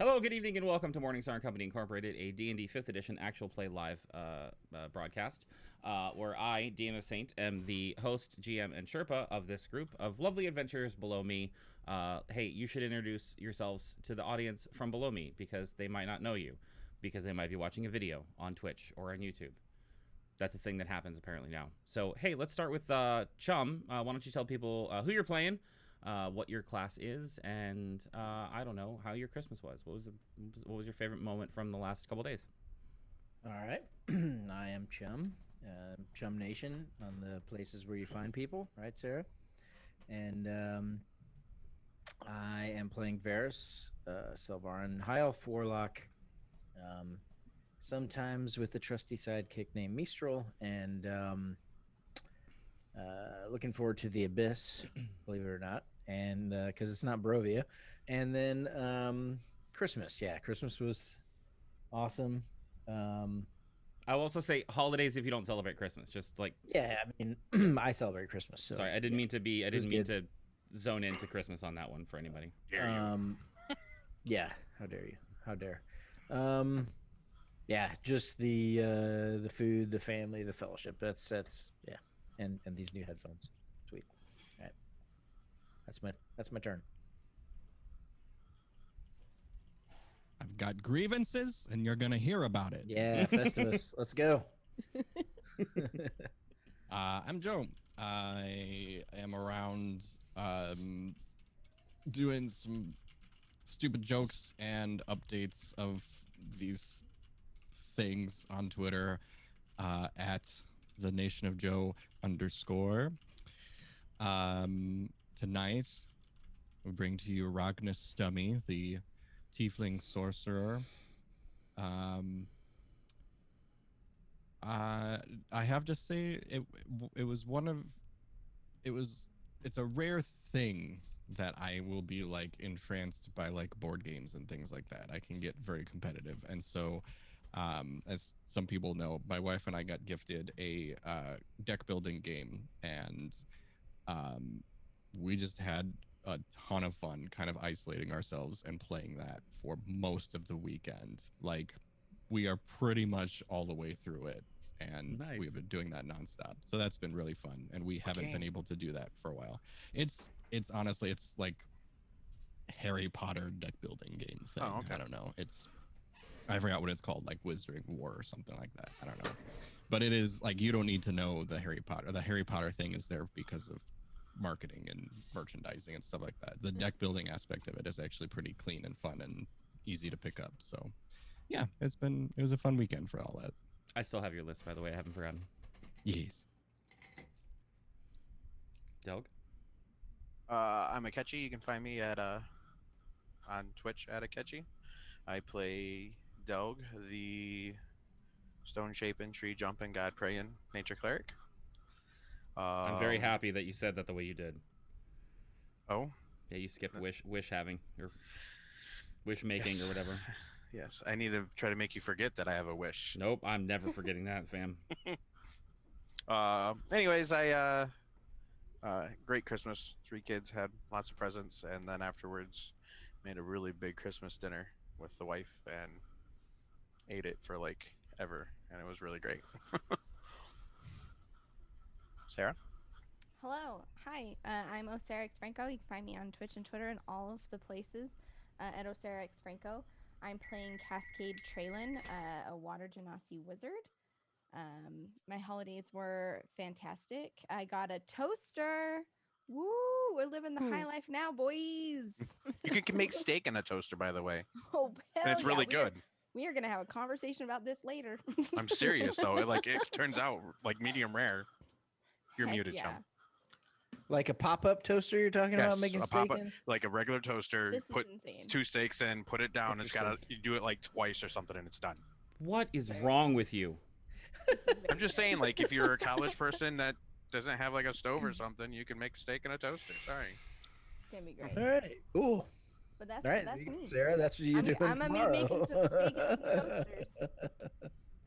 Hello, good evening, and welcome to Morningstar and Company Incorporated, a D&D 5th Edition actual play live broadcast, where I, DM of Saint, am the host, GM, and Sherpa of this group of lovely adventurers below me. Hey, you should introduce yourselves to the audience from below me, because they might not know you, because they might be watching a video on Twitch or on YouTube. That's a thing that happens apparently now. So, hey, let's start with Chum. Why don't you tell people who you're playing, what your class is, and I don't know how your Christmas was. What was your favorite moment from the last couple days? All right, I am Chum, Chum Nation on the places where you find people, right, Sarah? And I am playing Varys, Selvaran, High Elf Warlock, sometimes with the trusty sidekick named Mistral, and looking forward to the Abyss, believe it or not, and because it's not Barovia. And then Christmas, Christmas was awesome. I'll also say holidays if you don't celebrate Christmas. Just like I mean, I celebrate Christmas. So sorry, I didn't mean to zone into Christmas on that one for anybody. Yeah, how dare you? How dare? Yeah, just the food, the family, the fellowship. That's yeah, and these new headphones, sweet. All right, that's my turn. I've got grievances, and you're gonna hear about it. Yeah, Festivus, let's go. I'm Joe. I am around doing some stupid jokes and updates of these things on Twitter at the Nation of Joe _. Tonight, we bring to you Ragnus Stummy, the tiefling sorcerer. I have to say it's a rare thing that I will be like entranced by like board games and things like that. I can get very competitive, and so as some people know, my wife and I got gifted a deck building game, and we just had a ton of fun kind of isolating ourselves and playing that for most of the weekend. Like, we are pretty much all the way through it, and Nice. We've been doing that nonstop, so that's been really fun, and we haven't been able to do that for a while. It's honestly, it's like Harry Potter deck building game thing. Oh, okay. I don't know, I forgot what it's called, like Wizarding War or something like that. I don't know, but it is like, you don't need to know the Harry Potter thing is there because of marketing and merchandising and stuff like that. The deck building aspect of it is actually pretty clean and fun and easy to pick up. So yeah, it was a fun weekend for all that. I still have your list, by the way. I haven't forgotten. Yes. Delg? I'm Akechi. You can find me at on Twitch at Akechi. I play Delg, the stone-shaping, tree-jumping, god-praying nature cleric. I'm very happy that you said that the way you did. Oh? Yeah, you skipped wish having, or wish making, Yes. or whatever. Yes, I need to try to make you forget that I have a wish. Nope, I'm never forgetting that, fam. Anyways, I great Christmas. 3 kids, had lots of presents, and then afterwards made a really big Christmas dinner with the wife and ate it for like ever, and it was really great. Sarah? Hello. Hi. I'm Osarix Franco. You can find me on Twitch and Twitter and all of the places at Osarix Franco. I'm playing Cascade Traylon, a Water Genasi wizard. My holidays were fantastic. I got a toaster. Woo! We're living the high life now, boys. You can make steak in a toaster, by the way. Oh, hell And it's really good. We are going to have a conversation about this later. I'm serious, though. It turns out like medium rare. You're Heck muted, yeah. chum. Like a pop-up toaster you're talking about making a steak pop-up, in? like a regular toaster. This Put is insane. 2 steaks in, put it down. It's Interesting. you do it like twice or something, and it's done. What is wrong with you? I'm just saying, like, if you're a college person that doesn't have like a stove or something, you can make steak in a toaster. Sorry. It's going to be great. All right, cool. But that's, All right, that's me. Sarah, that's what you're doing I'm going to be making some tomorrow. steak and some toasters.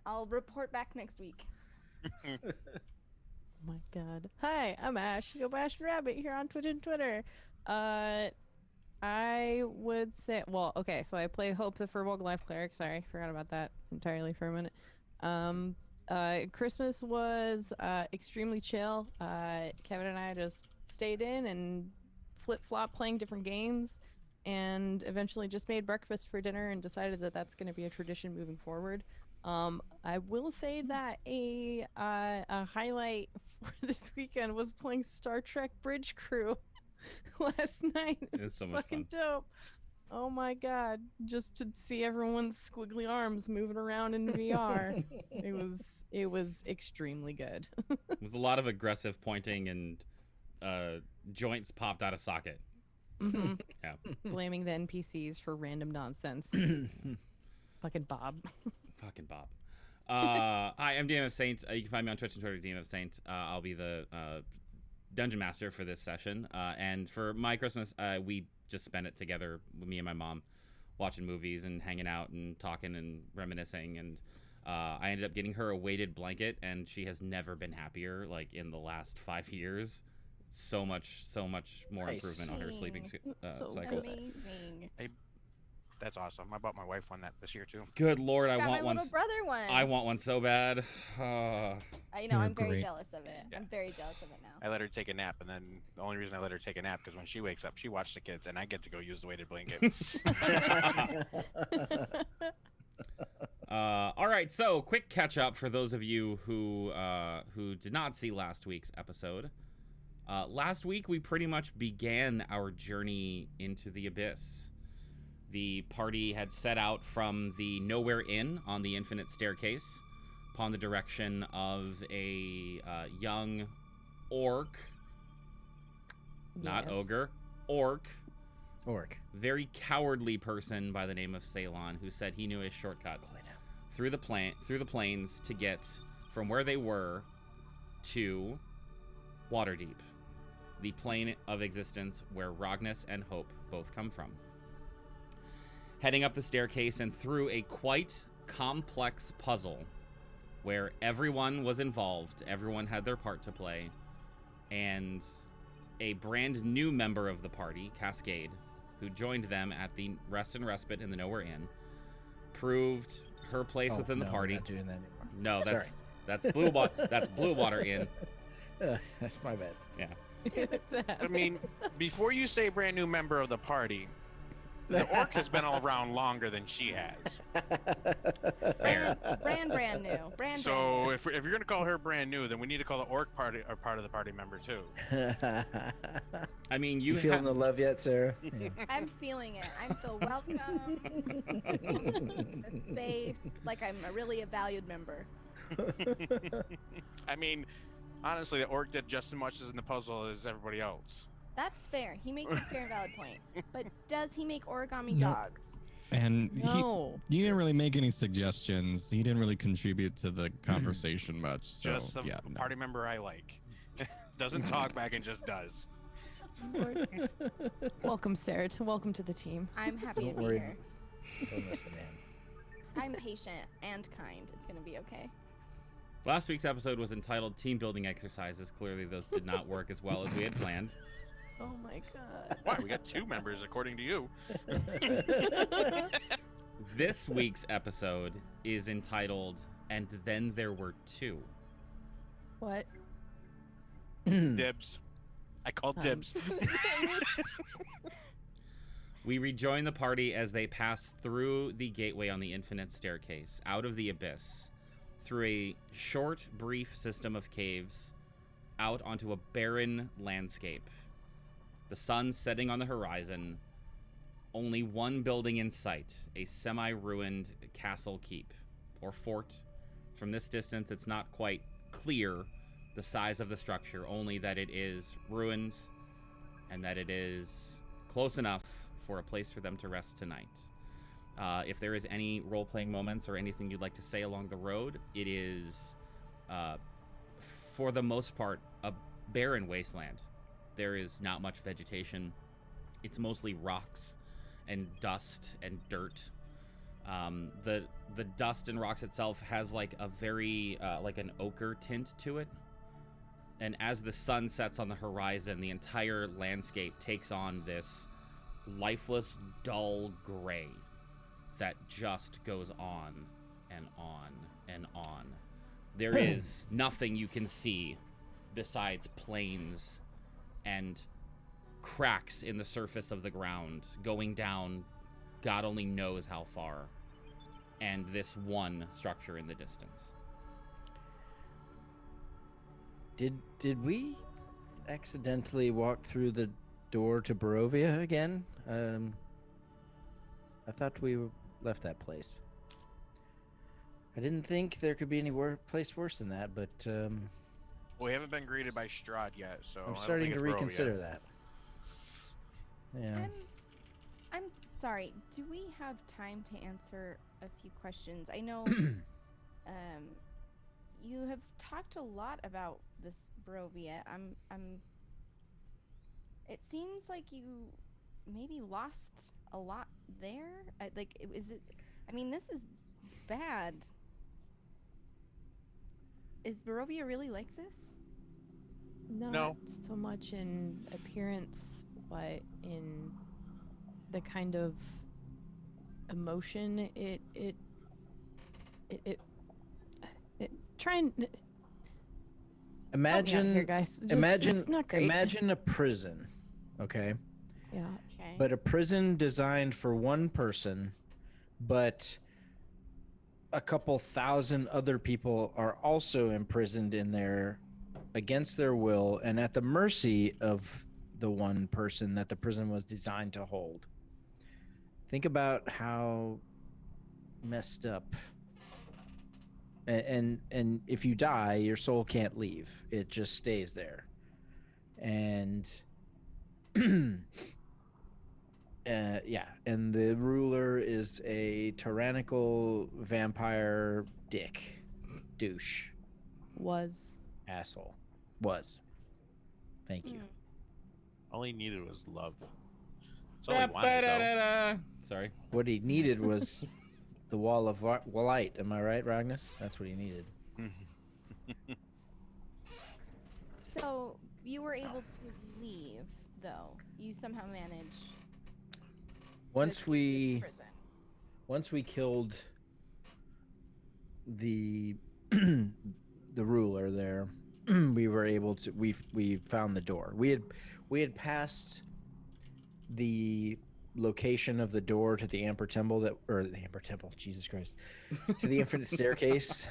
I'll report back next week. Oh my god. Hi, I'm Ash. Go Bash Rabbit here on Twitch and Twitter. I would say, well, okay, so I play Hope the Furbolg Life Cleric. Sorry, forgot about that entirely for a minute. Christmas was extremely chill. Kevin and I just stayed in and flip-flop playing different games, and eventually just made breakfast for dinner and decided that that's going to be a tradition moving forward. I will say that a highlight for this weekend was playing Star Trek Bridge Crew last night. It's so much fucking fun. dope. Oh my god, just to see everyone's squiggly arms moving around in VR. it was extremely good. It was a lot of aggressive pointing and joints popped out of socket. Mhm. Yeah. Blaming the NPCs for random nonsense. Fucking Bob. Fucking Bob. Hi, I'm DM of Saint. You can find me on Twitch and Twitter, DM of Saint. I'll be the dungeon master for this session. And for my Christmas, we just spent it together with me and my mom, watching movies and hanging out and talking and reminiscing. And I ended up getting her a weighted blanket, and she has never been happier. Like in the last 5 years, so much more Nice. improvement on her sleeping So cycle. Amazing. That's awesome. I bought my wife one that this year too. Good Lord, I Got want my one. little brother one. I want one so bad. I know. They're I'm very great. jealous of it. Yeah. I'm very jealous of it now. I let her take a nap, and then the only reason I let her take a nap because when she wakes up, she watches the kids, and I get to go use the weighted blanket. All right, so quick catch up for those of you who did not see last week's episode. Last week we pretty much began our journey into the abyss. The party had set out from the Nowhere Inn on the Infinite Staircase upon the direction of a young orc, not Yes. ogre, orc, Orc. very cowardly person by the name of Ceylon, who said he knew his shortcut Boy, now. through the plains to get from where they were to Waterdeep, the plane of existence where Rognus and Hope both come from. Heading up the staircase and through a quite complex puzzle where everyone was involved, everyone had their part to play, and a brand new member of the party, Cascade, who joined them at the Rest and Respite in the Nowhere Inn, proved her place Oh, within the no, party. We're not doing that anymore. No, Sorry. that's Blue Water Inn. That's my bad. Yeah. It's a I mean, before you say brand new member of the party, the orc has been around longer than she has. Fair. Brand new. Brand So new. if you're gonna call her brand new, then we need to call the orc party or part of the party member too. I mean, You you feeling the love yet, Sarah? Yeah. I'm feeling it. I feel welcome. The space, like I'm really a valued member. I mean, honestly, the orc did just as much as in the puzzle as everybody else. That's fair. He makes a fair and valid point. But does he make origami No. dogs? And No. he didn't really make any suggestions. He didn't really contribute to the conversation much. So Just the yeah, no. party member I like. Doesn't talk back and just does. Lord. Welcome, Sarah. Welcome to the team. I'm happy Don't to be worry. here. Don't listen to him. I'm patient and kind. It's gonna be okay. Last week's episode was entitled Team Building Exercises. Clearly, those did not work as well as we had planned. Oh my god. Why? We got 2 members according to you. This week's episode is entitled And Then There Were Two. What? Dibs. I called dibs. We rejoin the party as they pass through the gateway on the Infinite Staircase, out of the abyss, through a short, brief system of caves, out onto a barren landscape. The sun setting on the horizon, only one building in sight, a semi-ruined castle keep, or fort. From this distance, it's not quite clear the size of the structure, only that it is ruined and that it is close enough for a place for them to rest tonight. If there is any role-playing moments or anything you'd like to say along the road, it is, for the most part, a barren wasteland. There is not much vegetation. It's mostly rocks and dust and dirt. The dust and rocks itself has like a very like an ochre tint to it. And as the sun sets on the horizon, the entire landscape takes on this lifeless, dull gray that just goes on and on and on. There is nothing you can see besides plains and cracks in the surface of the ground going down God only knows how far, and this one structure in the distance. Did we accidentally walk through the door to Barovia again? I thought we left that place. I didn't think there could be any place worse than that, but Well, we haven't been greeted by Strahd yet, so I'm I starting don't to think it's Barovia. reconsider that. Yeah. I'm sorry. Do we have time to answer a few questions? I know you have talked a lot about this Barovia. It seems like you maybe lost a lot there. Is it? I mean, this is bad. Is Barovia really like this? Not so much in appearance, but in the kind of emotion it try and help me out here, guys. It's not great. Imagine a prison, okay? Yeah. Okay. But a prison designed for one person, but a couple thousand other people are also imprisoned in there against their will and at the mercy of the one person that the prison was designed to hold. Think about how messed up. And if you die, your soul can't leave. It just stays there. And yeah, and the ruler is a tyrannical vampire douche. Asshole. Thank you. All he needed was love. That's all he wanted, though. Sorry. What he needed was the wall of light. Am I right, Ragnus? That's what he needed. So you were able to leave, though. You somehow managed. Once we Prison. killed the the ruler there, we were able to we found the door. We had passed the location of the door to the Amber Temple the Amber Temple, Jesus Christ, to the Infinite Staircase.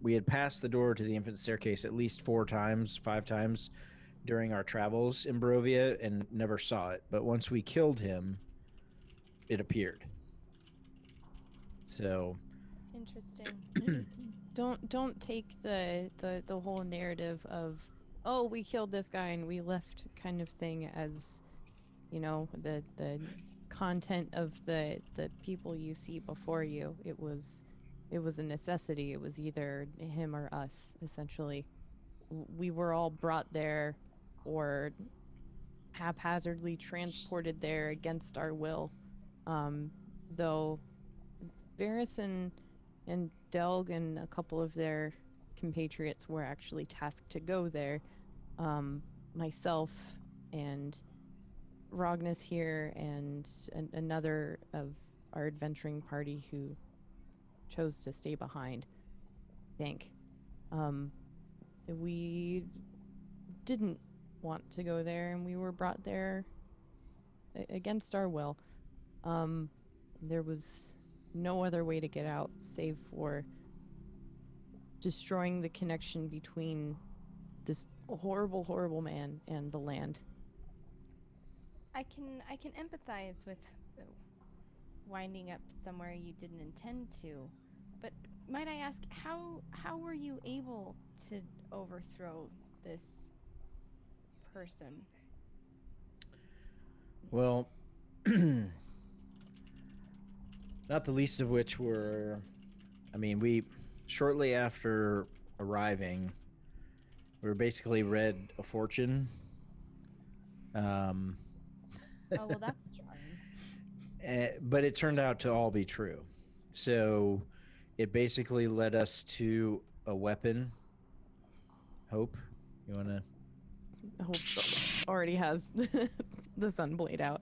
We had passed the door to the Infinite Staircase at least 5 times during our travels in Barovia and never saw it. But once we killed him, it appeared. So interesting. Don't take the whole narrative of, oh, we killed this guy and we left kind of thing as, you know, the content of the people you see before you. It was a necessity. It was either him or us, essentially. We were all brought there or haphazardly transported there against our will. Though Varys and Delg and a couple of their compatriots were actually tasked to go there. Myself and Ragnus here and another of our adventuring party who chose to stay behind, I think. We didn't want to go there, and we were brought there against our will. There was no other way to get out save for destroying the connection between this horrible man and the land. I can empathize with winding up somewhere you didn't intend to, but might I ask, how were you able to overthrow this person? Well, not the least of which were, we shortly after arriving, we were basically read a fortune. Oh, well, that's jarring. But it turned out to all be true. So it basically led us to a weapon. Hope, you want to? already has the Sunblade out.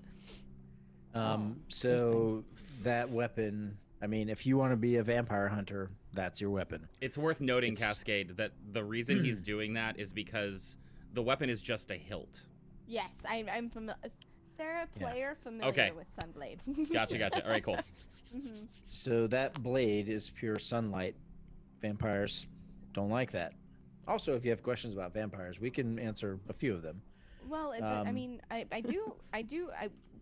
So that weapon, I mean, if you want to be a vampire hunter, that's your weapon. It's worth noting, It's- Cascade, that the reason he's doing that is because the weapon is just a hilt. Yes, I'm familiar. Sarah, Yeah. player, familiar Okay. with Sunblade. Gotcha. All right, cool. Mhm. So that blade is pure sunlight. Vampires don't like that. Also, if you have questions about vampires, we can answer a few of them. Well, I Um, mean, I do.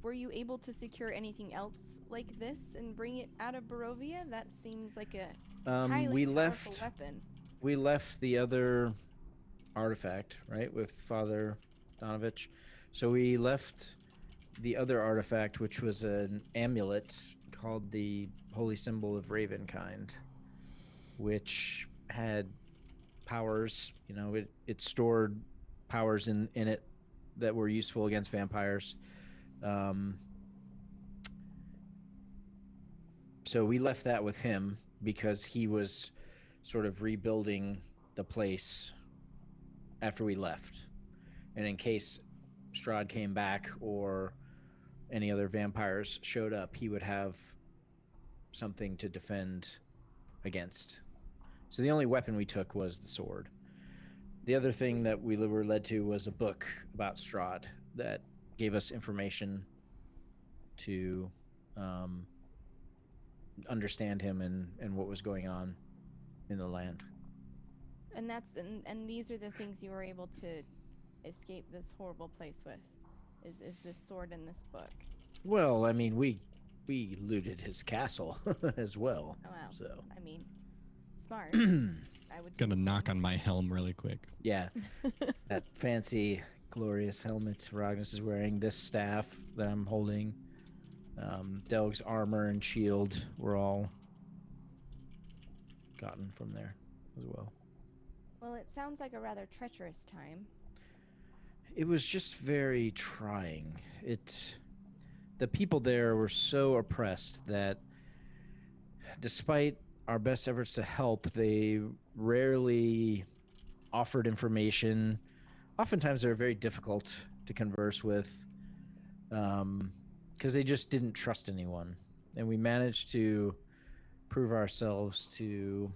Were you able to secure anything else like this and bring it out of Barovia? That seems like a highly We powerful left. weapon. We left the other artifact, right, with Father Donovich. So we left the other artifact, which was an amulet called the Holy Symbol of Ravenkind, which had powers. You know, it stored powers in it that were useful against vampires. So we left that with him because he was sort of rebuilding the place after we left. And in case Strahd came back or any other vampires showed up, he would have something to defend against. So the only weapon we took was the sword. The other thing that we were led to was a book about Strahd that gave us information to understand him and what was going on in the land. And these are the things you were able to escape this horrible place with. Is this sword in this book? Well, I mean, we looted his castle as well. Oh wow. So I mean, smart. I would do Gonna the knock same. on my helm really quick. yeah, that fancy, glorious helmet Ragnus is wearing. This staff that I'm holding, Delg's armor and shield were all gotten from there as well. Well, it sounds like a rather treacherous time. It was just very trying. The people there were so oppressed that despite our best efforts to help, they rarely offered information. Oftentimes they're very difficult to converse with because they just didn't trust anyone. And we managed to prove ourselves to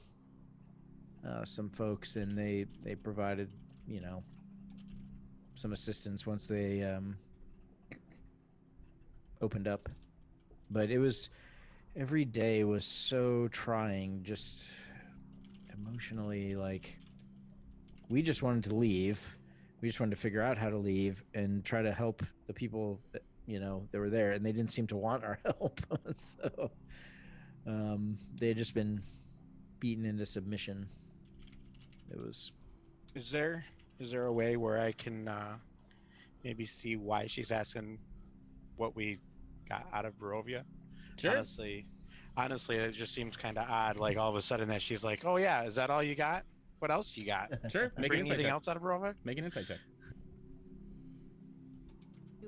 some folks, and they provided, some assistance once they opened up. But every day was so trying, just emotionally. Like, we just wanted to leave. We just wanted to figure out how to leave and try to help the people that were there, and they didn't seem to want our help. So they had just been beaten into submission. It was. Is there a way where I can maybe see why she's asking what we got out of Barovia? Sure. Honestly, it just seems kind of odd. Like all of a sudden that she's like, "Oh yeah, is that all you got? What else you got? Sure. Make an Bring insight anything check. else out of Barovia?" Make an insight check.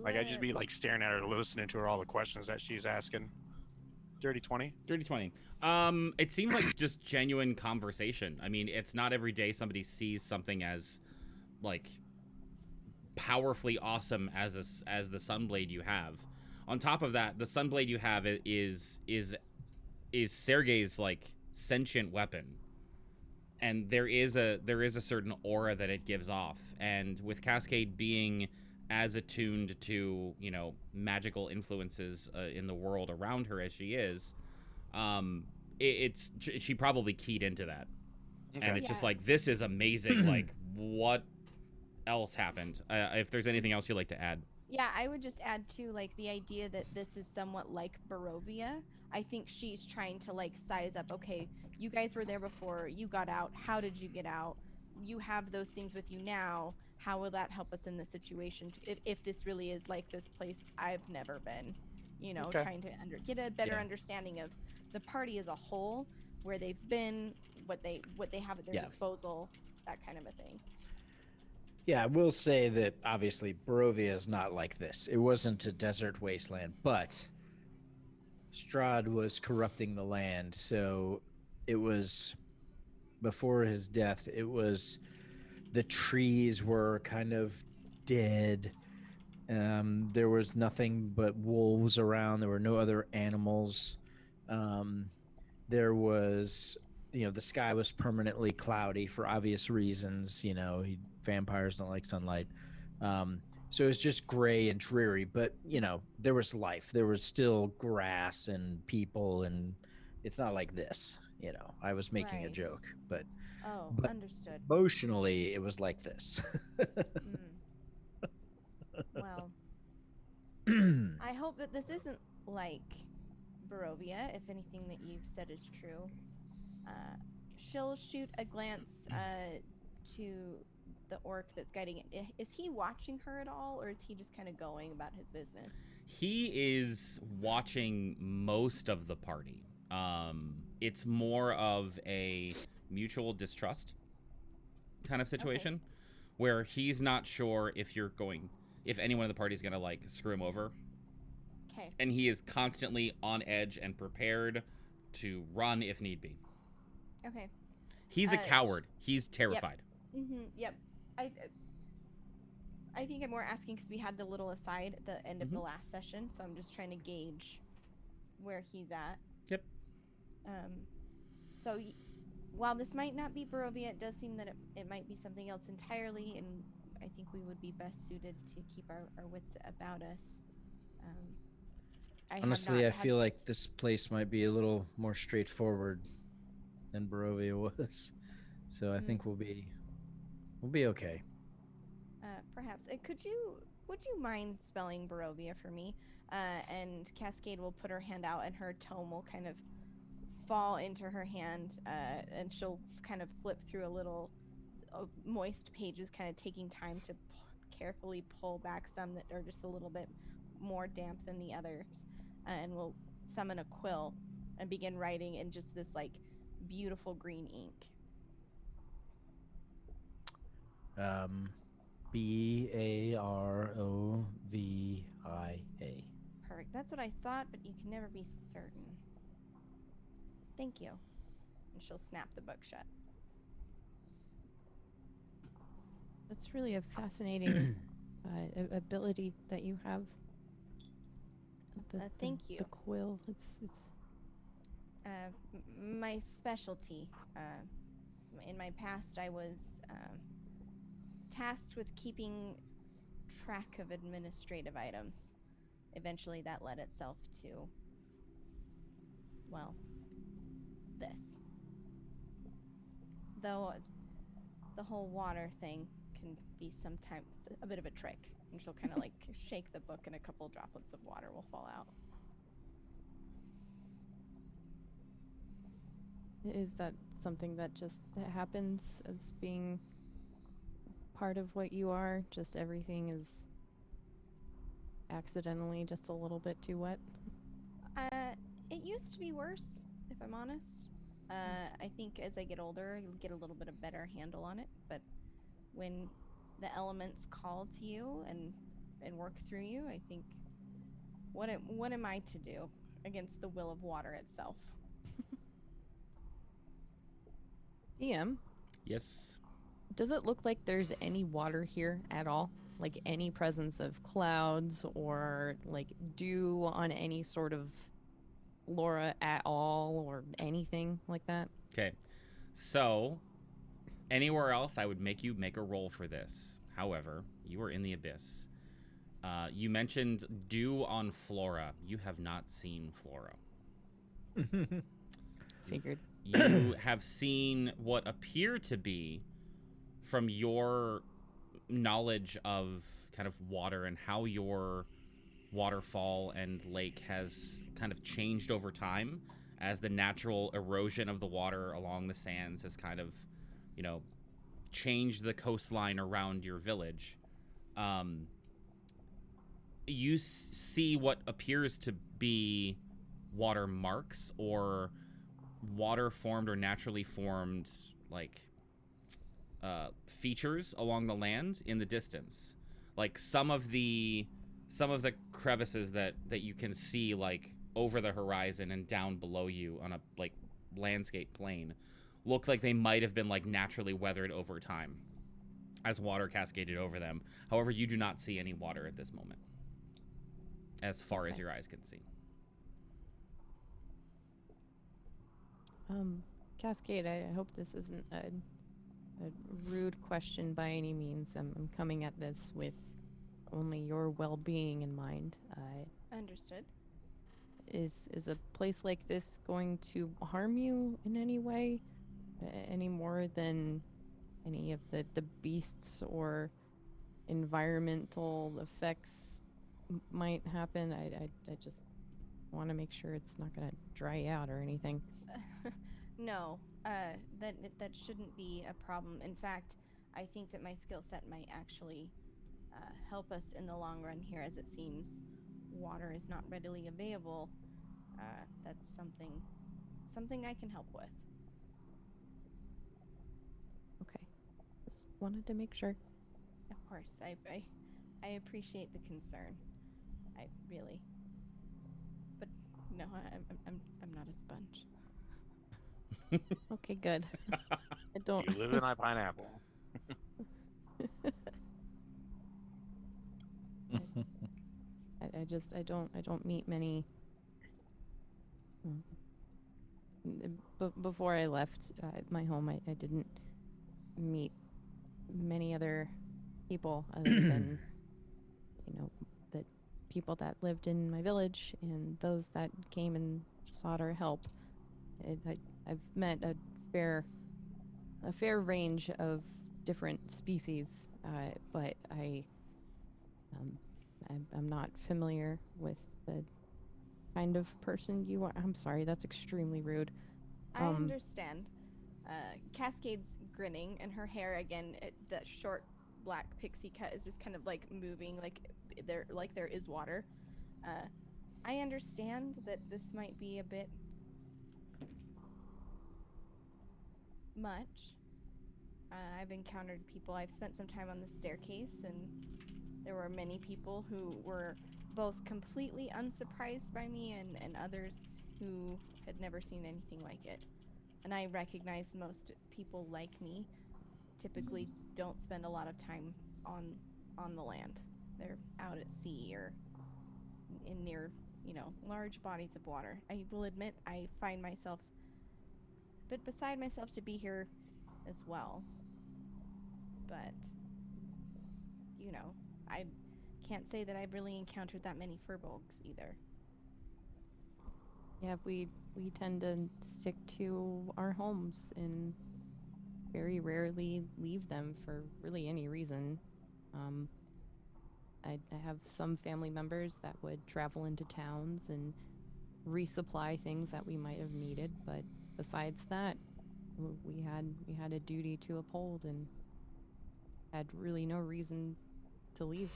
Like I'd just be like staring at her, listening to her all the questions that she's asking. Dirty 20. Dirty 20. It seemed like just genuine conversation. I mean, it's not every day somebody sees something as, like, powerfully awesome as the Sunblade you have. On top of that, the Sunblade you have is Sergei's, like, sentient weapon, and there is a certain aura that it gives off. And with Cascade being as attuned to magical influences in the world around her as she is, she probably keyed into that. Okay. And it's just like, this is amazing. Like, what else happened? If there's anything else you'd like to add. Yeah, I would just add too, like, the idea that this is somewhat like Barovia. I think she's trying to, like, size up, okay, you guys were there before, you got out, how did you get out? You have those things with you now. How will that help us in this situation? If this really is like this place I've never been, Okay. trying to get a better understanding of the party as a whole, where they've been, what they have at their disposal, that kind of a thing. Yeah, I will say that obviously Barovia is not like this. It wasn't a desert wasteland, but Strahd was corrupting the land. So it was, before his death, it was, the trees were kind of dead. There was nothing but wolves around. There were no other animals. There was, the sky was permanently cloudy for obvious reasons. Vampires don't like sunlight. So it was just gray and dreary, but, there was life. There was still grass and people, and it's not like this. I was making a Right. joke, but Understood. emotionally, it was like this. Well, I hope that this isn't like Barovia, if anything that you've said is true. She'll shoot a glance to the orc that's guiding it. Is he watching her at all, or is he just kind of going about his business? He is watching most of the party. It's more of a mutual distrust kind of situation, where he's not sure if anyone in the party is going to like screw him over. Okay. And he is constantly on edge and prepared to run if need be. Okay. He's a coward. He's terrified. Yep. I think I'm more asking because we had the little aside at the end of the last session, so I'm just trying to gauge where he's at. Yep. So while this might not be Barovia, it does seem that it might be something else entirely, and I think we would be best suited to keep our wits about us. Honestly, I feel like this place might be a little more straightforward than Barovia was. So I think we'll be okay. Perhaps. Would you mind spelling Barovia for me? And Cascade will put her hand out, and her tome will kind of fall into her hand, and she'll kind of flip through a little moist pages, kind of taking time to carefully pull back some that are just a little bit more damp than the others, and we'll summon a quill and begin writing in just this like beautiful green ink. Barovia. Perfect. That's what I thought, but you can never be certain. Thank you. And she'll snap the book shut. That's really a fascinating ability that you have. Thank you. The quill. It's my specialty. In my past, I was tasked with keeping track of administrative items. Eventually, that led itself to, well, this. Though the whole water thing can be sometimes a bit of a trick. And she'll kind of like shake the book, and a couple droplets of water will fall out. Is that something that just happens as being part of what you are? Just everything is accidentally just a little bit too wet? It used to be worse, if I'm honest. I think as I get older, you'll get a little bit of better handle on it. But when the elements call to you and work through you, I think, what am I to do against the will of water itself? DM, Yes. does it look like there's any water here at all? Like any presence of clouds or like dew on any sort of flora at all or anything like that? Okay. So, anywhere else, I would make you make a roll for this. However, you are in the abyss. You mentioned dew on flora. You have not seen flora. Figured. You have seen what appear to be, from your knowledge of kind of water and how your waterfall and lake has kind of changed over time as the natural erosion of the water along the sands has kind of, changed the coastline around your village. You see what appears to be water marks or water formed or naturally formed features along the land in the distance. Like some of the crevices that you can see like over the horizon and down below you on a like landscape plane look like they might have been like naturally weathered over time. as water cascaded over them. However, you do not see any water at this moment, as far as your eyes can see. Cascade, I hope this isn't a rude question by any means. I'm coming at this with only your well-being in mind. Understood. Is a place like this going to harm you in any way, any more than any of the beasts or environmental effects might happen? I just want to make sure it's not going to dry out or anything. No, that shouldn't be a problem. In fact, I think that my skill set might actually help us in the long run here, as it seems water is not readily available. That's something I can help with. Okay, just wanted to make sure. Of course, I appreciate the concern. I really. But no, I'm not a sponge. Okay, good. I don't. You live in a pineapple. I don't meet many. Before I left my home, I didn't meet many other people other than, the people that lived in my village and those that came and sought our help. I've met a fair range of different species, but I'm not familiar with the kind of person you are. I'm sorry, that's extremely rude. I understand. Cascade's grinning, and her hair again, that short black pixie cut is just kind of like moving, like there is water. I understand that this might be a bit much. I've encountered people. I've spent some time on the staircase, and there were many people who were both completely unsurprised by me and others who had never seen anything like it. And I recognize most people like me typically don't spend a lot of time on the land. They're out at sea or in near, large bodies of water. I will admit I find myself a bit beside myself to be here as well. But, I can't say that I've really encountered that many furbolgs either. Yeah, we tend to stick to our homes and very rarely leave them for really any reason. I have some family members that would travel into towns and resupply things that we might have needed, but besides that, we had a duty to uphold and had really no reason to leave.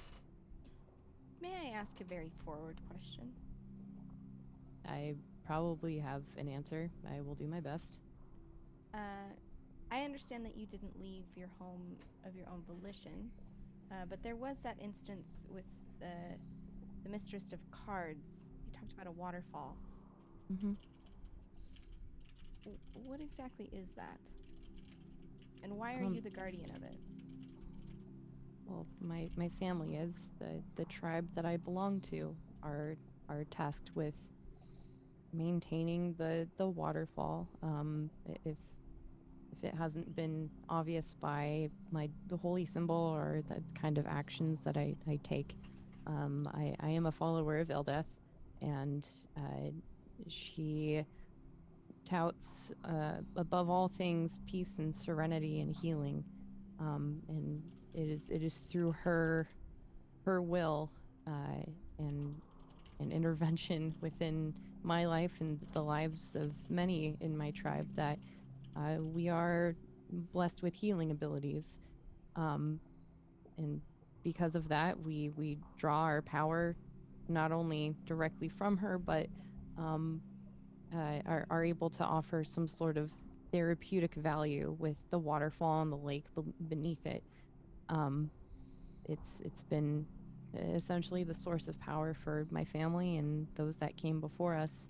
May I ask a very forward question? I probably have an answer. I will do my best. I understand that you didn't leave your home of your own volition, but there was that instance with the Mistress of Cards. You talked about a waterfall. Mm-hmm. What exactly is that? And why are you the guardian of it? Well, my family is the tribe that I belong to are tasked with maintaining the waterfall. If it hasn't been obvious by the holy symbol or the kind of actions that I take, I am a follower of Eldeth, and she touts above all things peace and serenity and healing, and it is through her will and intervention within my life and the lives of many in my tribe that we are blessed with healing abilities, and because of that we draw our power not only directly from her but are able to offer some sort of therapeutic value with the waterfall and the lake beneath it. It's been essentially the source of power for my family and those that came before us,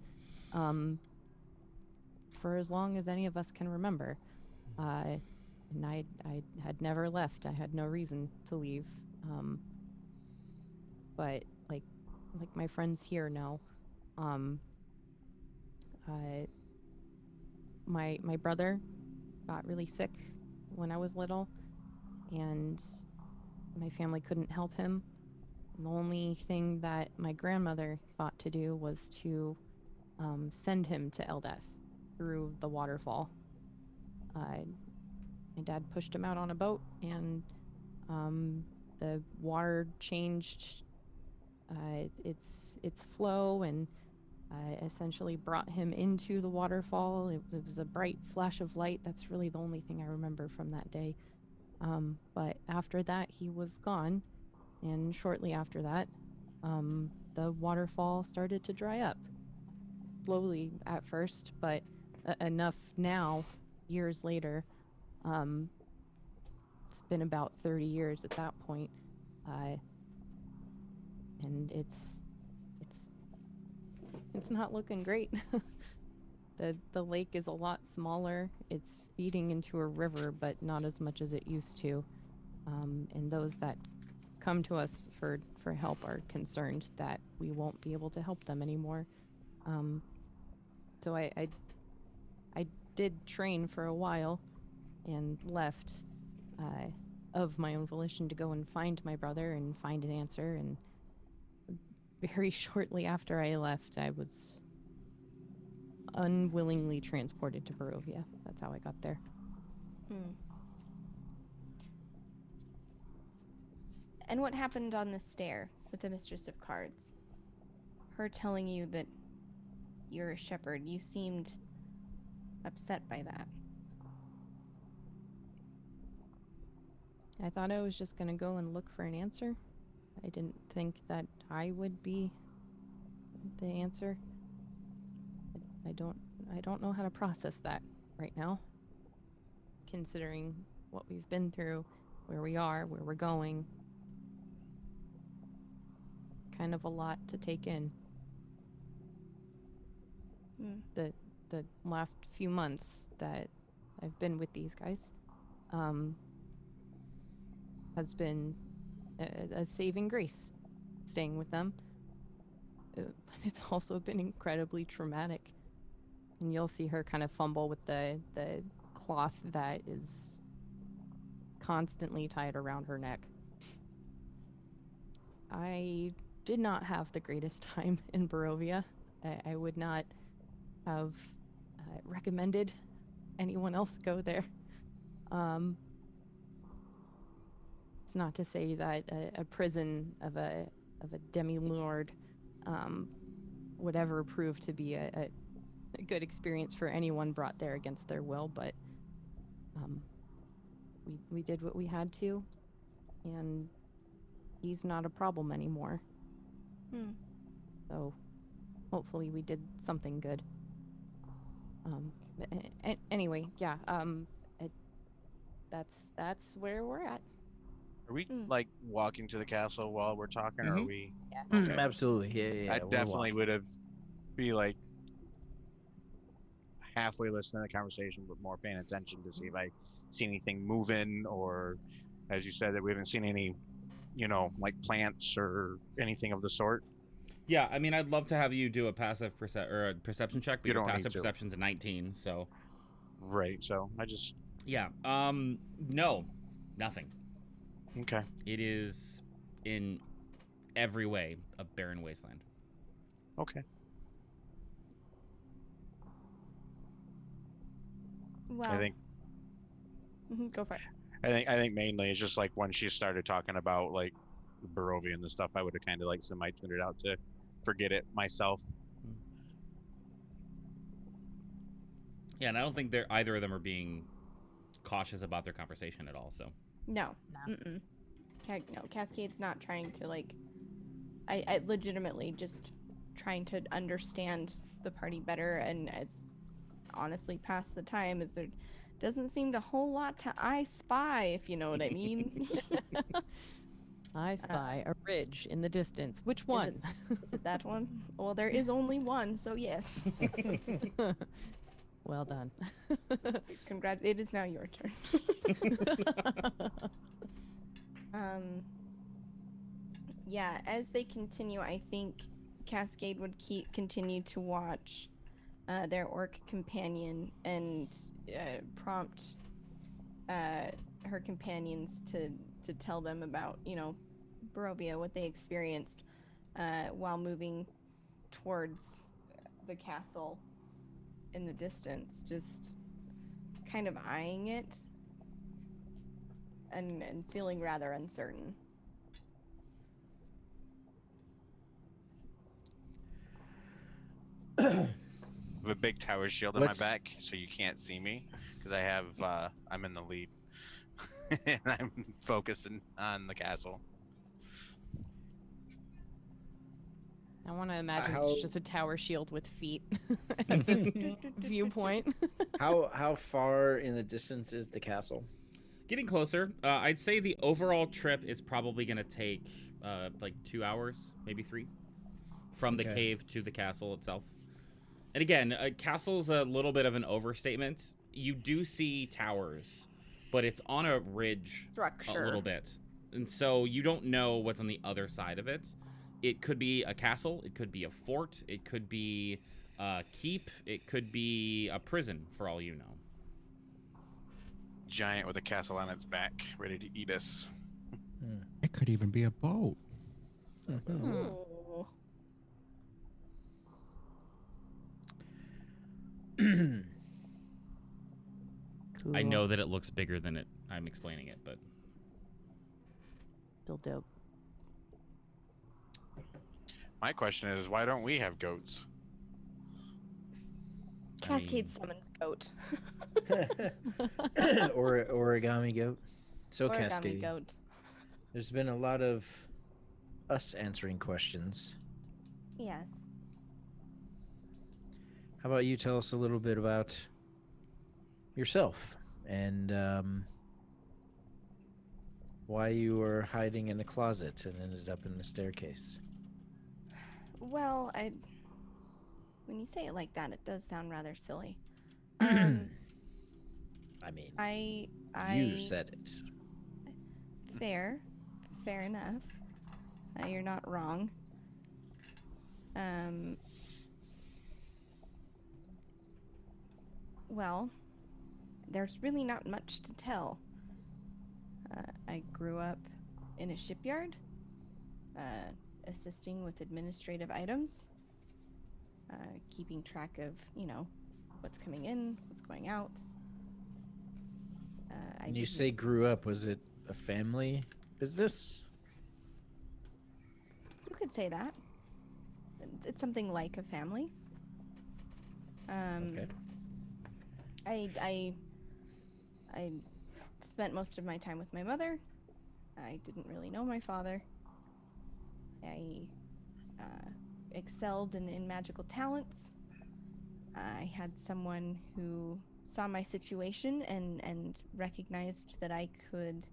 for as long as any of us can remember. and I had never left. I had no reason to leave. But like my friends here know, my brother got really sick when I was little, and my family couldn't help him. And the only thing that my grandmother thought to do was to send him to Eldeth through the waterfall. My dad pushed him out on a boat, and the water changed its flow and essentially brought him into the waterfall. It was a bright flash of light. That's really the only thing I remember from that day. But after that, he was gone, and shortly after that, the waterfall started to dry up. Slowly at first, but enough now, years later. It's been about 30 years at that point. And it's not looking great. The lake is a lot smaller. It's feeding into a river, but not as much as it used to. And those that come to us for help are concerned that we won't be able to help them anymore. So I did train for a while and left of my own volition to go and find my brother and find an answer. And very shortly after I left, I was unwillingly transported to Barovia. That's how I got there. And what happened on the stair with the Mistress of Cards? Her telling you that you're a shepherd. You seemed upset by that. I thought I was just going to go and look for an answer. I didn't think that I would be the answer. I don't know how to process that right now, considering what we've been through, where we are, where we're going. Kind of a lot to take in. The last few months that I've been with these guys has been a saving grace, staying with them. But it's also been incredibly traumatic. And you'll see her kind of fumble with the cloth that is constantly tied around her neck. I did not have the greatest time in Barovia. I would not have recommended anyone else go there. It's not to say that a prison of a demi-lord would ever prove to be a good experience for anyone brought there against their will, but we did what we had to, and he's not a problem anymore. So hopefully we did something good. Anyway, yeah, that's where we're at. Are we like walking to the castle while we're talking, or are we? Yeah. Okay. Absolutely, yeah. I we're definitely walking. would have be like halfway listening to the conversation, but more paying attention to see if I see anything moving, or as you said, that we haven't seen any, like plants or anything of the sort. Yeah, I mean, I'd love to have you do a passive perception check, but You your don't need passive to. perception's a 19, so Right. So I just yeah. No, nothing. okay. It is in every way a barren wasteland. Okay. Wow. I think Go for it. I think mainly it's just like when she started talking about like Barovia and the stuff, I would have kind of like semi-tuned it out to forget it myself. Yeah, and I don't think either of them are being cautious about their conversation at all. So No. No, Cascade's not trying to like. I legitimately just trying to understand the party better, and it's honestly past the time, as there doesn't seem a whole lot to I spy, if you know what I mean. I spy a ridge in the distance. Which one? Is it that one? Well, there is only one, so yes. Well done. It is now your turn. Yeah, as they continue, I think Cascade would continue to watch their orc companion and prompt her companions to tell them about, Barovia, what they experienced while moving towards the castle in the distance, just kind of eyeing it and feeling rather uncertain. I have a big tower shield on my What's- back, so you can't see me because I'm in the lead, and I'm focusing on the castle. I want to imagine How- it's just a tower shield with feet at this viewpoint. How far in the distance is the castle? Getting closer. I'd say the overall trip is probably going to take like 2 hours, maybe 3, from the Okay. cave to the castle itself. And again, castle's a little bit of an overstatement. You do see towers, but it's on a ridge Structure. a little bit. And so you don't know what's on the other side of it. It could be a castle. It could be a fort. It could be a keep. It could be a prison, for all you know. Giant with a castle on its back, ready to eat us. It could even be a boat. Ooh. I know that it looks bigger than I'm explaining it, but Still dope. My question is, why don't we have goats? Cascade mean- summons goat. Or origami goat. So Origami Cascade. goat. There's been a lot of us answering questions. Yes. How about you tell us a little bit about yourself and why you were hiding in a closet and ended up in the staircase? Well, when you say it like that, it does sound rather silly. I mean, I you said it. fair enough. You're not wrong. Well, there's really not much to tell. I grew up in a shipyard, assisting with administrative items, keeping track of, what's coming in, what's going out. When you say grew up, was it a family business? You could say that. It's something like a family. Okay. I spent most of my time with my mother. I didn't really know my father. I excelled in magical talents. I had someone who saw my situation and recognized that I could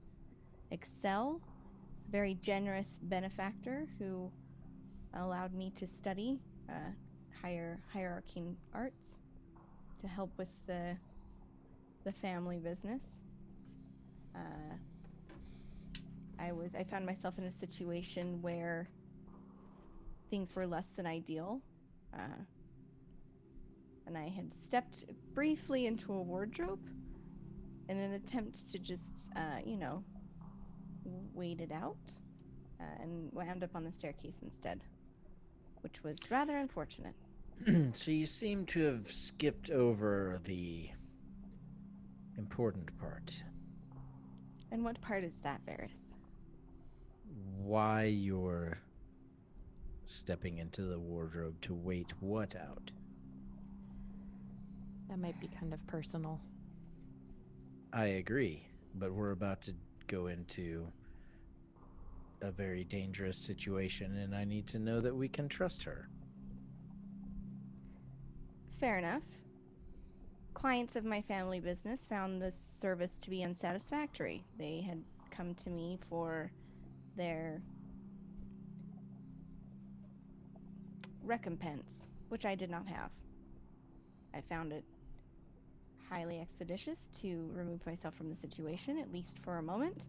excel. A very generous benefactor who allowed me to study higher hierarchy arts to help with the family business. I found myself in a situation where things were less than ideal, and I had stepped briefly into a wardrobe in an attempt to just wait it out, and wound up on the staircase instead, which was rather unfortunate. So you seem to have skipped over the important part. And what part is that, Varys? Why you're stepping into the wardrobe to wait what out? That might be kind of personal. I agree, but we're about to go into a very dangerous situation, and I need to know that we can trust her. Fair enough. Clients of my family business found this service to be unsatisfactory. They had come to me for their recompense, which I did not have. I found it highly expeditious to remove myself from the situation, at least for a moment.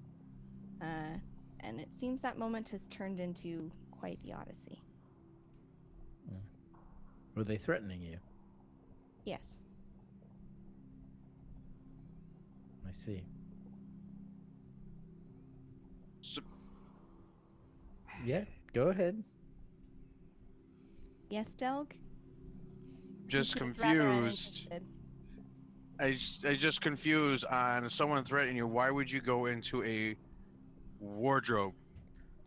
And it seems that moment has turned into quite the odyssey. Were they threatening you? Yes. I see. So, Yeah, go ahead. Yes, Delg? just He seems rather confused. uninterested. I just confused on someone threatening you. Why would you go into a wardrobe?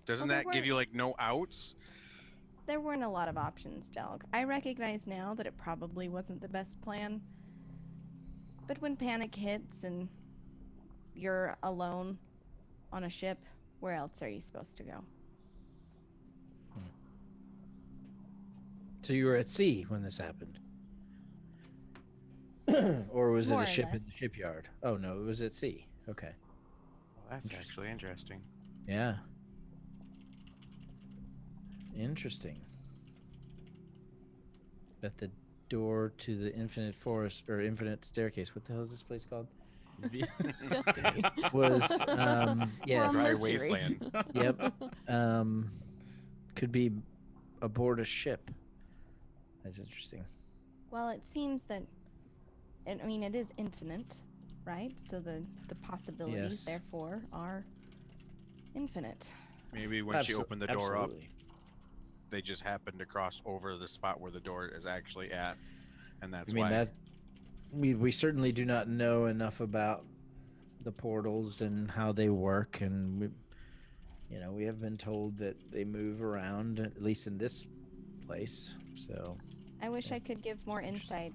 Doesn't Well, there that give weren't- you like no outs? There weren't a lot of options, Delg. I recognize now that it probably wasn't the best plan. But when panic hits and you're alone on a ship, where else are you supposed to go? So you were at sea when this happened? Or was it More a or ship in less. the shipyard? Oh, no, it was at sea. Okay. Well, that's Interesting. actually interesting. Yeah. Interesting. At the door to the infinite forest or infinite staircase. What the hell is this place called? It's destiny. Was We're on yes. Dry Mercury. wasteland. Yep. Could be aboard a ship. That's interesting. Well, it seems that, I mean, it is infinite, right? So the possibilities, Yes. therefore, are infinite. Maybe when she opened the door up, Absolutely. they just happened to cross over the spot where the door is actually at, and that's I mean why. that we certainly do not know enough about the portals and how they work, and we have been told that they move around, at least in this place. So I wish Yeah. I could give more insight,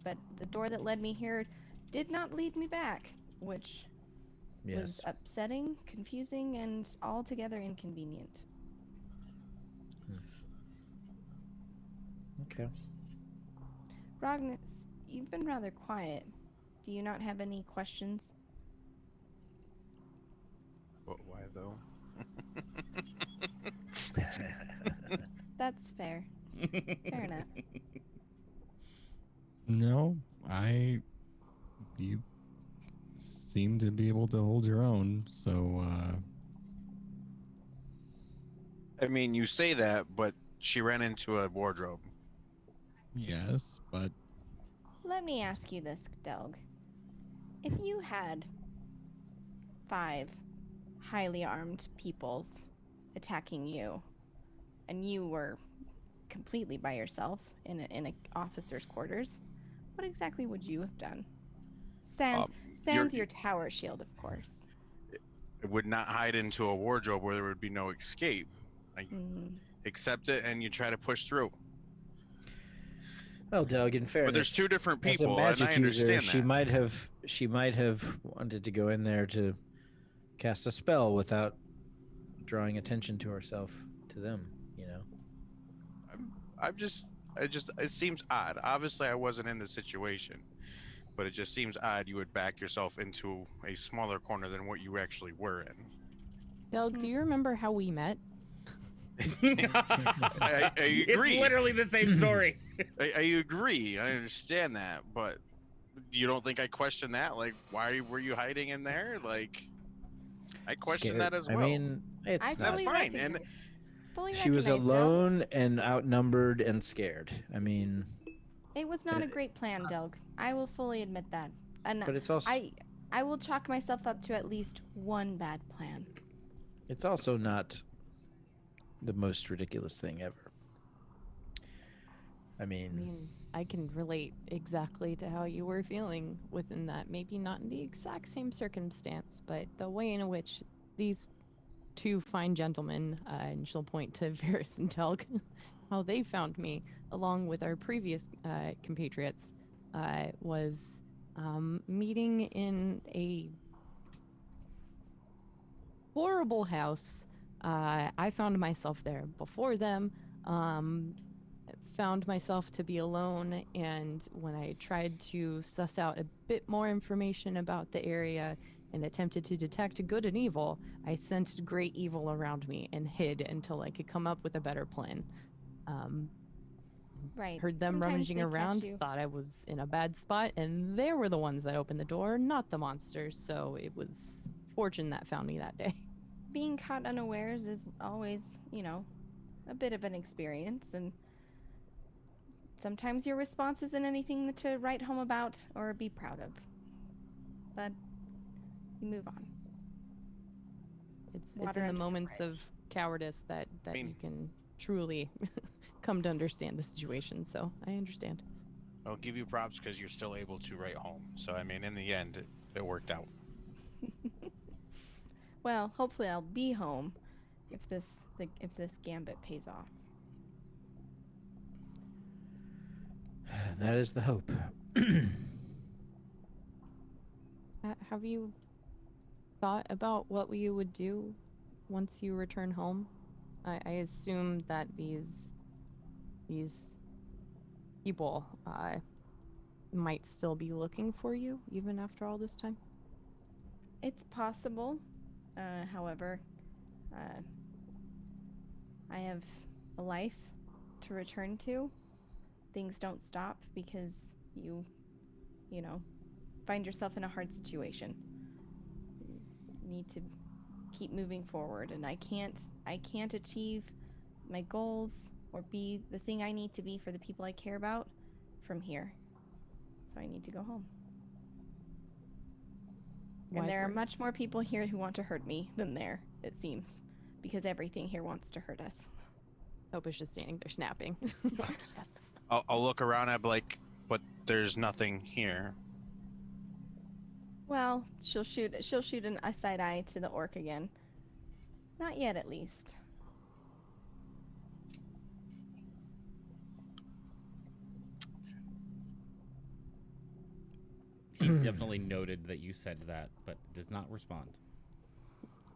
but the door that led me here did not lead me back, which yes, was upsetting, confusing, and altogether inconvenient. okay. Rognus, you've been rather quiet. Do you not have any questions? But why though? That's fair. Fair enough. No, you seem to be able to hold your own, so I mean, you say that, but she ran into a wardrobe. yes, but Let me ask you this, Delg. If you had 5 highly armed peoples attacking you, and you were completely by yourself in a officer's quarters, what exactly would you have done? Sans your tower shield, of course. It would not hide into a wardrobe where there would be no escape. Like, accept it and you try to push through. Well, Doug, in fairness, But there's two different as a people, and magic I user, understand that. she might have wanted to go in there to cast a spell without drawing attention to herself to them. It seems odd. Obviously, I wasn't in the situation, but it just seems odd you would back yourself into a smaller corner than what you actually were in. Doug, do you remember how we met? I agree. It's literally the same story. I agree. I understand that, but you don't think I question that? Like, why were you hiding in there? Like, I question Scared. that as well. I mean, it's I not. That's fully fine, and- recognize- fully She was recognize, Delg. alone and outnumbered and scared. I mean, It was not a great plan, Delg. I will fully admit that. And but it's also I will chalk myself up to at least one bad plan. it's also not the most ridiculous thing ever. I I mean, mean, I can relate exactly to how you were feeling within that. Maybe not in the exact same circumstance, but the way in which these 2 fine gentlemen, and she'll point to Varys and Telg, how they found me, along with our previous compatriots, was meeting in a horrible house. I found myself there before them. Found myself to be alone, and when I tried to suss out a bit more information about the area and attempted to detect good and evil, I sensed great evil around me and hid until I could come up with a better plan. Right. Heard them Sometimes rummaging they catch around, you. thought I was in a bad spot, and they were the ones that opened the door, not the monsters. So it was fortune that found me that day. Being caught unawares is always, a bit of an experience, and sometimes your response isn't anything to write home about or be proud of. But you move on. It's Water in the under the moments bridge. of cowardice that mean- you can truly come to understand the situation. So I understand. I'll give you props because you're still able to write home. So I mean, in the end, it worked out. Well, hopefully I'll be home if this gambit pays off. That is the hope. Have you thought about what you would do once you return home? I assume that these people might still be looking for you even after all this time. It's possible. However, I have a life to return to. Things don't stop because you find yourself in a hard situation. You need to keep moving forward, and I can't achieve my goals or be the thing I need to be for the people I care about from here. So I need to go home. And Wise there are words. much more people here who want to hurt me than there, it seems, because everything here wants to hurt us. Hope is just standing there snapping. Yes. I'll look around at like, but there's nothing here. Well, she'll shoot a side eye to the orc again. Not yet, at least. He definitely noted that you said that, but does not respond.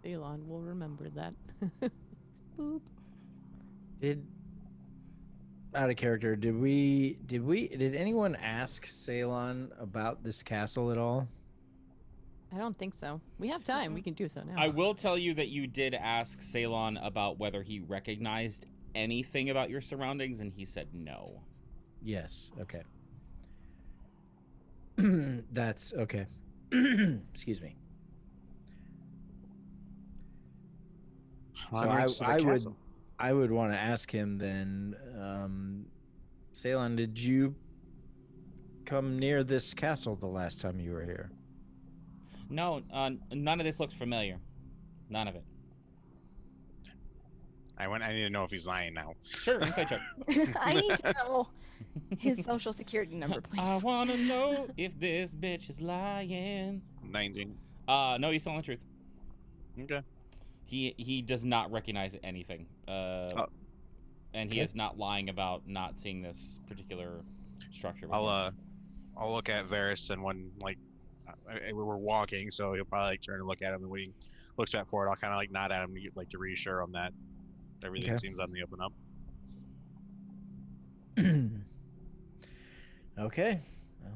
Elon will remember that. Boop. Out of character, did anyone ask Ceylon about this castle at all? I don't think so. We have time. We can do so now. I will tell you that you did ask Ceylon about whether he recognized anything about your surroundings, and he said no. Yes. Okay. That's okay. Excuse me. Onwards to the castle. I would want to ask him then, Ceylon, did you come near this castle the last time you were here? No, none of this looks familiar. None of it. I need to know if he's lying now. Sure, insight check. I need to know his social security number, please. I wanna know if this bitch is lying. 19. No, he's telling the truth. Okay. He does not recognize anything. And he is not lying about not seeing this particular structure before. I'll look at Varys, and when we're walking, so he'll probably turn and look at him, and when he looks back forward, I'll kind of nod at him to reassure him that everything seems on the open up. Okay. Well,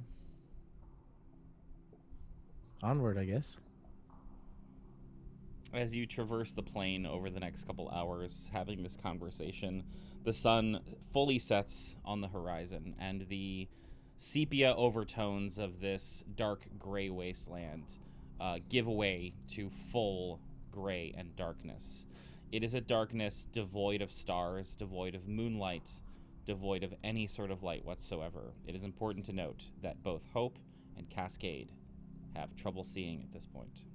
onward, I guess. As you traverse the plain over the next couple hours, having this conversation, the sun fully sets on the horizon, and the sepia overtones of this dark gray wasteland give way to full gray and darkness. It is a darkness devoid of stars, devoid of moonlight, devoid of any sort of light whatsoever. It is important to note that both Hope and Cascade have trouble seeing at this point.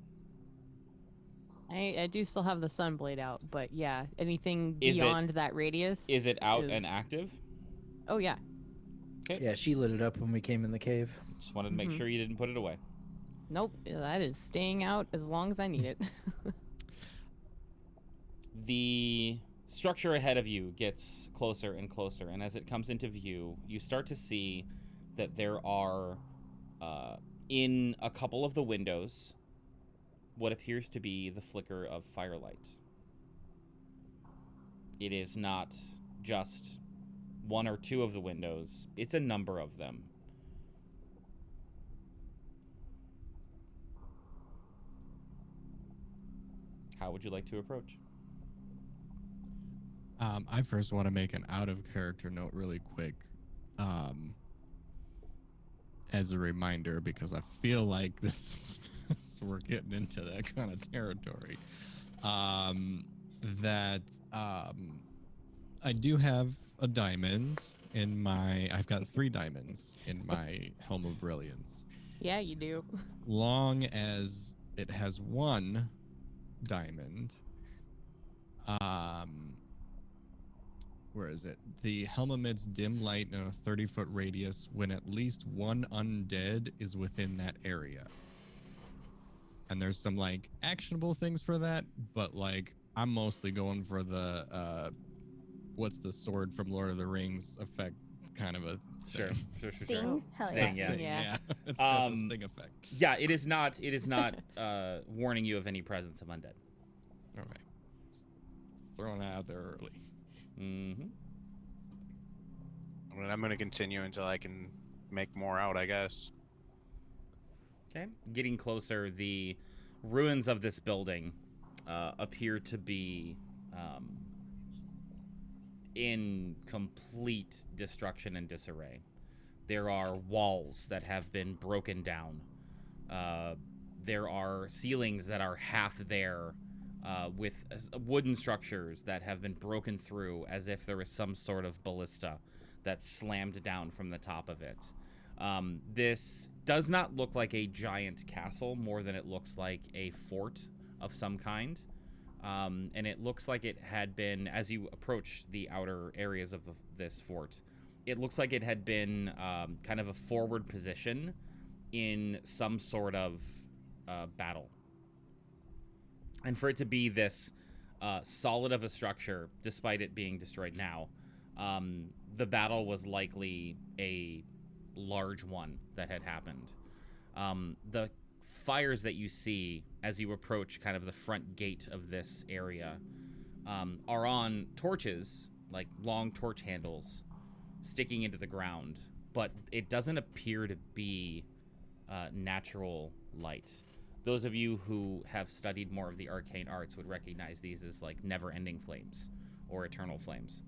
I do still have the sun blade out, but yeah, anything Is it- beyond that radius. Is it out and active? Oh yeah. Okay. Yeah, she lit it up when we came in the cave. Just wanted to make sure you didn't put it away. Nope. That is staying out as long as I need it. The structure ahead of you gets closer and closer, and as it comes into view, you start to see that there are, in a couple of the windows, what appears to be the flicker of firelight. It is not just one or two of the windows, it's a number of them. How would you like to approach? I first want to make an out of character note really quick. As a reminder, because I feel like this is, we're getting into that kind of territory. That I do have a diamond in my. I've got 3 diamonds in my Helm of Brilliance. Yeah, you do. Long as it has 1 diamond. Where is it? The helm emits dim light in a 30-foot radius when at least 1 undead is within that area. And there's some like actionable things for that, but like I'm mostly going for the what's the sword from Lord of the Rings effect kind of a Sure. thing. Sting? Hell Sting, yeah. yeah. Yeah. It's got the sting effect. Yeah, it is not warning you of any presence of undead. All right. Just throwing it out there early. Mm-hmm. I'm going to continue until I can make more out, I guess. Okay. Getting closer, the ruins of this building appear to be in complete destruction and disarray. There are walls that have been broken down. There are ceilings that are half there with wooden structures that have been broken through as if there was some sort of ballista that slammed down from the top of it. This does not look like a giant castle more than it looks like a fort of some kind. And it looks like it had been, as you approach the outer areas of this fort, it looks like it had been kind of a forward position in some sort of battle. And for it to be this solid of a structure, despite it being destroyed now, the battle was likely a large one that had happened. The fires that you see as you approach kind of the front gate of this area are on torches, like long torch handles, sticking into the ground, but it doesn't appear to be natural light. Those of you who have studied more of the arcane arts would recognize these as like never-ending flames or eternal flames.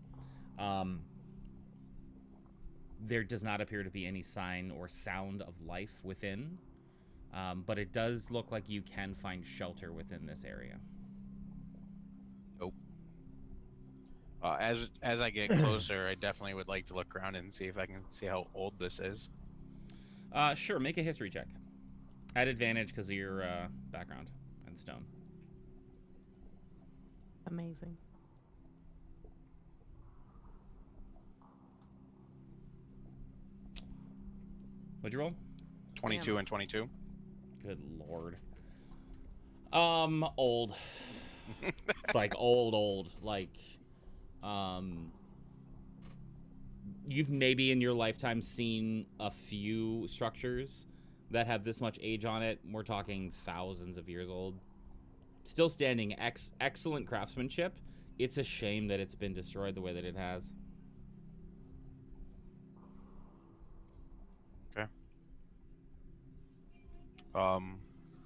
There does not appear to be any sign or sound of life within, but it does look like you can find shelter within this area. Nope. As I get closer, I definitely would like to look around and see if I can see how old this is. Sure, make a history check. At advantage because of your background and stone. Amazing. What'd you roll? 22 and 22. Good lord. Old. Like old. Like, you've maybe in your lifetime seen a few structures that have this much age on it. We're talking thousands of years old. Still standing, excellent craftsmanship. It's a shame that it's been destroyed the way that it has. Okay.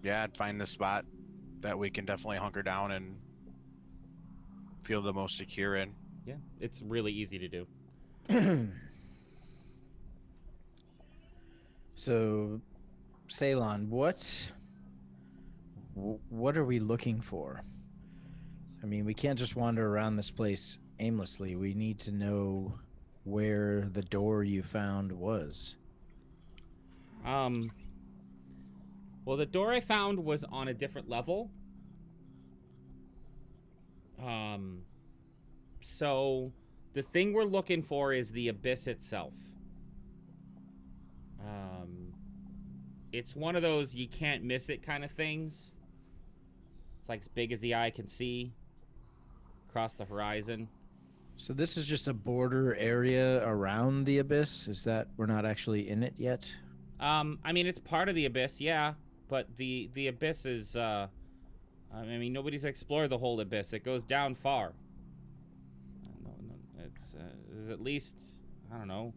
Yeah, I'd find the spot that we can definitely hunker down and feel the most secure in. Yeah, it's really easy to do. So, Ceylon, what are we looking for? I mean, we can't just wander around this place aimlessly. We need to know where the door you found was. Well, the door I found was on a different level. So the thing we're looking for is the abyss itself. It's one of those you can't miss it kind of things. It's like as big as the eye can see across the horizon. So this is just a border area around the abyss? Is that we're not actually in it yet? I mean, it's part of the abyss, yeah, but the abyss is, I mean, nobody's explored the whole abyss. It goes down far. It's at least, I don't know,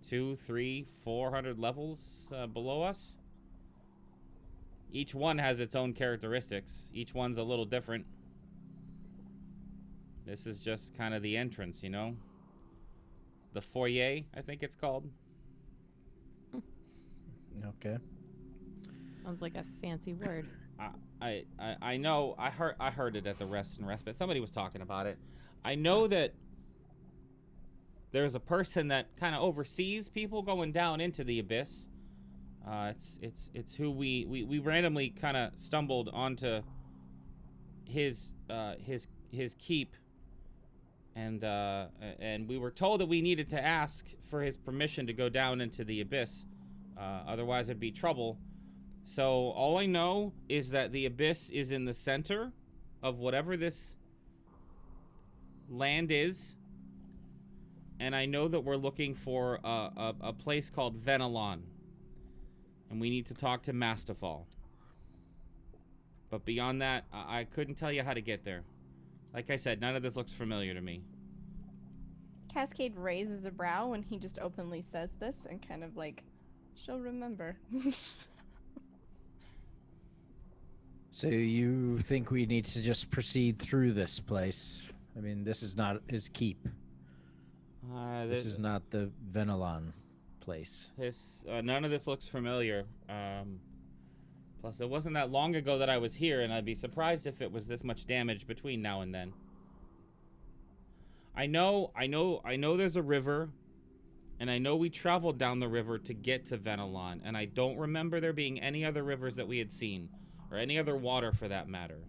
200, 300, 400 levels below us. Each one has its own characteristics. Each one's a little different. This is just kind of the entrance, you know? The foyer, I think it's called. Okay. Sounds like a fancy word. I know. I heard it at the Rest and Respite. Somebody was talking about it. I know that there's a person that kind of oversees people going down into the abyss. It's who we randomly kind of stumbled onto his keep, and we were told that we needed to ask for his permission to go down into the abyss, otherwise it'd be trouble. So all I know is that the abyss is in the center of whatever this land is, and I know that we're looking for a place called Venelon, and we need to talk to Mastafall. But beyond that, I couldn't tell you how to get there. Like I said, none of this looks familiar to me. Cascade raises a brow when he just openly says this and kind of like, she'll remember. So you think we need to just proceed through this place? I mean, this is not his keep. This is not the Venelon place. None of this looks familiar. Plus, it wasn't that long ago that I was here, and I'd be surprised if it was this much damage between now and then. I know there's a river, and I know we traveled down the river to get to Venelon, and I don't remember there being any other rivers that we had seen, or any other water for that matter.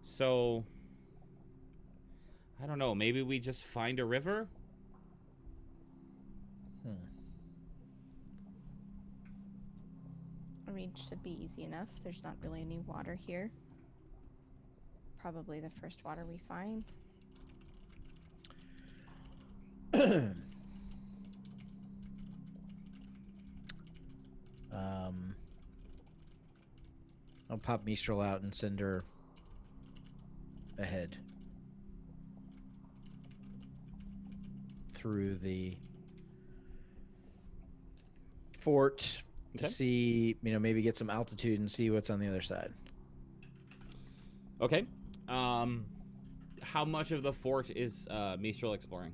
So, I don't know, maybe we just find a river? A reed should be easy enough. There's not really any water here. Probably the first water we find. I'll pop Mistral out and send her ahead through the fort to see, maybe get some altitude and see what's on the other side. Okay. How much of the fort is Mistral exploring?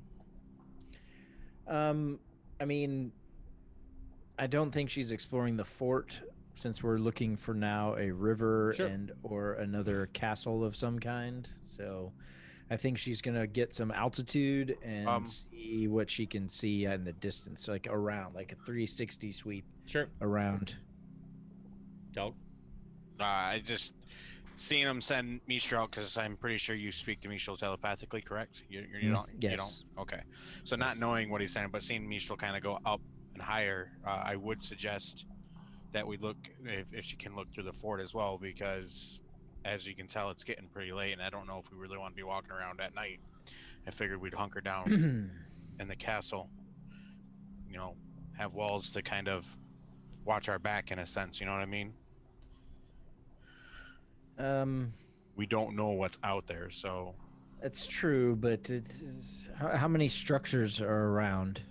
I mean, I don't think she's exploring the fort, since we're looking for now a river or another castle of some kind. So I think she's going to get some altitude and see what she can see in the distance, like around, like a 360 sweep around. Dog? I just seeing him send Mistral, because I'm pretty sure you speak to Mistral telepathically, correct? You don't? Yes. You don't? Okay. So not knowing what he's saying, but seeing Mistral kind of go up and higher, I would suggest that we look, if she can look through the fort as well, because as you can tell, it's getting pretty late, and I don't know if we really want to be walking around at night. I figured we'd hunker down in the castle, have walls to kind of watch our back in a sense, you know what I mean? We don't know what's out there, so... It's true, but how many structures are around,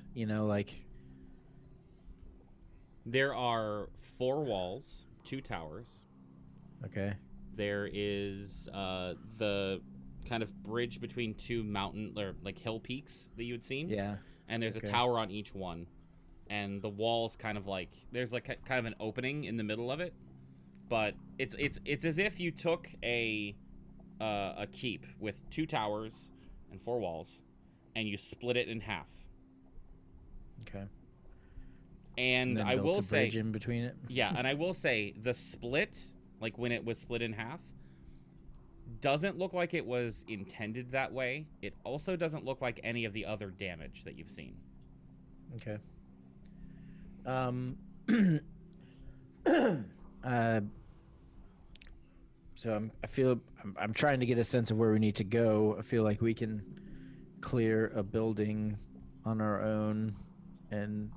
There are 4 walls, 2 towers. Okay. There is the kind of bridge between 2 mountain or like hill peaks that you had seen. Yeah. And there's a tower on each one, and the walls kind of like there's like kind of an opening in the middle of it, but it's as if you took a keep with 2 towers and 4 walls, and you split it in half. Okay. And I will say, in between it. Yeah, and I will say the split, like when it was split in half, doesn't look like it was intended that way. It also doesn't look like any of the other damage that you've seen. Okay. So I'm trying to get a sense of where we need to go. I feel like we can clear a building on our own and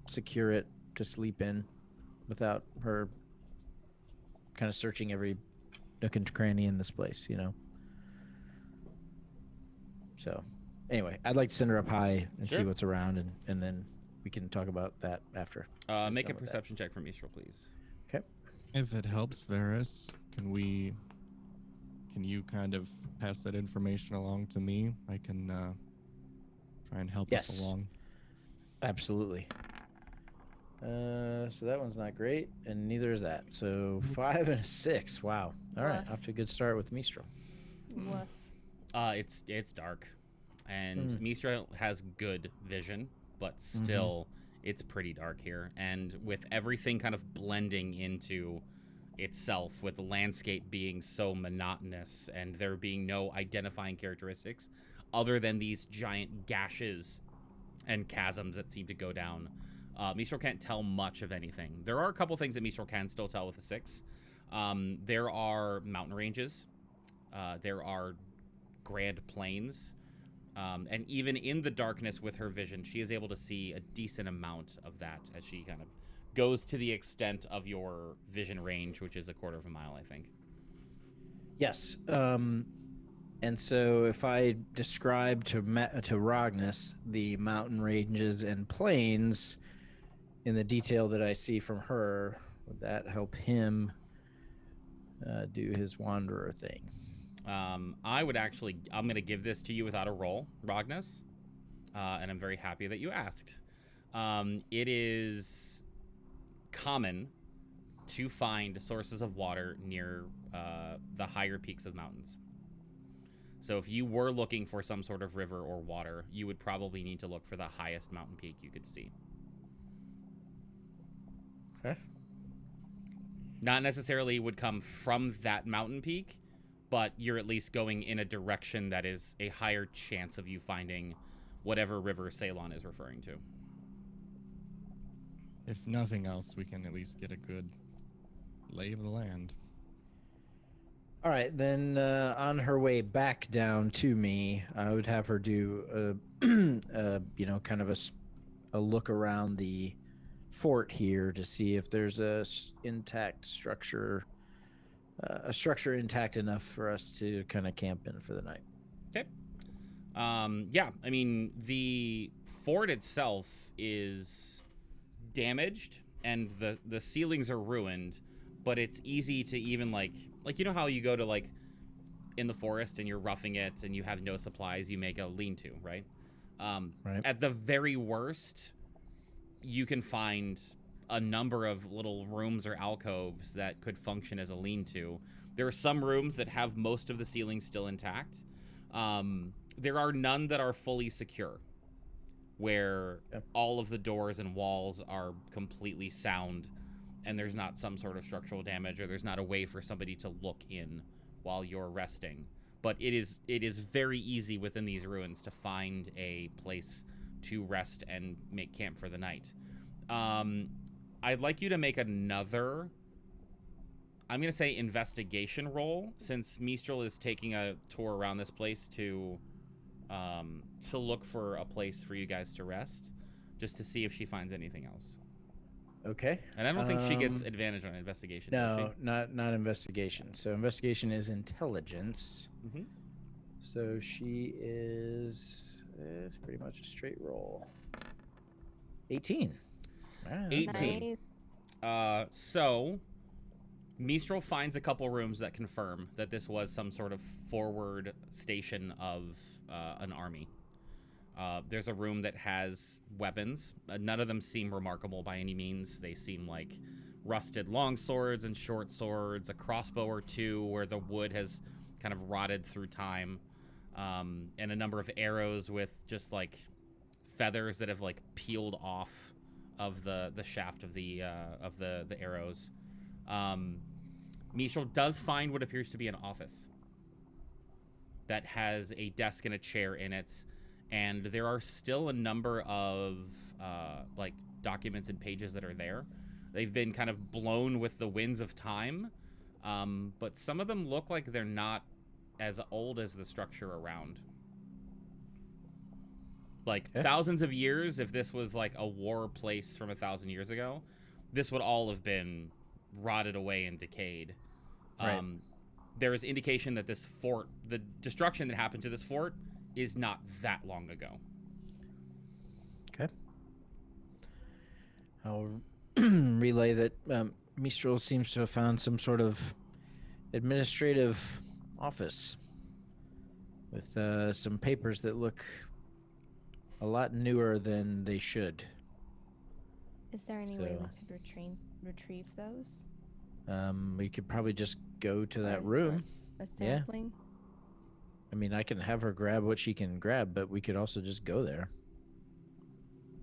secure it to sleep in without her kind of searching every nook and cranny in this place, So anyway, I'd like to send her up high and see what's around, and then we can talk about that after. Make a perception check for Mistral, please. Okay. If it helps, Varys, can we can you kind of pass that information along to me? I can try and help Yes. us along. Absolutely. So that one's not great, and neither is that. So 5 and a 6. Wow. All right, Woof. off to a good start with Mistral. Woof. It's dark, and Mistral has good vision, but still, it's pretty dark here. And with everything kind of blending into itself, with the landscape being so monotonous, and there being no identifying characteristics other than these giant gashes and chasms that seem to go down. Mistral can't tell much of anything. There are a couple things that Mistral can still tell with a 6. There are mountain ranges. There are grand plains. And even in the darkness with her vision, she is able to see a decent amount of that as she kind of goes to the extent of your vision range, which is a quarter of a mile, I think. Yes. And so if I describe to Rognus the mountain ranges and plains in the detail that I see from her, would that help him do his wanderer thing? I'm going to give this to you without a roll, Rognus, and I'm very happy that you asked. It is common to find sources of water near the higher peaks of mountains. So if you were looking for some sort of river or water, you would probably need to look for the highest mountain peak you could see. Okay. Not necessarily would come from that mountain peak, but you're at least going in a direction that is a higher chance of you finding whatever river Ceylon is referring to. If nothing else, we can at least get a good lay of the land. All right, then on her way back down to me, I would have her do kind of a look around the fort here to see if there's intact structure, a structure intact enough for us to kind of camp in for the night. Okay. Yeah, I mean, the fort itself is damaged and the ceilings are ruined, but it's easy to even like you know how you go to like in the forest and you're roughing it and you have no supplies, you make a lean-to, right? Right. At the very worst, you can find a number of little rooms or alcoves that could function as a lean-to. There are some rooms that have most of the ceilings still intact. There are none that are fully secure, where all of the doors and walls are completely sound and there's not some sort of structural damage, or there's not a way for somebody to look in while you're resting. But it is very easy within these ruins to find a place to rest and make camp for the night. I'd like you to make another, I'm going to say, investigation roll, since Mistral is taking a tour around this place to look for a place for you guys to rest, just to see if she finds anything else. Okay. And I don't think she gets advantage on investigation. No, does she? not investigation. So investigation is intelligence. Mm-hmm. So she is, it's pretty much a straight roll. 18. Wow, 18. Nice. So Mistral finds a couple rooms that confirm that this was some sort of forward station of an army. There's a room that has weapons. None of them seem remarkable by any means. They seem like rusted long swords and short swords, a crossbow or two where the wood has kind of rotted through time, and a number of arrows with just like feathers that have like peeled off of the shaft of the arrows. Mistral does find what appears to be an office that has a desk and a chair in it. And there are still a number of like documents and pages that are there. They've been kind of blown with the winds of time, but some of them look like they're not as old as the structure around. Like thousands of years, if this was like a war place from 1,000 years ago, this would all have been rotted away and decayed. Right. There is indication that this fort, the destruction that happened to this fort, is not that long ago. Okay. I'll relay that Mistral seems to have found some sort of administrative office with some papers that look a lot newer than they should. Is there any way So- we could retrieve those? We could probably just go to Or- that or room. A Yeah. sampling? I mean, I can have her grab what she can grab, but we could also just go there.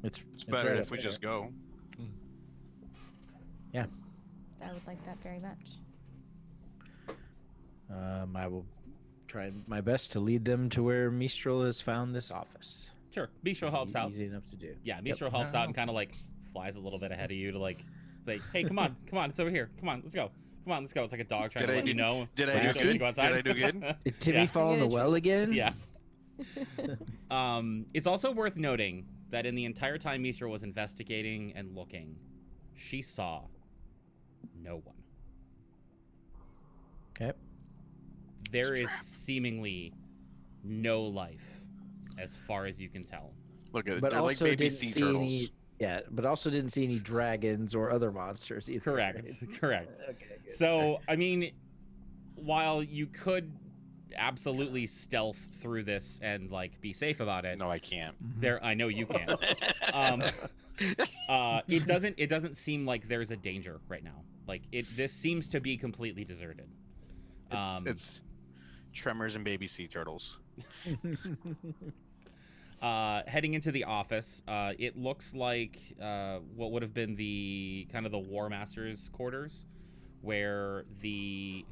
It's Better right if up we there. just go. I would like that very much. I will try my best to lead them to where Mistral has found this office. Sure. Bistro helps out. Easy enough to do. Yeah, Bistro helps out and kind of like flies a little bit ahead of you to like, hey, come on, it's over here. Come on, let's go. Come on, let's go. It's like a dog trying Did to I let you know. Did when I you're do supposed to good? go outside. Did I do good? Did Timmy Yeah. fall in the well again? Yeah. It's also worth noting that in the entire time Mistral was investigating and looking, she saw no one. Okay. There is seemingly no life as far as you can tell. Look at it. But They're like also baby didn't sea see turtles. any. Yeah, but also didn't see any dragons or other monsters either. Correct. right? Correct. Okay, good. So, I mean, while you could absolutely stealth through this and like be safe about it, No, I can't. I know you can. It doesn't seem like there's a danger right now. Like this seems to be completely deserted. It's tremors and baby sea turtles. Heading into the office, it looks like what would have been the kind of the War Master's quarters, where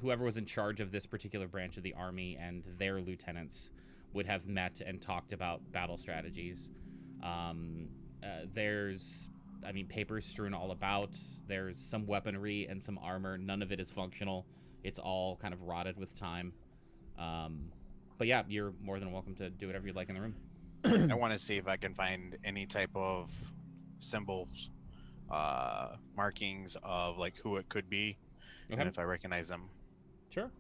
whoever was in charge of this particular branch of the army and their lieutenants would have met and talked about battle strategies. There's, papers strewn all about. There's some weaponry and some armor. None of it is functional. It's all kind of rotted with time. But yeah, you're more than welcome to do whatever you'd like in the room. I want to see if I can find any type of symbols, markings of like who it could be, Okay. and if I recognize them. Sure.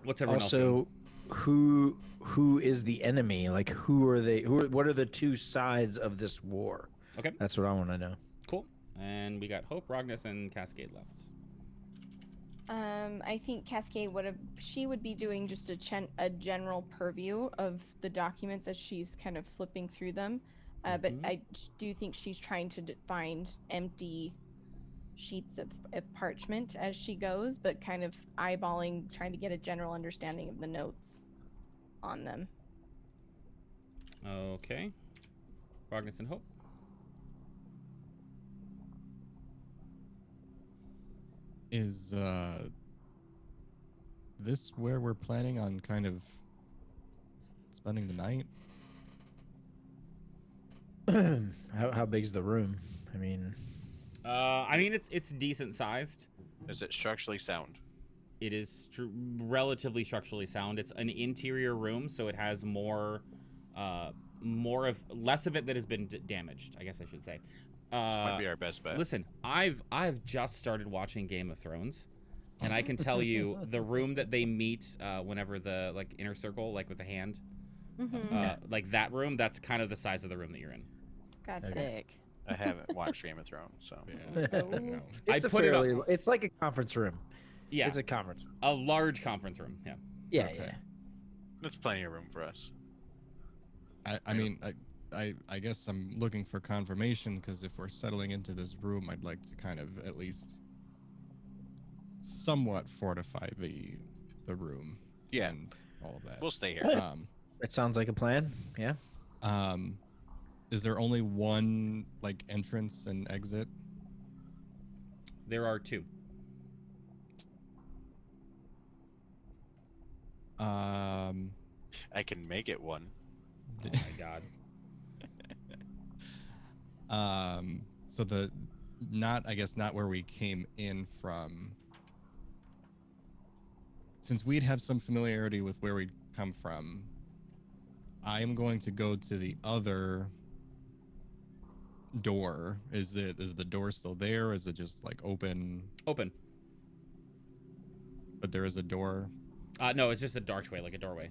What's everyone else Also, who is the enemy? Like, who are they? What are the two sides of this war? Okay. That's what I want to know. Cool. And we got Hope, Rognus, and Cascade left. I think Cascade would be doing just a general purview of the documents as she's kind of flipping through them. But I do think she's trying to find empty sheets of parchment as she goes, but kind of eyeballing, trying to get a general understanding of the notes on them. Okay. Rognus and Hope. Is this where we're planning on kind of spending the night? How big's the room? It's decent sized. Is it structurally sound? It is relatively structurally sound. It's an interior room, so it has less of it that has been damaged, I guess I should say. This might be our best bet. Listen, I've just started watching Game of Thrones, and I can tell you the room that they meet whenever the inner circle, with the hand, like that room, that's kind of the size of the room that you're in. God, Sick. I haven't watched Game of Thrones, so Yeah, I don't know. It's I a put it up- fairly. It's like a conference room. Yeah, It's a conference room. a large conference room. Yeah. Yeah, Okay. there's plenty of room for us. I guess I'm looking for confirmation because if we're settling into this room, I'd like to kind of at least somewhat fortify the room. Yeah. And all of that. We'll stay here. It sounds like a plan. Yeah. Is there only one entrance and exit? There are two. I can make it one. Oh my god. So not where we came in from. Since we'd have some familiarity with where we'd come from, I am going to go to the other door. Is the door still there? Is it just open? Open. But there is a door. No, it's just a archway, like a doorway.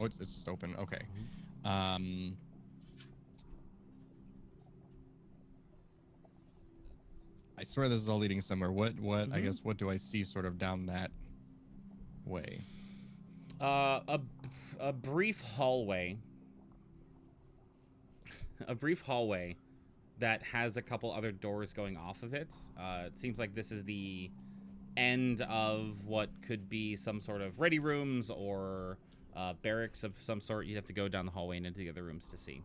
It's just open. Okay. I swear this is all leading somewhere. What I guess what do I see sort of down that way? A brief hallway. A brief hallway that has a couple other doors going off of it. It seems like this is the end of what could be some sort of ready rooms or barracks of some sort. You'd have to go down the hallway and into the other rooms to see.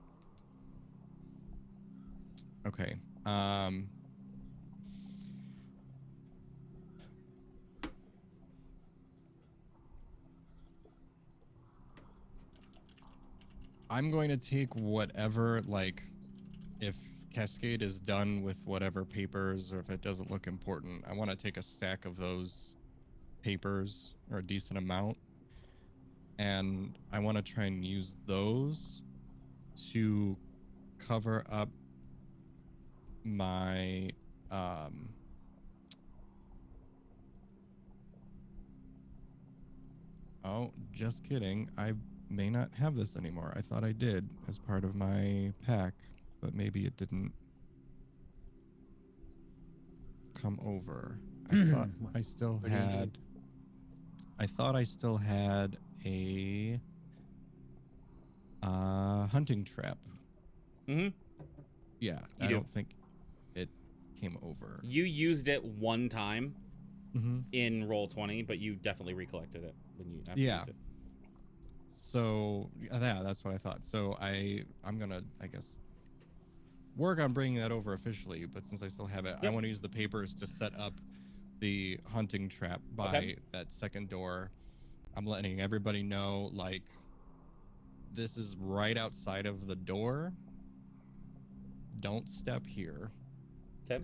Okay. I'm going to take whatever, like, if Cascade is done with whatever papers, or if it doesn't look important, I want to take a stack of those papers, or a decent amount, and I want to try and use those to cover up my oh, just kidding. I may not have this anymore. I thought I did as part of my pack, but maybe it didn't come over. I thought I still What do you do? had. I thought I still had a hunting trap. Mm-hmm. Yeah, You I do. don't think it came over. You used it one time Mm-hmm. in Roll20, but you definitely recollected it when you after Yeah. used it. So yeah, that's what I thought. So I'm gonna, I guess, work on bringing that over officially. But since I still have it, I Yep. want to use the papers to set up the hunting trap by Okay. that second door. I'm letting everybody know, like, this is right outside of the door. Don't step here. Okay.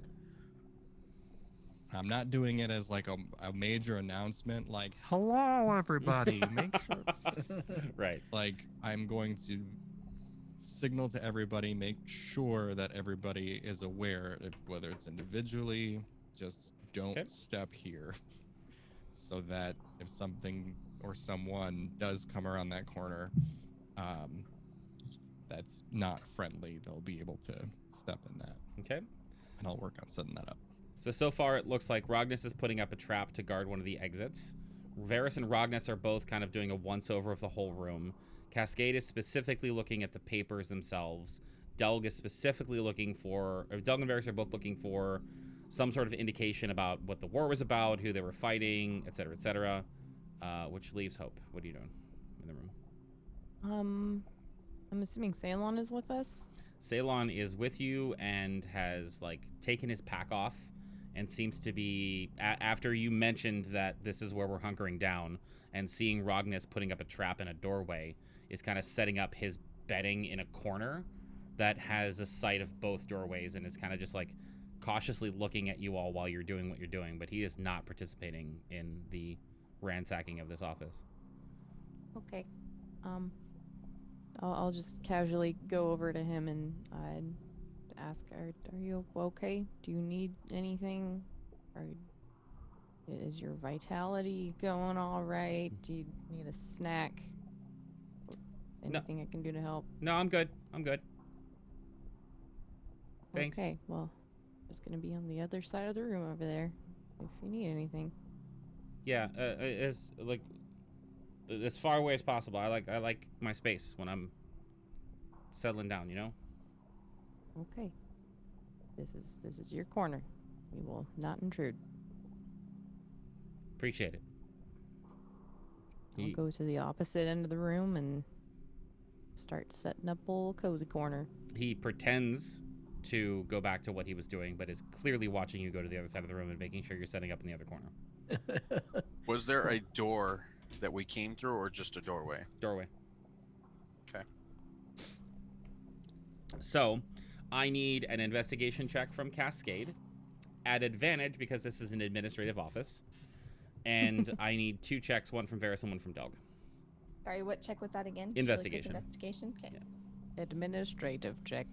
I'm not doing it as like a major announcement, like, hello everybody, make sure. Right. Like, I'm going to signal to everybody, make sure that everybody is aware, whether it's individually, just don't Okay. step here, so that if something or someone does come around that corner, that's not friendly, they'll be able to step in that, Okay. and I'll work on setting that up. So far it looks like Rognus is putting up a trap to guard one of the exits. Varys and Rognus are both kind of doing a once-over of the whole room. Cascade is specifically looking at the papers themselves. Delg is specifically looking for... Delg and Varys are both looking for some sort of indication about what the war was about, who they were fighting, etc., etc., which leaves Hope. What are you doing in the room? I'm assuming Ceylon is with us. Ceylon is with you and has, like, taken his pack off and seems to be, after you mentioned that this is where we're hunkering down, and seeing Rognus putting up a trap in a doorway, is kind of setting up his bedding in a corner that has a sight of both doorways, and is kind of just, like, cautiously looking at you all while you're doing what you're doing, but he is not participating in the ransacking of this office. Okay. I'll just casually go over to him and ask, are you okay? Do you need anything? Is your vitality going all right? Do you need a snack? Anything I can do to help? No, I'm good. I'm good. Thanks. Okay, well, just gonna be on the other side of the room over there if you need anything. Yeah, it's like as far away as possible. I like my space when I'm settling down, you know? Okay. This is your corner. We will not intrude. Appreciate it. I'll go to the opposite end of the room and start setting up old cozy corner. He pretends to go back to what he was doing, but is clearly watching you go to the other side of the room and making sure you're setting up in the other corner. Was there a door that we came through, or just a doorway? Doorway. Okay. So, I need an investigation check from Cascade at advantage because this is an administrative office. And I need 2 checks, one from Varys and one from Delg. Sorry, what check was that again? Investigation. Investigation. Okay. Yeah. Administrative check.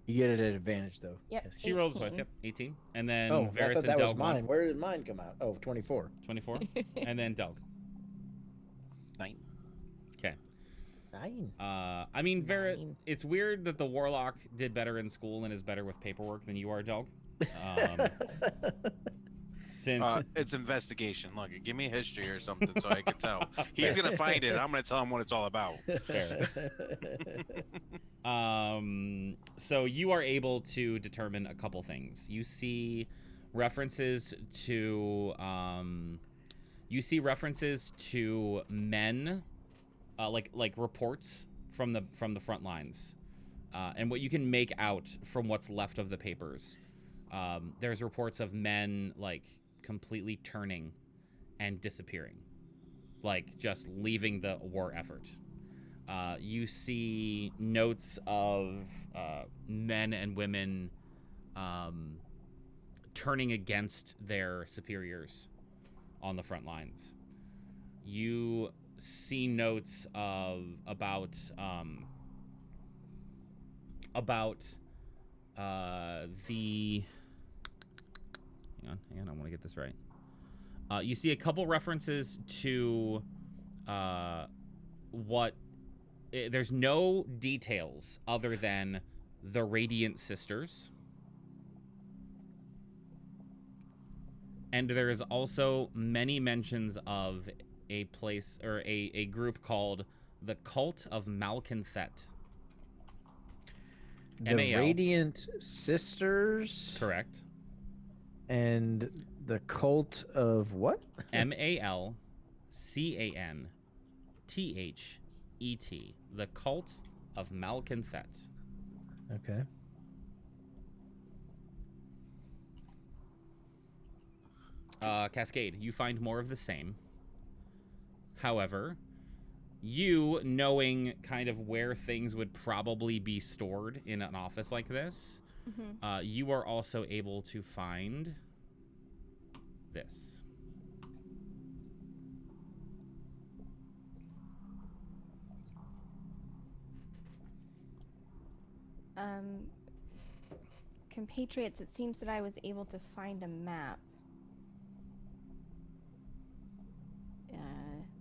You get it at advantage, though. Yep. Yes. She rolled 18. twice, yep, 18. And then Oh, I Varys thought and that was Delg mine. won. Where did mine come out? Oh, 24. 24. And then Delg. 9. Okay. 9. I mean, Varys, Nine. it's weird that the Warlock did better in school and is better with paperwork than you are, Delg. Since It's investigation. Look, give me a history or something so I can tell. He's gonna find it. I'm gonna tell him what it's all about. Fair. So you are able to determine a couple things. You see references to men, like reports from the front lines, and what you can make out from what's left of the papers. There's reports of men like completely turning and disappearing, like just leaving the war effort. You see notes of men and women turning against their superiors on the front lines. You see notes about the hang on, I want to get this right. You see a couple references to there's no details other than the Radiant Sisters. And there is also many mentions of a place or a group called the Cult of Malconthet. The M-A-L. Radiant Sisters. Correct. And the Cult of what? Malcantet. The Cult of Malconthet. Okay. Cascade, you find more of the same. However, you, knowing kind of where things would probably be stored in an office like this, you are also able to find this. Compatriots, it seems that I was able to find a map.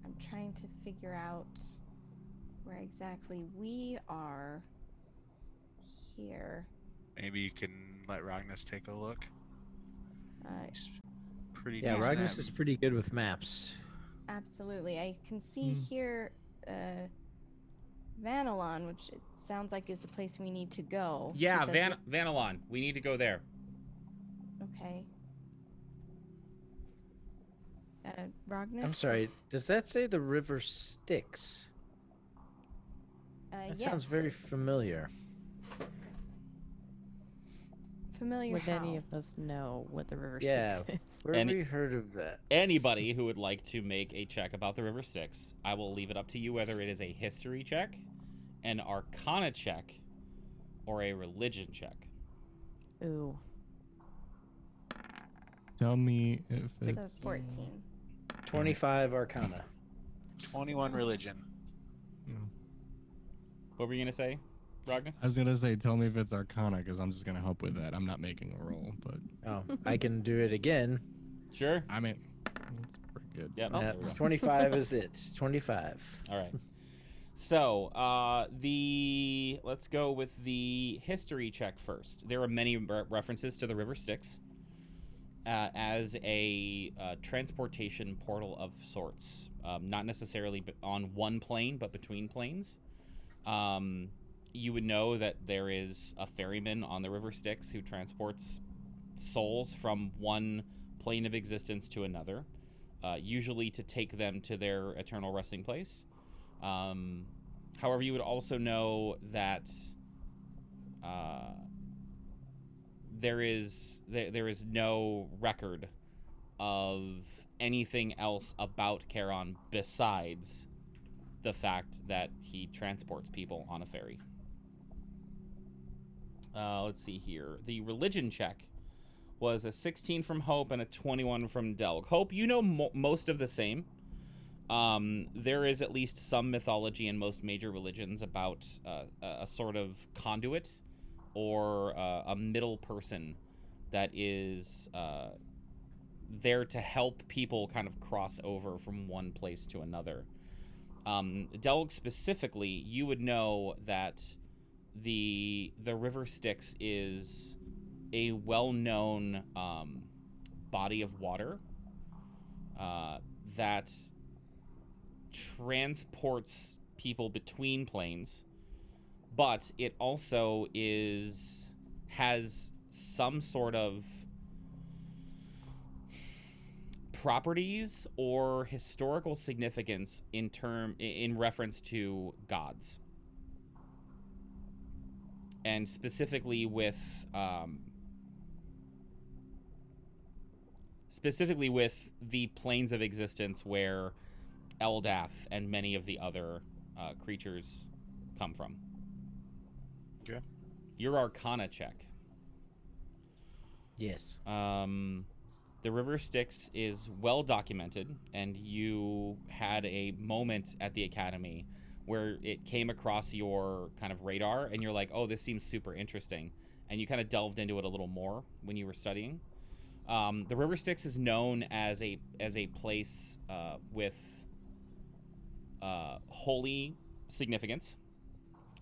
I'm trying to figure out where exactly we are here. Maybe you can let Ragnus take a look. He's pretty Yeah, decent Ragnus at- is pretty good with maps. Absolutely. I can see here Vanillon, which it sounds like is the place we need to go. Yeah, She says Vanillon. We need to go there. Okay. Ragnus? I'm sorry, does that say the river Styx? That sounds yes. very familiar. Familiar. Would any how? of us know what the river Yeah. Styx is? Where have we heard of that? Anybody who would like to make a check about the River Styx, I will leave it up to you whether it is a history check, an arcana check, or a religion check. Ooh. Tell me if So it's 14. 25 Arcana. 21 religion. What were you going to say, Ragnus? I was gonna say, tell me if it's Arcana, because I'm just gonna help with that. I'm not making a roll, but Oh, I can do it again. Sure. I mean, it's pretty good. Yep. so- There we go. 25 is it. 25. All right. So, let's go with the history check first. There are many references to the River Styx as a transportation portal of sorts. Not necessarily on one plane, but between planes. You would know that there is a ferryman on the River Styx who transports souls from one plane of existence to another, usually to take them to their eternal resting place. However, you would also know that there is no record of anything else about Charon besides the fact that he transports people on a ferry. Let's see here. The religion check was a 16 from Hope and a 21 from Delg. Hope, you know most of the same. There is at least some mythology in most major religions about a sort of conduit or a middle person that is there to help people kind of cross over from one place to another. Delg specifically, you would know that the River Styx is a well-known body of water that transports people between planes, but it also has some sort of properties or historical significance in reference to gods, and specifically with the planes of existence where Eldath and many of the other creatures come from. Okay. Your Arcana check. Yes. The River Styx is well documented, and you had a moment at the Academy where it came across your kind of radar, and you're like, oh, this seems super interesting. And you kind of delved into it a little more when you were studying. The River Styx is known as a place with holy significance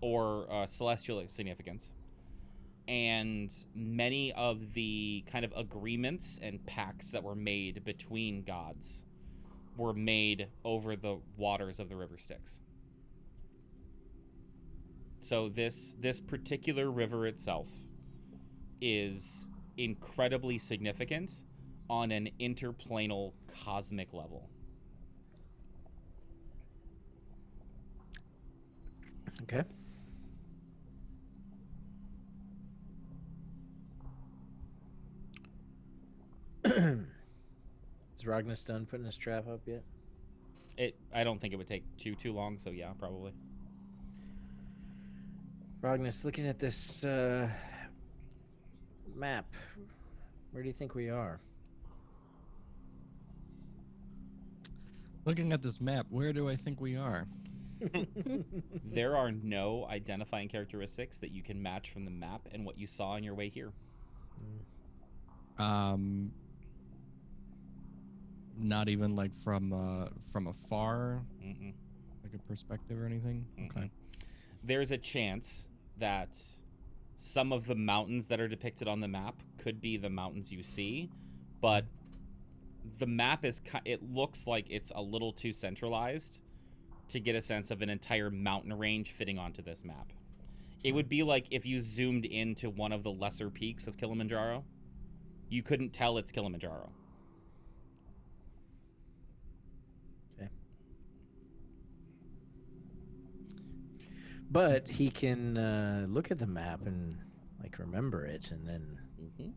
or celestial significance. And many of the kind of agreements and pacts that were made between gods were made over the waters of the River Styx. So this particular river itself is incredibly significant on an interplanal cosmic level. Okay. Is Ragnas done putting his trap up yet? I don't think it would take too long, so yeah, probably. Ragnas, looking at this map, where do you think we are? Looking at this map, where do I think we are? There are no identifying characteristics that you can match from the map and what you saw on your way here. Not even like from afar, Mm-mm. like a perspective or anything. Mm-mm. Okay. There's a chance that some of the mountains that are depicted on the map could be the mountains you see, but the map it looks like it's a little too centralized to get a sense of an entire mountain range fitting onto this map. It would be like if you zoomed into one of the lesser peaks of Kilimanjaro. You couldn't tell it's Kilimanjaro. Okay. But he can look at the map and like remember it, and then. Mm-hmm.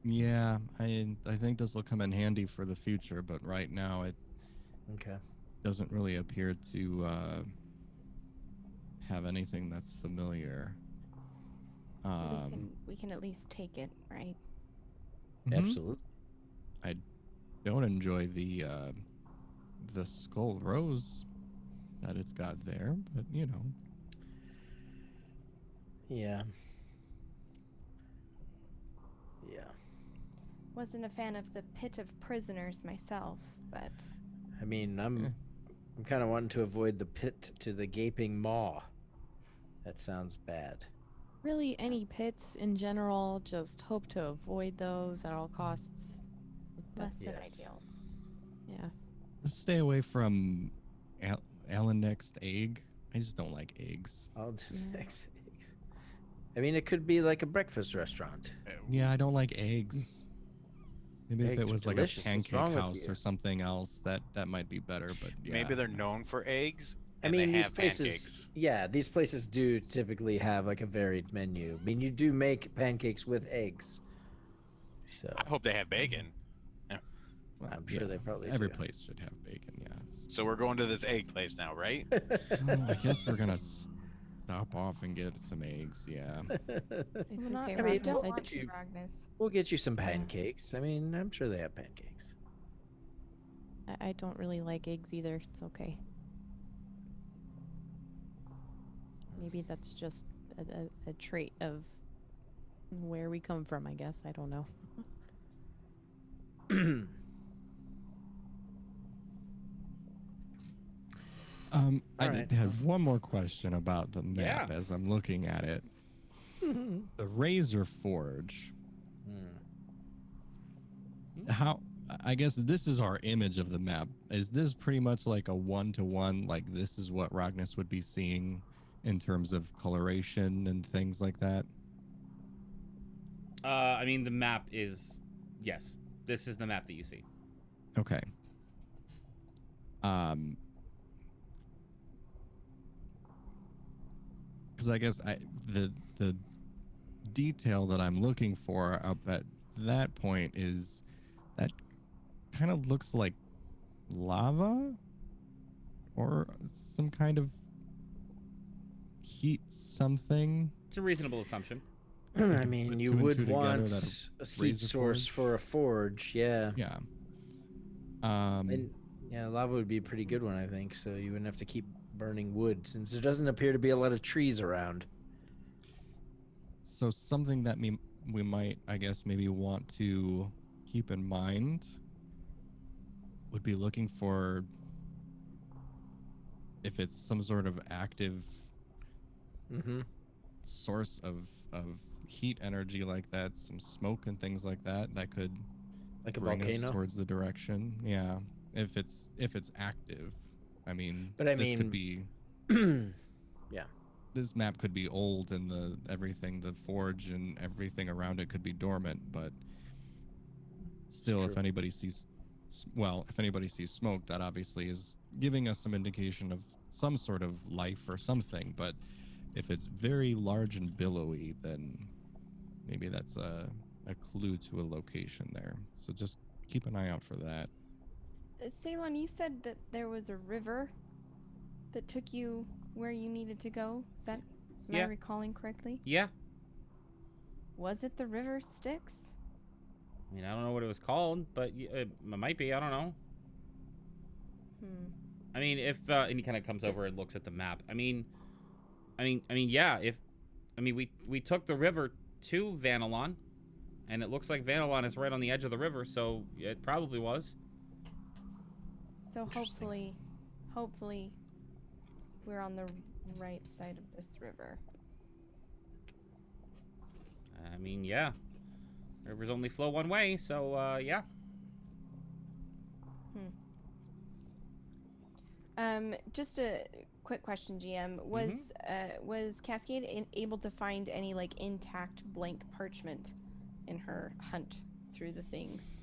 Yeah, I think this will come in handy for the future, but right now it Okay. doesn't really appear to have anything that's familiar. We can at least take it, right? Mhm. Absolutely. I don't enjoy the skull rose that it's got there, but you know. Yeah. Yeah. Wasn't a fan of the pit of prisoners myself, but I mean, I'm kind of wanting to avoid the pit to the gaping maw. That sounds bad. Really, any pits in general, just hope to avoid those at all costs. less Yes. than ideal. Yeah. Let's stay away from Alan next egg. I just don't like eggs. I'll do Yeah. next. I mean, it could be like a breakfast restaurant. Yeah, I don't like eggs. Maybe Eggs if are it was like delicious. a What's pancake wrong with house you? or something else, that might be better. But yeah. Maybe they're known for eggs. I And mean, they these have places, pancakes. yeah, these places do typically have like a varied menu. I mean, you do make pancakes with eggs. So I hope they have bacon. Well, I'm sure they probably every do. place should have bacon. Yeah. So we're going to this egg place now, right? Well, I guess we're gonna stop off and get some eggs. Yeah. It's Well, okay, not- I mean, I don't we'll want get to, you- Ragnas. We'll get you some pancakes. I mean, I'm sure they have pancakes. I don't really like eggs either. It's okay. Maybe that's just a trait of where we come from, I guess. I don't know. I Alright. had one more question about the map Yeah. as I'm looking at it. The Razor Forge. how I guess this is our image of the map. Is this pretty much like a one-to-one, like this is what Ragnus would be seeing in terms of coloration and things like that? I mean, the map is, yes, this is the map that you see. Okay. Because I guess the detail that I'm looking for up at that point is that kind of looks like lava or some kind of heat something. It's a reasonable assumption. I mean, Put you two and would two together, want that'll a heat raise a source forge. for a forge, yeah. Yeah. And yeah, lava would be a pretty good one, I think. So you wouldn't have to keep burning wood, since there doesn't appear to be a lot of trees around. So something that we might, I guess, maybe want to keep in mind would be looking for if it's some sort of active source of heat energy like that, some smoke and things like that could Like a bring volcano? us towards the direction. Yeah, if it's active. I mean, But I this mean, could be. yeah. This map could be old and the forge and everything around it could be dormant, but still, if anybody sees smoke, that obviously is giving us some indication of some sort of life or something. But if it's very large and billowy, then maybe that's a clue to a location there. So just keep an eye out for that. Ceylon, you said that there was a river that took you where you needed to go. Is that, am I Yeah. recalling correctly? Yeah. Was it the River Styx? I mean, I don't know what it was called, but it might be. I don't know. I mean, if and he kind of comes over and looks at the map. I mean, yeah. We took the river to Vanillon, and it looks like Vanillon is right on the edge of the river, so it probably was. So hopefully, we're on the right side of this river. I mean, yeah. Rivers only flow one way, so yeah. Just a quick question, GM. Was Cascade able to find any like intact blank parchment in her hunt through the things?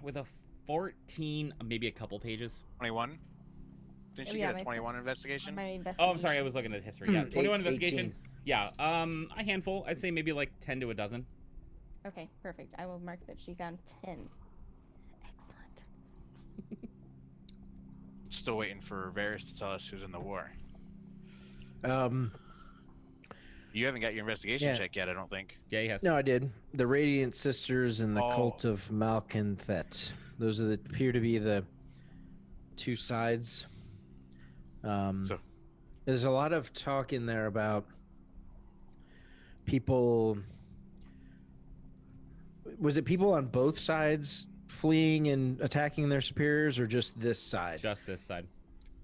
With a 14, maybe a couple pages. 21. Didn't she get a 21 investigation? Oh, I'm sorry. I was looking at history. Yeah, 21 investigation. 18. Yeah, a handful. I'd say maybe like 10 to a dozen. Okay, perfect. I will mark that she found 10. Excellent. Still waiting for Varys to tell us who's in the war. You haven't got your investigation check yet, I don't think. Yeah, he has. No, I did. The Radiant Sisters and the Cult of Malkanthet. Those appear to be the two sides. There's a lot of talk in there about people. Was it people on both sides fleeing and attacking their superiors, or just this side? Just this side.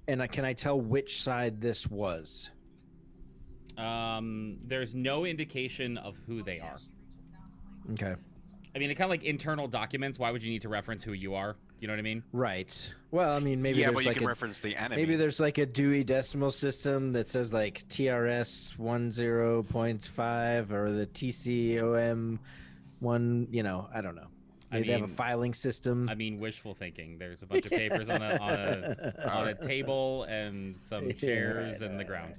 And can I tell which side this was? There's no indication of who they are. Okay. I mean, it kind of like internal documents. Why would you need to reference who you are? You know what I mean? Right. Well, I mean, maybe Yeah, there's but you like can reference the enemy. maybe there's like a Dewey Decimal System that says like TRS 10.5 or the TCOM 1. I don't know. Maybe they have a filing system. I mean, wishful thinking. There's a bunch of papers on a table and some chairs and the ground.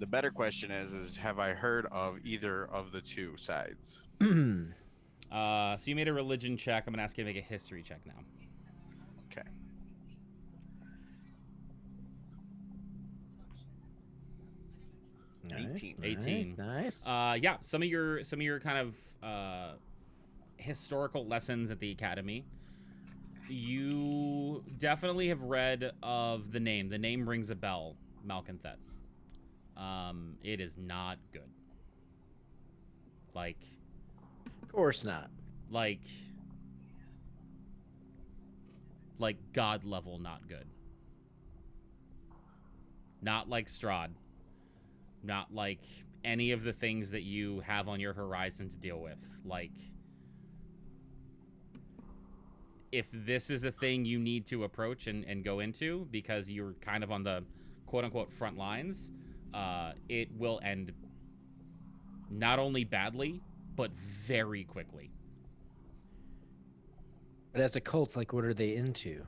The better question is have I heard of either of the two sides? So you made a religion check. I'm gonna ask you to make a history check now. Okay. Nice, 18. Nice. Yeah, some of your kind of historical lessons at the academy. You definitely have read of the name. The name rings a bell, Malkanthet. It is not good. Like, Of course not. like God level not good. Not like Strahd. Not like any of the things that you have on your horizon to deal with. Like, if this is a thing you need to approach and go into because you're kind of on the quote-unquote front lines, it will end not only badly, but very quickly. But as a cult, like, what are they into?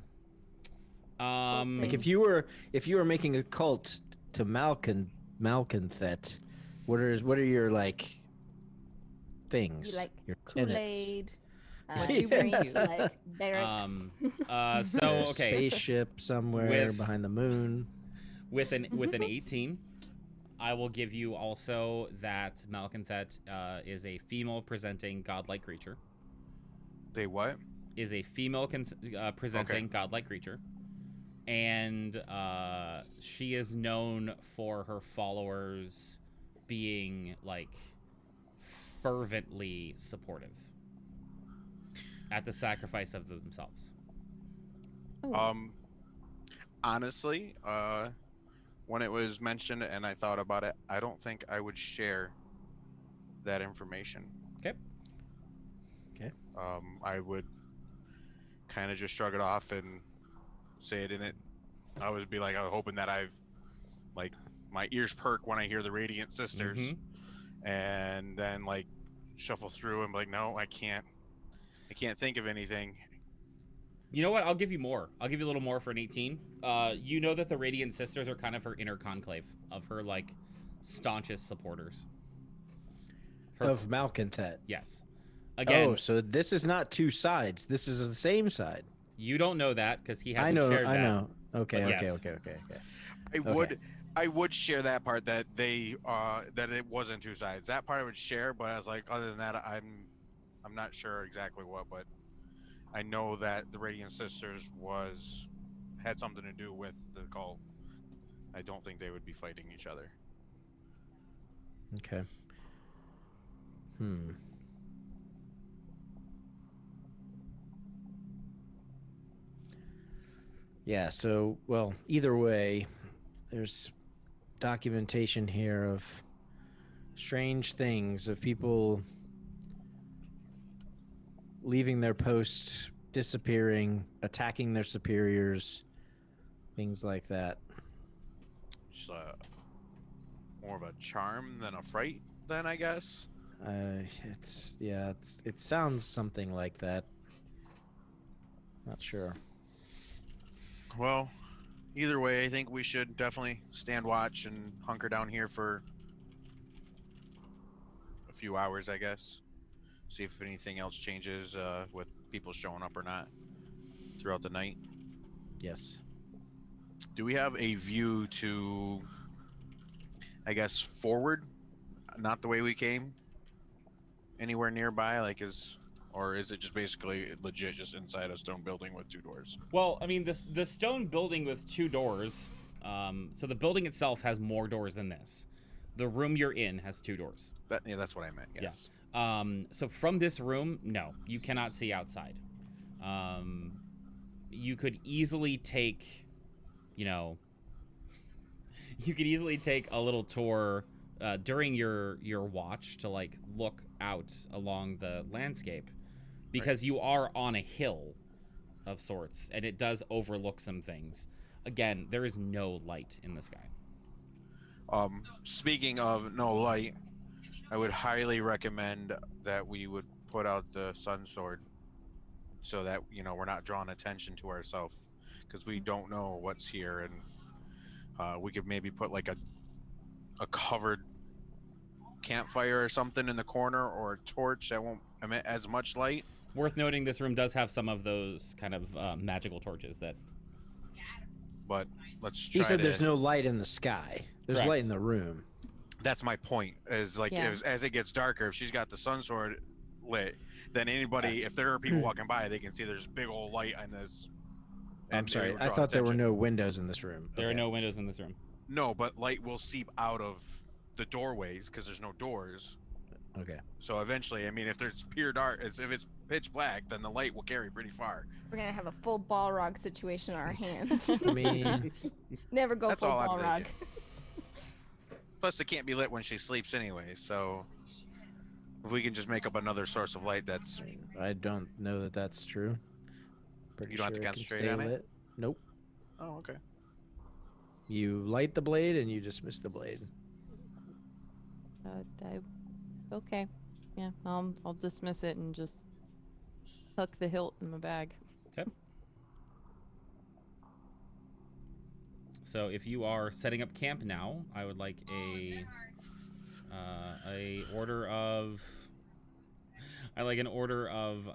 Like, Things. if you were making a cult to Malconthet, what are your like things? You like your tenets? Kool-Aid. What you drink, into? like barracks. So Is there a okay, spaceship somewhere With- behind the moon. with an 18, I will give you also that Malconthet is a female-presenting godlike creature. They what? Is a female presenting godlike creature, and she is known for her followers being like fervently supportive at the sacrifice of themselves. Honestly, when it was mentioned and I thought about it, I don't think I would share that information. Okay. I would kind of just shrug it off and say it in it. I would be like, I was hoping that like, my ears perk when I hear the Radiant Sisters, and then like shuffle through and be like, no, I can't think of anything. You know what? I'll give you more. I'll give you a little more for an 18. You know that the Radiant Sisters are kind of her inner conclave of her like staunchest supporters. Of Malconthet. Yes. Again, Oh, so this is not two sides. This is the same side. you don't know that because he hasn't I know. shared that. I know. Okay. But Okay. yes. Okay. I would share that part that they that it wasn't two sides. That part I would share, but I was like, other than that, I'm not sure exactly what, but I know that the Radiant Sisters had something to do with the cult. I don't think they would be fighting each other. Okay. Yeah, so, well, either way, there's documentation here of strange things, of people leaving their posts, disappearing, attacking their superiors, things like that. Just more of a charm than a fright, then, I guess. It sounds something like that. Not sure. Well, either way, I think we should definitely stand watch and hunker down here for a few hours, I guess. See if anything else changes with people showing up or not throughout the night. Yes. Do we have a view to, I guess, forward? Not the way we came? Anywhere nearby? Or is it just basically legit just inside a stone building with two doors? Well, I mean, the stone building with two doors. So the building itself has more doors than this. The room you're in has two doors. That's what I meant. Yes. Yeah. So from this room, no, you cannot see outside. You could easily take, you could easily take a little tour during your watch to like look out along the landscape, because you are on a hill of sorts, and it does overlook some things. Again, there is no light in the sky. Speaking of no light, I would highly recommend that we would put out the sun sword so that, we're not drawing attention to ourselves, because we don't know what's here, and we could maybe put like a covered campfire or something in the corner, or a torch that won't emit as much light. Worth noting, this room does have some of those kind of magical torches that... But let's try He said there's no light in the sky. There's Correct. light in the room. That's my point, is like, Yeah. as it gets darker, if she's got the sun sword lit, then anybody, if there are people walking by, they can see there's big old light on this. I'm and sorry. it'll I draw thought there were attention. no windows in this room. There are Okay. no windows in this room. No, but light will seep out of the doorways because there's no doors. Okay. So eventually, I mean, if there's pure dark, if it's pitch black, then the light will carry pretty far. We're gonna have a full Balrog situation on our hands. I mean, Never go That's full all I'm Balrog. thinking. Plus, it can't be lit when she sleeps anyway. So if we can just make up another source of light, that's I don't know that that's true. Pretty You don't have to sure it can concentrate stay on it? lit. Nope. Oh, okay. You light the blade and you dismiss the blade. Okay. Yeah, I'll dismiss it and just tuck the hilt in my bag. Okay. So if you are setting up camp now, I would like a order of. I like an order of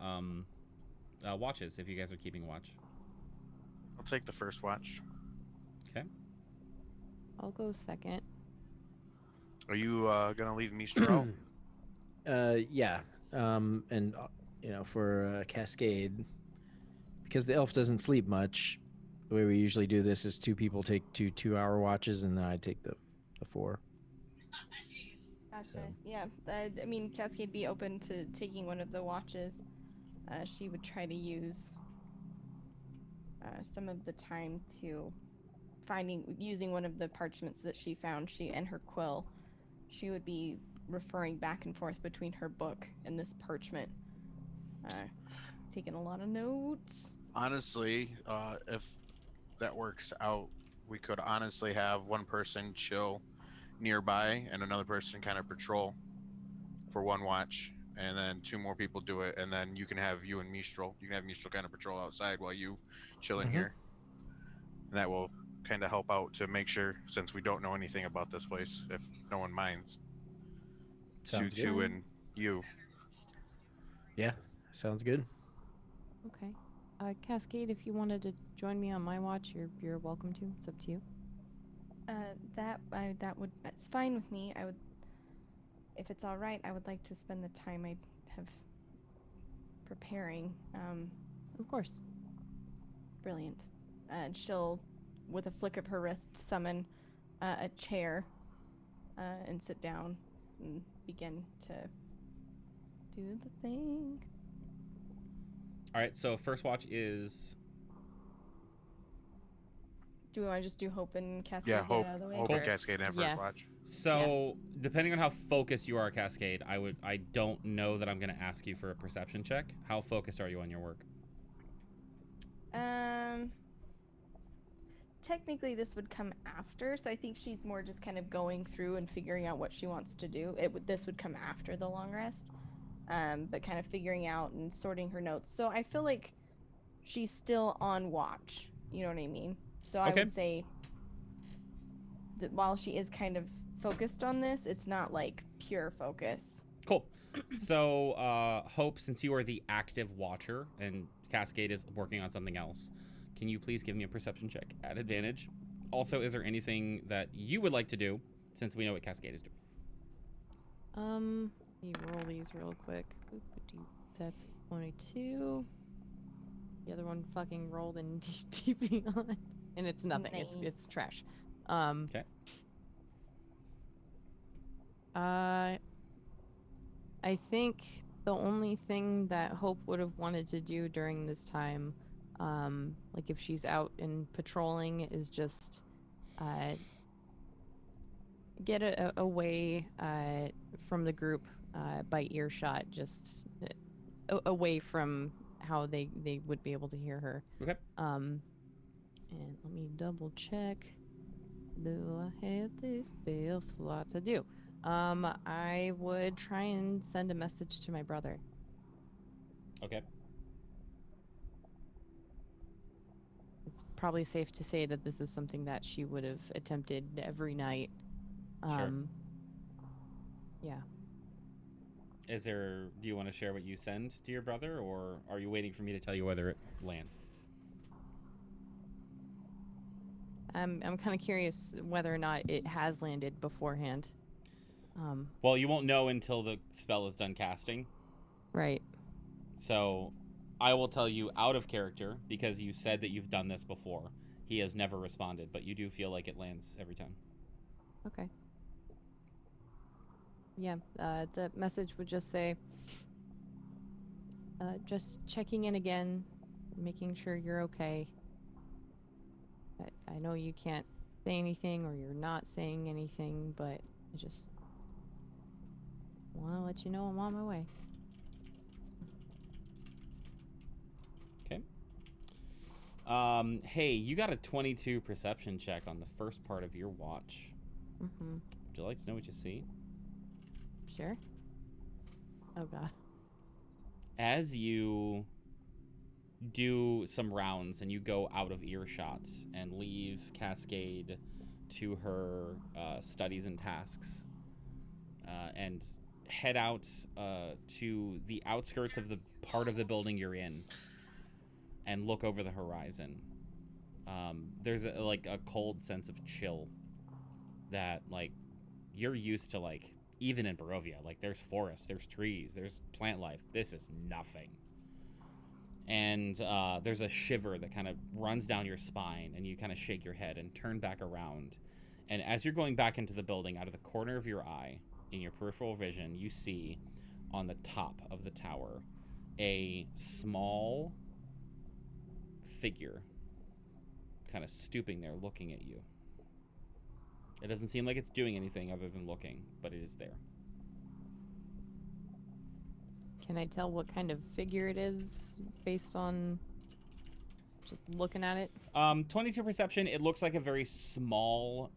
watches. If you guys are keeping watch. I'll take the first watch. Okay. I'll go second. Are you gonna leave Mistral? Yeah. And for Cascade, because the elf doesn't sleep much, the way we usually do this is 2 people take 2 2-hour watches, and then I take the 4. Gotcha. So- Yeah. I mean, Cascade be open to taking one of the watches. She would try to use some of the time to using one of the parchments that she found. She and her quill. She would be referring back and forth between her book and this parchment. Taking a lot of notes. Honestly, if that works out, we could honestly have one person chill nearby and another person kind of patrol for one watch, and then 2 more people do it, and then you can have you and Mistral. You can have Mistral kind of patrol outside while you chill in Mhm. here, and that will kind of help out to make sure, since we don't know anything about this place, if no one minds. Sounds good. Two and you. Yeah, sounds good. Okay. Cascade, if you wanted to join me on my watch, you're welcome to. It's up to you. That's fine with me. I would, if it's all right, I would like to spend the time I have preparing. Of course. Brilliant. And she'll, with a flick of her wrist, summon a chair and sit down and begin to do the thing. All right. So first watch is. Do we want to just do Hope and Cascade? Yeah, get Hope, out of the way? Hope Or- and Cascade in Yeah. first watch. So depending on how focused you are, Cascade, I don't know that I'm gonna ask you for a perception check. How focused are you on your work? Technically this would come after, so I think she's more just kind of going through and figuring out what she wants to do. This would come after the long rest, but kind of figuring out and sorting her notes. So I feel like she's still on watch. You know what I mean? So I Okay. would say that while she is kind of focused on this, it's not like pure focus. Cool. So Hope, since you are the active watcher and Cascade is working on something else, can you please give me a perception check at advantage? Also, is there anything that you would like to do since we know what Cascade is doing? Let me roll these real quick. That's 22. The other one fucking rolled and TP on, and it's nothing. Nice. It's trash. Okay. I think the only thing that Hope would have wanted to do during this time, like if she's out and patrolling, is just get away from the group by earshot, just away from how they would be able to hear her. Okay. And let me double check. Do I have this spell slot to do? I would try and send a message to my brother. Okay. It's probably safe to say that this is something that she would have attempted every night. Sure. Yeah. Do you want to share what you send to your brother, or are you waiting for me to tell you whether it lands? I'm kind of curious whether or not it has landed beforehand. Well, you won't know until the spell is done casting. Right. So I will tell you out of character, because you said that you've done this before. He has never responded, but you do feel like it lands every time. Okay. Yeah, the message would just say, just checking in again, making sure you're okay. I know you can't say anything or you're not saying anything, but I just want to let you know I'm on my way. Okay. Hey, you got a 22 perception check on the first part of your watch. Mm-hmm. Would you like to know what you see? Sure. Oh god. As you do some rounds and you go out of earshot and leave Cascade to her studies and tasks, and head out to the outskirts of the part of the building you're in and look over the horizon, there's a cold sense of chill that, like, you're used to, like, even in Barovia. Like, there's forests, there's trees, there's plant life. This is nothing. And there's a shiver that kind of runs down your spine, and you kind of shake your head and turn back around. And as you're going back into the building, out of the corner of your eye, in your peripheral vision, you see on the top of the tower a small figure kind of stooping there looking at you. It doesn't seem like it's doing anything other than looking, but it is there. Can I tell what kind of figure it is based on just looking at it? 22 perception. It looks like a very small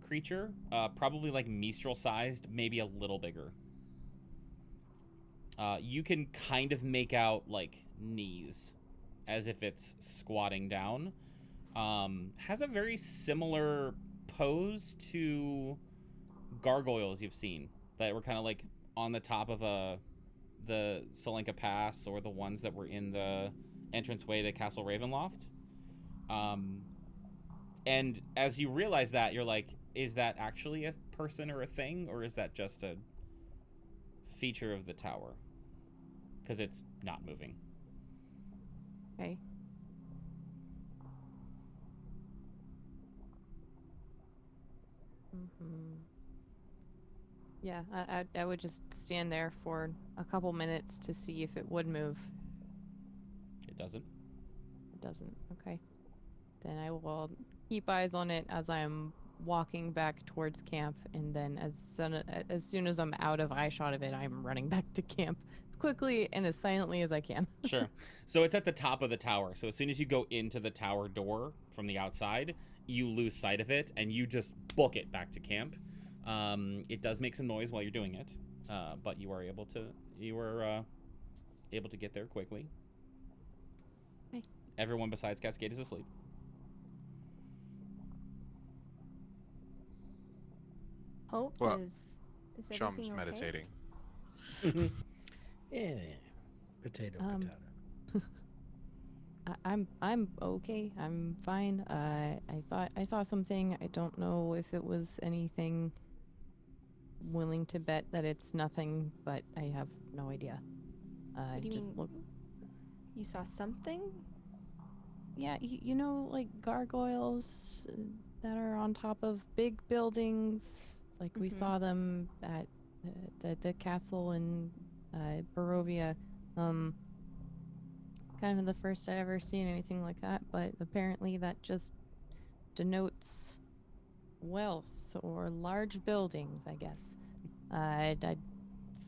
creature, probably like Mistral sized, maybe a little bigger. You can kind of make out like knees as if it's squatting down. Has a very similar pose to gargoyles you've seen that were kind of like on the top of the Solenka Pass, or the ones that were in the entranceway to Castle Ravenloft. And as you realize that, you're like, is that actually a person or a thing, or is that just a feature of the tower? Because it's not moving. Okay. Mm-hmm. Yeah, I would just stand there for a couple minutes to see if it would move. It doesn't. It doesn't. Okay. Then I will keep eyes on it as I'm walking back towards camp, and then as soon as I'm out of eyeshot of it, I'm running back to camp as quickly and as silently as I can. Sure. So it's at the top of the tower. So as soon as you go into the tower door from the outside, you lose sight of it and you just book it back to camp. It does make some noise while you're doing it, but you were able to get there quickly. Okay. Everyone besides Cascade is asleep. Hope Well, is Chum's everything okay? meditating. Yeah. Potato. I'm okay. I'm fine. I thought I saw something. I don't know if it was anything. Willing to bet that it's nothing, but I have no idea. What do you just mean? look. You saw something? Yeah, you know, like gargoyles that are on top of big buildings. Like we saw them at the castle in Barovia. Kind of the first I'd ever seen anything like that, but apparently that just denotes wealth or large buildings, I guess. I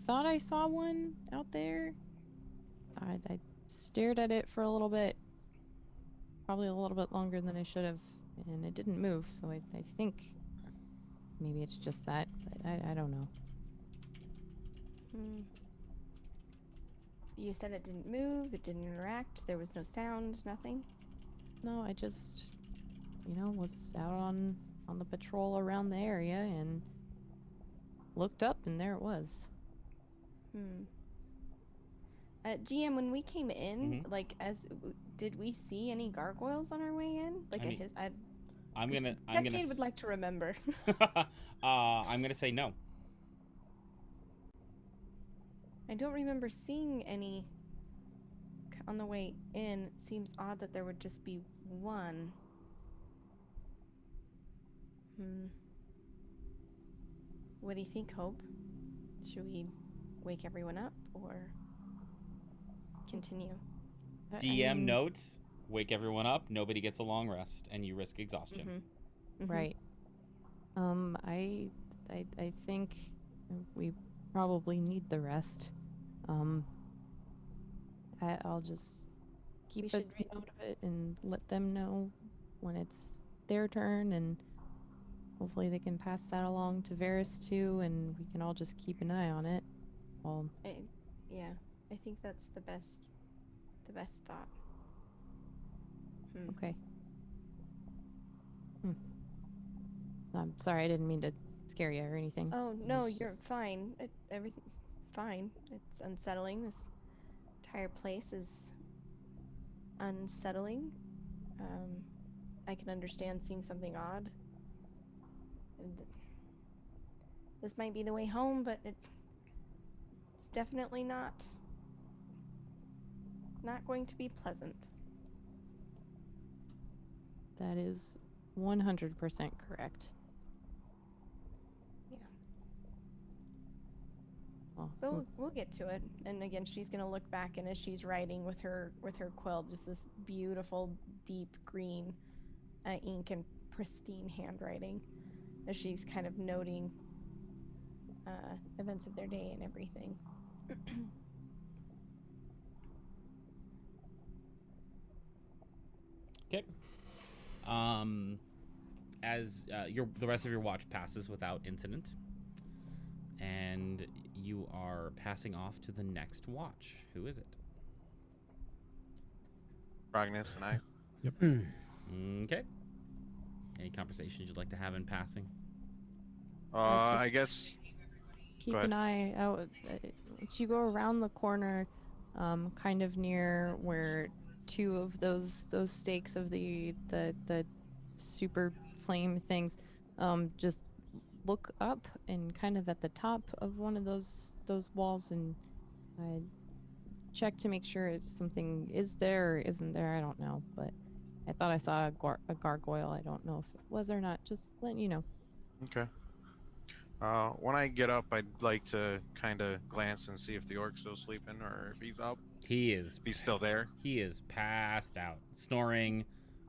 thought I saw one out there. I stared at it for a little bit, probably a little bit longer than I should have, and it didn't move, so I think maybe it's just that, but I don't know. You said it didn't move, it didn't interact, there was no sound, nothing? No, I just, was out on the patrol around the area and looked up, and there it was. GM, when we came in, did we see any gargoyles on our way in? Cascade would like to remember. I'm gonna say no. I don't remember seeing any on the way in. It seems odd that there would just be one. What do you think, Hope? Should we wake everyone up or continue? DM note: wake everyone up. Nobody gets a long rest, and you risk exhaustion. Right. I think we probably need the rest. I'll just keep We a should note of it and let them know when it's their turn, and hopefully they can pass that along to Varys too, and we can all just keep an eye on it. Well, Yeah, I think that's the best thought. okay. I'm sorry, I didn't mean to scare you or anything. Oh no, It's you're just- fine. Everything fine. It's unsettling. This entire place is unsettling. I can understand seeing something odd. And this might be the way home, but it's definitely not going to be pleasant. That is 100% correct. Yeah. Well, But we'll get to it. And again, she's gonna look back, and as she's writing with her quill, just this beautiful deep green ink and pristine handwriting, as she's kind of noting events of their day and everything. Okay. As the rest of your watch passes without incident, and you are passing off to the next watch. Who is it? Ragnis and I. Okay. Any conversations you'd like to have in passing? I guess. keep Go ahead. an eye out. As you go around the corner, kind of near where two of those stakes of the super flame things, just look up and kind of at the top of one of those walls and check to make sure it's something is there or isn't there. I don't know, but I thought I saw a gargoyle. I don't know if it was or not. Just letting you know. Okay. When I get up, I'd like to kind of glance and see if the orc's still sleeping or if he's up. He is. If he's still there. He is passed out, snoring.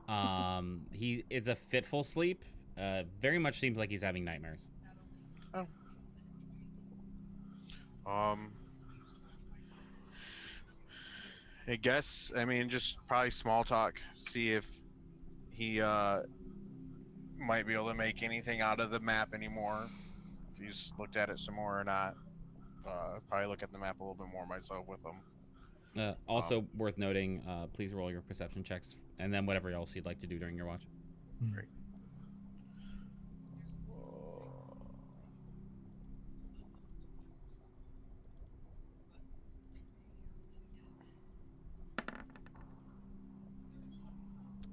It's a fitful sleep. Very much seems like he's having nightmares. Oh. I guess, just probably small talk. See if he might be able to make anything out of the map anymore. If he's looked at it some more or not. Probably look at the map a little bit more myself with him. Also worth noting, please roll your perception checks, and then whatever else you'd like to do during your watch. Great.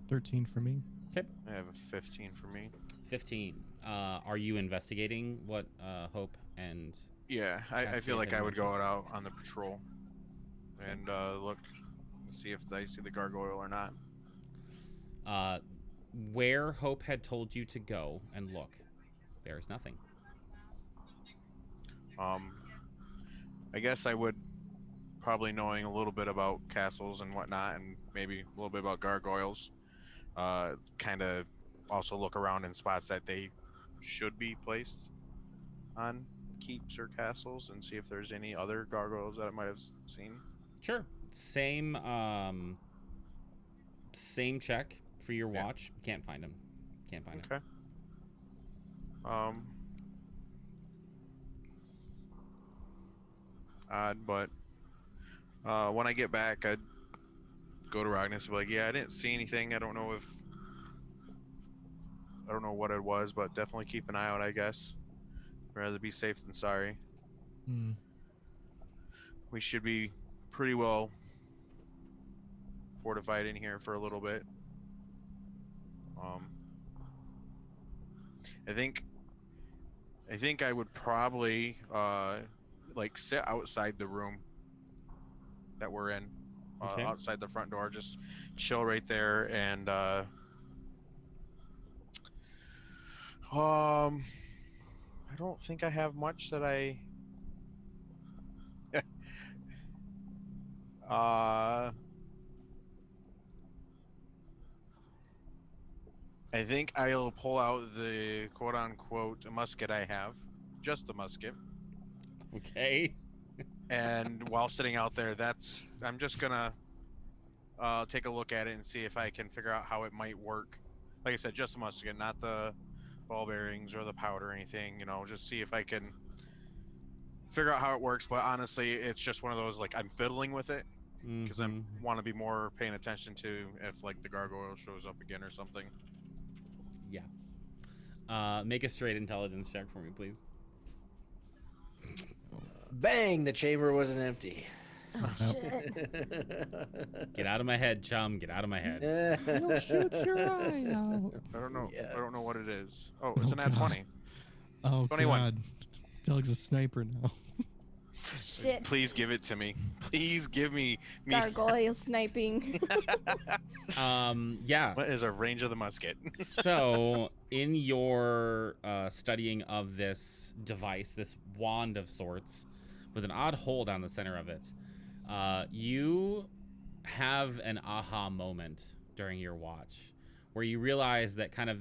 13 for me. Okay. I have a 15 for me. 15. Are you investigating what Hope and... Yeah, I Cassie feel like had I would go mentioned? out on the patrol and look and see if I see the gargoyle or not. Where Hope had told you to go and look, there is nothing. I guess I would, probably knowing a little bit about castles and whatnot, and maybe a little bit about gargoyles, kind of also look around in spots that they should be placed on keeps or castles and see if there's any other gargoyles that I might have seen. Sure. Same check for your watch. Can't find him. Can't find him. Okay. Odd, but when I get back, I'd go to Ragnis and be like, yeah, I didn't see anything. I don't know what it was, but definitely keep an eye out, I guess. Rather be safe than sorry. We should be pretty well fortified in here for a little bit. I think I would probably sit outside the room that we're in, Okay. outside the front door, just chill right there, and I don't think I have much that I I think I'll pull out the quote-unquote musket I have, just the musket, Okay. and while sitting out there, I'm just gonna take a look at it and see if I can figure out how it might work. Like I said, just a musket, not the ball bearings or the powder or anything. You know, just see if I can figure out how it works. But honestly, it's just one of those, like, I'm fiddling with it because I want to be more paying attention to if, like, the gargoyle shows up again or something. Yeah. Make a straight intelligence check for me, please. Bang! The chamber wasn't empty. Oh, shit. Get out of my head, chum. Get out of my head. You'll shoot your eye out. I don't know. Yeah. I don't know what it is. Oh, it's an Nat 20. Oh 21. God, Doug's a sniper now. Shit. Please give it to me. Please give me. Gargoyle sniping. Yeah. What is a range of the musket? So, in your studying of this device, this wand of sorts, with an odd hole down the center of it, you have an aha moment during your watch, where you realize that kind of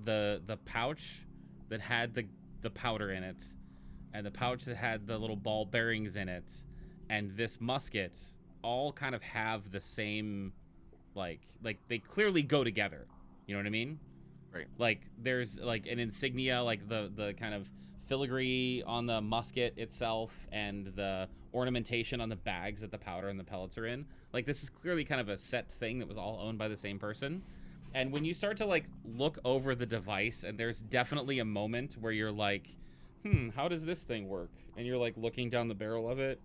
the pouch that had the powder in it, and the pouch that had the little ball bearings in it, and this musket all kind of have the same, like they clearly go together. You know what I mean? Right. Like there's like an insignia, like the kind of filigree on the musket itself and the ornamentation on the bags that the powder and the pellets are in. Like this is clearly kind of a set thing that was all owned by the same person. And when you start to like look over the device, and there's definitely a moment where you're like, how does this thing work? And you're like looking down the barrel of it.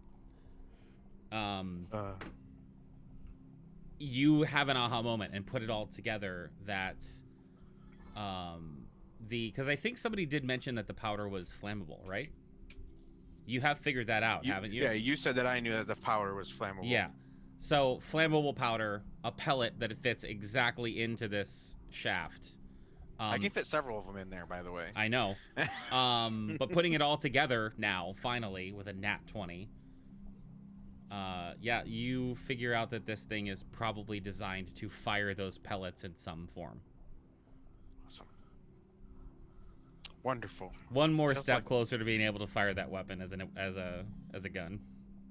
You have an aha moment and put it all together that because I think somebody did mention that the powder was flammable, right? You have figured that out, haven't you? Yeah, you said that I knew that the powder was flammable. Yeah. So flammable powder, a pellet that fits exactly into this shaft. I can fit several of them in there, by the way. I know. But putting it all together now, finally, with a Nat 20, yeah, you figure out that this thing is probably designed to fire those pellets in some form. Awesome. Wonderful. One more Feels step like- closer to being able to fire that weapon as a gun.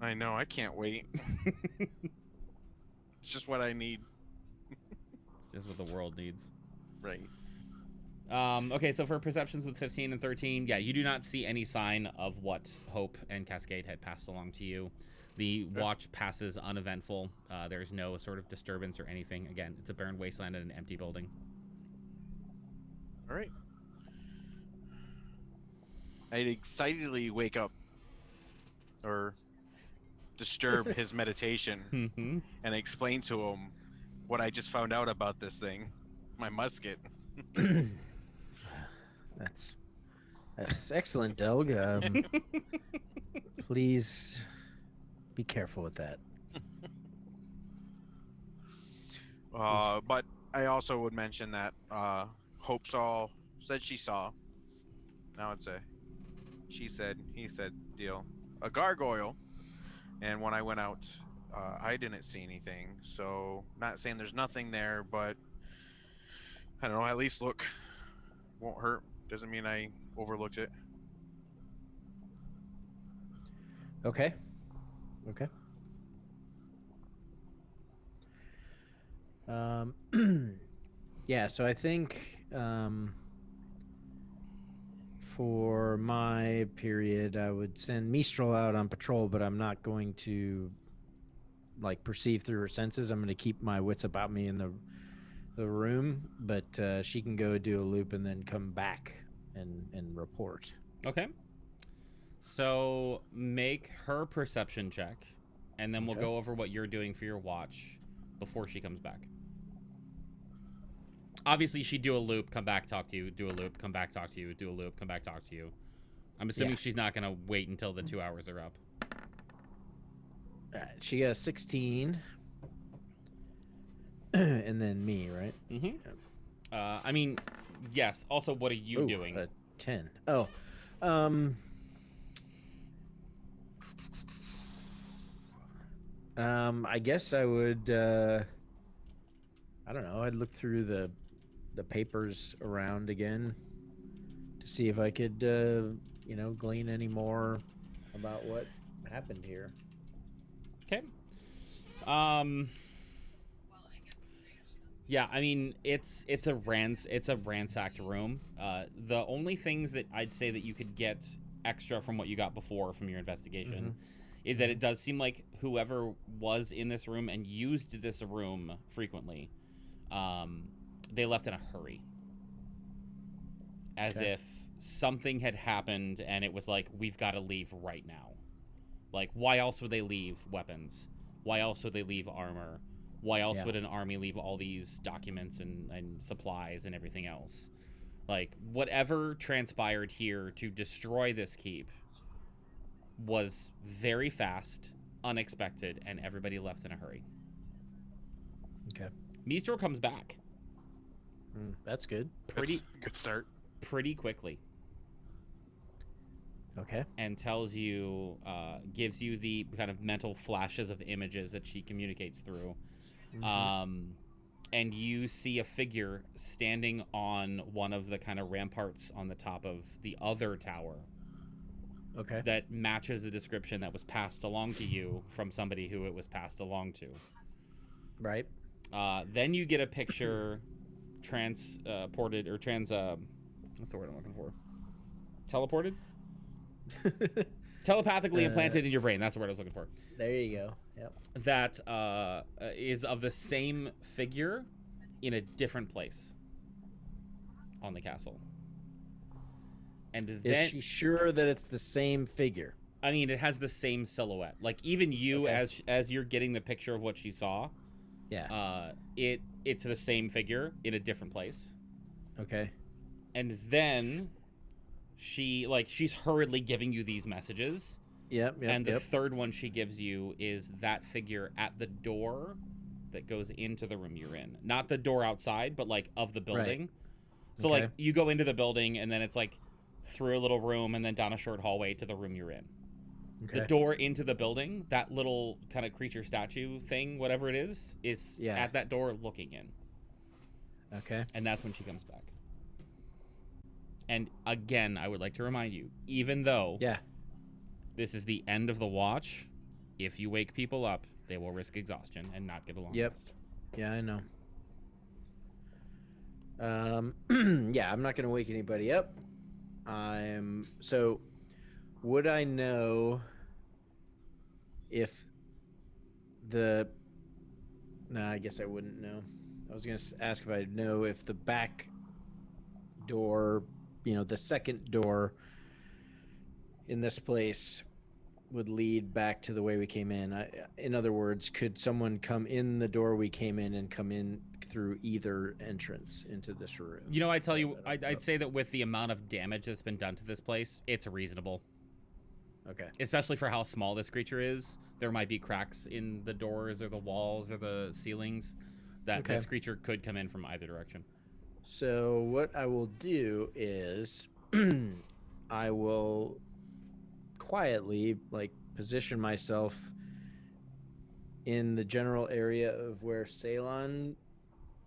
I know. I can't wait. It's just what I need. It's just what the world needs. Right. Okay, so for perceptions with 15 and 13, yeah, you do not see any sign of what Hope and Cascade had passed along to you. The watch passes uneventful. There's no sort of disturbance or anything. Again, it's a barren wasteland and an empty building. All right. I'd excitedly wake up or disturb his meditation and explain to him what I just found out about this thing, my musket. That's excellent, Doug. Please be careful with that. But I also would mention that Hope said she saw. Now it's a she said, he said deal. A gargoyle. And when I went out, I didn't see anything. So, not saying there's nothing there, but I don't know, at least look. Won't hurt. Doesn't mean I overlooked it. Okay. Yeah, so I think for my period, I would send Mistral out on patrol, but I'm not going to like perceive through her senses. I'm going to keep my wits about me in the room, but she can go do a loop and then come back and report. Okay. So make her perception check, and then we'll go over what you're doing for your watch before she comes back. Obviously, she'd do a loop, come back, talk to you, do a loop, come back, talk to you, do a loop, come back, talk to you. I'm assuming she's not going to wait until the 2 hours are up. All right, she got a 16. And then me, right? Mm-hmm. I mean, yes. Also, what are you doing? A 10. Oh. I guess I would I don't know, I'd look through the papers around again to see if I could glean any more about what happened here. Okay. Yeah, I mean it's a ransacked room. The only things that I'd say that you could get extra from what you got before from your investigation is that it does seem like whoever was in this room and used this room frequently, they left in a hurry, as if something had happened and it was like, we've got to leave right now. Like, why else would they leave weapons? Why else would they leave armor? Why else would an army leave all these documents and supplies and everything else? Like, whatever transpired here to destroy this keep was very fast, unexpected, and everybody left in a hurry. Okay. Mistral comes back. That's good. Good start. Pretty quickly. Okay. And tells you, gives you the kind of mental flashes of images that she communicates through. And you see a figure standing on one of the kind of ramparts on the top of the other tower. Okay. That matches the description that was passed along to you from somebody who it was passed along to. Right. Then you get a picture transported, or what's the word I'm looking for? Teleported? Telepathically implanted in your brain. That's the word I was looking for. There you go. Yep. That is of the same figure in a different place on the castle. And then, is she sure that it's the same figure? I mean, it has the same silhouette. Like, even you, as you're getting the picture of what she saw, it's the same figure in a different place. Okay. And then she's hurriedly giving you these messages. Yep. And the third one she gives you is that figure at the door that goes into the room you're in. Not the door outside, but like of the building. Right. So like you go into the building and then it's like through a little room and then down a short hallway to the room you're in. Okay. The door into the building, that little kind of creature statue thing, whatever it is at that door looking in. Okay. And that's when she comes back. And again, I would like to remind you, even though this is the end of the watch, if you wake people up, they will risk exhaustion and not get a long rest. Yeah, I know. I'm not going to wake anybody up. So would I know if I guess I wouldn't know. I was going to ask if I know if the back door, the second door in this place would lead back to the way we came in. In other words, could someone come in the door we came in and come in through either entrance into this room? I tell you, I'd say that with the amount of damage that's been done to this place, it's reasonable. Okay. Especially for how small this creature is. There might be cracks in the doors or the walls or the ceilings that this creature could come in from either direction. So what I will do is I will quietly position myself in the general area of where Faelyn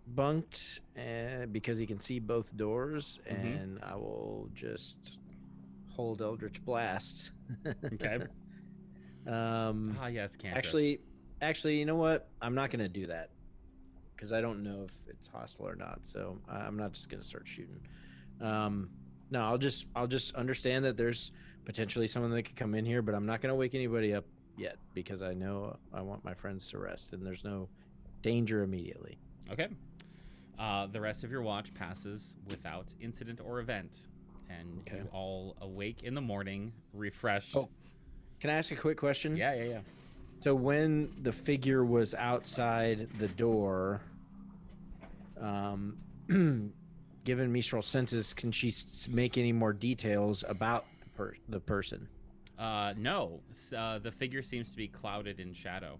bunked, because he can see both doors, and I will just hold Eldritch Blast. Okay. Yes, can't. Actually, you know what? I'm not going to do that because I don't know if it's hostile or not. So I'm not just going to start shooting. No, I'll just understand that there's potentially someone that could come in here, but I'm not going to wake anybody up yet because I know I want my friends to rest and there's no danger immediately. Okay. The rest of your watch passes without incident or event, and you all awake in the morning, refreshed. Oh, can I ask a quick question? Yeah. So when the figure was outside the door, given Mistral's senses, can she make any more details about the person? No. The figure seems to be clouded in shadow.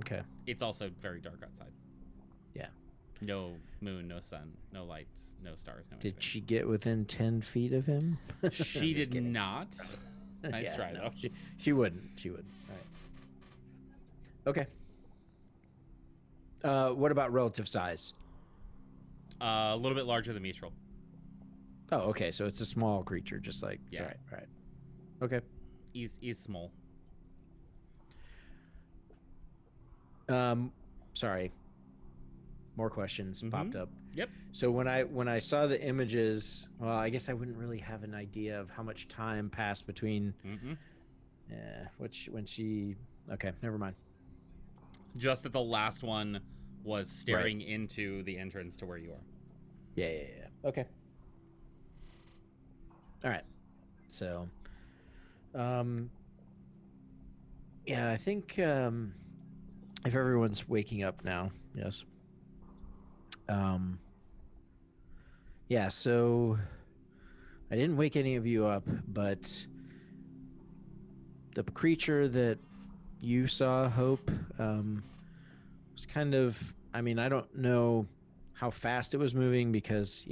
Okay. It's also very dark outside. Yeah. No moon, no sun, no lights, no stars, no Did anything. she get within 10 feet of him? She did not. Nice try, though. She wouldn't. She would. All right. Okay. What about relative size? A little bit larger than Mistral. Oh, okay. So it's a small creature, just like... Yeah. Right. Okay. He's small. sorry. More questions popped up. Yep. So when I saw the images, well, I guess I wouldn't really have an idea of how much time passed between. When she. Okay, never mind. Just that the last one was staring into the entrance to where you are. Yeah. Okay. All right. So, yeah, I think if everyone's waking up now, yes. Yeah, so I didn't wake any of you up, but the creature that you saw, Hope, was kind of, I mean, I don't know how fast it was moving because,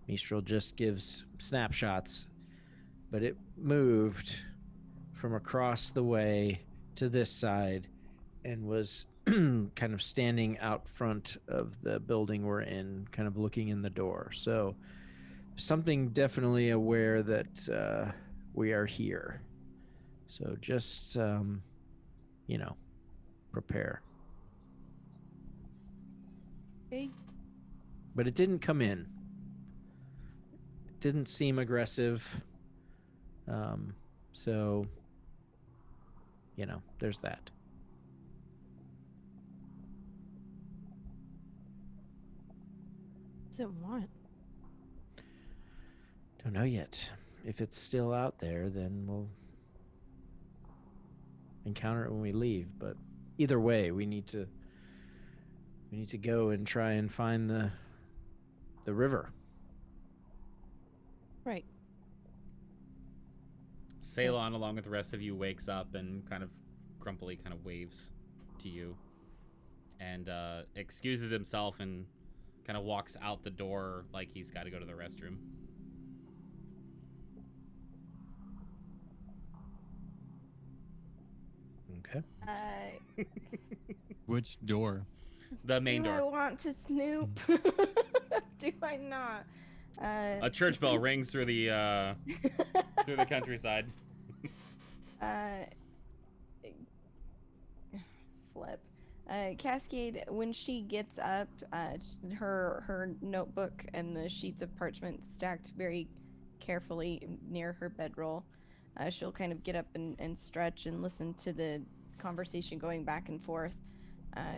Mistral just gives snapshots, but it moved from across the way to this side and was kind of standing out front of the building we're in, kind of looking in the door. So something definitely aware that we are here. So just, prepare. Okay. But it didn't come in. It didn't seem aggressive. So, there's that. What does it want? Don't know yet. If it's still out there, then we'll encounter it when we leave. But either way, we need to go and try and find the river. Right. Ceylon, along with the rest of you, wakes up and kind of grumpily kind of waves to you and excuses himself and kind of walks out the door like he's got to go to the restroom. Okay. Which door? The main Do I door. want to snoop? Do I not? A church bell rings through the countryside. Flip. Cascade, when she gets up, her notebook and the sheets of parchment stacked very carefully near her bedroll. She'll kind of get up and stretch and listen to the conversation going back and forth.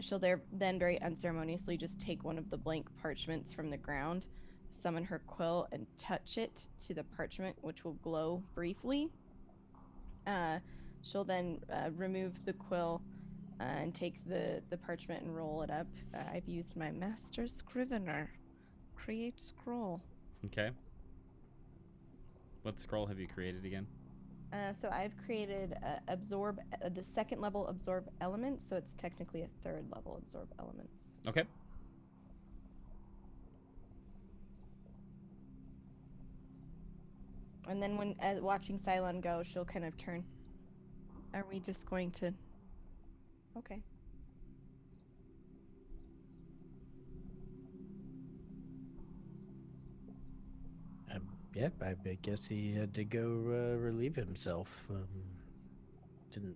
She'll then very unceremoniously just take one of the blank parchments from the ground, summon her quill, and touch it to the parchment, which will glow briefly. She'll then remove the quill and take the parchment and roll it up. I've used my master scrivener. Create scroll. Okay. What scroll have you created again? So I've created absorb the second level absorb elements, so it's technically a third level absorb elements. Okay. And then when watching Cylon go, she'll kind of turn. Are we just going to? Okay. Yep, I guess he had to go relieve himself. Didn't.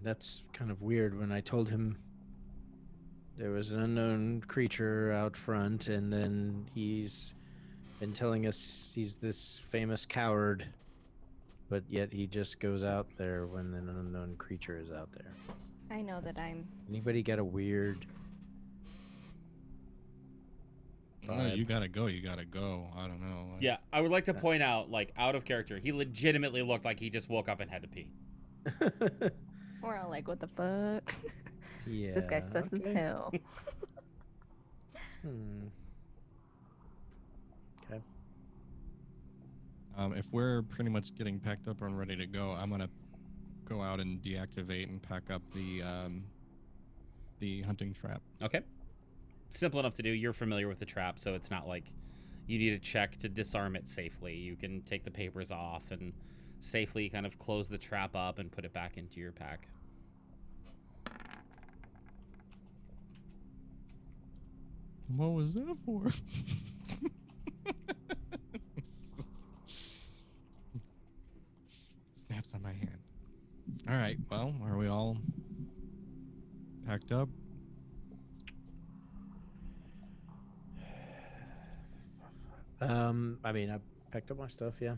That's kind of weird. When I told him there was an unknown creature out front, and then he's been telling us he's this famous coward, but yet he just goes out there when an unknown creature is out there. I know that I'm. Anybody got a weird? Oh, you gotta go. You gotta go. I don't know. Yeah, I would like to point out, like, out of character, he legitimately looked like he just woke up and had to pee. We're all like, what the fuck? Yeah. This guy sus as hell. Okay. If we're pretty much getting packed up and ready to go, I'm gonna go out and deactivate and pack up the hunting trap. Okay. Simple enough to do. You're familiar with the trap, so it's not like you need a check to disarm it safely. You can take the papers off and safely kind of close the trap up and put it back into your pack. What was that for? Snaps on my hand. All right. Well, are we all packed up? I mean, I packed up my stuff. Yeah.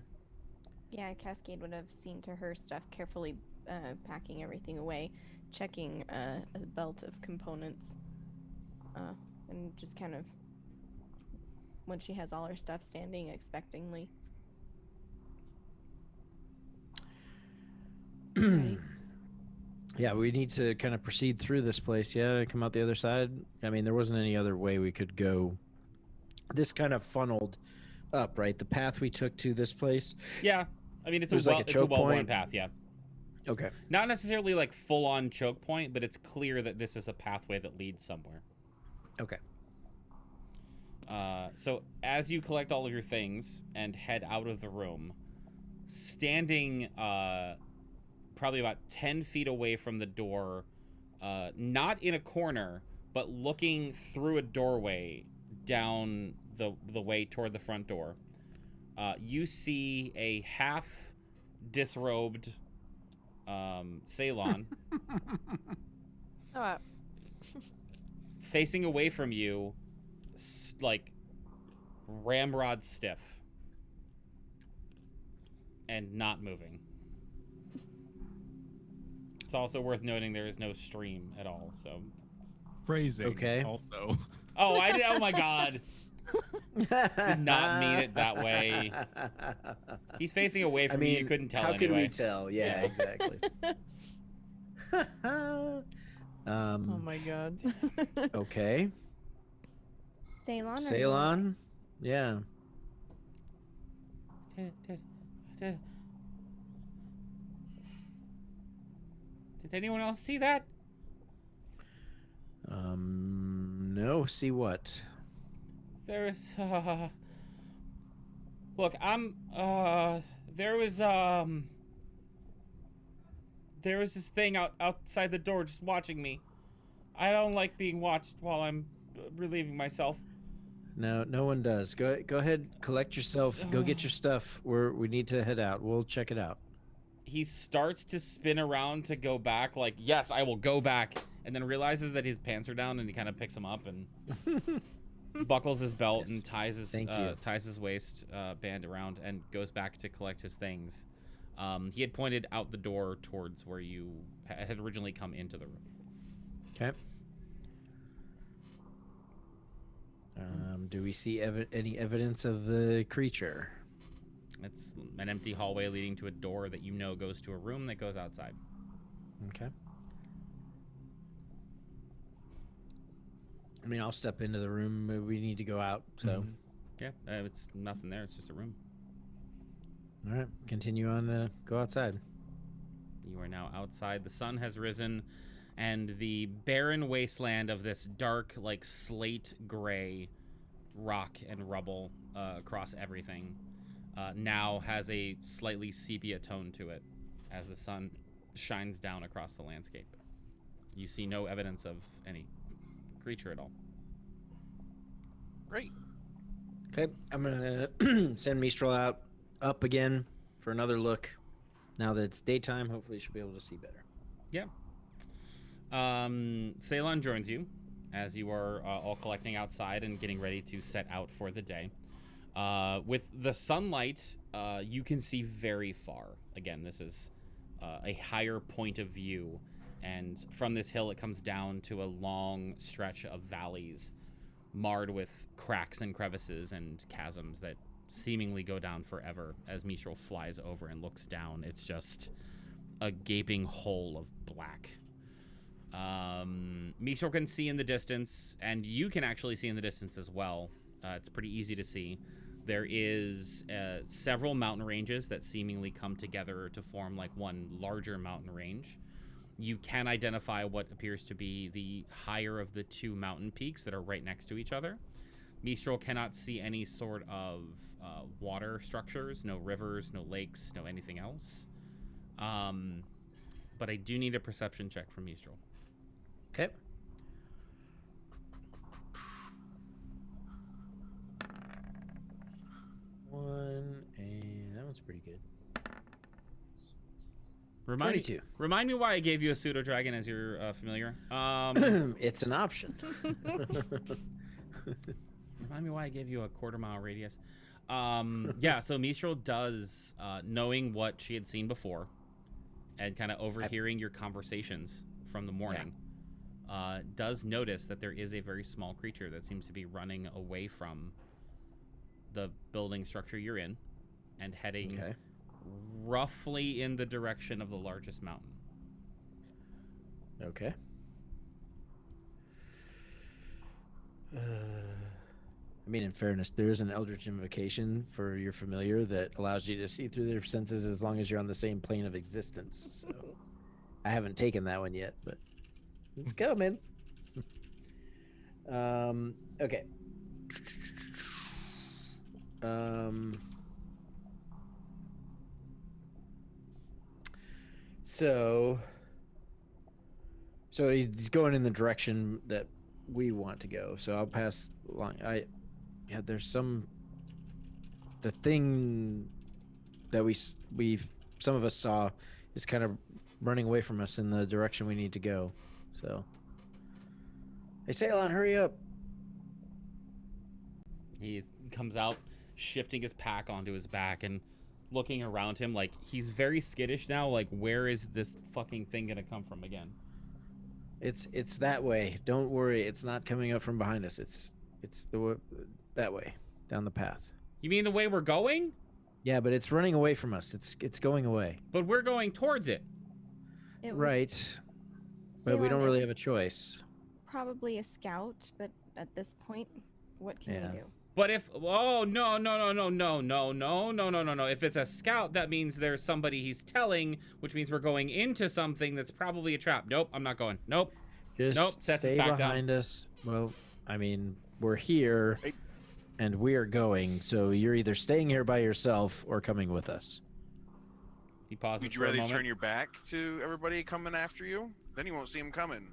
Yeah, Cascade would have seen to her stuff, carefully packing everything away, checking a belt of components, and just kind of, when she has all her stuff, standing expectingly. Ready? Yeah, we need to kind of proceed through this place. Yeah, come out the other side. I mean, there wasn't any other way we could go. This kind of funneled up, right? The path we took to this place. Yeah, I mean it's There's a like a choke well-worn point. path. Yeah, Okay. not necessarily like full-on choke point, but it's clear that this is a pathway that leads somewhere. Okay. So as you collect all of your things and head out of the room, standing probably about 10 feet away from the door, not in a corner, but looking through a doorway down the way toward the front door, you see a half disrobed Ceylon facing away from you, like ramrod stiff and not moving. It's also worth noting there is no stream at all, so Phrasing. Okay. Also. oh I did oh my god, did not mean it that way. He's facing away from you couldn't tell how anyway. could we tell? Yeah, exactly. Oh my god. Okay. Ceylon? Ceylon? Yeah. Did anyone else see that? No, see what? There is look, there was this thing outside the door just watching me. I don't like being watched while I'm relieving myself. No one does. Go ahead, collect yourself, go get your stuff. We need to head out. We'll check it out. He starts to spin around to go back, like, yes, I will go back, and then realizes that his pants are down, and he kind of picks them up and buckles his belt and ties his waist band around and goes back to collect his things. He had pointed out the door towards where you had originally come into the room. Okay. Do we see any evidence of the creature? It's an empty hallway leading to a door that you know goes to a room that goes outside. Okay. I mean, I'll step into the room. We need to go out, so. Yeah, it's nothing there. It's just a room. All right, continue on. Go outside. You are now outside. The sun has risen, and the barren wasteland of this dark, like slate gray rock and rubble across everything now has a slightly sepia tone to it as the sun shines down across the landscape. You see no evidence of any creature at all. Great. Okay, I'm gonna send Mistral up again for another look. Now that it's daytime, hopefully she'll be able to see better. Yeah. Ceylon joins you as you are all collecting outside and getting ready to set out for the day. With the sunlight, you can see very far. Again, this is a higher point of view, and from this hill it comes down to a long stretch of valleys marred with cracks and crevices and chasms that seemingly go down forever. As Mistral flies over and looks down, it's just a gaping hole of black. Mistral can see in the distance, and you can actually see in the distance as well. It's pretty easy to see. There is several mountain ranges that seemingly come together to form like one larger mountain range. You can identify what appears to be the higher of the two mountain peaks that are right next to each other. Mistral cannot see any sort of water structures, no rivers, no lakes, no anything else. But I do need a perception check from Mistral. Okay. One, and that one's pretty good. Remind me why I gave you a pseudo dragon as your familiar. It's an option. Remind me why I gave you a quarter-mile radius. Yeah, so Mistral does, knowing what she had seen before and kind of overhearing your conversations from the morning, does notice that there is a very small creature that seems to be running away from the building structure you're in and heading roughly in the direction of the largest mountain. Okay. I mean, in fairness, there is an Eldritch Invocation for your familiar that allows you to see through their senses as long as you're on the same plane of existence. So I haven't taken that one yet, but it's coming. Okay. So he's going in the direction that we want to go. So I'll pass along. There's the thing that some of us saw is kind of running away from us in the direction we need to go. So, hey, Ceylon, hurry up. He comes out, shifting his pack onto his back and looking around him like he's very skittish now. Like, where is this fucking thing gonna come from again? It's that way. Don't worry. It's not coming up from behind us. It's that way, down the path. You mean the way we're going? Yeah, but it's running away from us. It's going away. But we're going towards it. Right. But we don't really have a choice. Probably a scout, but at this point, what can you do? But if no. If it's a scout, that means there's somebody he's telling, which means we're going into something that's probably a trap. Nope, I'm not going. Nope. Just sets stay us back behind down. us. Well, I mean, we're here and we're going, so you're either staying here by yourself or coming with us. He pauses Would you for a rather moment. turn your back to everybody coming after you? Then you won't see them coming.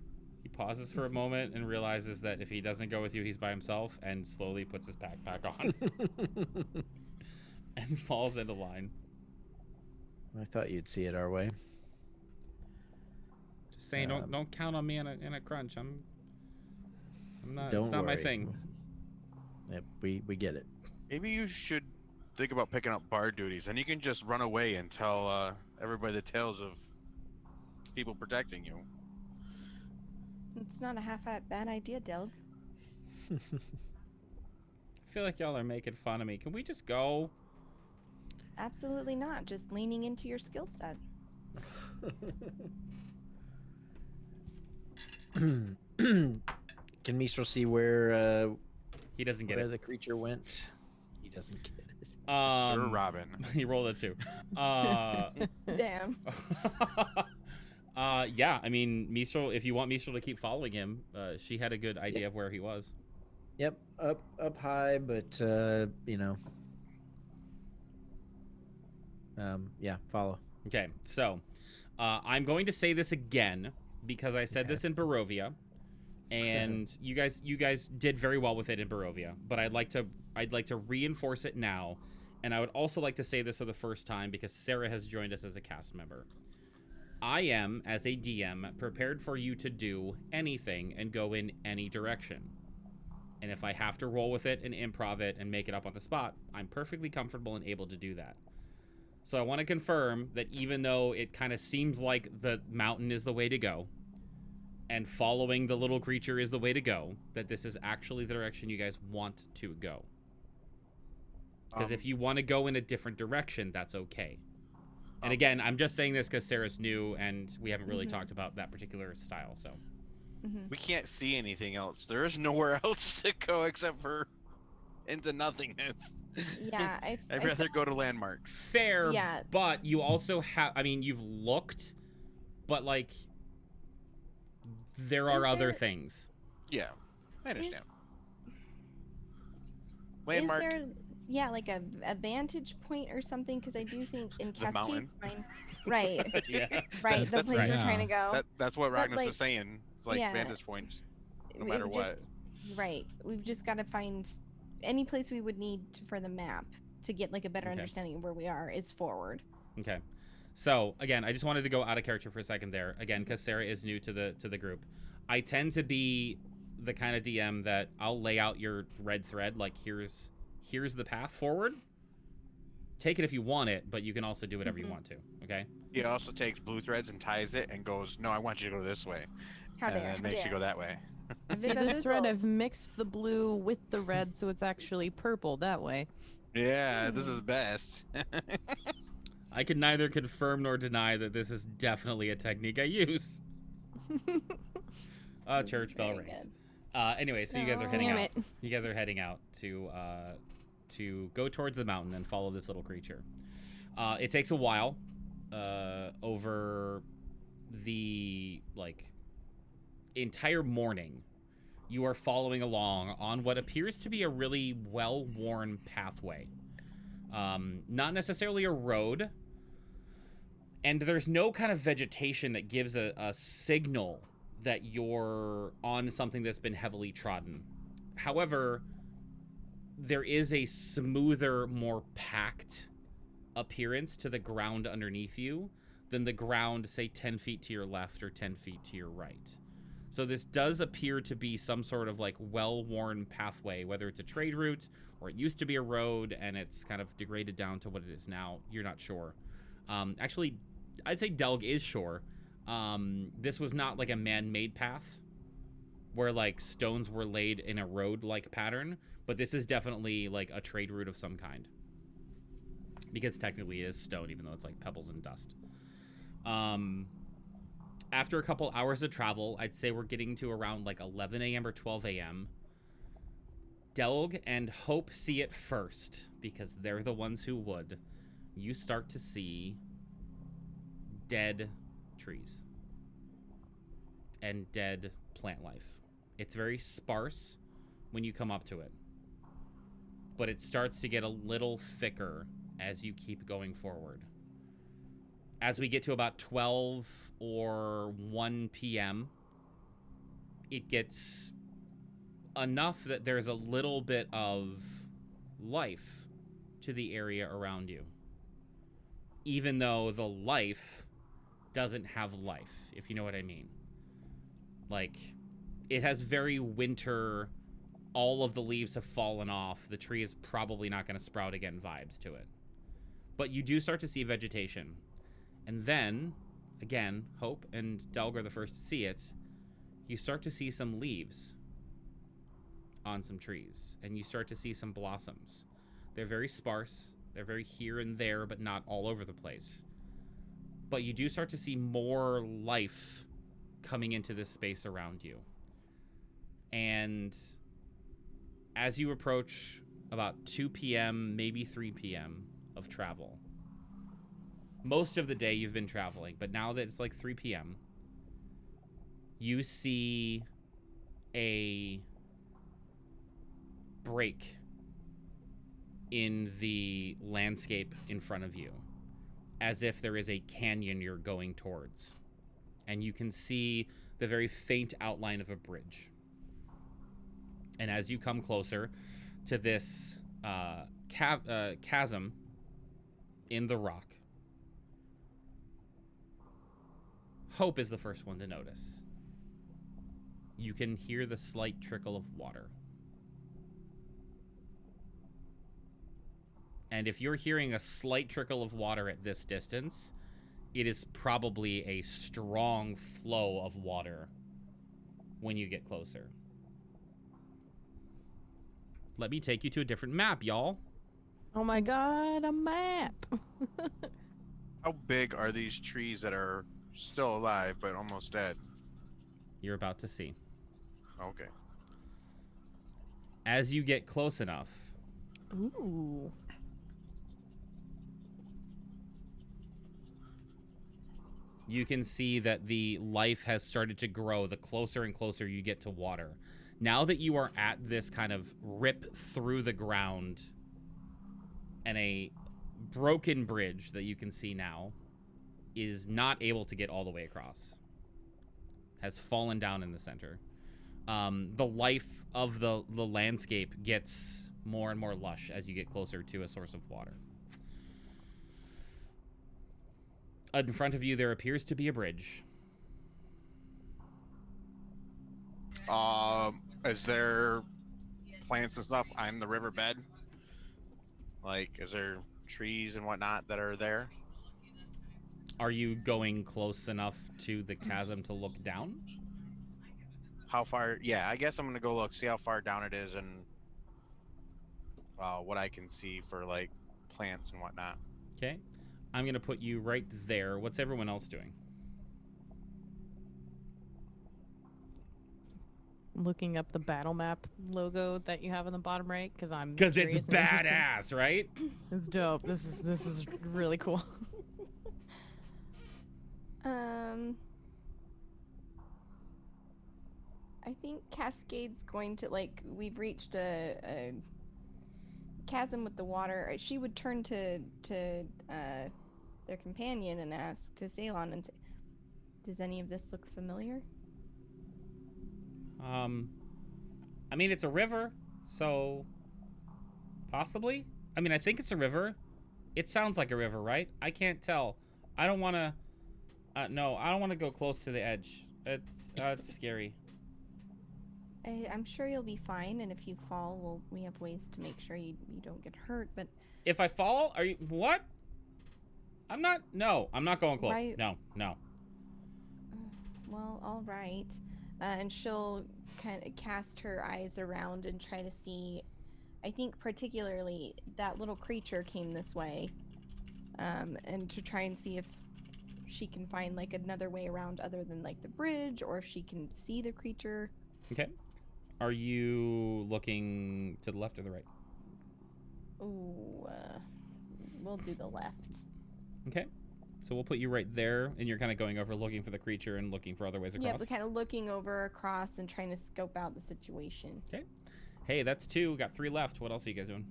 He pauses for a moment and realizes that if he doesn't go with you, he's by himself, and slowly puts his backpack on and falls into line. I thought you'd see it our way. Just saying, don't count on me in a crunch. I'm not. Don't it's not my worry. thing. Yep, we get it. Maybe you should think about picking up bar duties, and you can just run away and tell everybody the tales of people protecting you. It's not a bad idea, Deld. I feel like y'all are making fun of me. Can we just go? Absolutely not. Just leaning into your skill set. Can Mistral see where He doesn't get where it. the creature went? He doesn't get it. Sir Robin. He rolled it too. Damn. Yeah, I mean, Mistral, if you want Mistral to keep following him, she had a good idea of where he was. Yep, up high, but yeah, follow. Okay, so I'm going to say this again because I said this in Barovia, and you guys did very well with it in Barovia, but I'd like to reinforce it now, and I would also like to say this for the first time because Sarah has joined us as a cast member. I am, as a DM, prepared for you to do anything and go in any direction. And if I have to roll with it and improv it and make it up on the spot, I'm perfectly comfortable and able to do that. So I want to confirm that even though it kind of seems like the mountain is the way to go, and following the little creature is the way to go, that this is actually the direction you guys want to go. Because if you want to go in a different direction, that's okay. And again, I'm just saying this because Sarah's new and we haven't really talked about that particular style. So We can't see anything else. There is nowhere else to go except for into nothingness. Yeah, I'd rather go to landmarks. fair, Yeah. but you also have, I mean, you've looked, but like, there are other things. Yeah, I understand. Is Landmark. there, like a vantage point or something? Because I do think in The mountain. Cascade's mind, right, Yeah. right, the That's place right. we're trying to go. That's what But, Ragnar like, is saying. It's like yeah. vantage points, no It matter would what. Right. We've just got to find any place we would need for the map to get like a better Okay. understanding of where we are is forward. Okay. So again, I just wanted to go out of character for a second there, again, because Sarah is new to the group. I tend to be the kind of DM that I'll lay out your red thread, like here's the path forward. Take it if you want it, but you can also do whatever you want to. Okay. He also takes blue threads and ties it and goes, "No, I want you to go this way," How and dare, then how makes you dare. go that way. See, Because this it's thread, all- I've mixed the blue with the red, so it's actually purple that way. Yeah, this is best. I can neither confirm nor deny that this is definitely a technique I use. This is Church bell very rings. good. Anyway, so you guys are No. heading Damn out. it. You guys are heading out to go towards the mountain and follow this little creature. It takes a while over the entire morning. You are following along on what appears to be a really well-worn pathway. Not necessarily a road, and there's no kind of vegetation that gives a signal that you're on something that's been heavily trodden. However, there is a smoother, more packed appearance to the ground underneath you than the ground, say, 10 feet to your left or 10 feet to your right. So this does appear to be some sort of well-worn pathway, whether it's a trade route or it used to be a road and it's kind of degraded down to what it is now. You're not sure. Actually, I'd say Delg is sure. This was not a man-made path where stones were laid in a road-like pattern, but this is definitely a trade route of some kind. Because technically it is stone, even though it's pebbles and dust. After a couple hours of travel, I'd say we're getting to around 11 a.m. or 12 a.m. Delg and Hope see it first, because they're the ones who would. You start to see dead trees and dead plant life. It's very sparse when you come up to it, but it starts to get a little thicker as you keep going forward. As we get to about 12 or 1 p.m., it gets enough that there's a little bit of life to the area around you, even though the life doesn't have life, if you know what I mean. It has very winter, all of the leaves have fallen off, the tree is probably not going to sprout again vibes to it. But you do start to see vegetation. And then, again, Hope and Delg are the first to see it. You start to see some leaves on some trees, and you start to see some blossoms. They're very sparse. They're very here and there, but not all over the place. But you do start to see more life coming into this space around you. And as you approach about 2 p.m., maybe 3 p.m. of travel, most of the day you've been traveling, but now that it's 3 p.m., you see a break in the landscape in front of you, as if there is a canyon you're going towards. And you can see the very faint outline of a bridge. And as you come closer to this chasm in the rock, Hope is the first one to notice. You can hear the slight trickle of water. And if you're hearing a slight trickle of water at this distance, it is probably a strong flow of water when you get closer. Let me take you to a different map, y'all. Oh my god, a map! How big are these trees that are still alive but almost dead? You're about to see. Okay. As you get close enough, Ooh. you can see that the life has started to grow the closer and closer you get to water. Now that you are at this kind of rip through the ground and a broken bridge that you can see now is not able to get all the way across, has fallen down in the center. The life of the landscape gets more and more lush as you get closer to a source of water. In front of you, there appears to be a bridge. Is there plants and stuff on the riverbed? Like, is there trees and whatnot that are there? Are you going close enough to the chasm to look down? How far? Yeah, I guess I'm gonna go look, see how far down it is, and what I can see for like plants and whatnot. Okay. I'm going to put you right there. What's everyone else doing? Looking up the battle map logo that you have on the bottom right because Because it's curious and interested. badass, right? It's dope. This is really cool. I think Cascade's going to, like, we've reached a chasm with the water. She would turn to their companion and ask to Ceylon and say, does any of this look familiar? I mean, it's a river, so possibly. I mean, I think it's a river. It sounds like a river, right? I can't tell. I don't want to. No, I don't want to go close to the edge. It's scary. I'm sure you'll be fine, and if you fall, we have ways to make sure you don't get hurt. But if I fall, are you what? I'm not. No, I'm not going close. Why? No. Well, all right. And she'll kind of cast her eyes around and try to see. I think particularly that little creature came this way, and to try and see if she can find like another way around other than like the bridge, or if she can see the creature. Okay. Are you looking to the left or the right? Ooh, we'll do the left. Okay. So we'll put you right there, and you're kind of going over looking for the creature and looking for other ways across. Yeah, we're kind of looking over across and trying to scope out the situation. Okay. Hey, that's 2. Got 3 left. What else are you guys doing?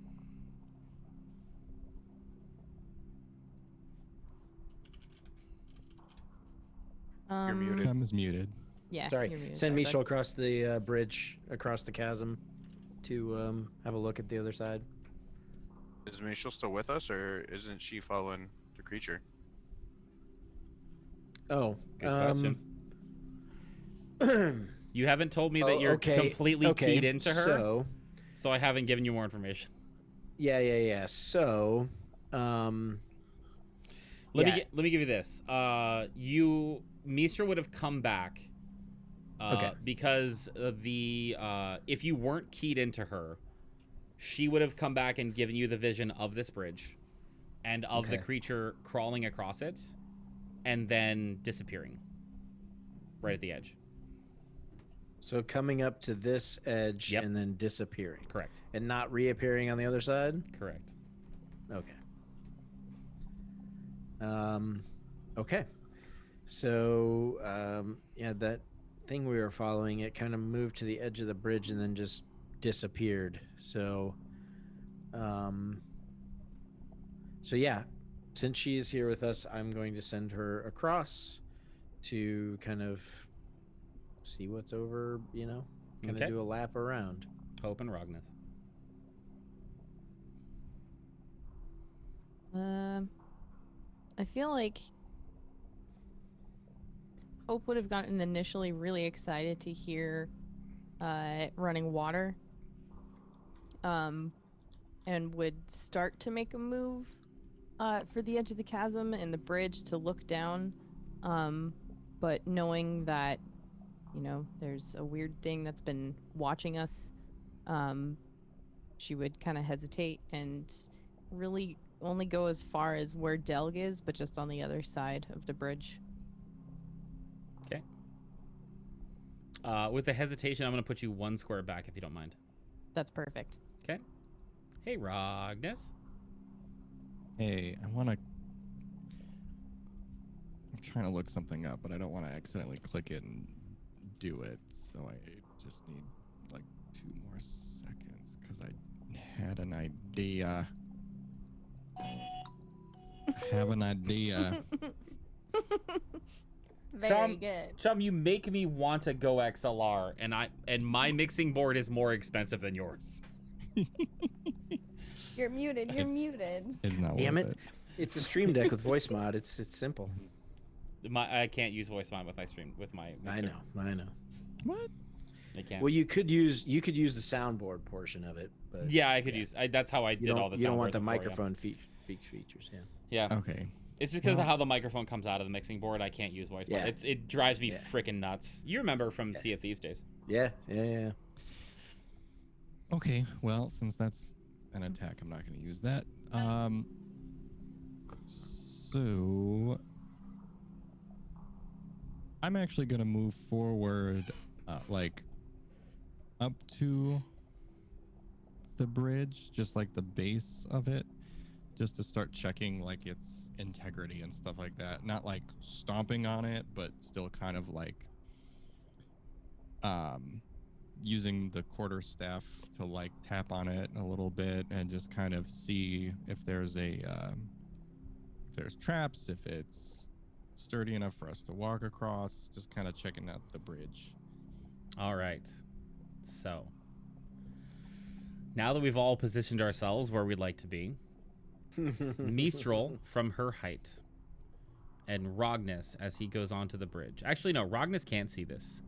You're muted. Cam is muted. Yeah. Sorry. you're muted. Send Sorry, Michel across the bridge, across the chasm, to have a look at the other side. Is Michelle still with us, or isn't she following the creature? Oh, Good question. You haven't told me that you're completely keyed into her, so I haven't given you more information. Yeah. So, Let me give you this. Mistra would have come back. Because if you weren't keyed into her, she would have come back and given you the vision of this bridge, and of the creature crawling across it, and then disappearing. Right at the edge. So coming up to this edge Yep. and then disappearing. Correct. And not reappearing on the other side? Correct. Okay. Okay. So, that thing we were following, it kind of moved to the edge of the bridge and then just disappeared. So, since she is here with us, I'm going to send her across to kind of see what's over, kind of do a lap around. Hope and Rogneth. I feel like Hope would have gotten initially really excited to hear running water, and would start to make a move for the edge of the chasm and the bridge to look down, but knowing that there's a weird thing that's been watching us, she would kind of hesitate and really only go as far as where Delg is, but just on the other side of the bridge. Okay. With the hesitation, I'm going to put you 1 square back if you don't mind. That's perfect. Okay. Hey, Rogneth. Hey, I'm trying to look something up, but I don't want to accidentally click it and do it. So I just need like 2 more seconds because I had an idea. I have an idea. Very good. Chum, you make me want to go XLR, and my mixing board is more expensive than yours. You're muted. You're muted. It's not Damn worth it. It's a stream deck with voice mod. It's simple. I can't use voice mod with my stream with my. Mixer. I know. What? I can't. Well, you could use the soundboard portion of it, but yeah, I could use. That's how I did all the. You don't want the soundboards before, microphone features. Yeah. Yeah. Okay. It's just because of how the microphone comes out of the mixing board. I can't use voice mod. It drives me freaking nuts. You remember from Sea of Thieves days? Yeah. Okay. Well, since that's an attack, I'm not going to use that. So I'm actually going to move forward, like up to the bridge, just like the base of it, just to start checking like its integrity and stuff like that. Not like stomping on it, but still kind of like using the quarterstaff to like tap on it a little bit and just kind of see if there's traps, if it's sturdy enough for us to walk across, just kind of checking out the bridge. All right. So now that we've all positioned ourselves where we'd like to be, Mistral from her height and Rognus as he goes onto the bridge. Actually, no, Rognus can't see this.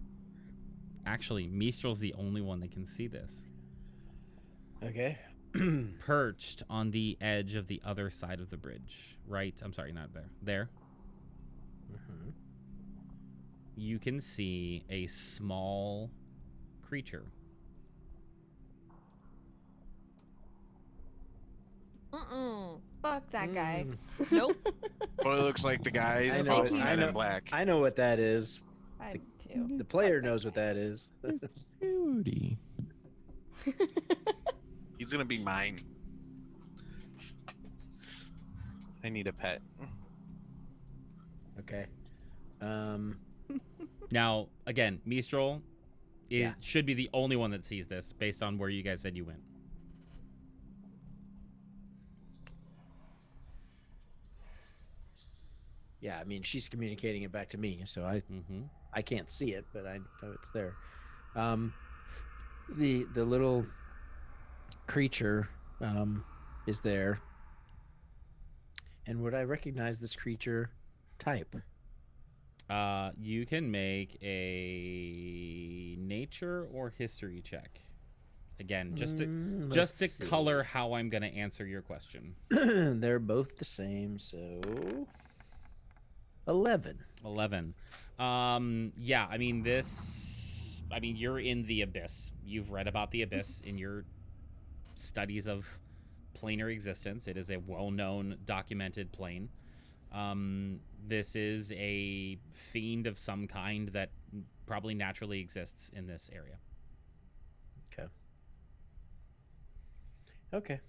Actually, Mistral's the only one that can see this. Okay. Perched on the edge of the other side of the bridge. Right. I'm sorry, not there. There. Mm-hmm. You can see a small creature. Fuck that guy. Nope. But it looks like the guy is I know about it. Men in Black. I know what that is. I do. The player knows what that is. It's cutie. He's gonna be mine. I need a pet. Okay. Now, again, Mistral should be the only one that sees this based on where you guys said you went. Yeah, I mean, she's communicating it back to me, so I can't see it, but I know it's there. The little creature is there. And would I recognize this creature type? You can make a nature or history check. Again, just to color how I'm going to answer your question. They're both the same, so 11. 11. Yeah, I mean you're in the abyss. You've read about the abyss in your studies of planar existence. It is a well-known, documented plane. This is a fiend of some kind that probably naturally exists in this area. Okay.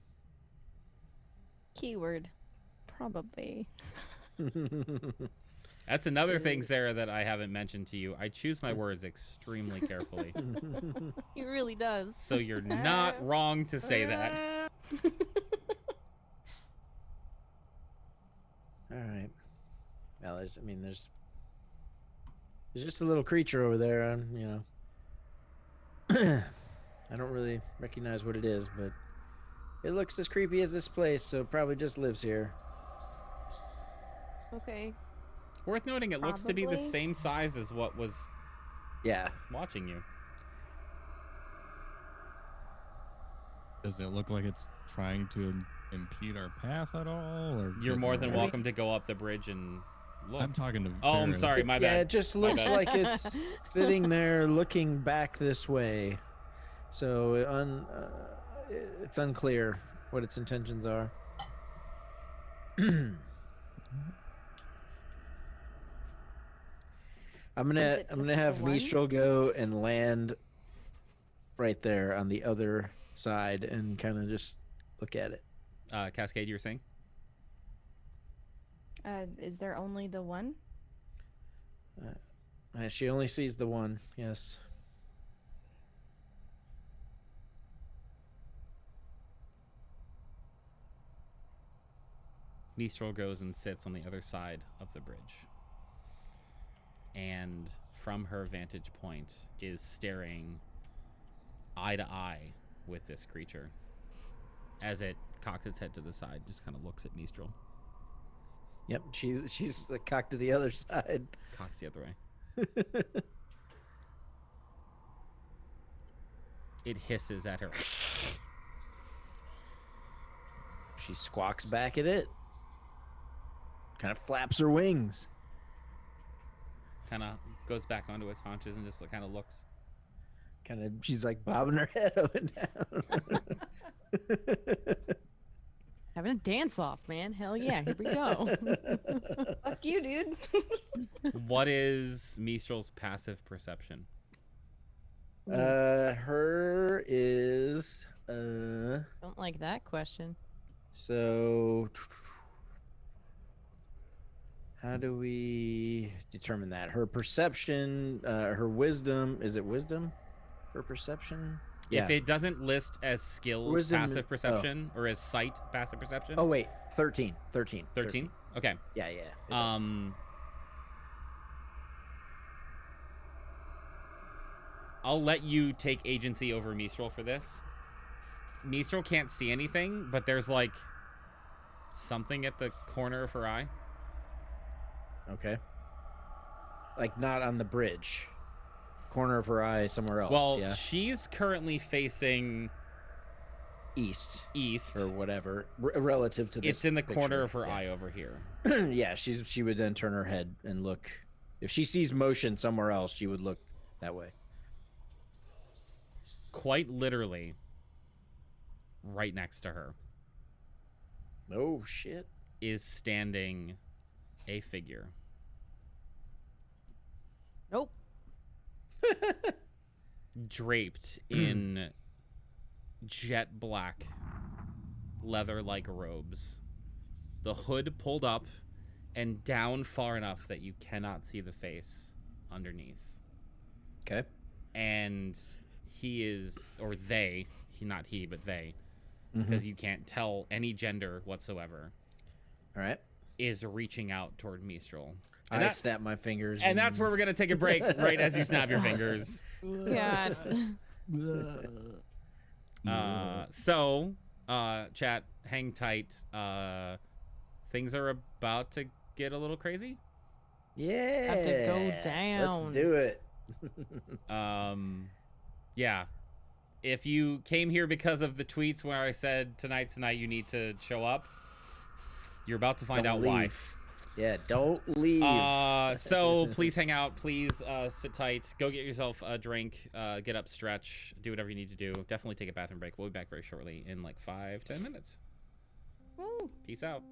Keyword. Probably. That's another thing, Sarah, that I haven't mentioned to you. I choose my words extremely carefully. He really does. So you're not wrong to say that. All right. Well, there's just a little creature over there. I don't really recognize what it is, but it looks as creepy as this place, so it probably just lives here. Okay. Worth noting, it looks to be the Probably. same size as what was Yeah. watching you. Does it look like it's trying to impede our path at all? Or You're get more than away? welcome to go up the bridge and look. I'm talking to. Oh, I'm Ferris. sorry, my Yeah, bad. it just My looks bad. like it's sitting there looking back this way. So it's unclear what its intentions are. I'm Is gonna it have the one? Mistral go and land right there on the other side and kind of just look at it. Cascade, you were saying? Is there only the one? She only sees the one. Yes. Mistral goes and sits on the other side of the bridge. And from her vantage point is staring eye to eye with this creature. As it cocks its head to the side, just kind of looks at Mistral. Yep, she's cocked to the other side. Cocks the other way. It hisses at her. She squawks back at it. Kind of flaps her wings. Kind of goes back onto its haunches and just kind of looks. She's like bobbing her head up and down. Having a dance off, man. Hell yeah, here we go. Fuck you, dude. What is Mistral's passive perception? Her is Don't like that question. so. How do we determine that? Her perception, her wisdom. Is it wisdom for perception? If it doesn't list as skills Wisdom- passive perception or as sight passive perception. Oh wait, 13. 13? Okay. Yeah, it does. I'll let you take agency over Mistral for this. Mistral can't see anything, but there's like something at the corner of her eye. Okay. Like not on the bridge. Corner of her eye somewhere else. Well, yeah. she's currently facing East east. or whatever, relative to this. It's in the picture. corner of her Yeah. eye over here. Yeah, she would then turn her head and look. If she sees motion somewhere else, she would look that way. Quite literally right next to her Oh shit. is standing a figure. Nope. Draped in jet black leather-like robes. The hood pulled up and down far enough that you cannot see the face underneath. Okay. And he is, or they, not he, but they, Mhm. because you can't tell any gender whatsoever, All right. is reaching out toward Mistral. I And, snap my fingers. and that's where we're going to take a break right as you snap your fingers. God. Chat, hang tight. Things are about to get a little crazy. Yeah. Have to go down. Let's do it. Yeah. If you came here because of the tweets where I said tonight's the night you need to show up, you're about to find Don't out why. leave. Yeah, don't leave. So please hang out. Please sit tight. Go get yourself a drink. Get up, stretch, do whatever you need to do. Definitely take a bathroom break. We'll be back very shortly in like 5-10 minutes. Woo. Peace out.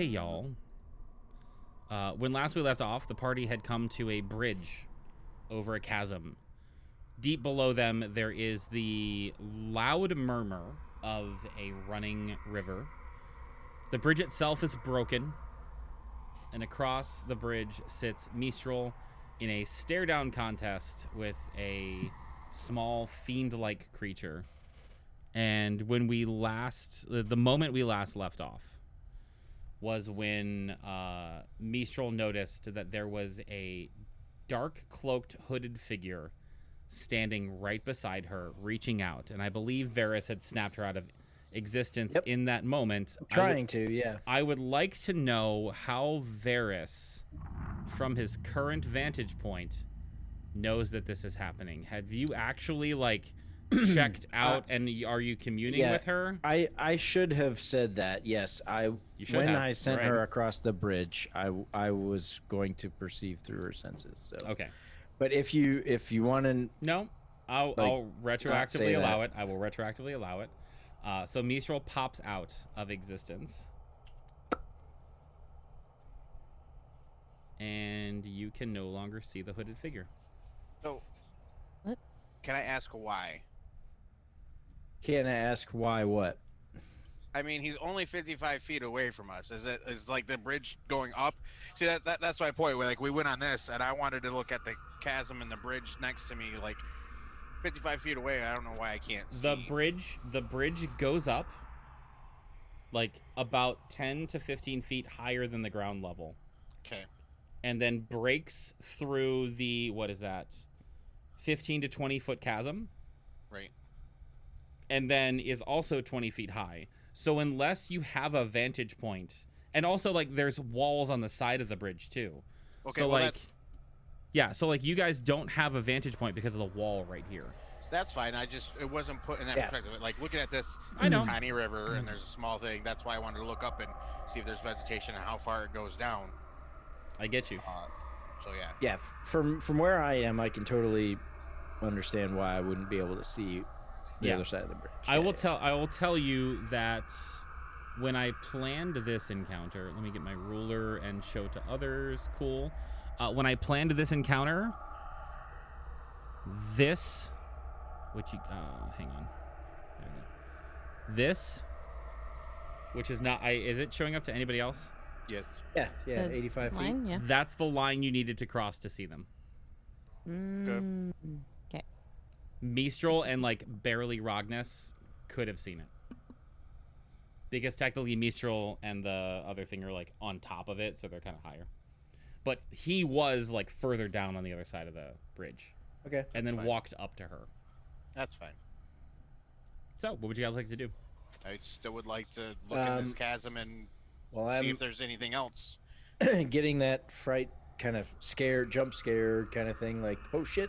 Hey, y'all. When last we left off, the party had come to a bridge over a chasm. Deep below them, there is the loud murmur of a running river. The bridge itself is broken, and across the bridge sits Mistral in a stare-down contest with a small fiend-like creature. And when we the moment we last left off was when Mistral noticed that there was a dark, cloaked, hooded figure standing right beside her, reaching out. And I believe Varys had snapped her out of existence in that moment. I would like to know how Varys, from his current vantage point, knows that this is happening. Have you actually, like, checked out and are you communing with her? I should have said that. Yes, I sent her across the bridge, I was going to perceive through her senses. So okay. But if you want to, I'll retroactively allow it. I will retroactively allow it. So Mistral pops out of existence, and you can no longer see the hooded figure. So, what? Can I ask why? Can I ask why? What? I mean, he's only 55 feet away from us. Is like the bridge going up? See, that's my point. Like, we went on this, and I wanted to look at the chasm and the bridge next to me, like 55 feet away. I don't know why I can't see. The bridge goes up, like about 10 to 15 feet higher than the ground level. Okay. And then breaks through the 15 to 20 foot chasm. Right. And then is also 20 feet high. So unless you have a vantage point, and also like there's walls on the side of the bridge too. Okay. So well, so like you guys don't have a vantage point because of the wall right here. That's fine. It wasn't put in that perspective. Like looking at this, I know. tiny river and there's a small thing. That's why I wanted to look up and see if there's vegetation and how far it goes down. I get you. So yeah. Yeah. From where I am, I can totally understand why I wouldn't be able to see the other side of the bridge. I will tell you that when I planned this encounter, let me get my ruler and show to others. Cool. When I planned this encounter, this, hang on. There we go. This, which is not, is it showing up to anybody else? Yes. Yeah, 85 feet. Yeah. That's the line you needed to cross to see them. Okay. Mistral and like barely Rognus could have seen it. Because technically Mistral and the other thing are like on top of it, so they're kind of higher. But he was like further down on the other side of the bridge. Okay. And then walked up to her. That's fine. So, what would you guys like to do? I still would like to look in this chasm and see if there's anything else. Getting that fright kind of jump scare kind of thing, like, oh shit.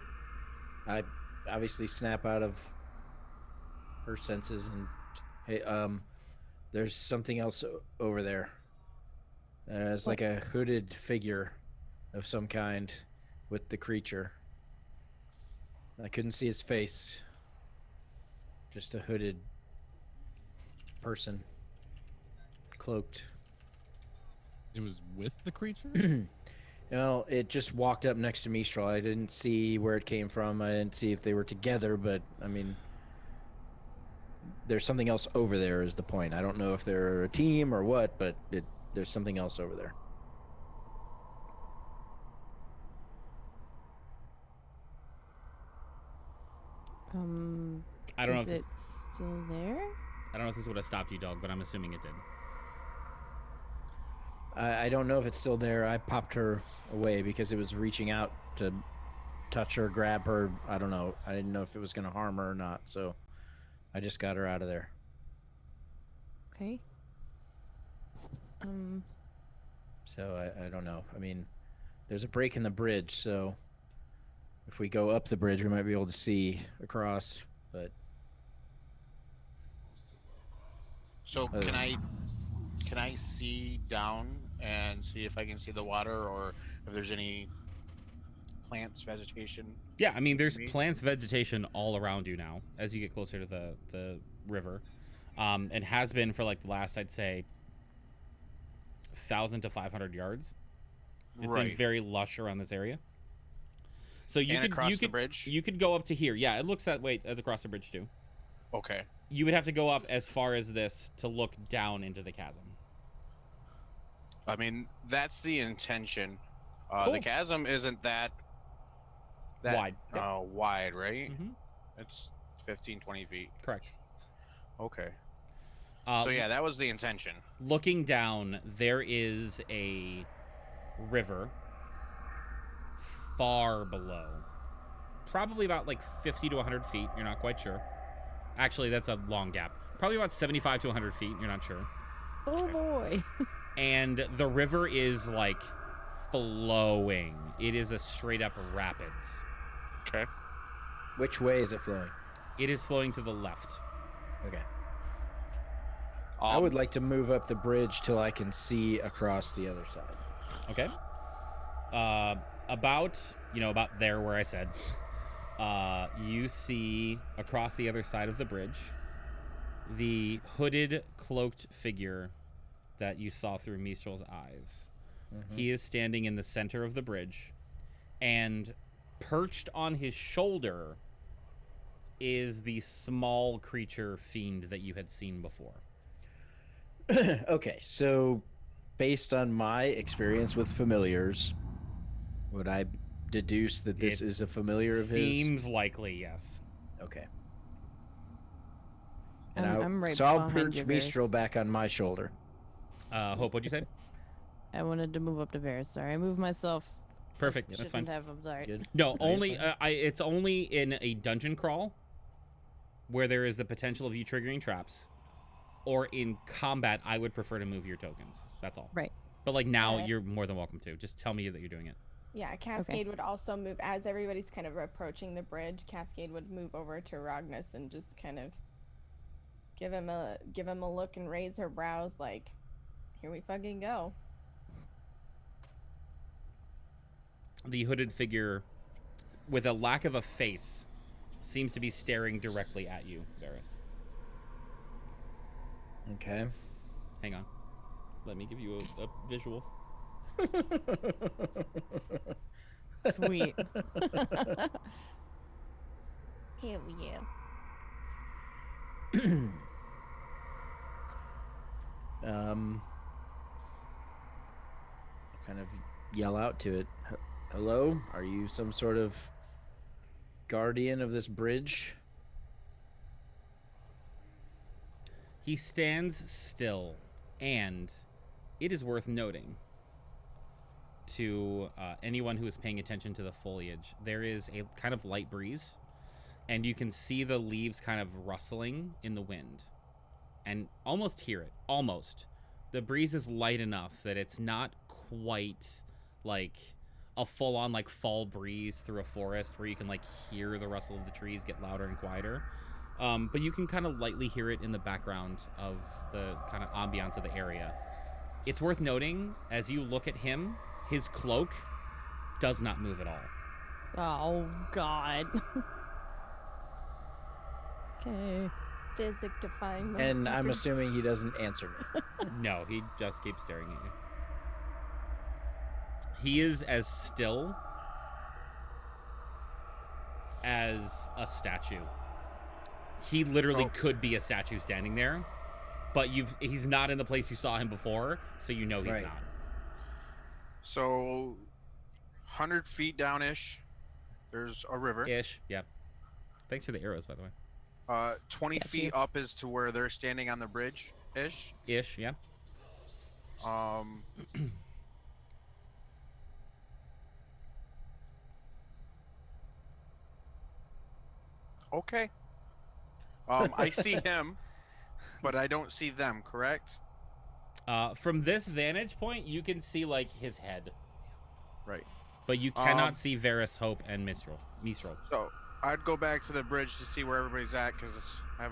I obviously snap out of her senses and, hey, there's something else over there. It's like a hooded figure of some kind with the creature. I couldn't see his face. Just a hooded person. Cloaked. It was with the creature? No, it just walked up next to Mistral. I didn't see where it came from. I didn't see if they were together, but I mean, there's something else over there is the point. I don't know if they're a team or what, but there's something else over there. I don't know if it's still there. I don't know if this would have stopped you, dog, but I'm assuming it did. I don't know if it's still there. I popped her away because it was reaching out to touch her, grab her. I don't know. I didn't know if it was going to harm her or not, so I just got her out of there. Okay. So I don't know. I mean, there's a break in the bridge, so if we go up the bridge, we might be able to see across, but... So can I see down and see if I can see the water or if there's any plants, vegetation? Yeah, I mean, there's plants, vegetation all around you now as you get closer to the river. And has been for like the last, I'd say, 1,000 to 500 yards. It's Right. very lush around this area. So you And could across you the could bridge? you could go up to here. Yeah, it looks that way across the bridge too. Okay. You would have to go up as far as this to look down into the chasm. I mean, that's the intention. Cool. The chasm isn't that Wide. Yep. wide, right? Mhm. It's 15, 20 feet. Correct. Okay. So So yeah, that was the intention. looking down, there is a river far below. Probably about like 50 to 100 feet. You're not quite sure. Actually, that's a long gap. Probably about 75 to 100 feet. You're not sure. Oh boy. And the river is like flowing. It is a straight up rapids. Okay. Which way is it flowing? It is flowing to the left. Okay. I would like to move up the bridge till I can see across the other side. Okay. About there where I said. You see across the other side of the bridge the hooded, cloaked figure that you saw through Mistral's eyes. Mm-hmm. He is standing in the center of the bridge, and perched on his shoulder is the small creature fiend that you had seen before. Okay, so based on my experience with familiars, would I deduce that this It is a familiar of his? Seems likely, yes. Okay. I'm right so I'll behind perch you, Mistral Varys. back on my shoulder. Hope, what'd you say? I wanted to move up to Varys. Sorry, I moved myself. Perfect. That's Shouldn't fine. have. I'm sorry. Good. No, No, you're only fine. it's only in a dungeon crawl where there is the potential of you triggering traps, or in combat. I would prefer to move your tokens. That's all. Right. But like now, Okay. you're more than welcome to. Just tell me that you're doing it. Yeah, Cascade would also move as everybody's kind of approaching the bridge. Cascade would move over to Rognus and just kind of give him a look and raise her brows like, "Here we fucking go." The hooded figure, with a lack of a face, seems to be staring directly at you, Varys. Okay. Hang on. Let me give you a visual. Sweet. Here we go. Kind of yell out to it. Hello? Are you some sort of guardian of this bridge? He stands still, and it is worth noting to anyone who is paying attention to the foliage, there is a kind of light breeze, and you can see the leaves kind of rustling in the wind, and almost hear it. Almost. The breeze is light enough that it's not quite like a full-on like fall breeze through a forest where you can like hear the rustle of the trees get louder and quieter. But you can kind of lightly hear it in the background of the kind of ambiance of the area. It's worth noting, as you look at him, his cloak does not move at all. Oh God. Okay. Physic defying. And I'm motherfucker. assuming he doesn't answer me. No, he just keeps staring at you. He is as still as a statue. He literally could be a statue standing there, but he's not in the place you saw him before, so you know he's Right. not. So, 100 feet down-ish, there's a river. Ish, yeah. Thanks for the arrows, by the way. 20 Got feet you. up is to where they're standing on the bridge-ish. Ish, yeah. Okay. I see him, but I don't see them, correct? From this vantage point, you can see like his head, Right. but you cannot see Varys, Hope, and Mistral. So, I'd go back to the bridge to see where everybody's at, because I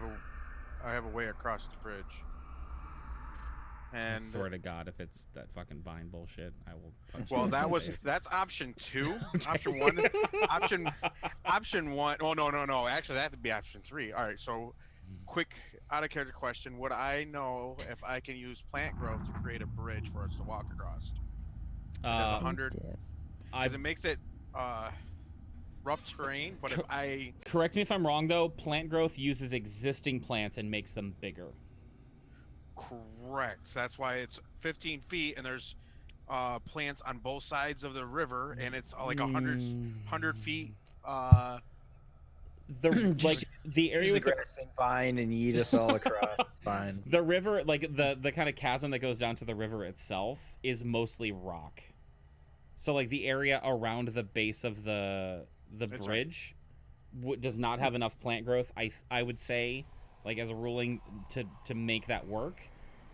have a way across the bridge. I And swear to God, if it's that fucking vine bullshit, I will punch you. well, in the face. that's option 2. Option 1. Option 1. Oh no. Actually, that would be option 3. All right. So quick out of character question: would I know if I can use plant growth to create a bridge for us to walk across? Because Uh, 100, I because it makes it rough terrain. But if I correct me if I'm wrong though. Plant growth uses existing plants and makes them bigger. correct, that's why it's 15 feet, and there's plants on both sides of the river, and it's like 100 feet. The Just like the area Use the with the, grasping vine and yeet us all across. It's fine. the river, like the kind of chasm that goes down to the river itself, is mostly rock. So like the area around the base of the That's bridge does not have enough plant growth. I would say, like as a ruling, to make that work.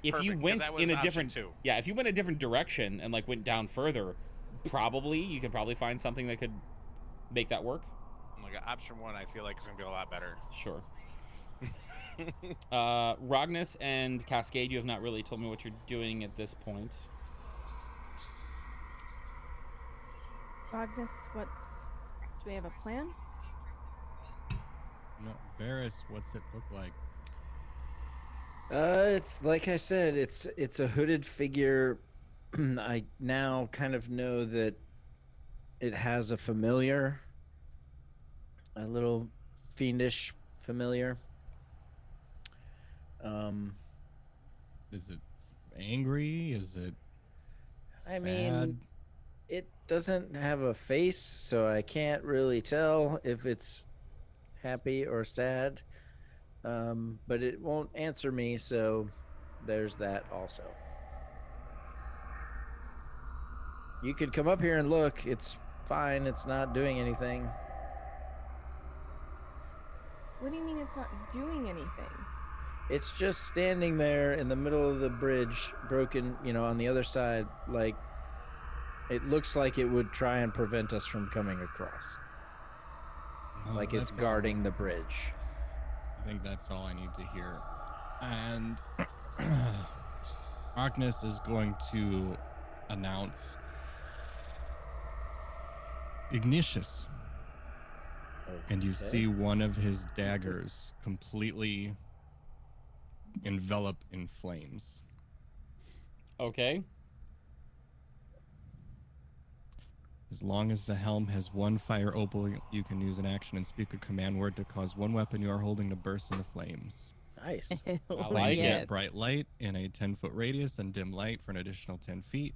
If you Perfect, 'cause went that was in a option different two. yeah, if you went a different direction and like went down further, you could probably find something that could make that work. Like option 1, I feel like it's gonna be a lot better. Sure. Rognus and Cascade, you have not really told me what you're doing at this point. Agnes, do we have a plan? No, Varys, what's it look like? It's like I said, it's a hooded figure. I now kind of know that it has a familiar, a little fiendish familiar. Is it angry? Is it I sad? mean, it doesn't have a face, so I can't really tell if it's happy or sad. But it won't answer me, so there's that also. You could come up here and look. It's fine. It's not doing anything. What do you mean it's not doing anything? It's just standing there in the middle of the bridge, broken, on the other side. Like, it looks like it would try and prevent us from coming across. Oh, Like it's that's guarding the bridge. I think that's all I need to hear. And Agnes is going to announce Ignatius. And you Okay. see one of his daggers completely envelop in flames. Okay. As long as the helm has one fire opal, you can use an action and speak a command word to cause one weapon you are holding to burst into flames. Nice. I Flames like get it. bright light in a 10-foot radius and dim light for an additional 10 feet.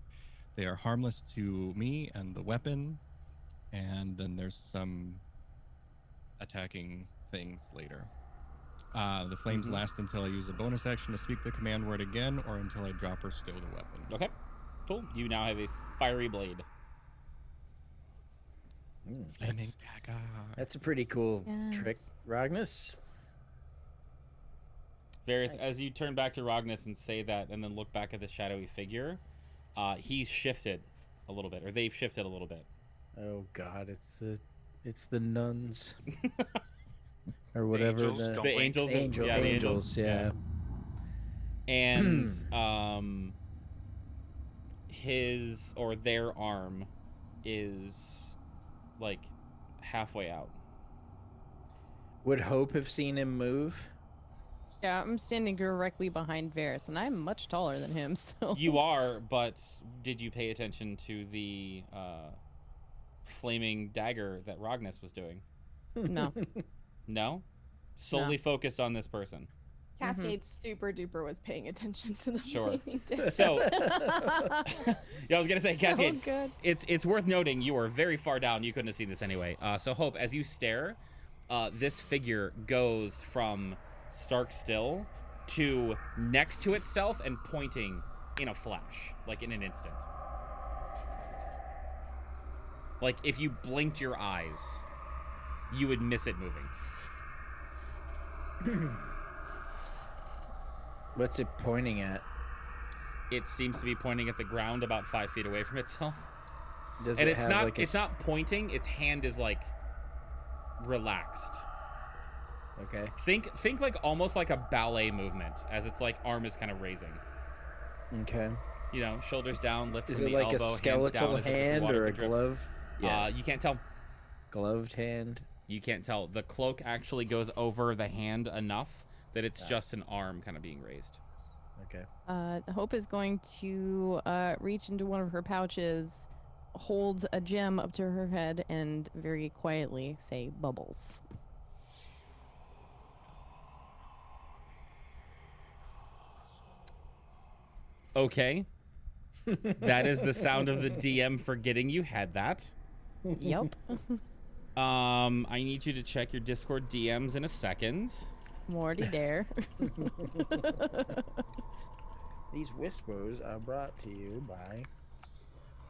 They are harmless to me and the weapon. And then there's some attacking things later. The flames last until I use a bonus action to speak the command word again, or until I drop or stow the weapon. Okay. Cool. You now have a fiery blade. Flaming dagger. That's a pretty cool trick, Yes. Rognus. Varys, Nice. as you turn back to Rognus and say that, and then look back at the shadowy figure, he's shifted a little bit, or they've shifted a little bit. Oh God, it's the nuns, or whatever. Angels, don't The blink. angels, Angel, yeah, the angels, yeah. And his or their arm is like halfway out. Would Hope have seen him move? Yeah, I'm standing directly behind Varys, and I'm much taller than him, so... You are, but did you pay attention to the flaming dagger that Rognus was doing? No. No? Solely focused on this person. Cascade super duper was paying attention to the Sure. flaming disc. So, yeah, I was gonna say, Cascade. So good. It's worth noting you were very far down. You couldn't have seen this anyway. So Hope, as you stare, this figure goes from stark still to next to itself and pointing in a flash, like in an instant. Like if you blinked your eyes, you would miss it moving. What's it pointing at? It seems to be pointing at the ground about 5 feet away from itself. Does And it it's have not like it's not pointing, its hand is like relaxed. Okay. Think like almost like a ballet movement as its like arm is kind of raising. Okay. You know, shoulders down, lift Is from it the like elbow, a hands skeletal down as if the hand water or a could drip. glove? Yeah. You can't tell. Gloved hand. You can't tell. The cloak actually goes over the hand enough that it's just an arm kind of being raised. Okay. Hope is going to reach into one of her pouches, hold a gem up to her head, and very quietly say bubbles. Okay. That is the sound of the DM forgetting you had that. Yep. I need you to check your Discord DMs in a second. Morty dare. These whispers are brought to you by.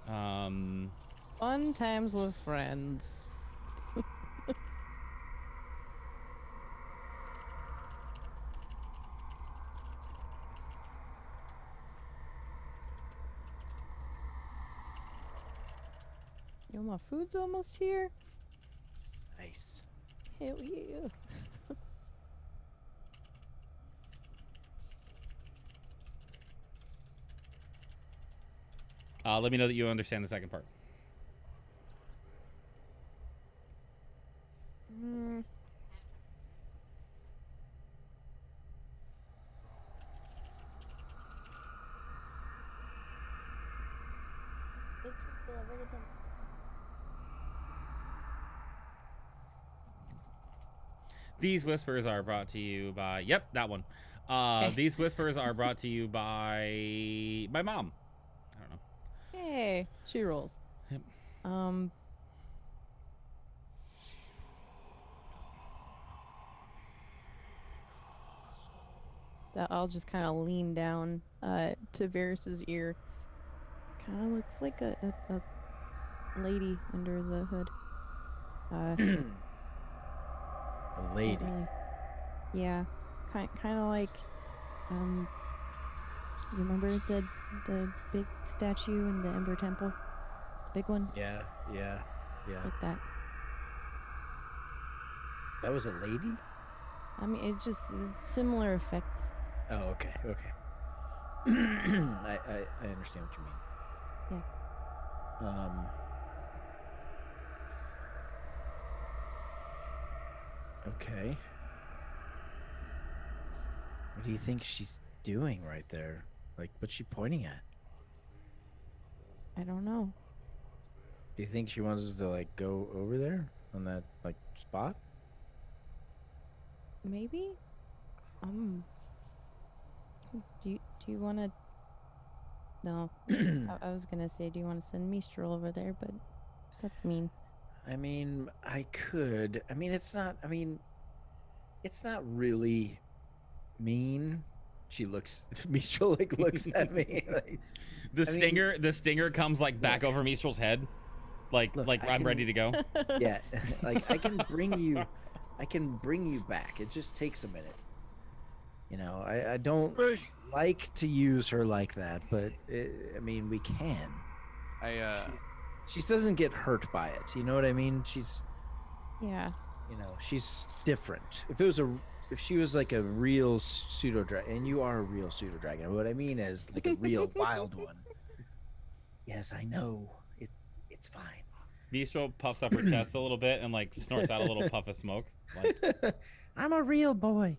Fun times with friends. Yo, my food's almost here. Nice. Hell yeah. Let me know that you understand the second part. These whispers are brought to you by... Yep, that one. These whispers are brought to you by my mom. I don't know. Hey, she rolls. Yep. I'll just kind of lean down to Varys's ear. Kind of looks like a lady under the hood. A lady. Really. Yeah, kind of like you remember the big statue in the Ember Temple, the big one. Yeah. It's like that. That was a lady? I mean, it's similar effect. Oh, okay. I understand what you mean. Yeah. Okay. What do you think she's doing right there? Like, what's she pointing at? I don't know. Do you think she wants us to, like, go over there on that, like, spot? Maybe. Do you want to? No. I was gonna say, do you want to send Mistral over there? But that's mean. I mean, I could. I mean, it's not really mean. She looks. Mistral like looks at me. Like, The stinger comes like back over Mistral's head, like Look, I'm ready to go. Yeah, like I can bring you back. It just takes a minute. You know, I don't like to use her like that, but I mean, we can. She doesn't get hurt by it. You know what I mean? She's, Yeah. you know, she's different. If she was like a real pseudo dragon, and you are a real pseudo dragon, what I mean is like a real wild one. Yes, I know. It's fine. Mistral puffs up her chest a little bit and like snorts out a little puff of smoke. Like, I'm a real boy.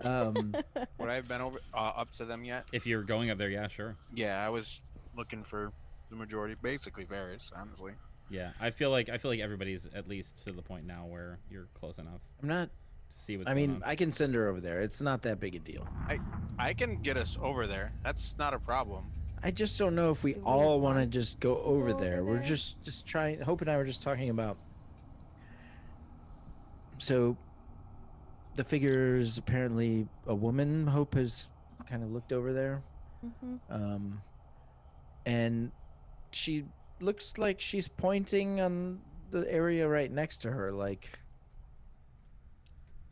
Would I have been up to them yet? if you're going up there, yeah, sure. Yeah, I was looking for the majority, basically Varys, honestly. Yeah, I feel like everybody's at least to the point now where you're close enough I'm not. to see what's I going mean, on. I can send her over there. It's not that big a deal. I can get us over there. That's not a problem. I just don't know if we Do we all want to want just go over over there. We're there? just trying. Hope and I were just talking about. So, the figure is apparently a woman. Hope has kind of looked over there, and she looks like she's pointing on the area right next to her. Like,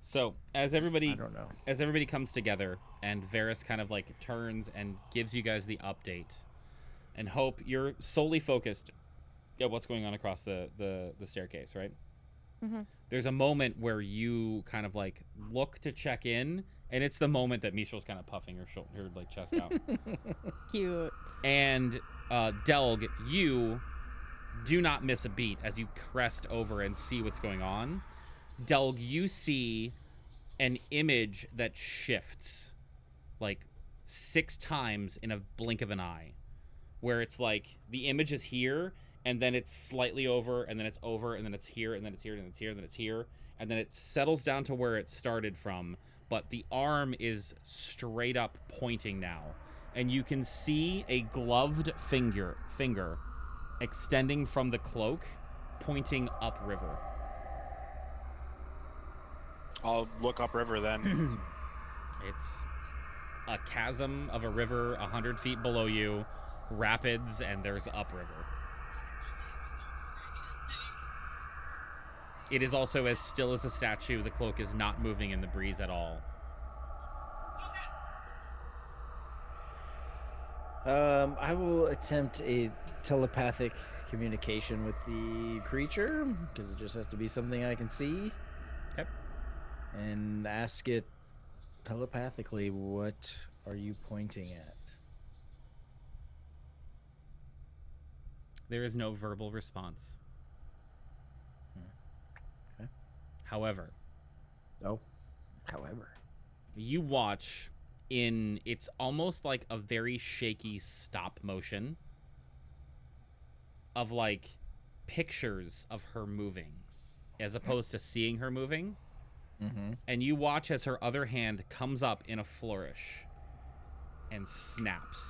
So as I everybody don't know. comes together and Varys kind of like turns and gives you guys the update, and Hope, you're solely focused at what's going on across the staircase, right? There's a moment where you kind of like look to check in, and it's the moment that Mistral's kind of puffing her like chest out. Cute. And Delg, you do not miss a beat as you crest over and see what's going on. Delg, you see an image that shifts like 6 times in a blink of an eye, where it's like the image is here and then it's slightly over and then it's over and then it's here and then it's here and then it's here and then it's here and then it settles down to where it started from, but the arm is straight up pointing now, and you can see a gloved finger extending from the cloak pointing upriver. I'll look upriver then. It's a chasm of a river 100 feet below you, rapids, and there's upriver. It is also as still as a statue. The cloak is not moving in the breeze at all. I will attempt a telepathic communication with the creature, because it just has to be something I can see. Okay. And ask it telepathically, what are you pointing at? There is no verbal response. Okay. However, However, you watch in, it's almost like a very shaky stop motion of like pictures of her moving as opposed to seeing her moving. mm-hmm. And you watch as her other hand comes up in a flourish and snaps.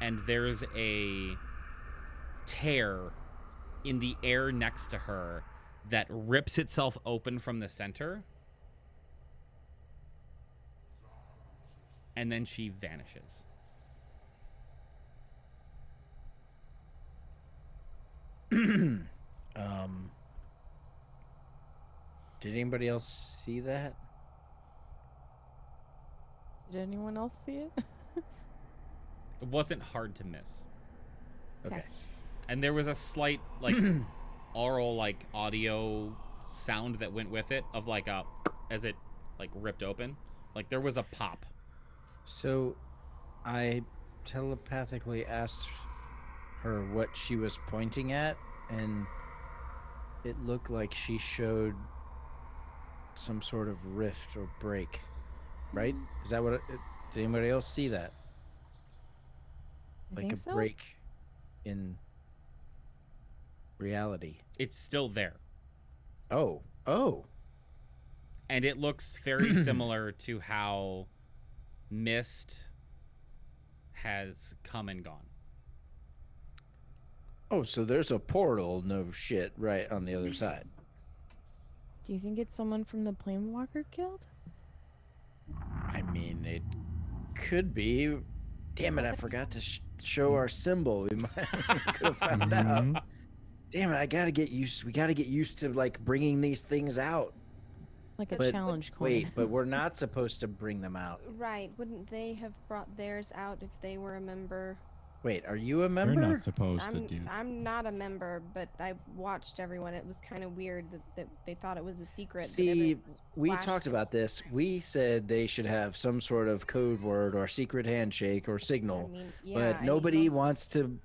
And there's a tear in the air next to her that rips itself open from the center. And then she vanishes. Did anybody else see that? Did anyone else see it? It wasn't hard to miss. Okay. And there was a slight, like, oral, like, audio sound that went with it of, like, a, as it, like, ripped open. Like, there was a pop. So I telepathically asked her what she was pointing at, and it looked like she showed some sort of rift or break, right? Is that what did anybody else see that? I Like think a so. break in reality. It's still there. Oh. And it looks very similar to how Mist has come and gone. Oh, so there's a portal, no shit, right on the other side. Do you think it's someone from the Planewalker Guild? I mean, it could be. Damn it, I forgot to show our symbol. We might could have found out. Damn it, we gotta get used to like bringing these things out. Like a But challenge coin. wait, but we're not supposed to bring them out. Right. Wouldn't they have brought theirs out if they were a member? Wait, are you a They're member? not supposed to I'm, do. I'm not a member, but I watched everyone. It was kind of weird that they thought it was a secret. but See, we flashed talked it. about this. We said they should have some sort of code word or secret handshake or signal, I mean, yeah, but nobody wants to,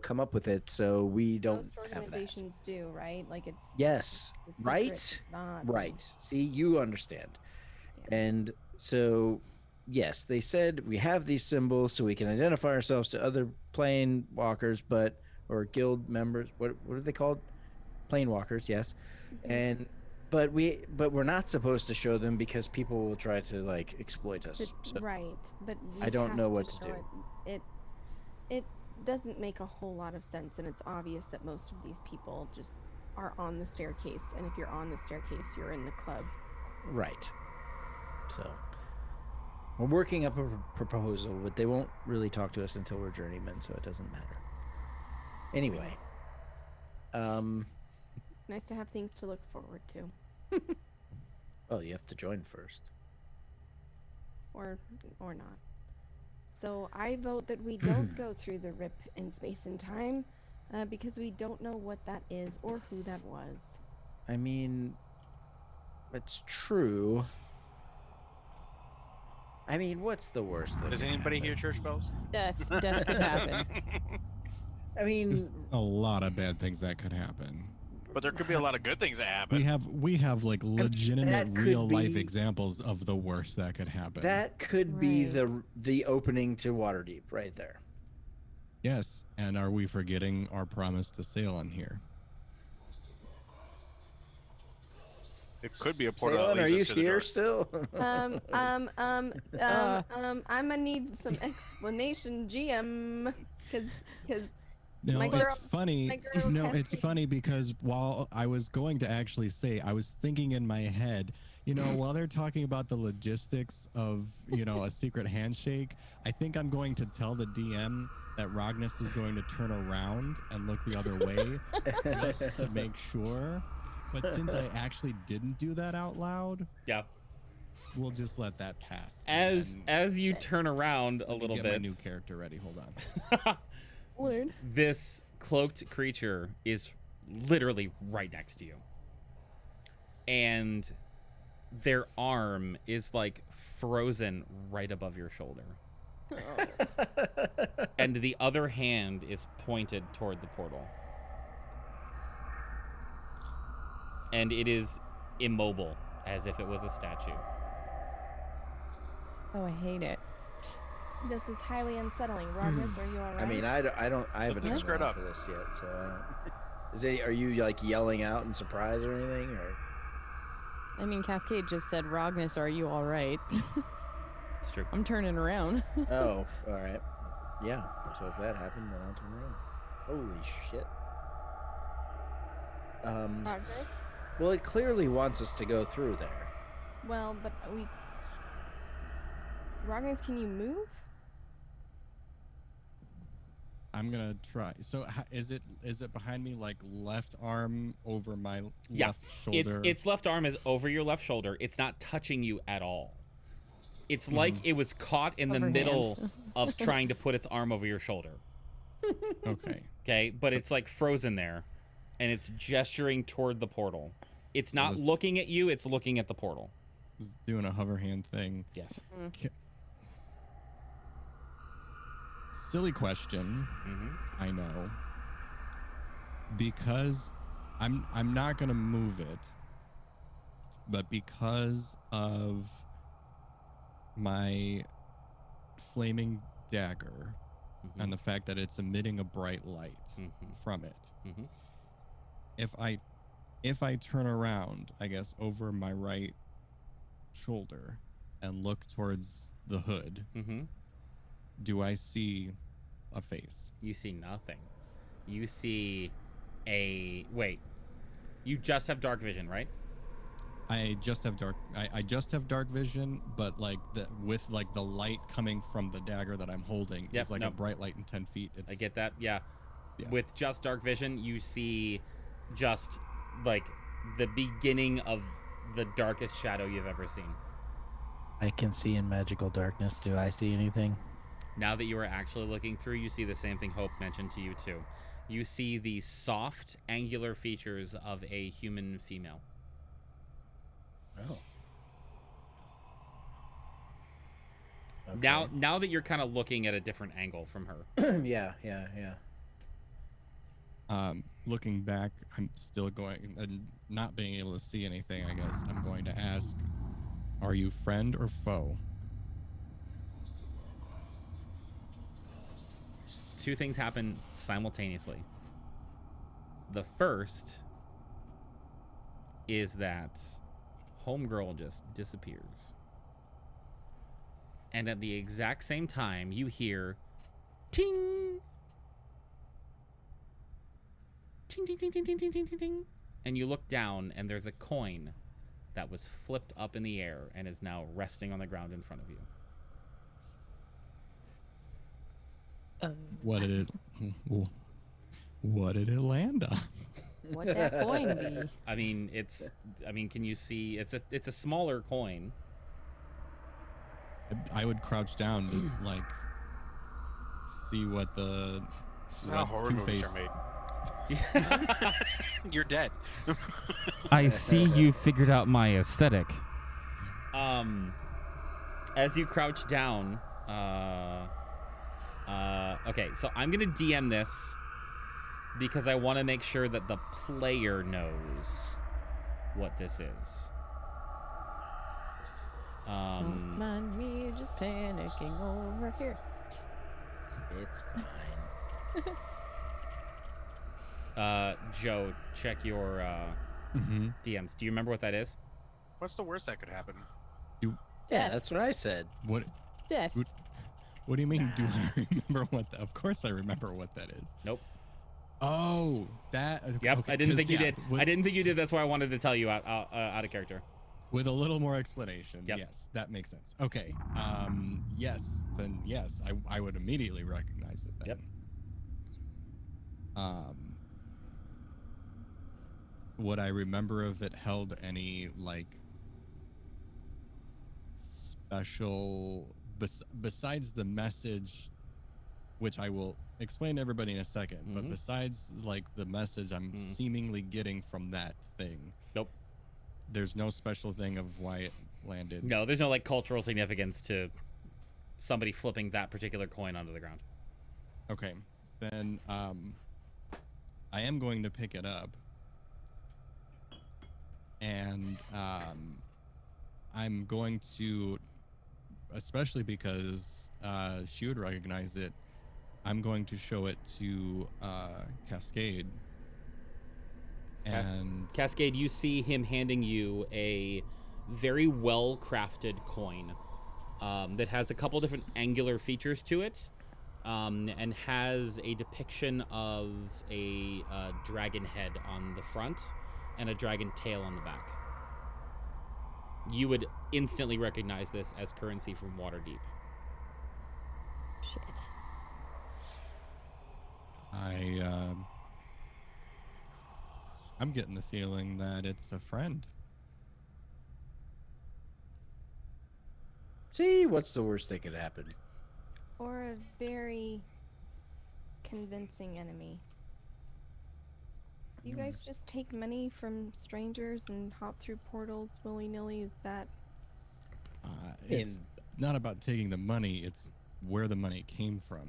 come up with it, so we don't Most have that. organizations do, right? Like it's Yes, it's secret, right? not- Right. See, you understand. And so, yes, they said we have these symbols so we can identify ourselves to other plane walkers, or guild members. What are they called? Plane walkers, yes. Mhm. But we're not supposed to show them because people will try to like exploit us. So, Right, but I you don't have know what to show do. It doesn't make a whole lot of sense, and it's obvious that most of these people just are on the staircase, and if you're on the staircase, you're in the club. right. So we're working up a proposal, but they won't really talk to us until we're journeymen, so it doesn't matter. Anyway, Nice to have things to look forward to, well, you have to join first. or not. So I vote that we don't go through the rip in space and time, because we don't know what that is or who that was. I mean, it's true. I mean, what's the worst that Does can anybody happen? hear church bells? Death could happen. I mean, There's a lot of bad things that could happen. But there could be a lot of good things that happen. We have like legitimate that could real life be- examples of the worst that could happen. That could be Right. the opening to Waterdeep right there. Yes, and are we forgetting our promise to sail on here? It could be a portal Salem, that are leads you us to the here door. still? I'm gonna need some explanation, GM, because No, My it's girl- funny. my girl No, Cassie. it's funny because while I was going to actually say, I was thinking in my head, while they're talking about the logistics of, a secret handshake, I think I'm going to tell the DM that Rognus is going to turn around and look the other way just to make sure. But since I actually didn't do that out loud, Yeah. we'll just let that pass. As And you turn around a let me little get bit, my new character ready. Hold on. Lord. this cloaked creature is literally right next to you. And their arm is like frozen right above your shoulder. And the other hand is pointed toward the portal. And it is immobile, as if it was a statue. Oh, I hate it. this is highly unsettling. Rognus, are you all right? I mean, I haven't things turned squared around up. for this yet, so I don't. Are you like yelling out in surprise or anything, or? I mean, Cascade just said, Rognus, are you all right? It's true. I'm turning around. Oh, all right. Yeah. So if that happened, then I'll turn around. Holy shit. Rognus? Well, it clearly wants us to go through there. Well, but Rognus, can you move? I'm gonna try. So is it behind me, like left arm over my Yeah, left shoulder? Its left arm is over your left shoulder. It's not touching you at all. It's like it was caught in the Overhand. middle of trying to put its arm over your shoulder. Okay. Okay, but it's like frozen there, and it's gesturing toward the portal. It's not this- looking at you. It's looking at the portal. It's doing a hover hand thing. Yes. Silly question. Mm-hmm. I know. Because I'm not gonna move it, but because of my flaming dagger Mm-hmm. and the fact that it's emitting a bright light from it, Mm-hmm. if I turn around, I guess, over my right shoulder and look towards the hood, Mm-hmm. do I see a face? You see nothing. You see wait. You just have dark vision, right? I just have dark vision, but like with like the light coming from the dagger that I'm holding, Yep, it's like no. a bright light in 10 feet. I get that. Yeah. Yeah. With just dark vision, you see just like the beginning of the darkest shadow you've ever seen. I can see in magical darkness. Do I see anything? Now that you are actually looking through, you see the same thing Hope mentioned to you too. You see the soft, angular features of a human female. Oh. Now that you're kind of looking at a different angle from her. yeah. Looking back, I'm still going and not being able to see anything. I guess I'm going to ask, are you friend or foe? Two things happen simultaneously. The first is that Homegirl just disappears. And at the exact same time, you hear ting! Ting, ting, ting, ting, ting, ting, ting, ting, ting. And you look down, and there's a coin that was flipped up in the air and is now resting on the ground in front of you. What did it land on? What'd that coin be? I mean, can you see? It's a smaller coin. I would crouch down to like see what the This is how horror movies are made. You're dead. I see you figured out my aesthetic. As you crouch down, okay, so I'm gonna DM this because I want to make sure that the player knows what this is. Don't mind me just panicking over here. It's fine. Joe, check your DMs. Do you remember what that is? What's the worst that could happen? Yeah, Death. that's what I said. What? Death. What do you mean? Do I remember what? Of course, I remember what that is. Nope. Oh, that. Yep. Okay, I didn't 'cause, think you yeah, did. With, I didn't think you did. That's why I wanted to tell you out of character. with a little more explanation. Yep. Yes, that makes sense. Okay. Yes. Then yes, I would immediately recognize it. Then. Yep. Would I remember if it held any like special besides the message, which I will explain to everybody in a second, but besides like the message I'm seemingly getting from that thing, Nope. there's no special thing of why it landed. No, there's no like cultural significance to somebody flipping that particular coin onto the ground. Okay, then I am going to pick it up, and I'm going to, especially because she would recognize it, I'm going to show it to Cascade. And Cascade, you see him handing you a very well-crafted coin that has a couple different angular features to it, and has a depiction of a dragon head on the front and a dragon tail on the back. You would instantly recognize this as currency from Waterdeep. Shit. I'm getting the feeling that it's a friend. See, what's the worst that could happen? Or a very convincing enemy. You guys just take money from strangers and hop through portals willy-nilly? Is that... It's not about taking the money, it's where the money came from.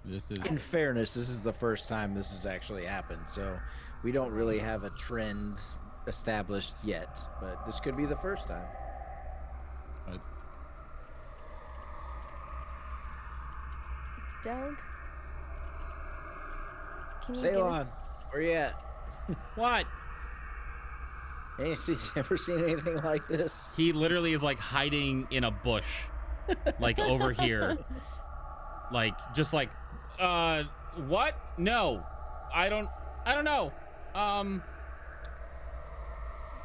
This is... In fairness, this is the first time this has actually happened, so we don't really have a trend established yet, but this could be the first time. Doug? Can you Ceylon, where you at? What? Ever seen anything like this? He literally is like hiding in a bush, like over here. Like, just like, what? No, I don't know.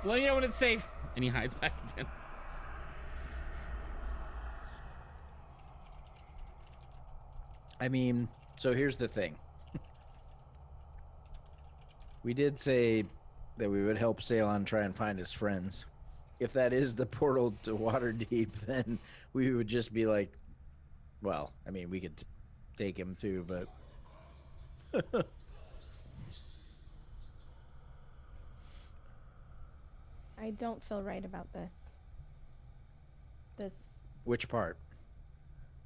Let me know when it's safe. And he hides back again. I mean, so here's the thing. We did say that we would help Ceylon try and find his friends. If that is the portal to Waterdeep, then we would just be like, well, I mean, we could take him too, but... I don't feel right about this. Which part?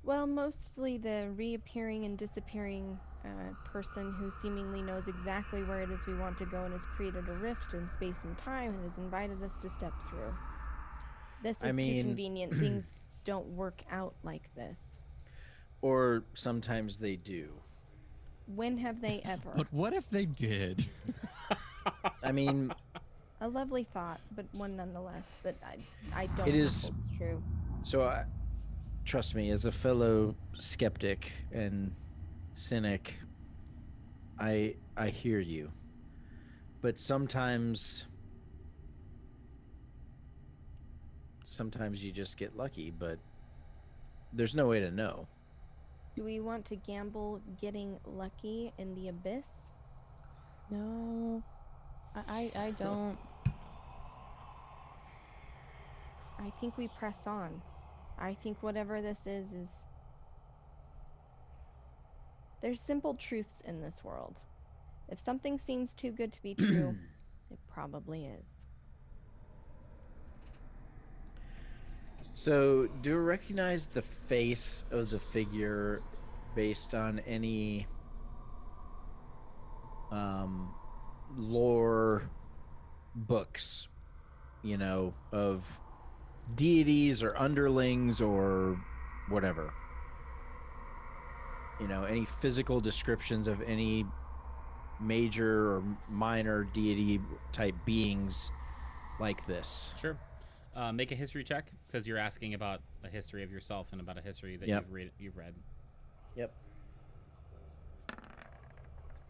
Well, mostly the reappearing and disappearing person who seemingly knows exactly where it is we want to go and has created a rift in space and time and has invited us to step through. This is too convenient. Things don't work out like this. Or sometimes they do. When have they ever? But what if they did? I mean... A lovely thought, but one nonetheless that I don't It know is- holds true. So, trust me, as a fellow skeptic and cynic, I hear you. But sometimes you just get lucky, but there's no way to know. Do we want to gamble getting lucky in the abyss? No, I don't. I think we press on. I think whatever this is there's simple truths in this world. If something seems too good to be true, it probably is. So, do you recognize the face of the figure based on any lore books, of deities or underlings or whatever. Any physical descriptions of any major or minor deity type beings like this. Sure. Make a history check, because you're asking about a history of yourself and about a history that Yep. you've read. Yep.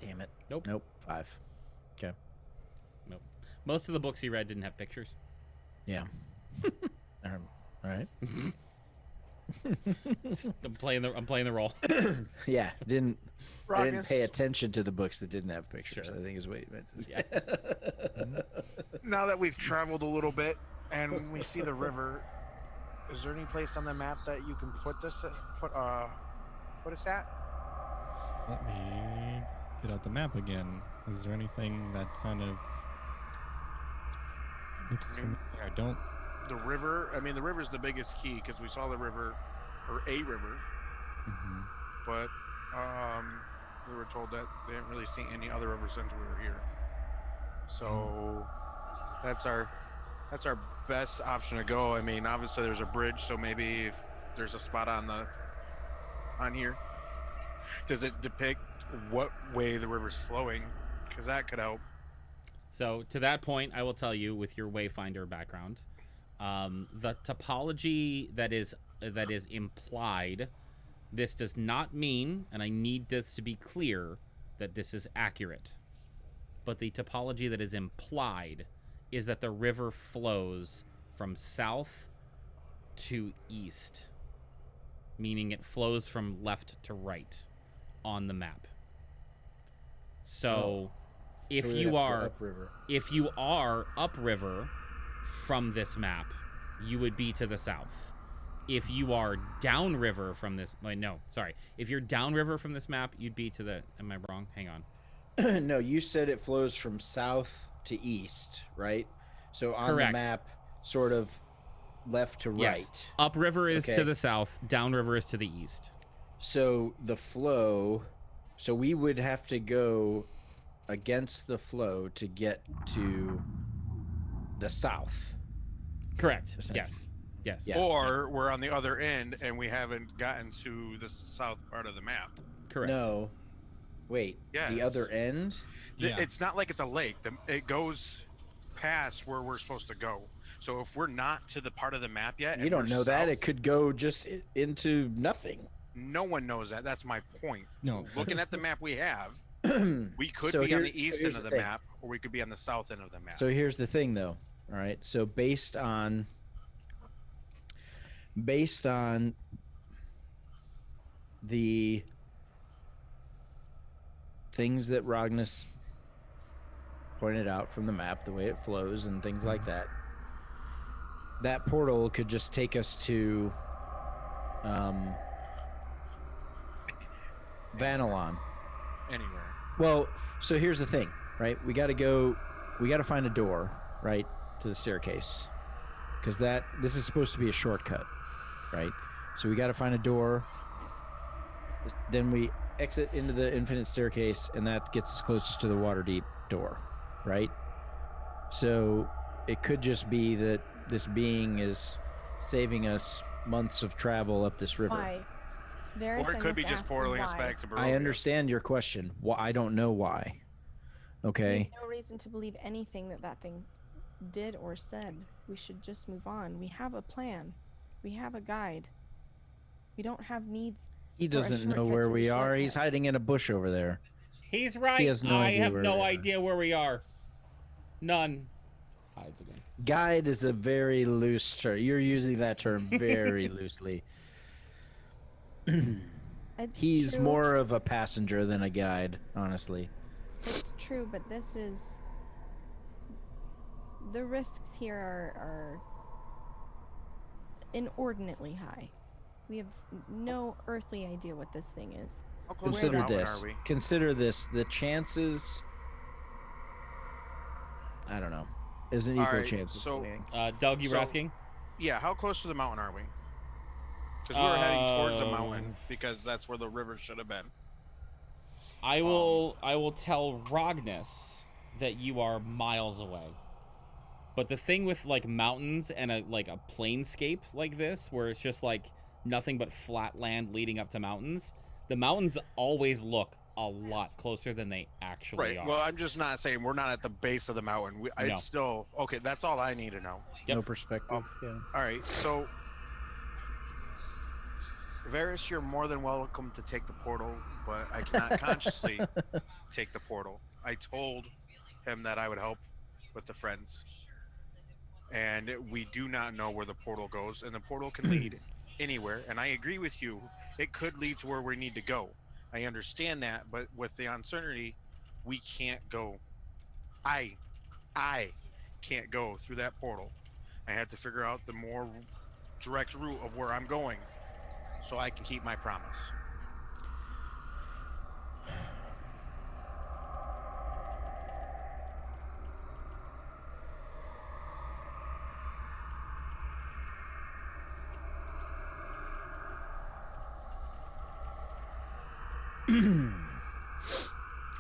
Damn it. Nope. 5. Okay. Nope. Most of the books you read didn't have pictures. Yeah. All right. I'm playing the role. Yeah. I didn't Rognus. pay attention to the books that didn't have pictures. Sure. I think is what you meant to say. Yeah. Now that we've traveled a little bit and we see the river, is there any place on the map that you can put us at? Let me get out the map again. Is there anything that kind of looks familiar? I don't. The river. I mean, the river's the biggest key because we saw the river, or a river, but we were told that they didn't really see any other rivers since we were here. So that's our best option to go. I mean, obviously there's a bridge, so maybe if there's a spot on here, does it depict what way the river's flowing? Because that could help. So to that point, I will tell you, with your Wayfinder background, the topology that is implied. This does not mean, and I need this to be clear, that this is accurate. But the topology that is implied is that the river flows from south to east, meaning it flows from left to right on the map. So, if we'd you have to go are upriver. if you are upriver from this map, you would be to the south. If you are downriver from this, if you're downriver from this map, you'd be to the. Am I wrong? Hang on. No, you said it flows from south to east, right? So on Correct. the map, sort of left to Yes. right. Upriver is Okay. to the south. Downriver is to the east. So the flow, so we would have to go against the flow to get to the south. Correct. Essentially. Yes. Yes. Yeah. Or we're on the other end and we haven't gotten to the south part of the map. Correct. No. Wait, Yes. the other end? Yeah. It's not like it's a lake. It goes past where we're supposed to go. So if we're not to the part of the map yet, You and don't we're know that. south, It could go just into nothing. no one knows that. That's my point. No. Looking at the map we have, we could So be on here- the east so here's end of the the thing. map, or we could be on the south end of the map. So here's the thing, though. All right. So based on the things that Rognus pointed out from the map, the way it flows and things like that, that portal could just take us to Vanillon. Anywhere. Well, so here's the thing, right? We got to find a door, right, to the staircase, because this is supposed to be a shortcut, right? So we got to find a door. Then we exit into the infinite staircase, and that gets us closest to the Waterdeep door, right? So it could just be that this being is saving us months of travel up this river. Why? Varys, Or it I could be must just ask portaling us why. back to Barovia. I understand your question. Well, I don't know why. We Okay. have no reason to believe anything that thing did or said. We should just move on. We have a plan. We have a guide. We don't have needs. He or a doesn't know shortcut where to the we are. He's shortcut. hiding in a bush over there. He's right. He has no I idea have where no we are. idea where we are. None. Hides again. Guide is a very loose term. You're using that term very loosely. It's He's true. more of a passenger than a guide, honestly. It's true, but this is. The risks here are inordinately high. We have no earthly idea what this thing is. How close to the Consider mountain this. are we? Consider this. The chances. I don't know. Is an All equal right, chance. of so- winning. Doug, you were So- asking? Yeah, how close to the mountain are we? Because we were heading towards the mountain because that's where the river should have been. I will tell Rognus that you are miles away. But the thing with like mountains and a planescape like this, where it's just like nothing but flat land leading up to mountains, the mountains always look a lot closer than they actually are. Well, I'm just not saying we're not at the base of the mountain. No. It's still okay. That's all I need to know. Yep. No perspective. Yeah. All right, so Varys, you're more than welcome to take the portal, but I cannot consciously take the portal. I told him that I would help with the friends, and we do not know where the portal goes, and the portal can lead anywhere. And I agree with you; it could lead to where we need to go. I understand that, but with the uncertainty, we can't go. I can't go through that portal. I had to figure out the more direct route of where I'm going so I can keep my promise.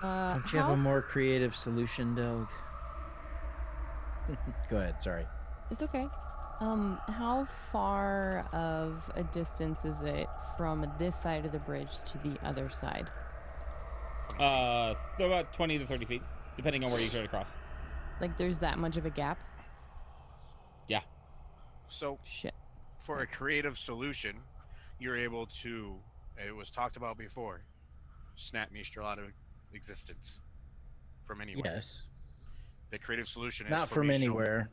Don't you have a more creative solution, Doug? Go ahead. Sorry. It's okay. How far of a distance is it from this side of the bridge to the other side? About 20 to 30 feet, depending on where you try to cross. Like, there's that much of a gap? Yeah. So, Shit. for a creative solution, you're able to, it was talked about before, snap Mistral out of existence from anywhere. Yes. The creative solution is Not for from Mistral. anywhere.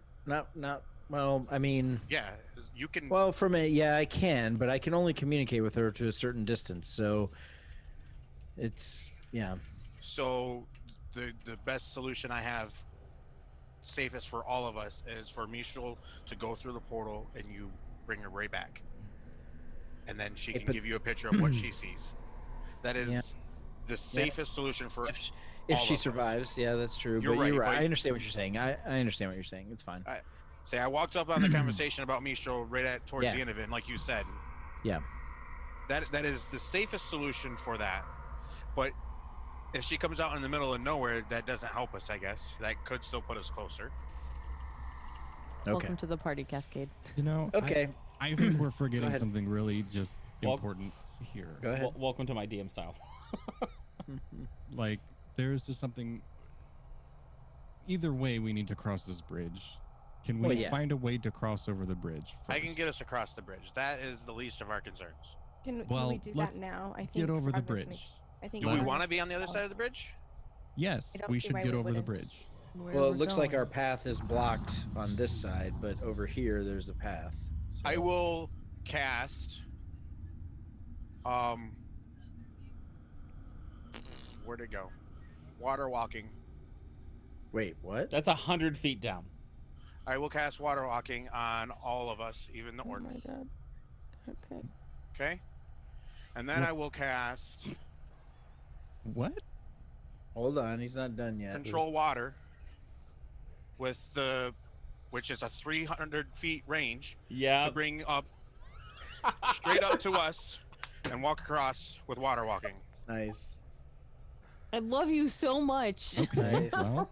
Not. Well, I mean. Yeah, you can. Well, from it, yeah, I can, but I can only communicate with her to a certain distance. So, it's So, the best solution I have, safest for all of us, is for Mistral to go through the portal and you bring her right back, and then she can but- give you a picture of what she sees. That is the safest solution for if all she of us. survives, yeah, that's true. You're But you're right, right. but- I understand what you're saying. I understand what you're saying. It's fine. Say I walked up on the conversation about Mistral towards Yeah. the end of it, and like you said, Yeah. that is the safest solution for that. But if she comes out in the middle of nowhere, that doesn't help us, I guess. That could still put us closer. Okay. Welcome to the party, Cascade. You know, Okay. I think we're forgetting ahead. something really just Well- important here. Go ahead. Welcome to my DM style. Like, there's just something. Either way, we need to cross this bridge. Can we Well, yeah. find a way to cross over the bridge? I can first? get us across the bridge. That is the least of our concerns. Can Well, we do that let's now? I think get over the progress bridge. makes- I think Do we Let's- want to be on the other side of the bridge? Yes, I don't we see should why get we over the wouldn't. bridge. Where Well, we're it looks like going. our path is blocked on this side, but over here there's a path. So- I will cast. Where'd it go? Water walking. Wait, what? That's 100 feet down. I will cast water walking on all of us, even the Oh orc. my god. Okay. Okay. And then I will cast What? Hold on, he's not done yet. control water with which is a 300 feet range Yeah. to bring up straight up to us and walk across with water walking. Nice. I love you so much. Okay. Nice. Well,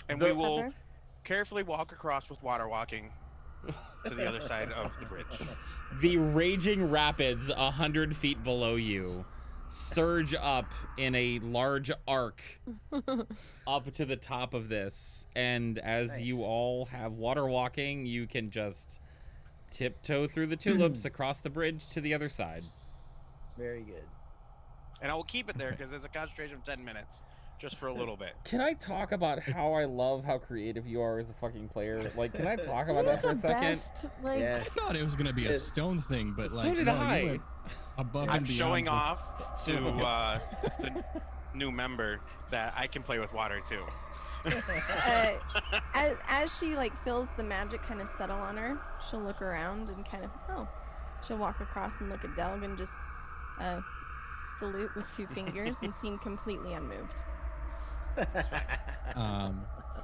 And The- we will Pepper? carefully walk across with water walking to the other side of the bridge. The raging rapids 100 feet below you surge up in a large arc up to the top of this. And as Nice. you all have water walking, you can just tiptoe through the tulips across the bridge to the other side. Very good. And I will keep it there because there's a concentration of 10 minutes, just for a little bit. Can I talk about how I love how creative you are as a fucking player? Like, can I talk about Isn't that for a the second? best? Like, Yeah. I thought it was gonna be a stone thing, but So like, did no, you I. went above I'm and showing beyond off to the new member that I can play with water too. As she like feels the magic kind of settle on her, she'll look around and kind of she'll walk across and look at Delg and just salute with two fingers and seem completely unmoved.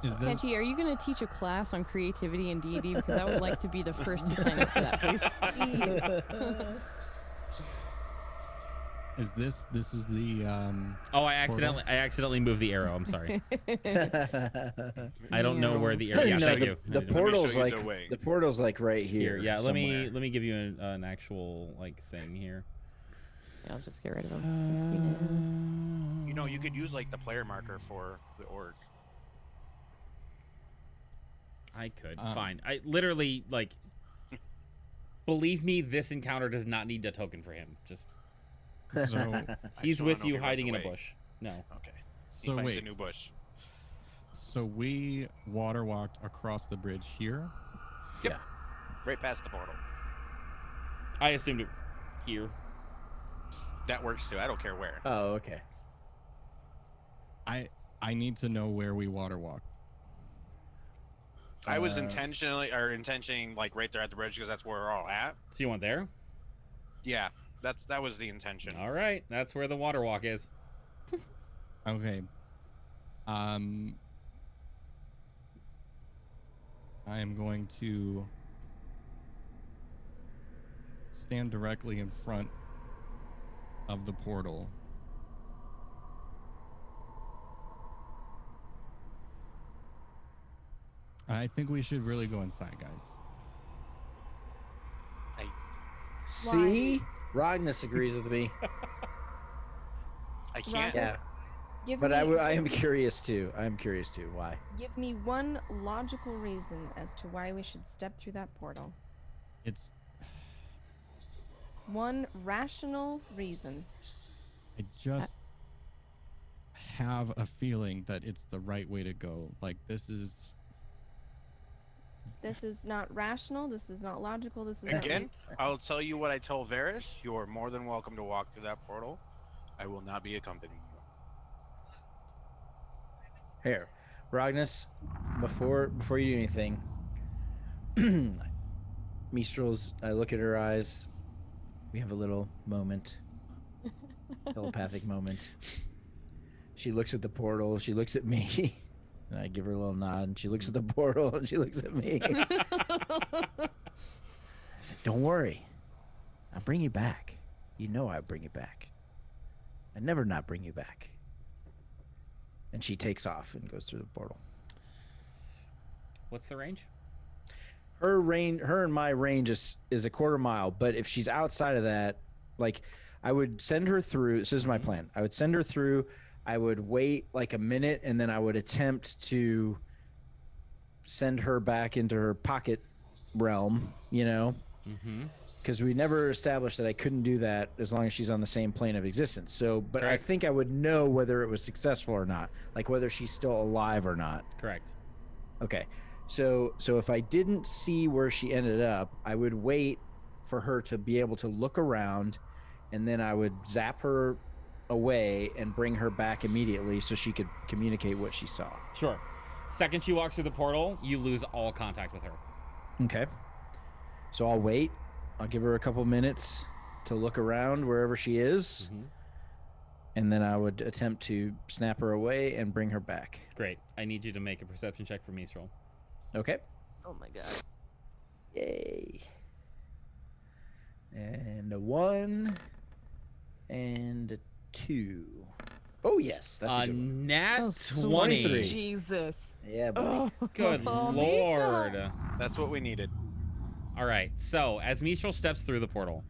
Is this? Kenji, are you going to teach a class on creativity and D&D? Because I would like to be the first to sign up for that, please. This is the Oh, I accidentally moved the arrow. I'm sorry. I don't know where the arrow. Yeah, No, thank the, you. the I didn't- portal's show you like the way. the portal's like right here. here. Yeah, let somewhere. me give you an actual like thing here. I'll just get rid of them since we know. You know, you could use like the player marker for the orc. I could. Fine. I literally like. Believe me, this encounter does not need a token for him. Just so he's wanna with know if you he runs hiding in a away. bush. No. Okay. He so finds wait. a new bush. So we water walked across the bridge here. Right past the portal. I assumed it was here. That works too. I don't care where. Oh, okay. I need to know where we water walked. I was intentioning like right there at the bridge because that's where we're all at. So you went there? Yeah, that was the intention. All right. That's where the water walk is. Okay. I am going to stand directly in front of the portal. I think we should really go inside, guys. See, Rognus agrees with me. I can't. Yeah, Give but me, I am curious too. I am curious too. Why? Give me one logical reason as to why we should step through that portal. It's One rational reason. I just have a feeling that it's the right way to go. Like this is not rational. This is not logical. This is Again, I'll tell you what I tell Varys. You are more than welcome to walk through that portal. I will not be accompanying you. Here, Rognus, before you do anything, Mistral's. I look at her eyes. We have a little moment, telepathic moment. She looks at the portal. She looks at me. And I give her a little nod, and she looks at the portal, and she looks at me. I said, "Don't worry, I'll bring you back. You know I'll bring you back. I never not bring you back." And she takes off and goes through the portal. What's the range? Her and my range is a quarter mile, but if she's outside of that, like I would send her through. This is my plan. I would send her through. I would wait like a minute, and then I would attempt to send her back into her pocket realm, you know? Because we never established that I couldn't do that as long as she's on the same plane of existence. So, but Correct. I think I would know whether it was successful or not, like whether she's still alive or not. Correct. Okay. So if I didn't see where she ended up, I would wait for her to be able to look around, and then I would zap her away and bring her back immediately so she could communicate what she saw. Sure. Second she walks through the portal, you lose all contact with her. Okay. So I'll wait. I'll give her a couple minutes to look around wherever she is, and then I would attempt to snap her away and bring her back. Great. I need you to make a perception check for Mistral. Okay. Oh my god. Yay. And a 1 and a 2. Oh yes, that's a good one. Nat Oh, 20. 23. Jesus. Yeah, buddy. Good Oh, lord. That's what we needed. All right. So as Mistral steps through the portal,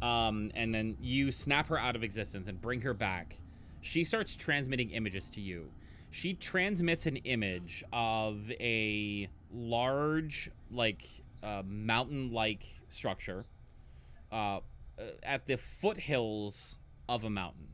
and then you snap her out of existence and bring her back, she starts transmitting images to you. She transmits an image of a large, like, mountain-like structure at the foothills of a mountain.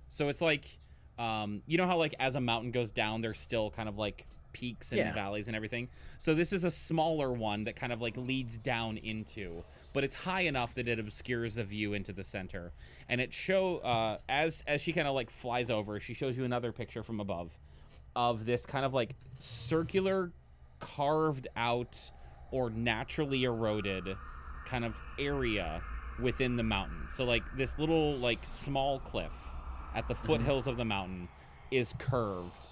So it's like, you know how, like, as a mountain goes down, there's still kind of, like, peaks and valleys and everything. So this is a smaller one that kind of, like, leads down into, but it's high enough that it obscures the view into the center. And it as she kind of, like, flies over, she shows you another picture from above of this kind of, like, circular, carved out or naturally eroded kind of area within the mountain. So, like, this little, like, small cliff at the foothills of the mountain is curved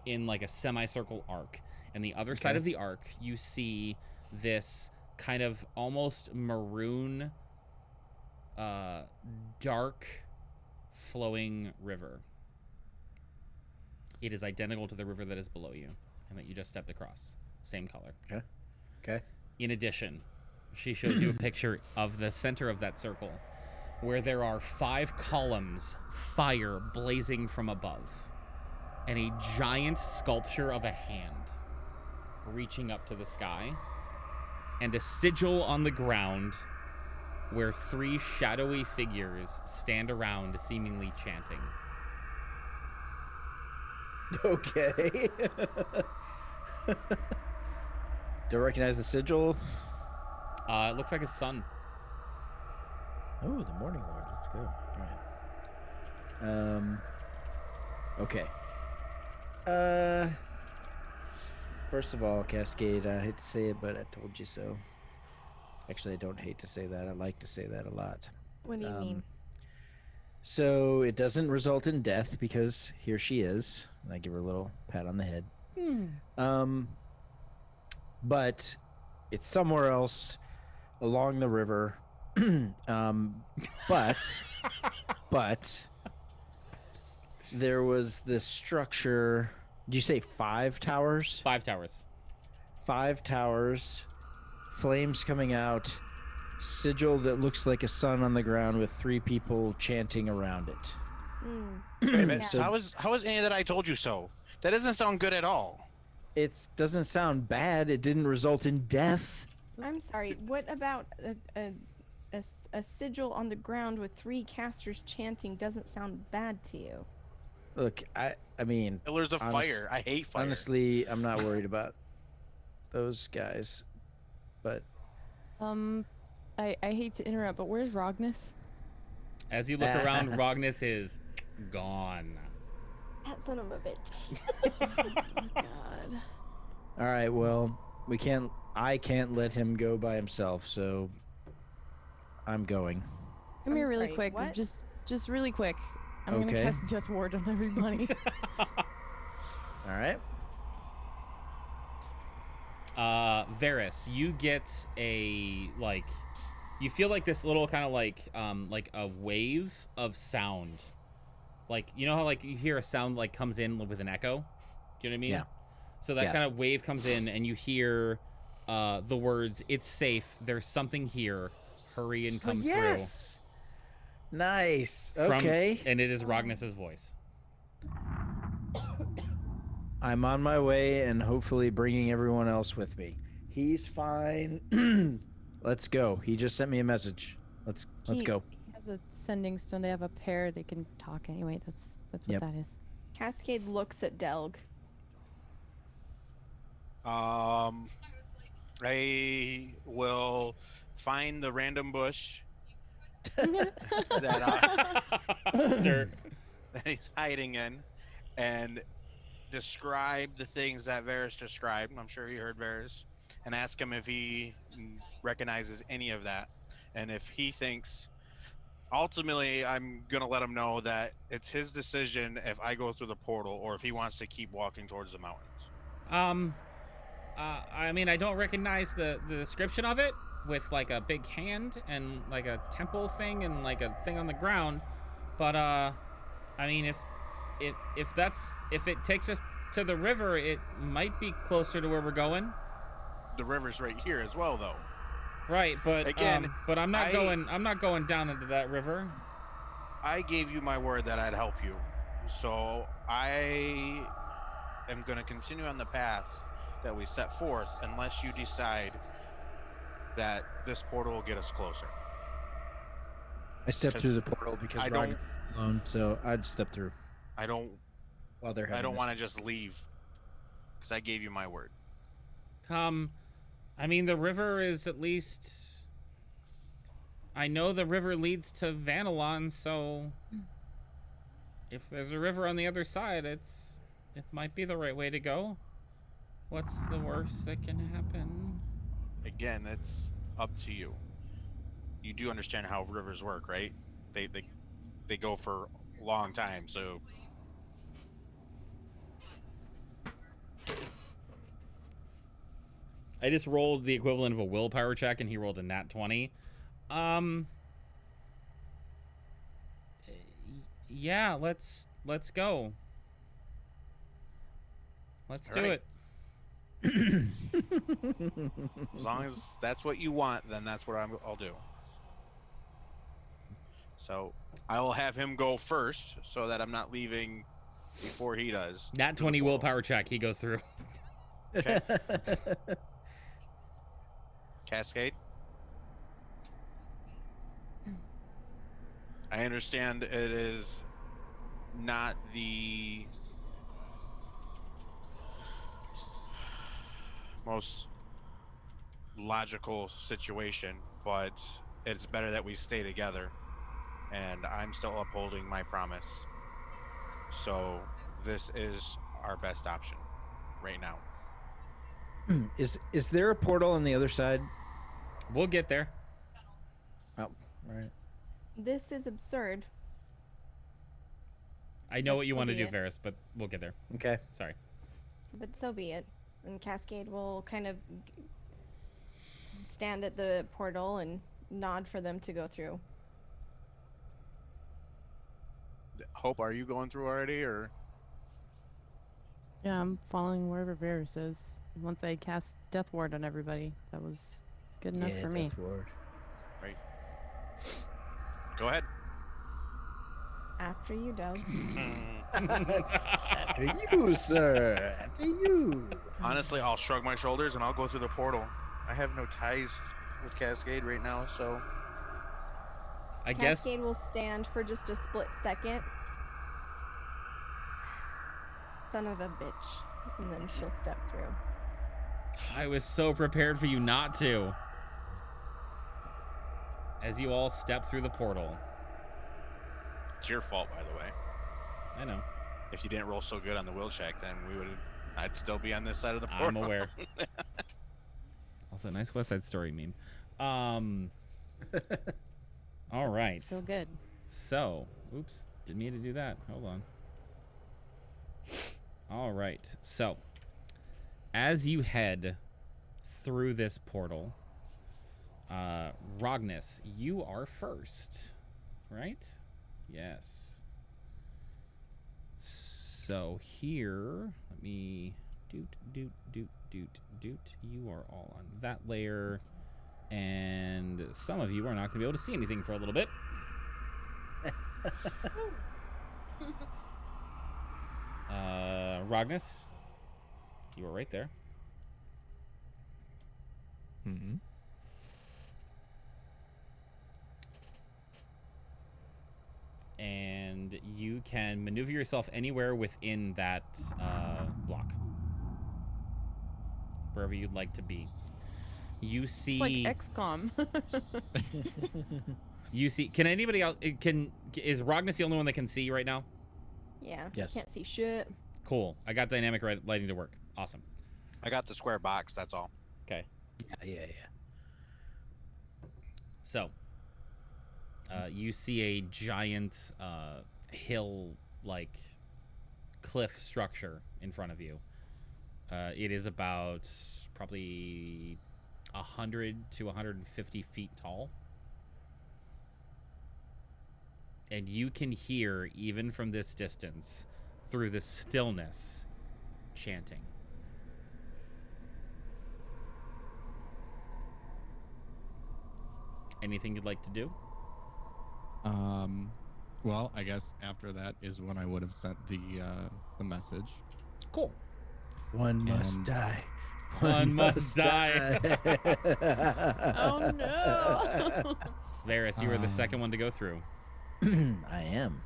in, like, a semicircle arc. And the other side of the arc, you see this kind of almost maroon, dark flowing river. It is identical to the river that is below you and that you just stepped across. Same color. Okay. In addition, she shows you a picture of the center of that circle where there are 5 columns, fire blazing from above, and a giant sculpture of a hand reaching up to the sky, and a sigil on the ground where 3 shadowy figures stand around seemingly chanting. Okay. Do I recognize the sigil? It looks like a sun. Oh, the Morning Lord. Let's go. All right. Okay. First of all, Cascade, I hate to say it, but I told you so. Actually, I don't hate to say that. I like to say that a lot. What do you mean? So it doesn't result in death because here she is. And I give her a little pat on the head. But it's somewhere else along the river. But there was this structure. Did you say 5 towers? 5 towers. 5 towers, flames coming out, sigil that looks like a sun on the ground with 3 people chanting around it. Wait a minute. So- How is any of that I told you so? That doesn't sound good at all. It doesn't sound bad. It didn't result in death. I'm sorry. What about a sigil on the ground with 3 casters chanting doesn't sound bad to you? Look, I mean, Pillars of fire. I hate fire. honestly, I'm not worried about those guys. But I hate to interrupt, but where's Rognus? As you look around, Rognus is gone. That son of a bitch. Oh, God. all right, well, I can't let him go by himself, so I'm going. Come I'm here really sorry, quick. what? Just really quick. I'm Okay. gonna cast Death Ward on everybody. All right. Varys, you get a you feel like this little kind of like a wave of sound. Like, you know how like you hear a sound like comes in with an echo? Do you know what I mean? Yeah. So that Yeah. kind of wave comes in and you hear the words, "It's safe. There's something here. Hurry and come Yes. Nice. through." Okay. And it is Rognus's voice. I'm on my way and hopefully bringing everyone else with me. He's fine. Let's go. He just sent me a message. Let's go. He has a sending stone. They have a pair. They can talk anyway. That's what Yep. that is. Cascade looks at Delg. I will find the random bush that Sure. that he's hiding in, and describe the things that Varys described. I'm sure you heard Varys, and ask him if he recognizes any of that, and if he thinks. Ultimately, I'm gonna let him know that it's his decision if I go through the portal or if he wants to keep walking towards the mountains. I mean, I don't recognize the description of it with like a big hand and like a temple thing and like a thing on the ground, but I mean, if it takes us to the river, it might be closer to where we're going. The river's right here as well, though. Right, but Again, but I'm not I- going down into that river. I gave you my word that I'd help you, so I am going to continue on the path that we set forth unless you decide that this portal will get us closer. I stepped 'Cause through the portal because I Ragnar don't- was alone, so I'd step through I don't while they're having I don't this. want to just leave because I gave you my word. I mean, the river is at least. I know the river leads to Vanillon, so if there's a river on the other side, it might be the right way to go. What's the worst that can happen? Again, it's up to you. You do understand how rivers work, right? They go for a long time, so I just rolled the equivalent of a willpower check, and he rolled a Nat 20. Yeah, let's go. Let's do Alright. it. As long as that's what you want, then that's what I'll do. So I will have him go first, so that I'm not leaving before he does. Nat 20 willpower check. He goes through. Okay. Cascade. I understand it is not the most logical situation, but it's better that we stay together, and I'm still upholding my promise. So this is our best option right now. Is there a portal on the other side? We'll get there. Oh, right. This is absurd. I know what you So want to be do, it. Varys, but we'll get there. Okay. Sorry. But so be it. And Cascade will kind of stand at the portal and nod for them to go through. Hope, are you going through already, or? Yeah, I'm following wherever Varys is. Once I cast Death Ward on everybody, that was good enough for me. Death Ward. Go ahead. After you, Doug. After you, sir. After you. Honestly, I'll shrug my shoulders and I'll go through the portal. I have no ties with Cascade right now, so I guess Cascade will stand for just a split second. Son of a bitch. And then she'll step through. I was so prepared for you not to. As you all step through the portal. it's your fault, by the way. I know. If you didn't roll so good on the will check, then I'd still be on this side of the portal. I'm aware. Also, nice West Side Story meme. All right. So good. So, oops, didn't mean to do that. Hold on. All right. So, as you head through this portal, Rognus, you are first, right? Yes. So here, let me doot. You are all on that layer, and some of you are not going to be able to see anything for a little bit. Rognus, you are right there. Mm-hmm. And you can maneuver yourself anywhere within that block, wherever you'd like to be. You see, It's like XCOM. you see. Can anybody else? Is Rognus the only one that can see right now? Yeah. Yes. Can't see shit. Cool. I got dynamic lighting to work. Awesome. I got the square box, that's all. Okay. Yeah. So, you see a giant hill-like cliff structure in front of you. It is about probably 100 to 150 feet tall. And you can hear, even from this distance, through the stillness, chanting. Anything you'd like to do? Well, I guess after that is when I would have sent the message. Cool. One must And- die. One must die. Oh no! Varys, you were the second one to go through. I am.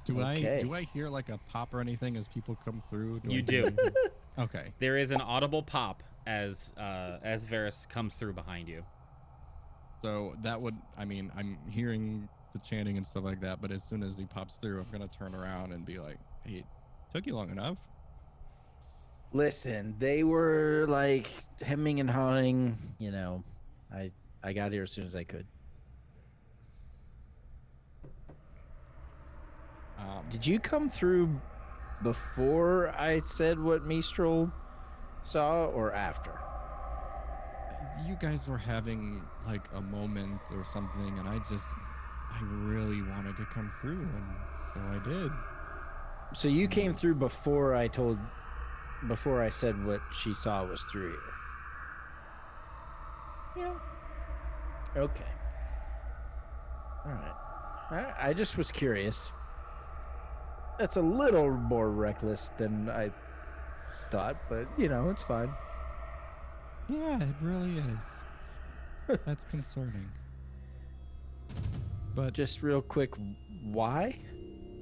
Do Okay. I hear like a pop or anything as people come through? You I do. hear anything? Okay. There is an audible pop as Varys comes through behind you. So that would, I mean, I'm hearing the chanting and stuff like that, but as soon as he pops through, I'm gonna turn around and be like, "Hey, it took you long enough." Listen, they were like hemming and hawing. You know, I got here as soon as I could. Did you come through before I said what Mistral saw, or after? You guys were having like a moment or something, and I just I really wanted to come through, and so I did. So you came through before I said what she saw was through here. Yeah. Okay. All right. I just was curious. That's a little more reckless than I thought, but it's fine. Yeah, it really is. That's concerning. But Just real quick, why?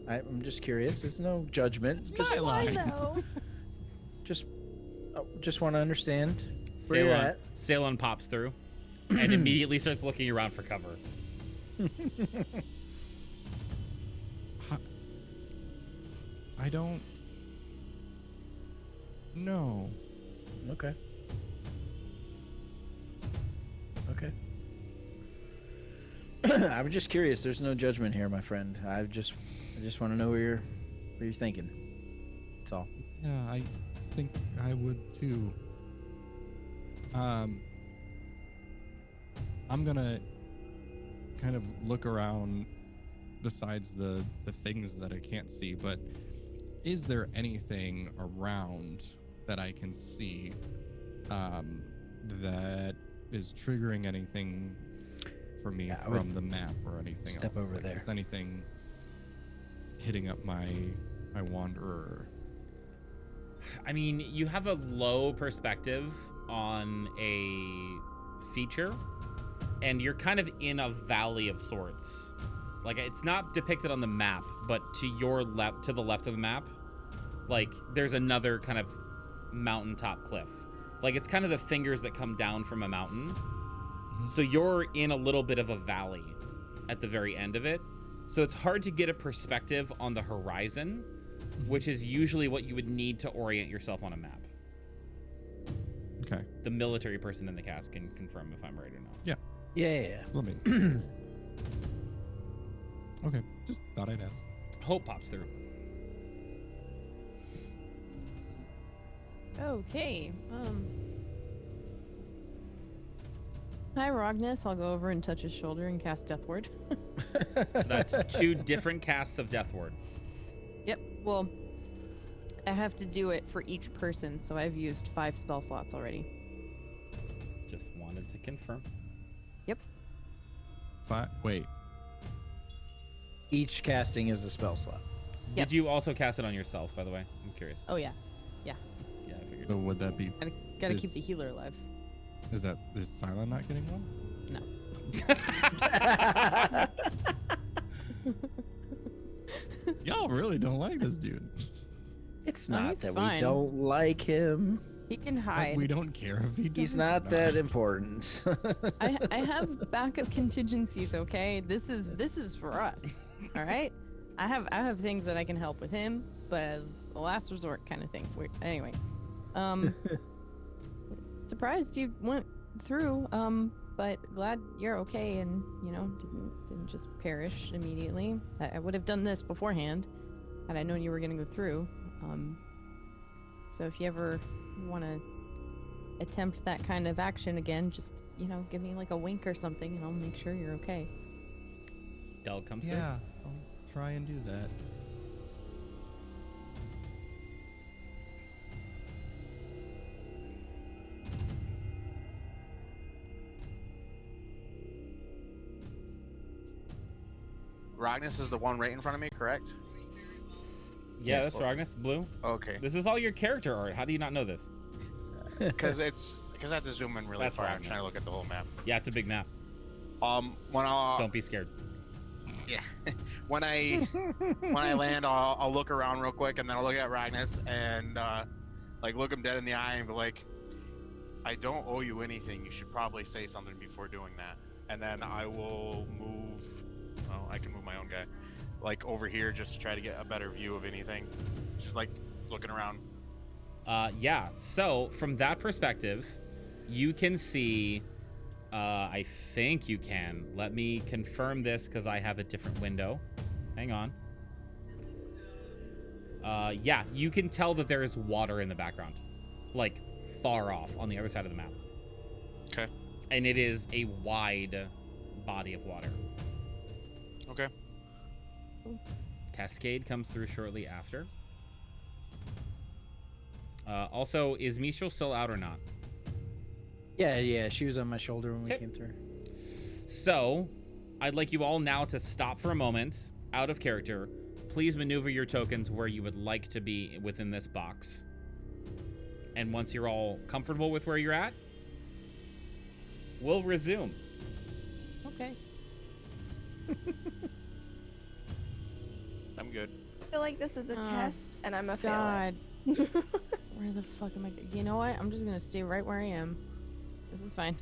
I'm just curious. There's no judgment. it's Just my line. though. just want to understand where you're at. Faelyn pops through and immediately starts looking around for cover. I don't know. Okay. I'm just curious. There's no judgment here, my friend. I just want to know where you're thinking. That's all. Yeah, I think I would too. I'm gonna kind of look around besides the things that I can't see, but is there anything around that I can see that is triggering anything for me from the map or anything step else? over there. Is anything hitting up my wanderer? I mean, you have a low perspective on a feature, and you're kind of in a valley of sorts. Like, it's not depicted on the map, but to your left, to the left of the map, like, there's another kind of mountaintop cliff. Like, it's kind of the fingers that come down from a mountain. So you're in a little bit of a valley at the very end of it. So it's hard to get a perspective on the horizon, which is usually what you would need to orient yourself on a map. Okay. The military person in the cast can confirm if I'm right or not. Yeah. Let me. Okay, just thought I'd ask. Hope pops through. Okay. Hi, Rognus. I'll go over and touch his shoulder and cast Death Ward. So that's 2 different casts of Death Ward. Yep. Well, I have to do it for each person, so I've used 5 spell slots already. Just wanted to confirm. Yep. Wait. Each casting is a spell slot. Yep. Did you also cast it on yourself, by the way? I'm curious. Oh yeah. Yeah, I figured. So would that be? Gotta keep Is- the healer alive. Is Silent not getting one? No. Y'all really don't like this dude. It's No, not he's that we fine. don't like him. He can Like, hide. we don't care if he does. He's not that important. I have backup contingencies. Okay, this is for us. All right. I have things that I can help with him, but as a last resort kind of thing. Anyway, surprised you went through. But glad you're okay and didn't just perish immediately. I would have done this beforehand had I known you were gonna go through. So if you ever want to attempt that kind of action again, just give me like a wink or something, and I'll make sure you're okay. Del comes Yeah, I'll try and do that. Rognus is the one right in front of me, correct? through. Yeah, Yes. that's Rognus. Blue. Okay. This is all your character art. How do you not know this? Because I have to zoom in really That's far. I'm Rognus. trying to look at the whole map. Yeah, it's a big map. When Don't be scared. yeah, when I land, I'll look around real quick, and then I'll look at Rognus and like look him dead in the eye and be like, I don't owe you anything. You should probably say something before doing that. And then I will move. Oh, I can move my own guy, like over here, just to try to get a better view of anything. Just like looking around. Yeah. So from that perspective, you can see. I think you can. Let me confirm this because I have a different window. Hang on. Yeah, you can tell that there is water in the background, like far off on the other side of the map. Okay. And it is a wide body of water. Okay. Cascade comes through shortly after. Also, is Mistral still out or not? Yeah, she was on my shoulder when we Okay. came through. So, I'd like you all now to stop for a moment, out of character. Please maneuver your tokens where you would like to be within this box. And once you're all comfortable with where you're at, we'll resume. Okay. I'm good. I feel like this is a Oh, test, and I'm a failure. God. Where the fuck am I? You know what? I'm just gonna stay right where I am. This is fine.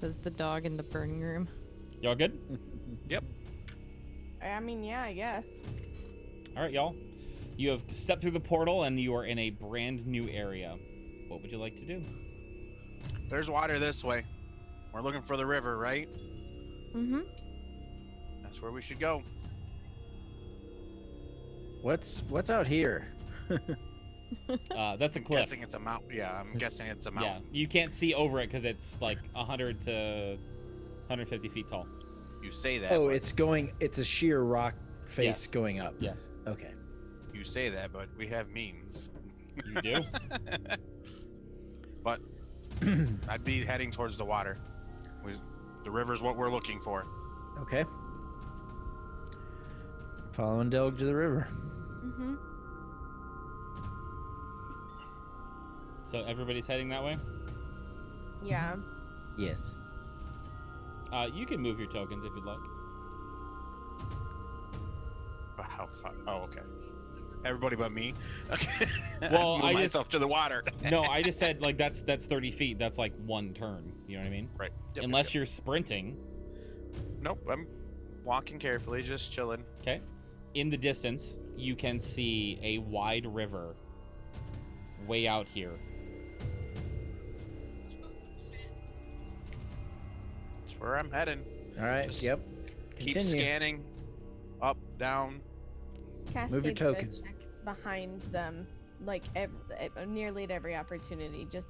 Says the dog in the burning room. Y'all good? Yep. I mean, yeah, I guess. All right, y'all. You have stepped through the portal and you are in a brand new area. What would you like to do? There's water this way. We're looking for the river, right? Mm-hmm. That's where we should go. What's out here? That's a I'm cliff. guessing it's a mountain. Yeah, I'm guessing it's a Yeah, mountain. you can't see over it because it's like 100 to 150 feet tall. You say that. Oh, but it's a sheer rock face Yes. going up. Yes, Okay. You say that, but we have means. you do. But I'd be heading towards the water. The river's what we're looking for. Okay. Following Delg to the river. Mm-hmm. So everybody's heading that way? Yeah. Yes. You can move your tokens if you'd like. How far? Oh, okay. Everybody but me. Okay. Well, Move I just- myself to the water. No, I just said like that's 30 feet. That's like one turn. You know what I mean? Right. Yep, Unless yep. you're sprinting. Nope. I'm walking carefully, just chilling. Okay. In the distance, you can see a wide river way out here. That's where I'm heading. All right. Just Yep. Keep Continue. scanning. Up, down. Cascade's Move your gonna tokens. check behind them, like nearly at every opportunity, just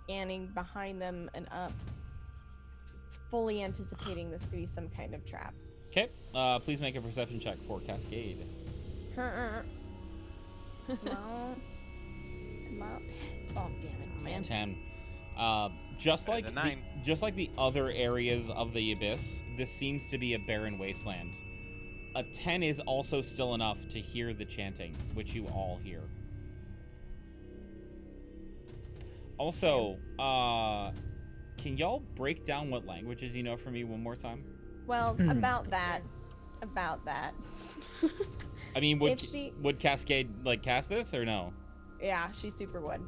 scanning behind them and up, fully anticipating this to be some kind of trap. Okay. Please make a perception check for Cascade. No. No. Oh, damn it, man. 10. Just Better like than the, 9. just like the other areas of the abyss, this seems to be a barren wasteland. A 10 is also still enough to hear the chanting, which you all hear. Also, can y'all break down what languages you know for me one more time? Well, about that. I mean, If she- would Cascade like cast this or no? Yeah, she super would.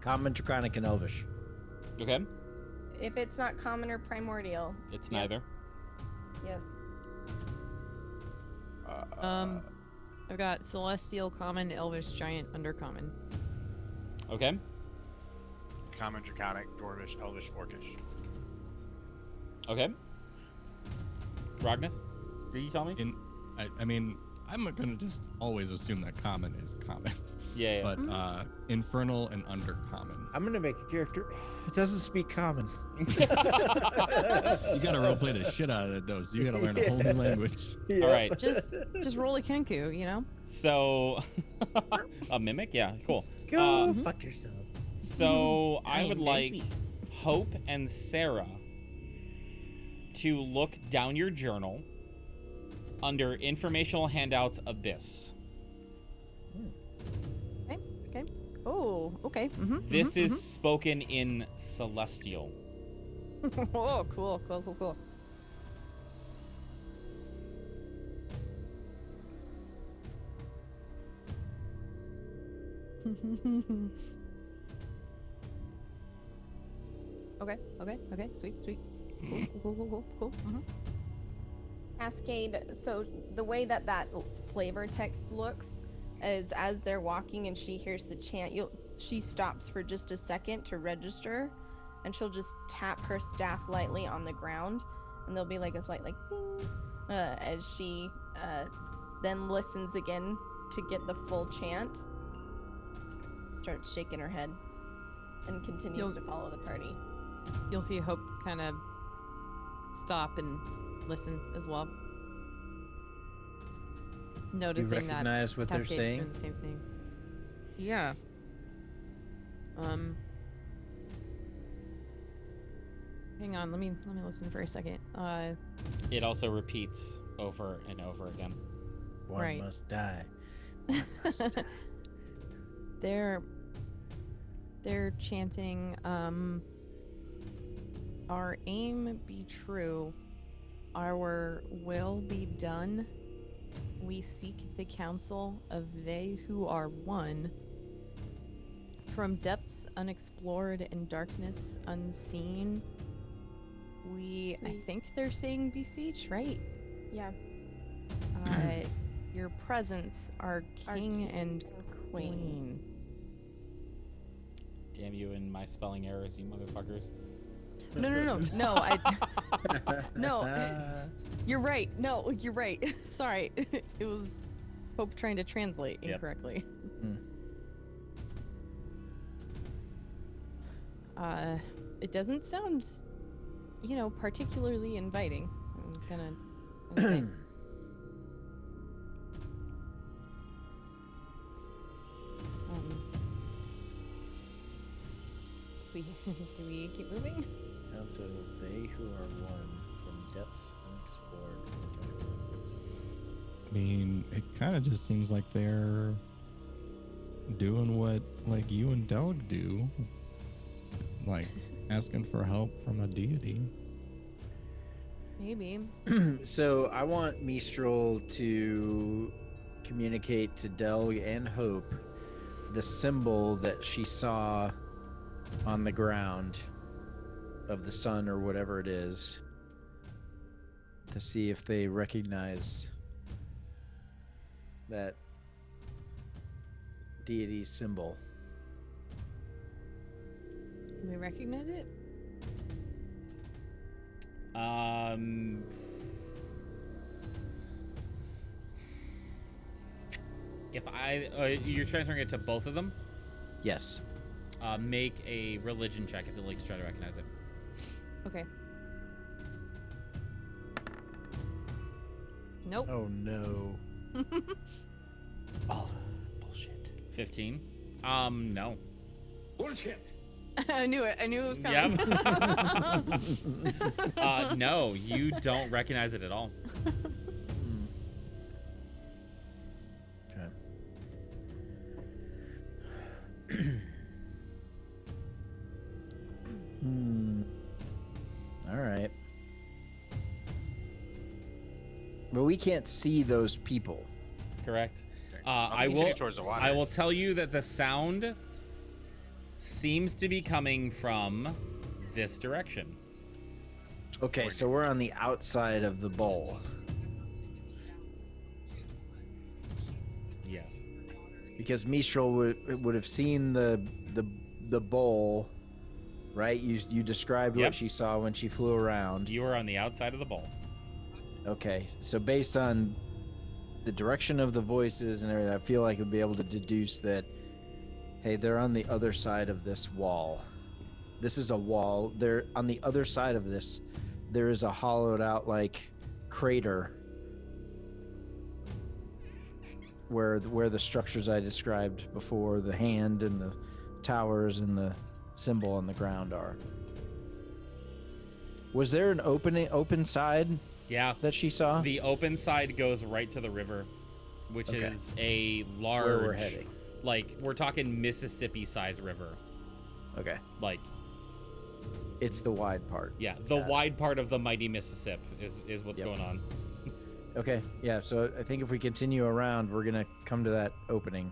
Common, Draconic, and Elvish. Okay, If it's not common or primordial. it's Yep. neither. Yep. I've got celestial, common, elvish, giant, undercommon. Okay, Common, Draconic, Dwarvish, Elvish, Orcish. okay. Rognus, did you tell me? I mean, I'm gonna just always assume that common is common, Yeah. but infernal and undercommon. I'm gonna make a character. It doesn't speak common. You gotta roleplay the shit out of those. You gotta learn a whole new language. Yeah. All right. Just roll a Kenku, you know? So, a mimic? Yeah, cool. Go fuck yourself. So, I am would very like sweet. Hope and Sarah to look down your journal under informational handouts Abyss. Okay. Oh, okay. Mm-hmm, This is spoken in Celestial. Oh, cool. Okay. Sweet. Cool. Mm-hmm. Cascade. So the way that flavor text looks is as they're walking and she hears the chant, she stops for just a second to register, and she'll just tap her staff lightly on the ground, and there'll be like a slight like ding, as she then listens again to get the full chant. Starts shaking her head and continues You'll- to follow the party. You'll see Hope kind of stop and listen as well. You Noticing that recognize what they're Cascade's saying? doing the same thing. Yeah. Hang on, let me listen for a second. It also repeats over and over again. One Right. must die. One must die. They're chanting, our aim be true, our will be done. We seek the counsel of they who are one. From depths unexplored and darkness unseen. I think they're saying beseech, right? Yeah. Your presence, our king and queen. Damn you and my spelling errors, you motherfuckers. No, no. You're right. No, you're right. Sorry. It was Pope trying to translate Yep. incorrectly. It doesn't sound, particularly inviting. I'm gonna say. Do we keep moving? Council of they who are one from depths unexplored. I mean, it kind of just seems like they're doing what like you and Doug do, like asking for help from a deity. Maybe. So I want Mistral to communicate to Delg and Hope the symbol that she saw on the ground of the sun or whatever it is, to see if they recognize that deity's symbol. Can we recognize it? If you're transferring it to both of them, Yes. make a religion check if you'd like to try to recognize it. Okay. Nope. Oh no. Oh, bullshit. 15. No. I knew it. I knew it was coming. Yep. No, you don't recognize it at all. All right. But we can't see those people. Correct. I'll I continue will. towards the water. I will tell you that the sound seems to be coming from this direction. Okay, so we're on the outside of the bowl. Yes. Because Mistral would have seen the bowl, right? You described Yep. what she saw when she flew around. You are on the outside of the bowl. Okay, so based on the direction of the voices and everything, I feel like I'd be able to deduce that, hey, they're on the other side of this wall. This is a wall. They're on the other side of this. There is a hollowed out like crater where the structures I described before, the hand and the towers and the symbol on the ground are. Was there an open side Yeah. that she saw? The open side goes right to the river, which Okay. is a large. Where we're heading. Like we're talking Mississippi-sized river. Okay. Like It's the wide part. yeah, the Got it. wide part of the mighty Mississippi is what's Yep. going on. Okay, yeah, so I think if we continue around, we're gonna come to that opening.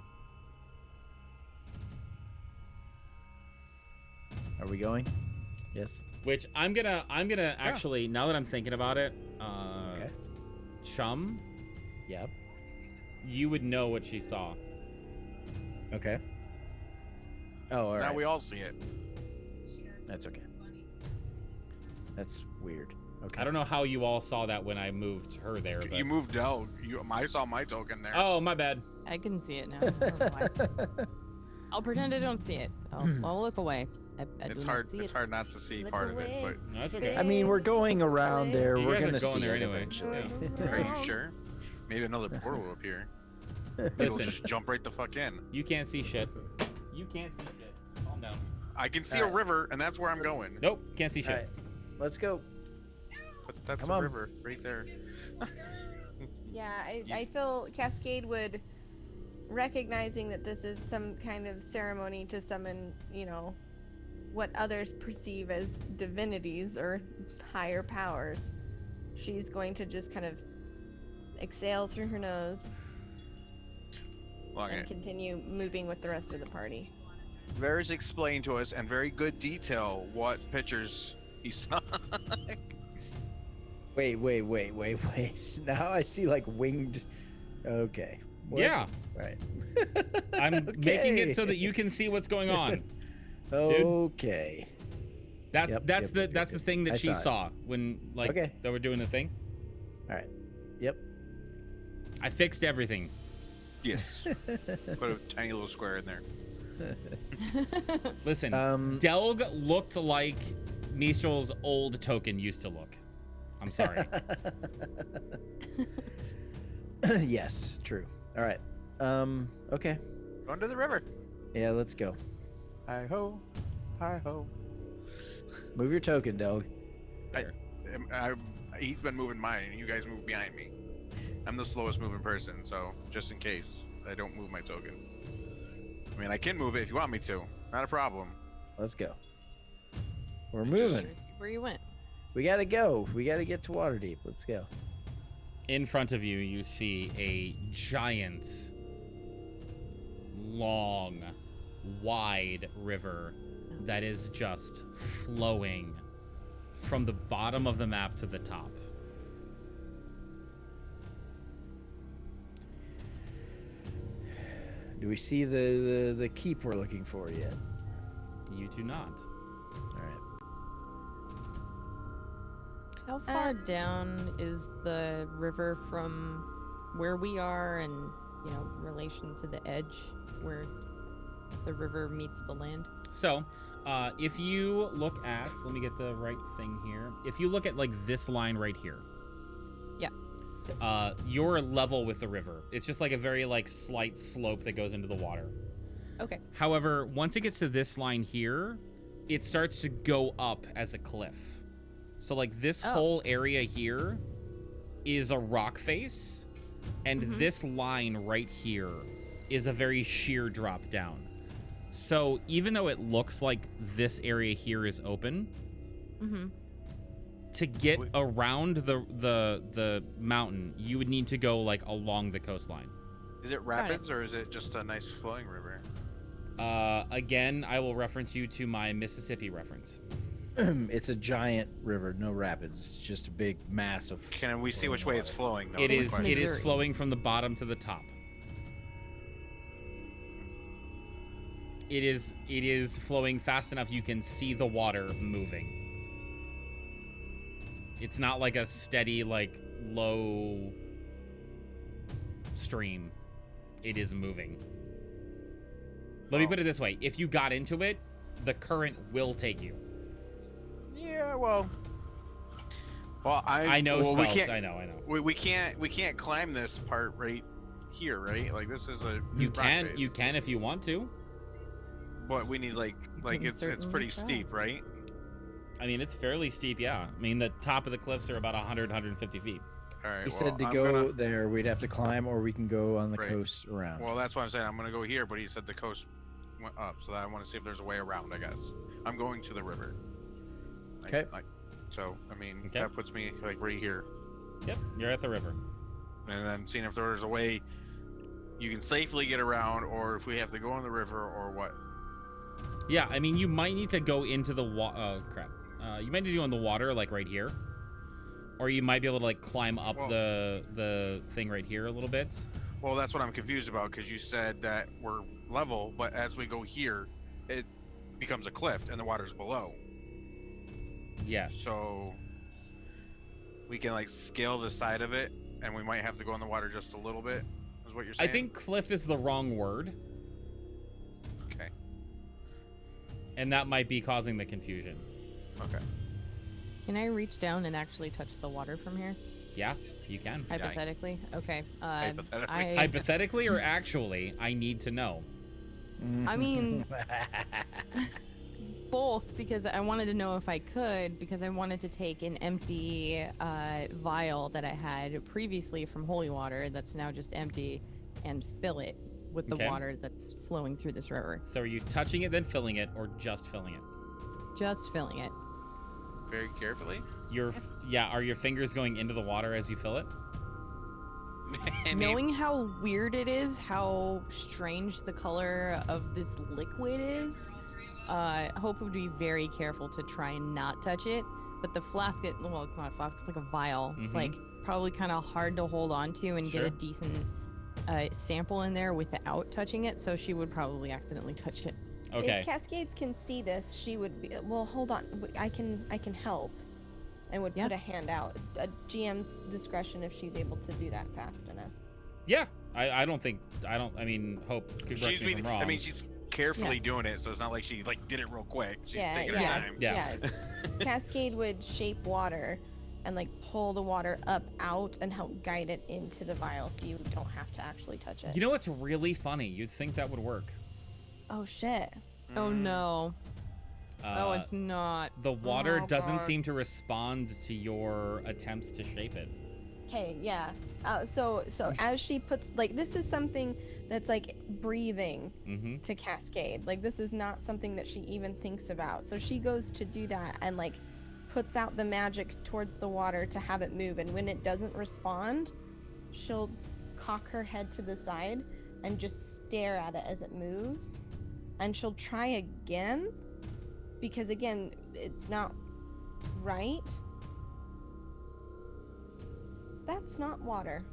Are we going? Yes. Which I'm gonna actually, now that I'm thinking about it, Okay. Chum, Yep. you would know what she saw. Okay. Oh, all Now right. we all see it. That's okay. That's weird. Okay. I don't know how you all saw that when I moved her there. But... You moved out. I saw my token there. Oh, my bad. I can see it now. I don't know why. I'll pretend I don't see it. I'll look away. I It's do hard. not see It's it. hard not to see Look part of away. it. But No, that's okay. I mean, we're going around there. You We're guys are gonna going see there it anyway. eventually. are you sure? Maybe another portal will appear. It'll Listen. just jump right the fuck in. You can't see shit. You can't see shit. Calm down. I can see Alright. a river, and that's where I'm going. Nope, can't see shit. All right, let's go. But that's Come a on. river right there. Yeah, I feel Cascade would, recognizing that this is some kind of ceremony to summon, what others perceive as divinities or higher powers. She's going to just kind of exhale through her nose Long and it. continue moving with the rest of the party. Varys explained to us in very good detail what pictures he saw. Wait. Now I see like winged. Okay. What? Yeah, Right. I'm making it so Okay. that you can see what's going on. Okay. That's Yep, that's yep, the yep, that's yep. the thing that I she saw it. saw when Okay. they were doing the thing. All right. Yep. I fixed everything. Yes. Put a tiny little square in there. Listen, Um. Delg looked like Mistral's old token used to look. I'm sorry. Yes. True. All right. Okay. Going to the river. Yeah. Let's go. Hi ho. Hi ho. Move your token, Delg. He's been moving mine, and you guys move behind me. I'm the slowest moving person, so just in case I don't move my token. I mean, I can move it if you want me to. Not a problem. Let's go. We're moving. Sure, where you went? We gotta go. We gotta get to Waterdeep. Let's go. In front of you, you see a giant, long, wide river that is just flowing from the bottom of the map to the top. Do we see the keep we're looking for yet? You do not. All right. How far down is the river from where we are and, relation to the edge where the river meets the land? So, if you look at, let me get the right thing here. If you look at like this line right here. Yeah. You're level with the river. It's just like a very like slight slope that goes into the water. Okay. However, once it gets to this line here, it starts to go up as a cliff. So like this whole area here is a rock face, and this line right here is a very sheer drop down. So even though it looks like this area here is open, to get around the mountain, you would need to go like along the coastline. Is it rapids or is it just a nice flowing river? Again, I will reference you to my Mississippi reference. It's a giant river, no rapids. It's just a big mass of. Can we see which way it's flowing though? It is is the it question. is Missouri. flowing from the bottom to the top. It is flowing fast enough you can see the water moving. It's not like a steady, like, low stream. It is moving. Let me put it this way. If you got into it, the current will take you. Yeah, well, I know well, we spells. can't. I know. We can't climb this part right here, right? Like this is a You rock can face. you can if you want to. But we need like can it's certainly pretty try. steep, right? I mean, it's fairly steep, yeah. I mean, the top of the cliffs are about 100, 150 feet. All right. He well, said to I'm go gonna- there, we'd have to climb, or we can go on the Right. coast around. Well, that's what I'm saying. I'm gonna go here, but he said the coast went up, so I want to see if there's a way around. I guess I'm going to the river. Okay. So I mean, Okay. that puts me like right here, Yep, you're at the river. and then seeing if there's a way you can safely get around, or if we have to go on the river, or what. Yeah, I mean, you might need to go into the oh crap. You might need to go in the water, like right here, or you might be able to like climb up Well- the thing right here a little bit. Well, that's what I'm confused about because you said that we're level, but as we go here, it becomes a cliff and the water's below. Yes. So we can like scale the side of it, and we might have to go in the water just a little bit. Is what you're I saying? think cliff is the wrong word. Okay. And that might be causing the confusion. Okay. Can I reach down and actually touch the water from here? Yeah, you can. Hypothetically? Okay. Hypothetically. Hypothetically or actually, I need to know. I mean, both, because I wanted to know if I could, because I wanted to take an empty vial that I had previously from holy water that's now just empty and fill it with the Okay. water that's flowing through this river. So are you touching it, then filling it, or just filling it? Just filling it. Very carefully. Are your fingers going into the water as you fill it? Knowing how weird it is, how strange the color of this liquid is, Hope would be very careful to try and not touch it. But the flask, well, it's not a flask, it's like a vial. It's like probably kind of hard to hold on to and get a decent sample in there without touching it. So she would probably accidentally touch it. Okay. If Cascades can see this, she would be. Well, hold on. I can help, and would put a hand out. A GM's discretion if she's able to do that fast enough. Yeah. I mean, Hope could correct me if I'm wrong. I mean, she's carefully doing it, so it's not like she did it real quick. She's taking her time. Yeah. Cascade would shape water and pull the water up out and help guide it into the vial, so you don't have to actually touch it. You know what's really funny? You'd think that would work. Oh shit. Oh no. Oh, it's not. The water doesn't God. seem to respond to your attempts to shape it. Okay, yeah. So as she puts this is something that's breathing to Cascade. This is not something that she even thinks about. So she goes to do that and puts out the magic towards the water to have it move. And when it doesn't respond, she'll cock her head to the side and just stare at it as it moves. And she'll try again, because again, it's not right. That's not water.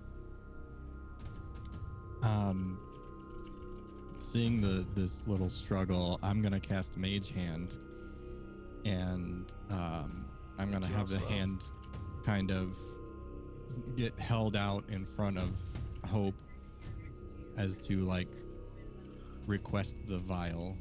Seeing this little struggle, I'm gonna cast Mage Hand, and I'm gonna have the hand kind of get held out in front of Hope as to request the vial.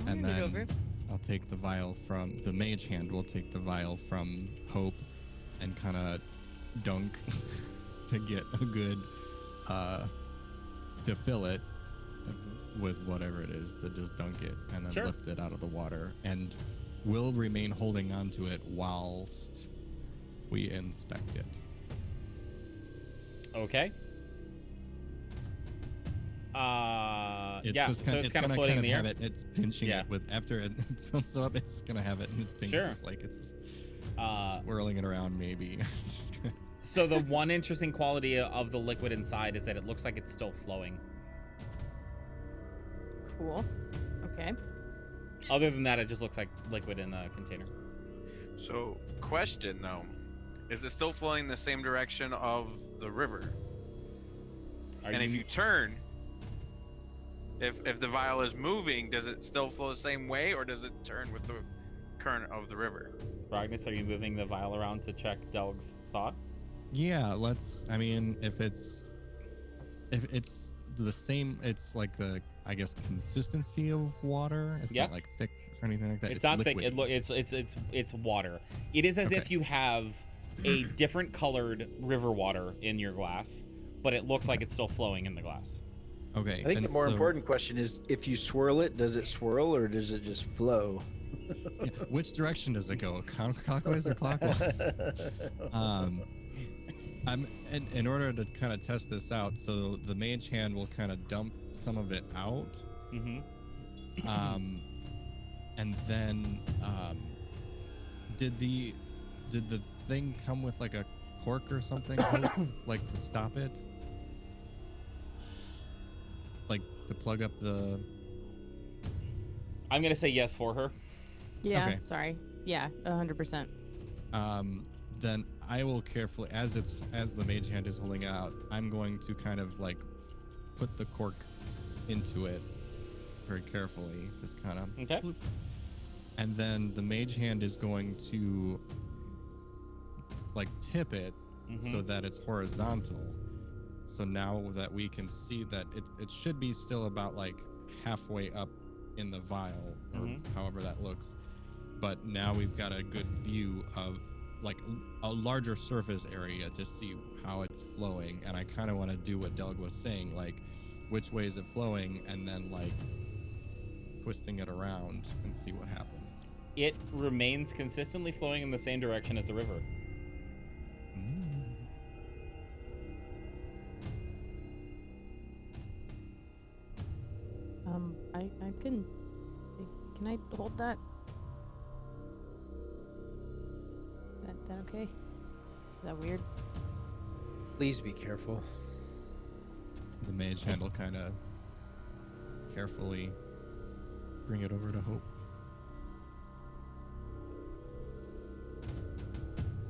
And then I'll take the vial from the mage hand. Will take the vial from Hope and kind of dunk to get a good to fill it with whatever it is, to just dunk it and then lift it out of the water, and we'll remain holding on to it whilst we inspect it. Okay. It's so it's kind of floating in the air. It's pinching it with after it fills up. It's gonna have it in its fingers, it's swirling it around. Maybe. So the one interesting quality of the liquid inside is that it looks like it's still flowing. Cool. Okay. Other than that, it just looks like liquid in the container. So, question though, is it still flowing in the same direction of the river? If you turn, if the vial is moving, does it still flow the same way, or does it turn with the current of the river? Bragnis, are you moving the vial around to check Delg's thought? Yeah, let's. I mean, if it's the same, it's the consistency of water. It's not thick or anything like that. It's not thick. It's water. It is as if you have a different colored river water in your glass, but it looks like it's still flowing in the glass. Okay. I think the more important question is, if you swirl it, does it swirl or does it just flow? Which direction does it go? Counterclockwise or clockwise? In order to kind of test this out, so the mage hand will kind of dump some of it out. And then did the thing come with a cork or something to stop it? To plug up the... I'm gonna say yes for her. Yeah, okay. Sorry. Yeah, 100%. Then I will carefully, as the mage hand is holding out, I'm going to kind of put the cork into it very carefully, just kind of. Okay. Bloop. And then the mage hand is going to tip it so that it's horizontal, So now that we can see that it should be still about like halfway up in the vial, or however that looks. But now we've got a good view of like a larger surface area to see how it's flowing. And I kind of want to do what Delg was saying, like which way is it flowing, and then like twisting it around and see what happens. It remains consistently flowing in the same direction as the river. I can I hold that? That okay? Is that weird? Please be careful. The mage hand will kind of carefully bring it over to Hope.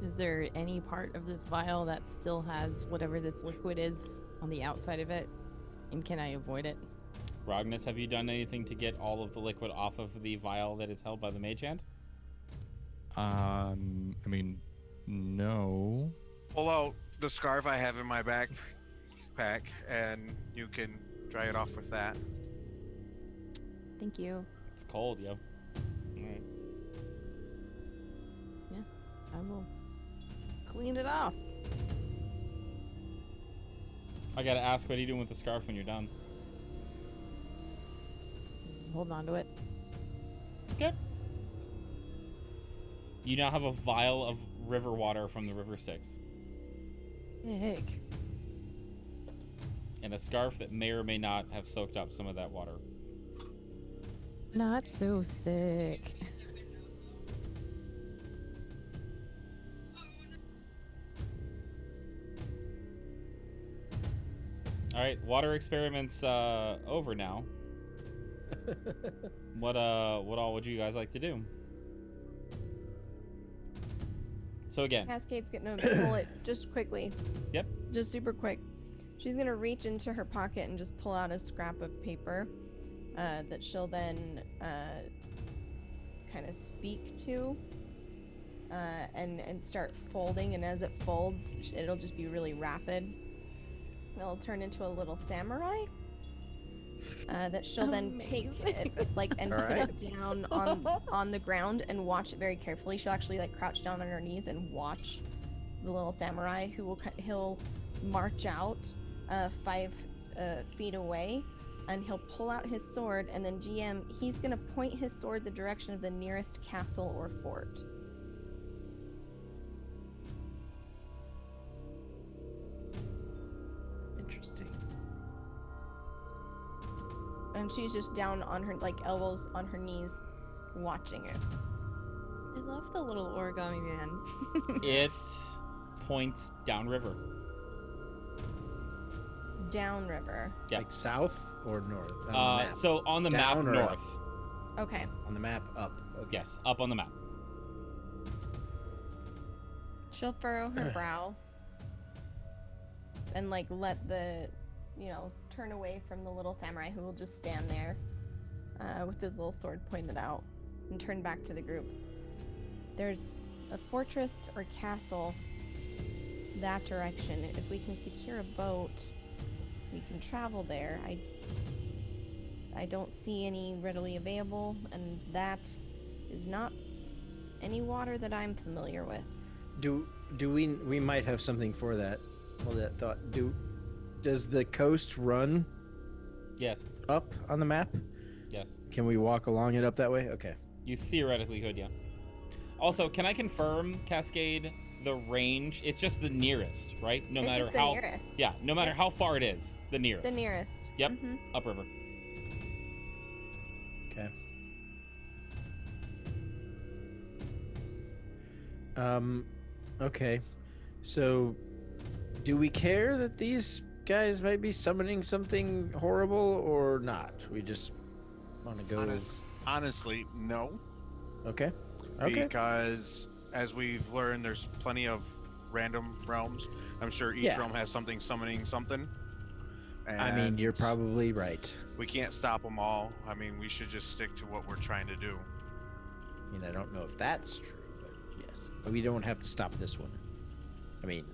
Is there any part of this vial that still has whatever this liquid is on the outside of it? And can I avoid it? Rognus, have you done anything to get all of the liquid off of the vial that is held by the mage hand? I mean, no. Pull out the scarf I have in my backpack, and you can dry it off with that. Thank you. It's cold, yo. All right. Yeah, I will clean it off. I gotta ask, what are you doing with the scarf when you're done? Just hold on to it. Okay. You now have a vial of river water from the River Styx. Heck. And a scarf that may or may not have soaked up some of that water. Not so sick. All right, water experiments over now. What all would you guys like to do? So again, Cascade's gonna pull it just quickly. Yep. Just super quick. She's gonna reach into her pocket and just pull out a scrap of paper that she'll then kind of speak to and start folding. And as it folds, it'll just be really rapid. It'll turn into a little samurai that she'll then take it, like, and put it down on the ground and watch it very carefully. She'll actually like crouch down on her knees and watch the little samurai, he'll march out 5 feet away, and he'll pull out his sword, and then GM, he's gonna point his sword the direction of the nearest castle or fort. Interesting. And she's just down on her, like, elbows on her knees, watching it. I love the little origami man. it points downriver. Downriver. Yep. Like south or north? On the map. So on the map, Down or north. up? Okay. On the map, up. Okay. Yes, up on the map. She'll furrow her brow and, like, let the, turn away from the little samurai, who will just stand there with his little sword pointed out, and turn back to the group. There's a fortress or castle that direction. If we can secure a boat, we can travel there. I don't see any readily available, and that is not any water that I'm familiar with. Do we might have something for that? Hold that thought. Does the coast run Yes. up on the map? Yes. Can we walk along it up that way? Okay. You theoretically could, yeah. Also, can I confirm, Cascade, the range? It's just the nearest, right? No It's matter just the how. nearest. Yeah, no matter how far it is, the nearest. The nearest. Yep. Mhm. Upriver. Okay. Okay. So, do we care that these guys might be summoning something horrible or not? We just want to go. Honestly, no. Okay. Okay. Because as we've learned, there's plenty of random realms. I'm sure each Yeah. realm has something summoning something. I mean, you're and probably right. we can't stop them all. I mean, we should just stick to what we're trying to do. I mean, I don't know if that's true, but yes. But we don't have to stop this one. I mean,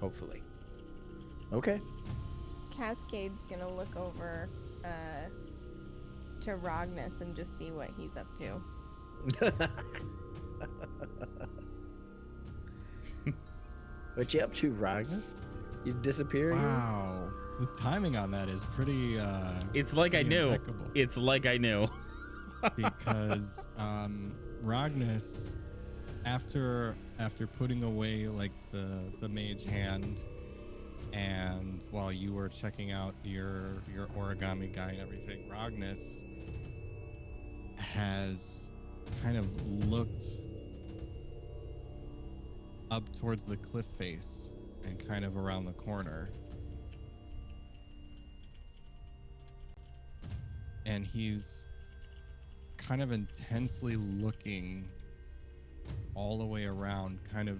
hopefully. Okay. Cascade's gonna look over to Rognus and just see what he's up to. What you up to, Rognus? You disappearing? Wow. The timing on that is pretty It's like I pretty knew. impeccable. It's like I knew. Because Rognus, after putting away like the mage hand, and while you were checking out your origami guy and everything, Rognus has kind of looked up towards the cliff face and kind of around the corner. And he's kind of intensely looking all the way around, kind of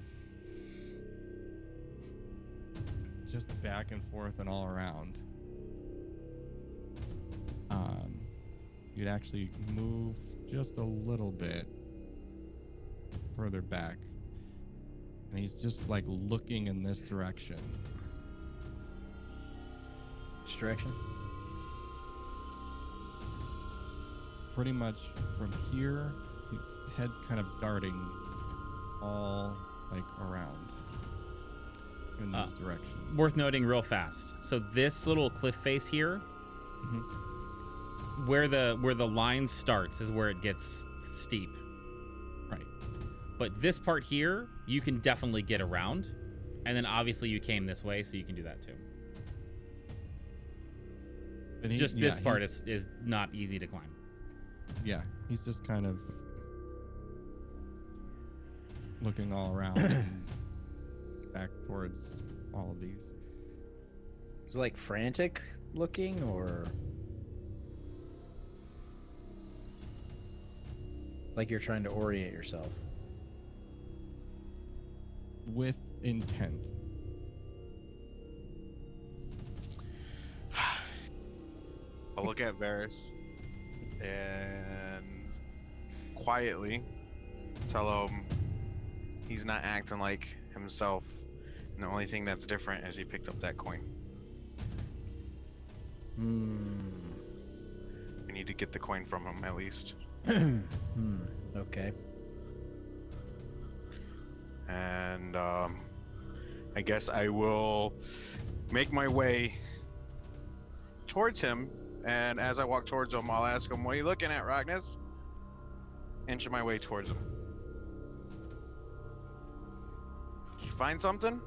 just back and forth and all around. You'd actually move just a little bit further back, and he's just like looking in this direction. Which direction? Pretty much from here, his head's kind of darting all like around in these directions. Worth noting real fast. So this little cliff face here, where the line starts is where it gets steep. Right. But this part here, you can definitely get around. And then obviously you came this way, so you can do that too. And he- Just yeah, this part he's- is not easy to climb. Yeah, he's just kind of looking all around and back towards all of these. Is it like frantic looking, or like you're trying to orient yourself? With intent. I'll look at Varys and quietly tell him he's not acting like himself. And the only thing that's different is he picked up that coin. We need to get the coin from him at least. Okay. And I guess I will make my way towards him. And as I walk towards him, I'll ask him, "What are you looking at, Rognus?" Inch my way towards him. Did you find something?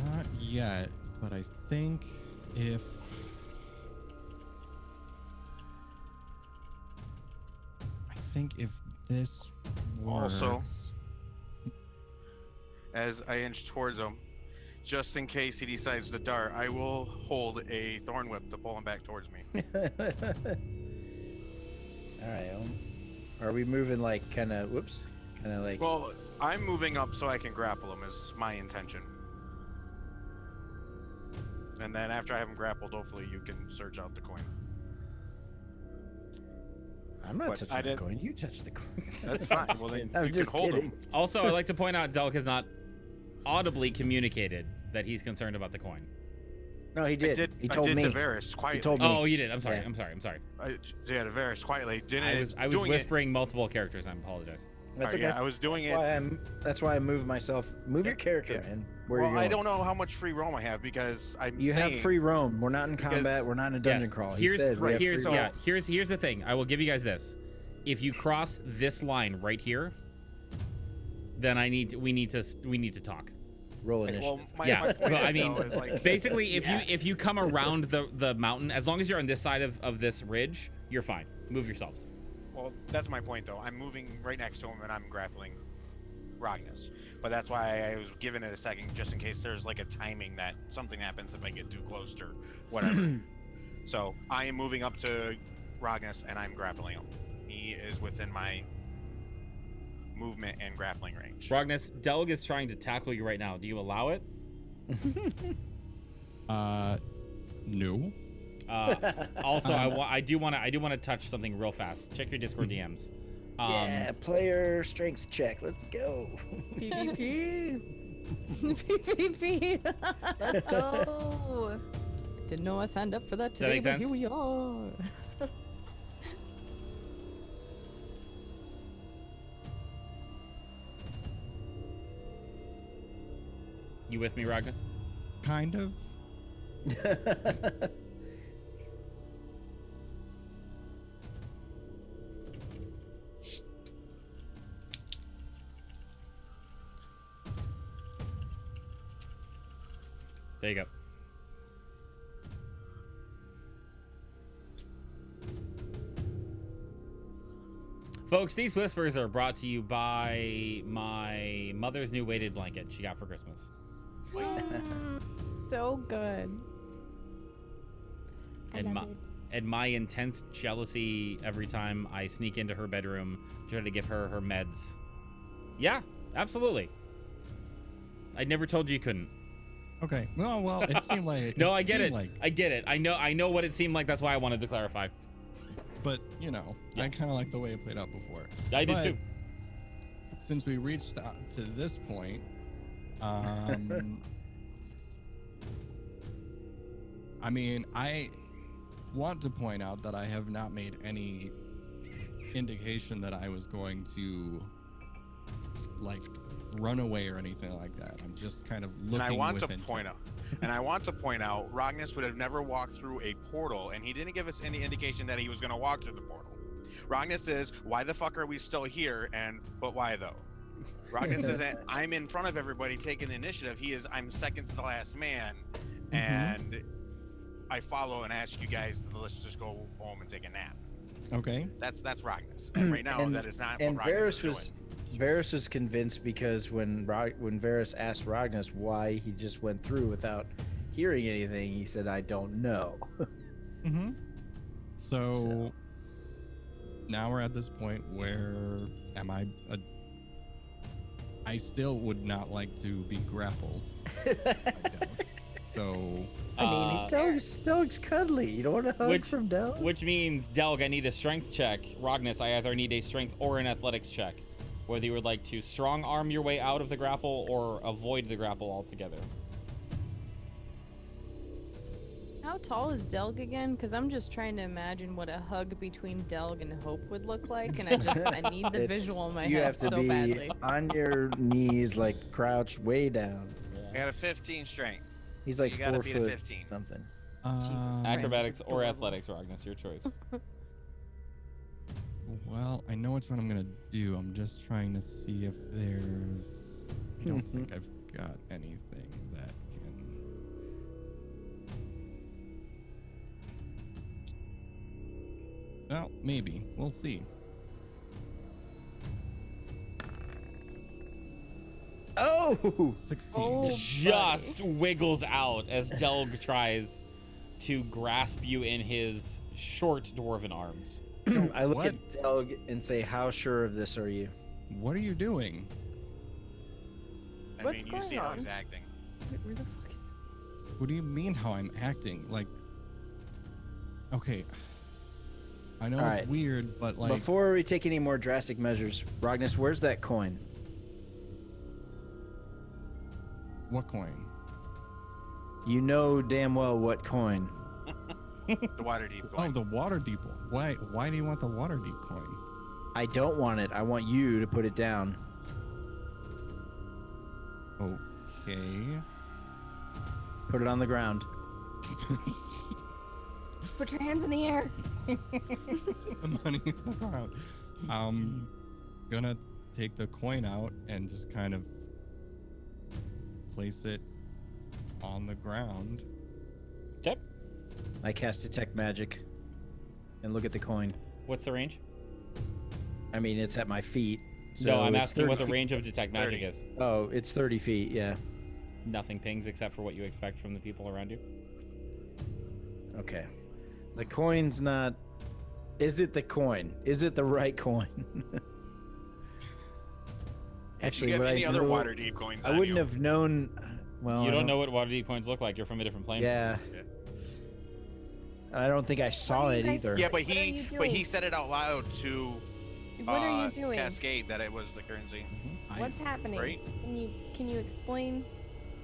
Not yet, but I think if this works. Also, as I inch towards him, just in case he decides to dart, I will hold a thorn whip to pull him back towards me. All right. Are we moving like kind of? Whoops. Kind of like. Well, I'm moving up so I can grapple him is my intention. And then after I have him grappled, hopefully you can search out the coin. I'm not but touching I the didn't- coin. You touch the coin. That's fine. Well, then I'm you just can hold kidding. him. Also, I'd like to point out Delk has not audibly communicated that he's concerned about the coin. No, he did. He I told did me. to Varys quietly. told me. Oh, you did. I'm sorry. Yeah. I'm sorry. Yeah, to Varys quietly. I was doing whispering multiple characters. I apologize. That's it. okay. Yeah, I was doing That's why I moved myself. Move your character, Yeah. man. Where Well, you going? I don't know how much free roam I have because You have free roam. We're not in combat. Because- We're not in a dungeon Yes. crawl. He Here's said we have here's free yeah. roam. Here's the thing. I will give you guys this. If you cross this line right here, then we need to talk. Roll Well, initiative. Yeah, my point well, I is, mean, though, is like, Basically, if you come around the mountain, as long as you're on this side of this ridge, you're fine. Move yourselves. well, that's my point though. I'm moving right next to him and I'm grappling Rognus. But that's why I was giving it a second, just in case there's like a timing that something happens if I get too close or whatever. So I am moving up to Rognus and I'm grappling him. He is within my movement and grappling range. Rognus, Delg is trying to tackle you right now. Do you allow it? No. Also, I do want to touch something real fast. Check your Discord DMs. Yeah, player strength check. Let's go. PvP. PvP. Let's go. Didn't know I signed up for that Does that today, make but here sense? we are. You with me, Ragnus? Kind of. There you go. Folks, these whispers are brought to you by my mother's new weighted blanket she got for Christmas. So good. I And love it. And my intense jealousy every time I sneak into her bedroom to try to give her her meds. Yeah, absolutely. I never told you you couldn't. Okay. Well, it seemed like. No, I get it. Like, I get it. I know what it seemed like. That's why I wanted to clarify. but you know, Yeah. I kind of like the way it played out before. I did But too. Since we reached out to this point, I mean, I want to point out that I have not made any indication that I was going to like run away or anything like that. I'm just kind of looking. And I want to with point out, Ragnus would have never walked through a portal, and he didn't give us any indication that he was going to walk through the portal. Ragnus says, "Why the fuck are we still here?" But why though? Ragnus says, "I'm in front of everybody taking the initiative." He is, "I'm second to the last man," and I follow and ask you guys to let's just go home and take a nap. Okay. That's Ragnus. And right now, And- that is not And what Ragnus Varys is Varys was convinced because when Varys asked Ragnus why he just went through without hearing anything, he said, "I don't know." Mm-hmm. So now we're at this point where I still would not like to be grappled. I don't. So I mean, Delg's cuddly. You don't want to hug which- from Delg? Which means, Delg, I need a strength check. Ragnus, I either need a strength or an athletics check. Whether you would like to strong arm your way out of the grapple or avoid the grapple altogether. How tall is Delg again? Because I'm just trying to imagine what a hug between Delg and Hope would look like, and I need the It's- visual in my you head have to so be badly. on your knees, like crouched way down. I got a 15 strength. He's like You gotta 4 beat a foot 15. something. Christ. Acrobatics or adorable. athletics, Ragnus, your choice. well, I know which one I'm gonna do. I'm just trying to see if there's. I don't think I've got anything that can. Well, maybe. We'll see. Oh! 16. Oh. Just wiggles out as Delg tries to grasp you in his short dwarven arms. I look What? at Delg and say, "How sure of this are you?" What are you doing? I What's mean, you going see how on? he's acting. Where the fuck? What do you mean how I'm acting? Like, okay. I know All it's right. weird, but like, Before we take any more drastic measures, Ragnus, where's that coin? what coin? You know damn well what coin. The water deep Oh, going. the water deep one. Why do you want the water deep coin? I don't want it. I want you to put it down. Okay. Put it on the ground. Put your hands in the air. the money in the ground. I'm gonna take the coin out and just kind of place it on the ground. Okay. I cast detect magic and look at the coin. What's the range? I mean, it's at my feet. So No, I'm it's asking what 30 the feet. range of detect magic 30. is. Oh, it's 30 feet, yeah. Nothing pings except for what you expect from the people around you. Okay. The coin's not... Is it the coin? Is it the right coin? If you what have any I other know- water deep coins I on wouldn't you. have known... Well, You I don't know what water deep coins look like. You're from a different plane. Yeah. I don't think I saw are you it guys either. Yeah, but What are you he doing? said it out loud to What are you doing? Cascade, that it was the currency. What's happening? Right? Can you explain?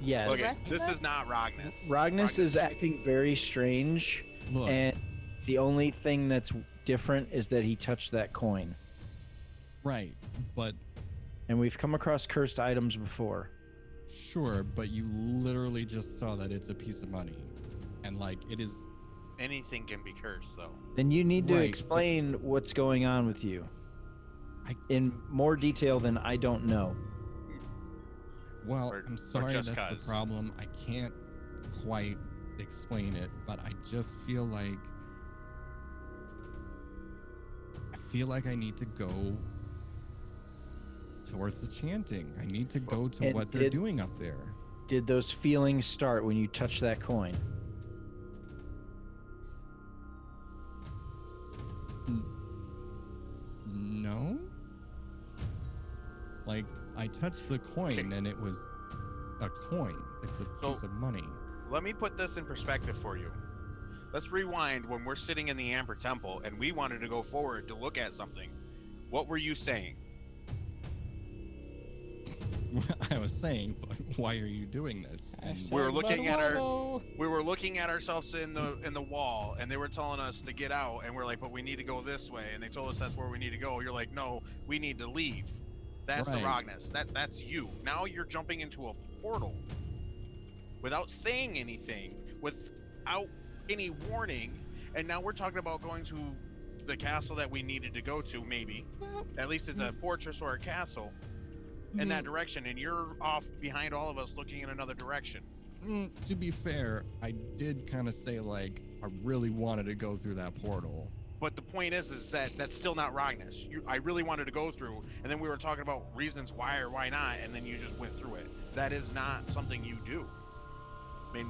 Yes. Okay, rest of this us? is not Rognus. Rognus is acting very strange, Look, and the only thing that's different is that he touched that coin. right, but And we've come across cursed items before. sure, but you literally just saw that it's a piece of money, and like it is. Anything can be cursed, though. Then you need to Right, but- explain what's going on with you. In more detail than I don't know. Well, Or- I'm or sorry, just that's 'cause. the problem. I can't quite explain it, but I just feel like I need to go towards the chanting. I need to go to And what they're doing up there. Did those feelings start when you touched that coin? No? Like, I touched the coin Okay. and it was a coin. It's a So- piece of money. Let me put this in perspective for you. Let's rewind when we're sitting in the Amber Temple and we wanted to go forward to look at something. What were you saying? I was saying, but why are you doing this? And We were looking at our- Manuelo. We were looking at ourselves in the wall, and they were telling us to get out, and we're like, but we need to go this way, and they told us that's where we need to go. You're like, no, we need to leave. That's the Right. Rognus. That's you. Now you're jumping into a portal without saying anything, without any warning, and now we're talking about going to the castle that we needed to go to, maybe. At least it's a fortress or a castle in that direction, and you're off behind all of us looking in another direction. To be fair, I did kind of say, like, I really wanted to go through that portal. But the point is that that's still not Rognus. I really wanted to go through, and then we were talking about reasons why or why not, and then you just went through it. That is not something you do. I mean,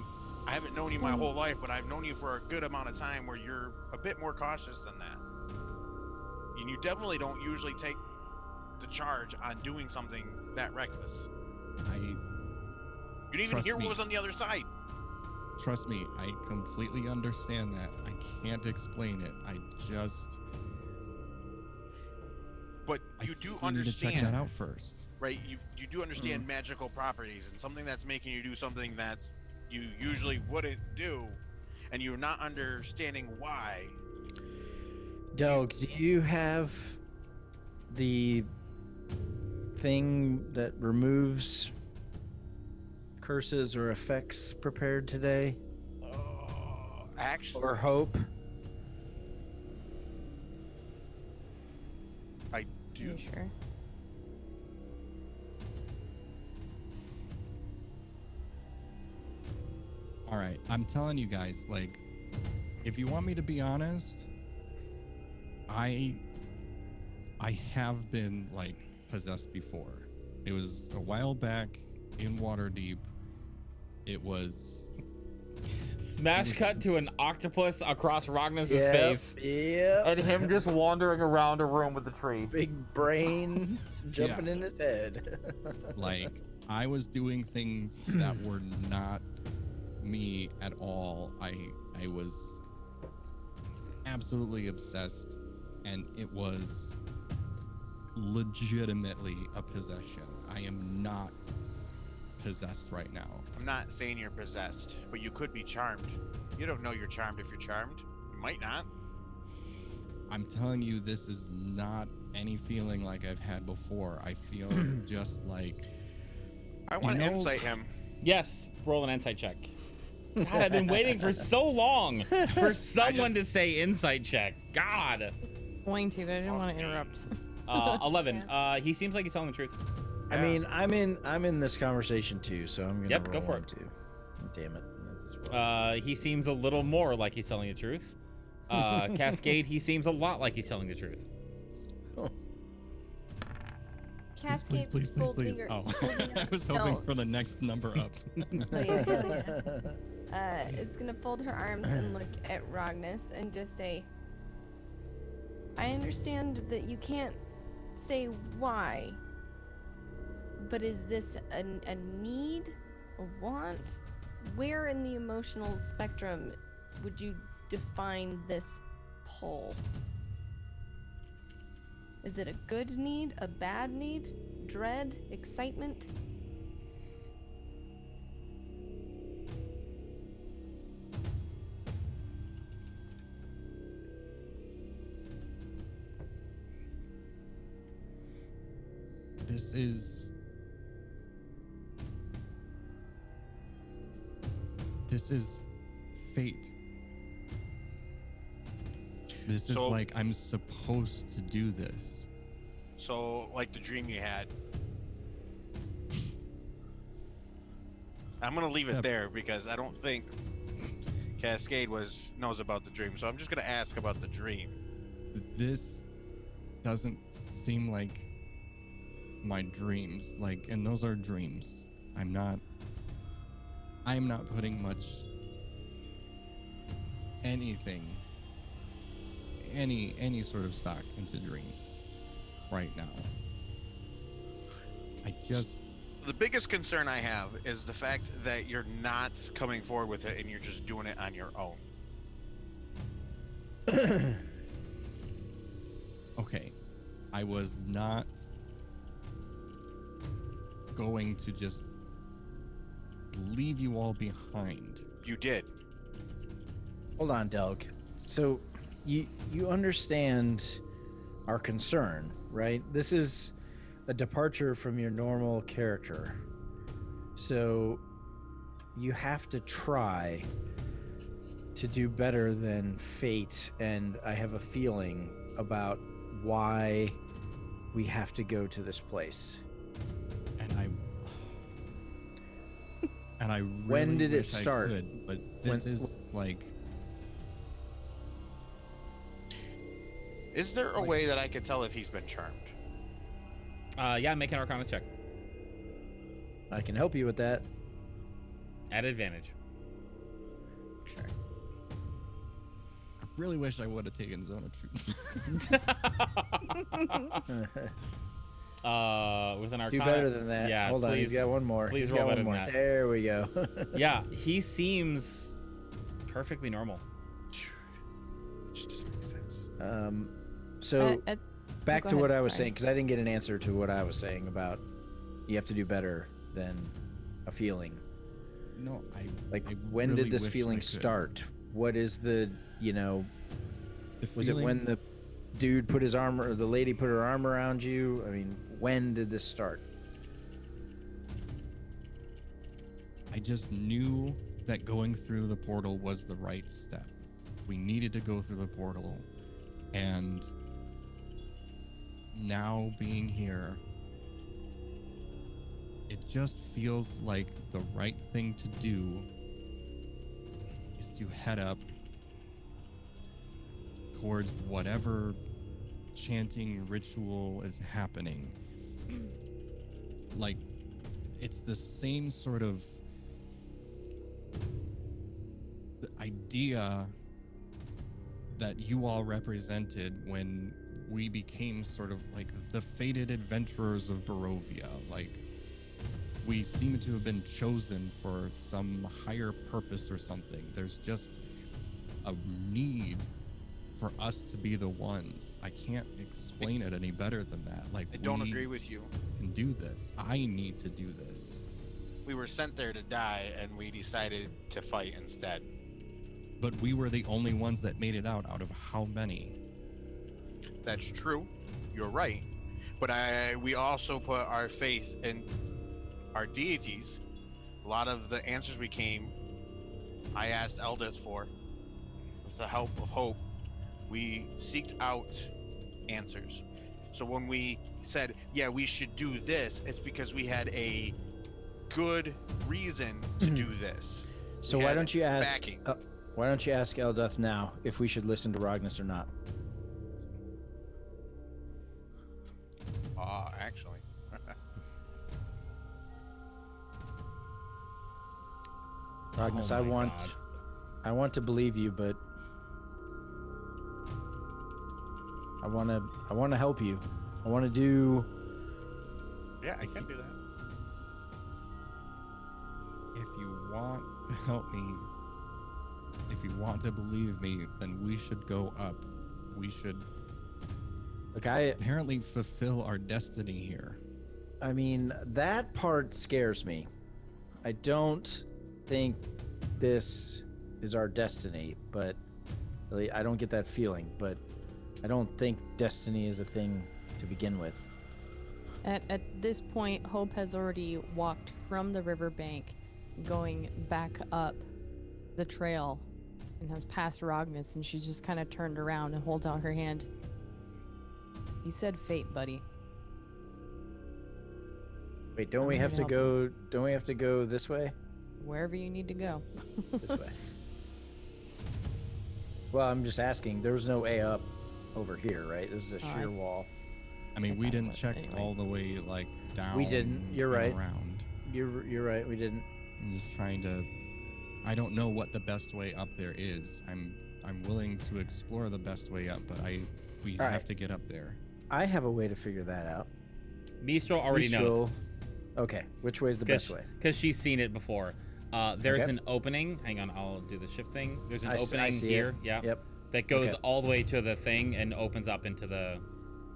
I haven't known you my whole life, but I've known you for a good amount of time where you're a bit more cautious than that. And you definitely don't usually take the charge on doing something that reckless. You didn't even Trust hear me. what was on the other side. Trust me, I completely understand that. I can't explain it. I just. But I you do think we need to check understand, that out first. right? You do understand magical properties, and something that's making you do something that you usually wouldn't do, and you're not understanding why. Doug, do you have the thing that removes curses or effects prepared today? Actually, Or hope? I Are do. you sure? All right, I'm telling you guys, like, if you want me to be honest, I have been like possessed before. It was a while back in Waterdeep. It was Smash cut to an octopus across Rognus' Yep, face, yep. and him just wandering around a room with the tree. Big brain jumping in his head. like I was doing things that were not me at all. I was absolutely obsessed, and it was legitimately a possession. I am not possessed right now. I'm not saying you're possessed, but you could be charmed. You don't know you're charmed if you're charmed. You might not. I'm telling you, this is not any feeling like I've had before. I feel just like I want to know- insight him. Yes, roll an insight check. God, I've been waiting for so long for someone to say insight check. God. Going to, but I didn't want to interrupt. 11. He seems like he's telling the truth. I mean, I'm in this conversation too, so I'm gonna Yep, go roll for one it. too. Damn it. That's as well. He seems a little more like he's telling the truth. Cascade, he seems a lot like he's telling the truth. Cascade please. Oh, I was hoping for the next number up. Is gonna fold her arms and look at Rognus and just say, I understand that you can't say why, but is this a need, a want? Where in the emotional spectrum would you define this pull? Is it a good need, a bad need, dread, excitement? This is fate. This is So- like I'm supposed to do this. So, like the dream you had. I'm gonna leave it Yeah. there because I don't think Cascade knows about the dream. So I'm just gonna ask about the dream. This doesn't seem like my dreams. Like, and those are dreams. I'm not putting much anything, any sort of stock into dreams right now. I just The biggest concern I have is the fact that you're not coming forward with it and you're just doing it on your own. okay. I was not going to just leave you all behind. You did. Hold on, Delg. So you understand our concern, right? This is a departure from your normal character. So you have to try to do better than fate, and I have a feeling about why we have to go to this place. And I really When did it wish I start? could, but this is like Is there a Like- way that I could tell if he's been charmed? Yeah, make an Arcana check I can help you with that. at advantage. Okay. I really wish I would have taken Zone of Truth. With an Arcana. Do better than that. Yeah, Hold on, he's please- got one more. please He's roll got better one than more. that. There we go. Yeah, he seems perfectly normal. Which doesn't make sense. So back go to what ahead, I was sorry. saying, because I didn't get an answer to what I was saying about you have to do better than a feeling. No, Like, I when really did this wish I feeling could. start? What is the, The was it feeling- when the dude put his arm, or the lady put her arm around you? I mean, when did this start? I just knew that going through the portal was the right step. We needed to go through the portal, and now being here, it just feels like the right thing to do is to head up towards whatever chanting ritual is happening. Like, it's the same sort of idea that you all represented when we became sort of like the fated adventurers of Barovia. Like, we seem to have been chosen for some higher purpose or something. There's just a need for us to be the ones. I can't explain it any better than that. Like, I don't we agree with you. can do this. I need to do this. We were sent there to die, and we decided to fight instead. But we were the only ones that made it out of how many? That's true. You're right. But we also put our faith in our deities. A lot of the answers I asked Eldith for. With the help of Hope, we seeked out answers. So when we said, yeah, we should do this, it's because we had a good reason to do this. So We why had don't you ask? backing. Why don't you ask Eldeth now if we should listen to Rognus or not? Actually. Rognus, Oh I my want, God. I want to believe you, but I want to help you. I want to do. Yeah, I can do that. If you want to help me, if you want to believe me, then we should go up. We should Look, apparently fulfill our destiny here. I mean, that part scares me. I don't think this is our destiny, but really, I don't get that feeling. But I don't think destiny is a thing to begin with. At this point, Hope has already walked from the riverbank, going back up the trail, and has passed Rognus, and she's just kind of turned around and holds out her hand. You said fate, buddy. Wait, don't I'm we here have to to help go? Don't we have to go this way? Wherever you need to go. This way. Well, I'm just asking. There was no way up over here, right? This is a sheer wall. I mean, we didn't check anyway. all the way like down. We didn't. You're and right. Around. You're right. We didn't. I'm just trying to. I don't know what the best way up there is. I'm willing to explore the best way up, but we All have right. to get up there. I have a way to figure that out. Mistral already knows. Okay, which way is the best way? Because she's seen it before. There's Okay. an opening. Hang on, I'll do the shift thing. There's an I opening see here. it. Yeah. Yep. That goes Okay. all the way to the thing and opens up into the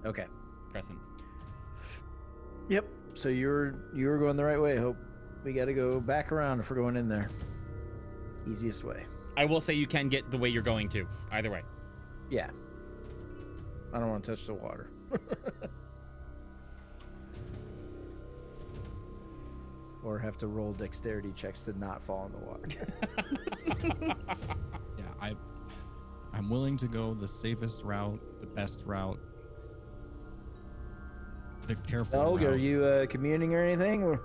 Okay. crescent. Yep. So you were going the right way. Hope we got to go back around if we're going in there. Easiest way. I will say you can get the way you're going to. Either way. Yeah. I don't want to touch the water. Or have to roll dexterity checks to not fall in the water. Yeah, I'm willing to go the safest route, the best route, the careful Doug, route. are you communing or anything?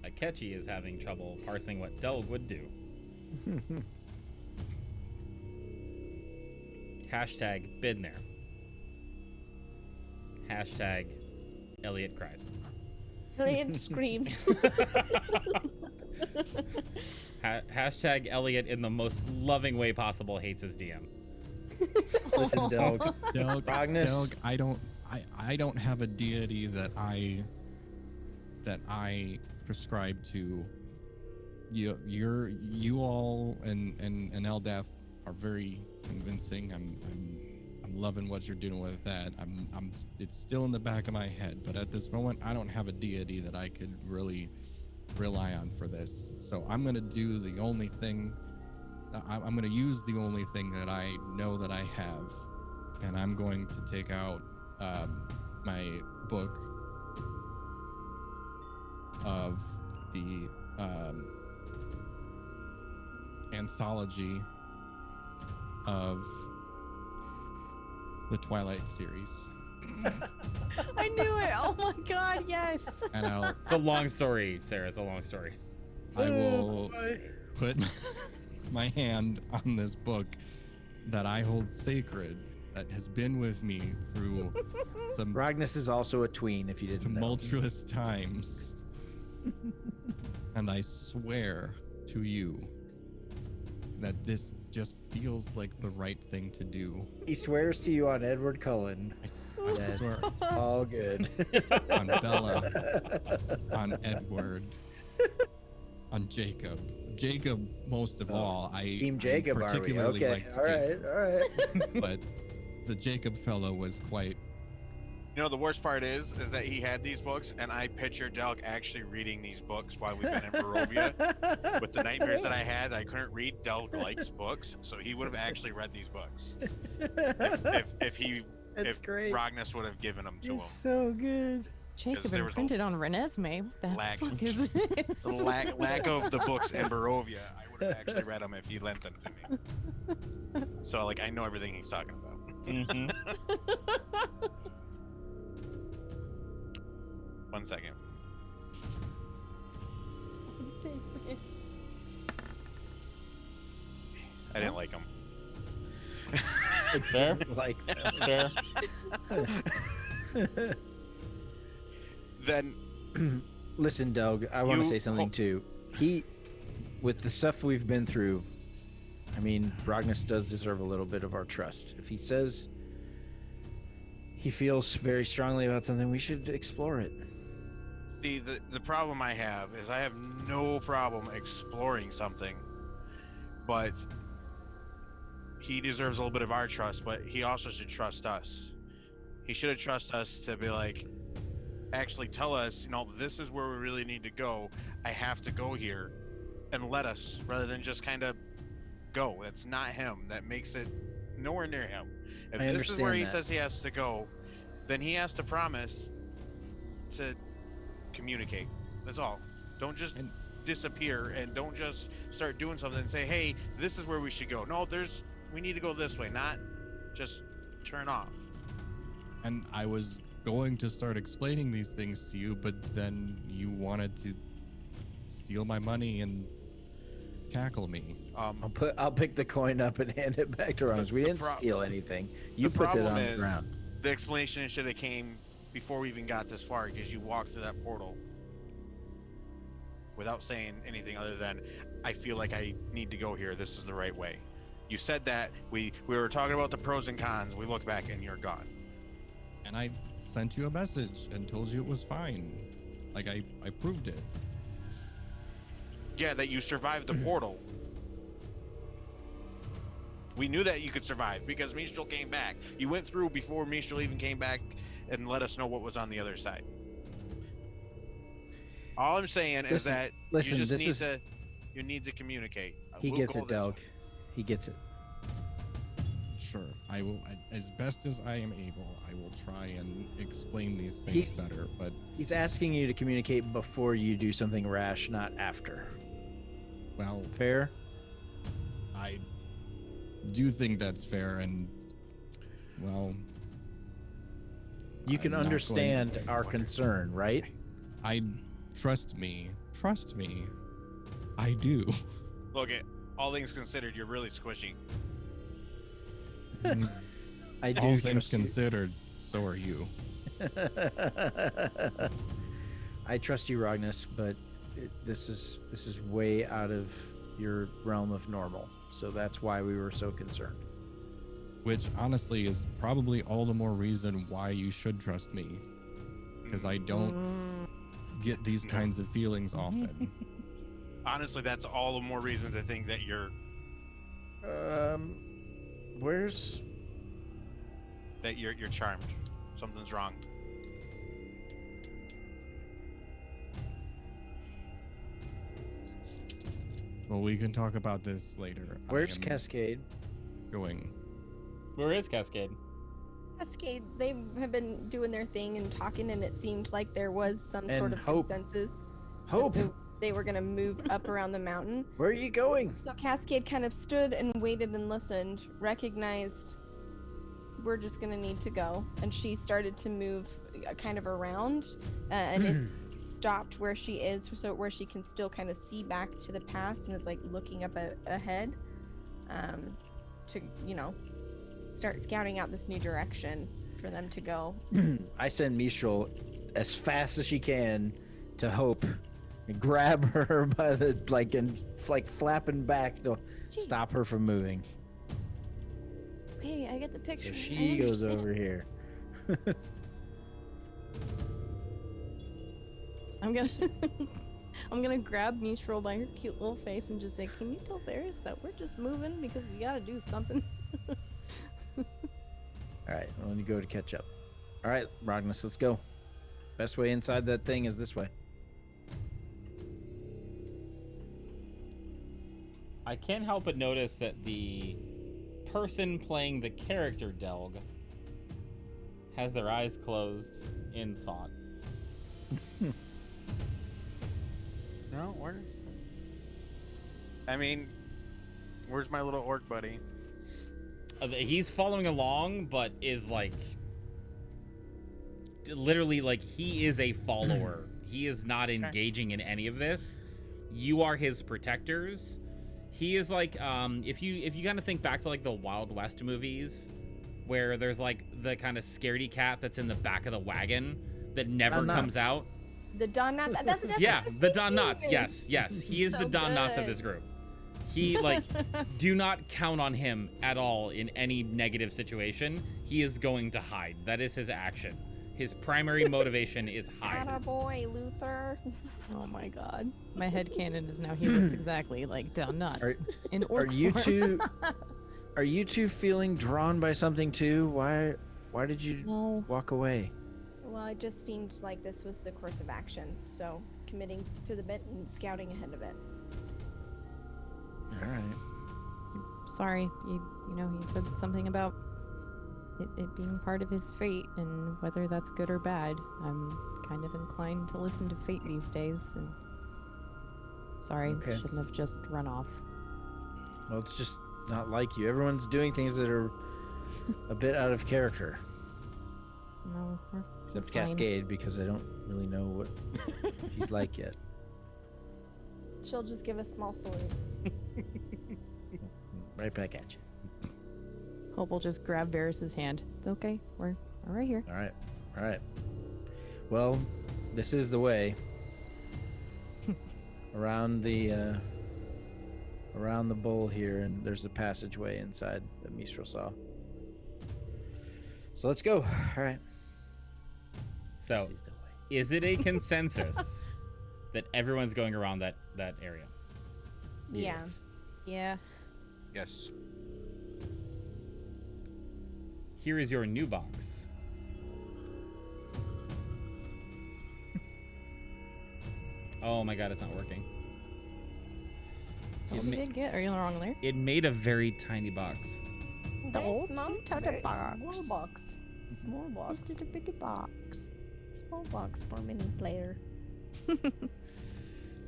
Akechi is having trouble parsing what Delg would do. Hashtag been there. Hashtag Elliot cries. Elliot screams. Hashtag Elliot in the most loving way possible hates his DM. Listen, Doug. Delg, Rognus. Delg, I don't have a deity that I prescribe to. You all and Eldath are very convincing. I'm loving what you're doing with that. It's still in the back of my head, but at this moment I don't have a deity that I could really rely on for this. So I'm gonna do the only thing. I'm gonna use the only thing that I know that I have, and I'm going to take out my book of the anthology of the Twilight series, I knew it. Oh my god, yes. and It's a long story, Sarah. It's a long story. I will put my hand on this book that I hold sacred, that has been with me through some Rognus is also a tween, if you didn't know. tumultuous times, and I swear to you that this just feels like the right thing to do. He swears to you on Edward Cullen. I Dead. swear All good. on Bella, on Edward, on Jacob. Jacob most of all. Team Jacob, are we? particularly Okay. liked All right. Jacob, All right. but the Jacob fellow was quite. You know, the worst part is that he had these books, and I picture Delg actually reading these books while we've been in Barovia. With the nightmares that I had, I couldn't read. Delg likes books, so he would have actually read these books if great. Rognus would have given them to him. It's so good. Jacob there was a imprinted on Renesmee. What the lag. fuck is this? The lack of the books in Barovia, I would have actually read them if he lent them to me. So, like, I know everything he's talking about. 1 second. I didn't like him. Fair? Like Fair? Then Listen, Doug, I want to You- say something too. With the stuff we've been through, I mean, Rognus does deserve a little bit of our trust. If he says he feels very strongly about something, we should explore it. See, the problem I have is I have no problem exploring something, but he deserves a little bit of our trust, but he also should trust us. He should have trusted us to be like, actually tell us, this is where we really need to go. I have to go here, and let us, rather than just kind of go. That's not him. That makes it nowhere near him. If this is where he says he has to go, then he has to promise to communicate. That's all. Don't just disappear, and don't just start doing something and say, hey, this is where we should go. No, we need to go this way, not just turn off. And I was going to start explaining these things to you, but then you wanted to steal my money and cackle me. I'll pick the coin up and hand it back to Ron's. We didn't steal anything. You put it on the ground. The explanation should have came before we even got this far, because you walked through that portal without saying anything other than, I feel like I need to go here. This is the right way. You said that. We were talking about the pros and cons. We look back and you're gone. And I sent you a message and told you it was fine. Like, I proved it. Yeah, that you survived the portal. We knew that you could survive because Mistral came back. You went through before Mistral even came back and let us know what was on the other side. All I'm saying is that you need to communicate. He gets it, Delg. He gets it. Sure, I will. As best as I am able, I will try and explain these things better. But he's asking you to communicate before you do something rash, not after. Well, fair. I do think that's fair, and well, you can understand our concern, right? Trust me, I do. Look, all things considered, you're really squishy. I do. All things considered, so are you. I trust you, Rognus, but this is way out of your realm of normal. So that's why we were so concerned. Which honestly is probably all the more reason why you should trust me, because I don't get these kinds of feelings often. Honestly, that's all the more reason to think that you're you're charmed. Something's wrong. Well, we can talk about this later. Where's Cascade? Going. Where is Cascade? Cascade, they have been doing their thing and talking, and it seemed like there was some sort of consensus. Hope. They were going to move up around the mountain. Where are you going? So Cascade kind of stood and waited and listened, recognized we're just going to need to go. And she started to move kind of around and is stopped where she is, so where she can still kind of see back to the past, and is like looking up ahead to, start scouting out this new direction for them to go. I send Mistral as fast as she can to Hope and grab her by the and flapping back to stop her from moving. Okay, I get the picture. So she goes over here. I'm gonna grab Mistral by her cute little face and just say, "Can you tell Varys that we're just moving because we gotta do something?" All right, I want to go to catch up. All right, Rognus, let's go. Best way inside that thing is this way. I can't help but notice that the person playing the character Delg has their eyes closed in thought. No, where? I mean, where's my little orc buddy? He's following along, but is literally he is a follower. He is not engaging in any of this. You are his protectors. He is if you kind of think back to the Wild West movies, where there's the kind of scaredy cat that's in the back of the wagon that never comes out. The Don Knotts. That's the Don Knotts. Yes. He is the Don Knotts of this group. He do not count on him at all in any negative situation. He is going to hide. That is his action. His primary motivation is hide. Attaboy, Luther. Oh my god. My headcanon is now he looks exactly like Down Nuts in orc Are you form. two? Are you two feeling drawn by something too? Why did you No. walk away? Well, it just seemed like this was the course of action, so committing to the bit and scouting ahead of it. All right. Sorry, you know, he said something about it being part of his fate, and whether that's good or bad. I'm kind of inclined to listen to fate these days, and sorry, Okay. shouldn't have just run off. Well, it's just not like you. Everyone's doing things that are a bit out of character, No, we're except fine. Cascade, because I don't really know what she's like yet. She'll just give a small salute. Right back at you. Hope will just grab Varys's hand. It's okay, we're right here. All right. All right. Well, this is the way. around the bowl here, and there's a passageway inside that Mistral saw. So let's go. All right. So, This is the way. is it a consensus that everyone's going around that area? Yeah. Yes. Yeah. Yes. Here is your new box. Oh my god, it's not working. What did it get? Are you in the wrong layer? It made a very tiny box. Oh, Small, cute little very box. Small box. Small box. Just a bitty box. Small box for mini player.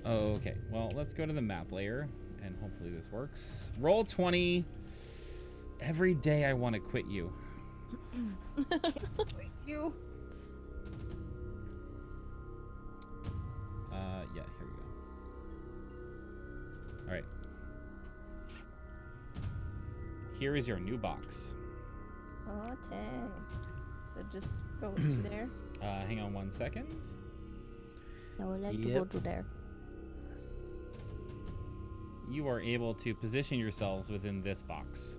Okay, well, let's go to the map layer, and hopefully this works. Roll 20. Every day I want to quit you. You. Yeah, here we go. All right. Here is your new box. Okay. So just go to there. Hang on 1 second. I would like to Yep. go to there. You are able to position yourselves within this box.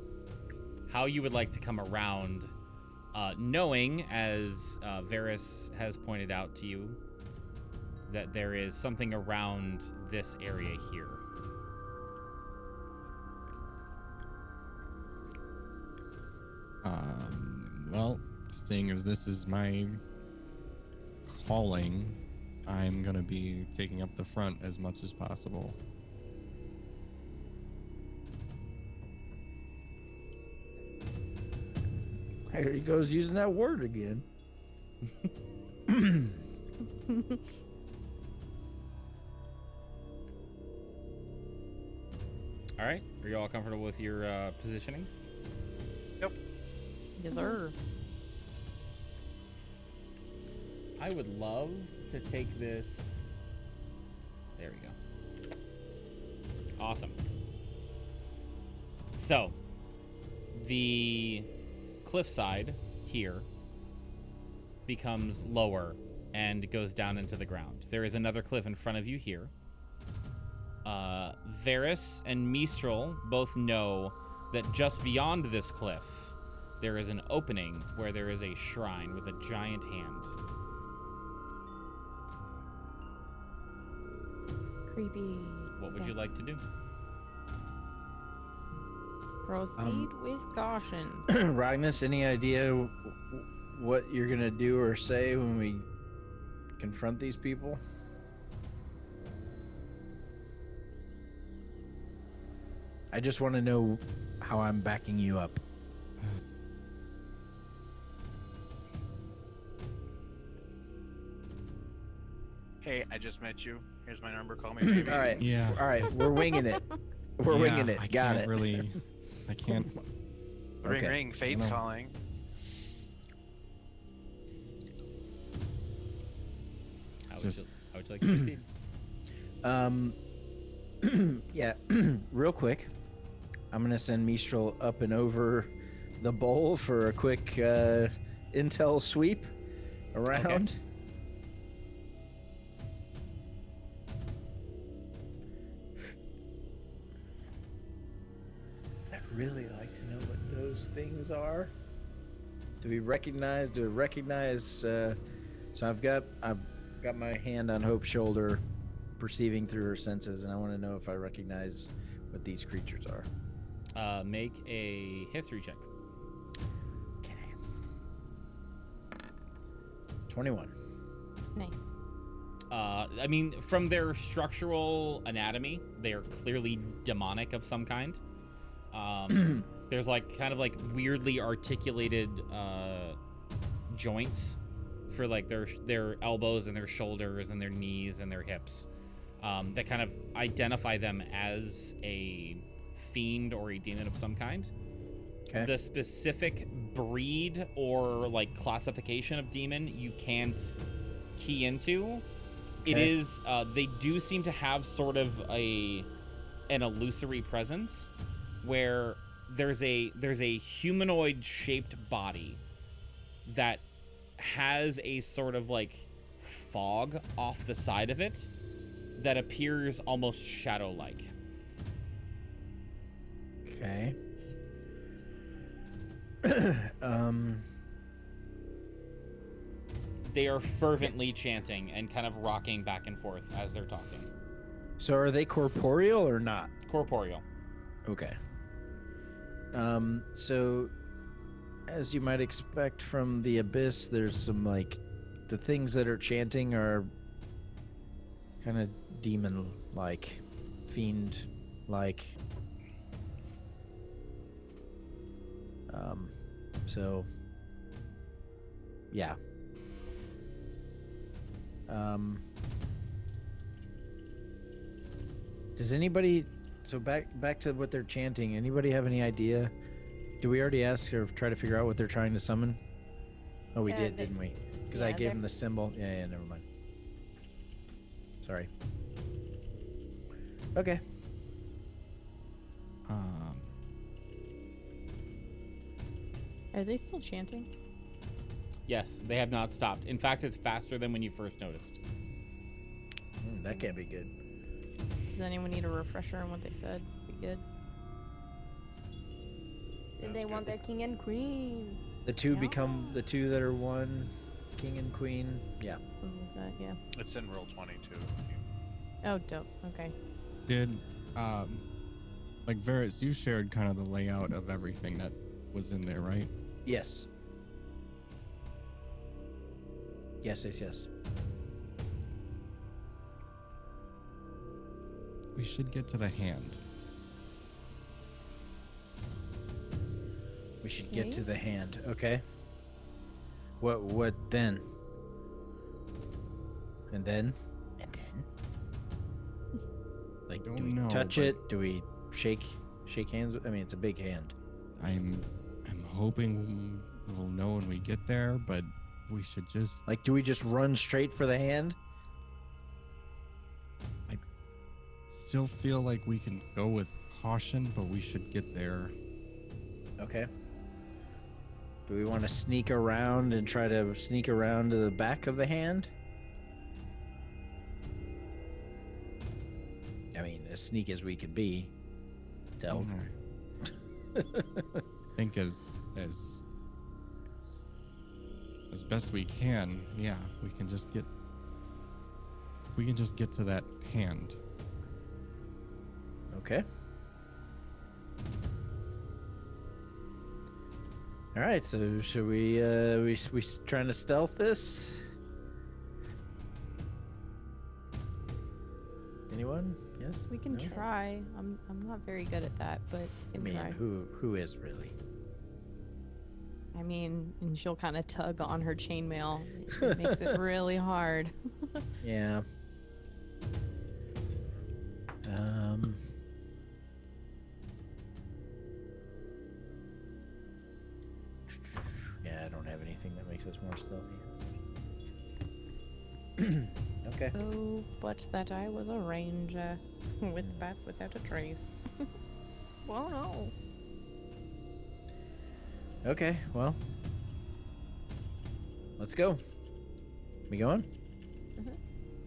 How you would like to come around, knowing, as Varys has pointed out to you, that there is something around this area here. Well, seeing as this is my calling, I'm gonna be taking up the front as much as possible. There he goes using that word again. All right. Are you all comfortable with your positioning? Yes, sir. I would love to take this. There we go. Awesome. So, the cliffside here becomes lower and goes down into the ground. There is another cliff in front of you here. Varys and Mistral both know that just beyond this cliff, there is an opening where there is a shrine with a giant hand. Creepy. What would Okay. you like to do? Proceed with caution. Ragnus, any idea what you're gonna do or say when we confront these people? I just want to know how I'm backing you up. Hey, I just met you. Here's my number. Call me baby. All right. Yeah. All right. We're winging it. We're Yeah, winging it. I Got can't it. really. I can't. Ring, Okay. ring. Fate's No. calling. How Just- would you like to proceed? Yeah. Real quick, I'm gonna send Mistral up and over the bowl for a quick intel sweep around. I'd really like to know what those things are. Do we recognize? Do we recognize? So I've got my hand on Hope's shoulder, perceiving through her senses, and I want to know if I recognize what these creatures are. Make a history check. Okay. 21. Nice. I mean, from their structural anatomy, they are clearly demonic of some kind. There's like kind of like weirdly articulated joints for like their elbows and their shoulders and their knees and their hips that kind of identify them as a fiend or a demon of some kind. Okay. The specific breed or like classification of demon you can't key into. It Okay. is they do seem to have sort of an illusory presence where there's a humanoid shaped body that has a sort of like fog off the side of it that appears almost shadow like. Okay. They are fervently chanting and kind of rocking back and forth as they're talking. So are they corporeal or not? Corporeal. Okay. So as you might expect from the abyss, there's some like the things that are chanting are kind of demon like, fiend like. So yeah. Does anybody, so back to what they're chanting, anybody have any idea? Do we already ask or try to figure out what they're trying to summon? Oh, we did, didn't we? Because I yeah, gave they're- him the symbol. Yeah, never mind. Sorry. Okay. Are they still chanting? Yes, they have not stopped. In fact, it's faster than when you first noticed. That can't be good. Does anyone need a refresher on what they said? Be good. And they want their king and queen. The two Yeah. become the two that are one, king and queen. Yeah. Something like that, yeah. It's in roll 22. Oh, dope. Okay. Did like Varys, you shared kind of the layout of everything that was in there, right? Yes. Yes. We should get to the hand. We should get Okay. to the hand. Okay. What then? And then? Like, do Don't we know, touch but- it? Do we shake hands? I mean, it's a big hand. I'm hoping we'll know when we get there, but we should just Like, do we just run straight for the hand? still feel like we can go with caution, but we should get there. Okay. Do we want to sneak around and try to sneak around to the back of the hand? I mean, as sneak as we could be. Delk. I think as best we can, yeah, we can just get to that hand. Okay. All right, so should we trying to stealth this? Anyone? Yes. We can No? try. I'm not very good at that, but I can mean, try. who is really? I mean, and she'll kind of tug on her chainmail. It makes it really hard. Yeah. Yeah, I don't have anything that makes us more stealthy. Okay. Oh, but that I was a ranger with pass without a trace. Well, no. Okay, well. Let's go. We going?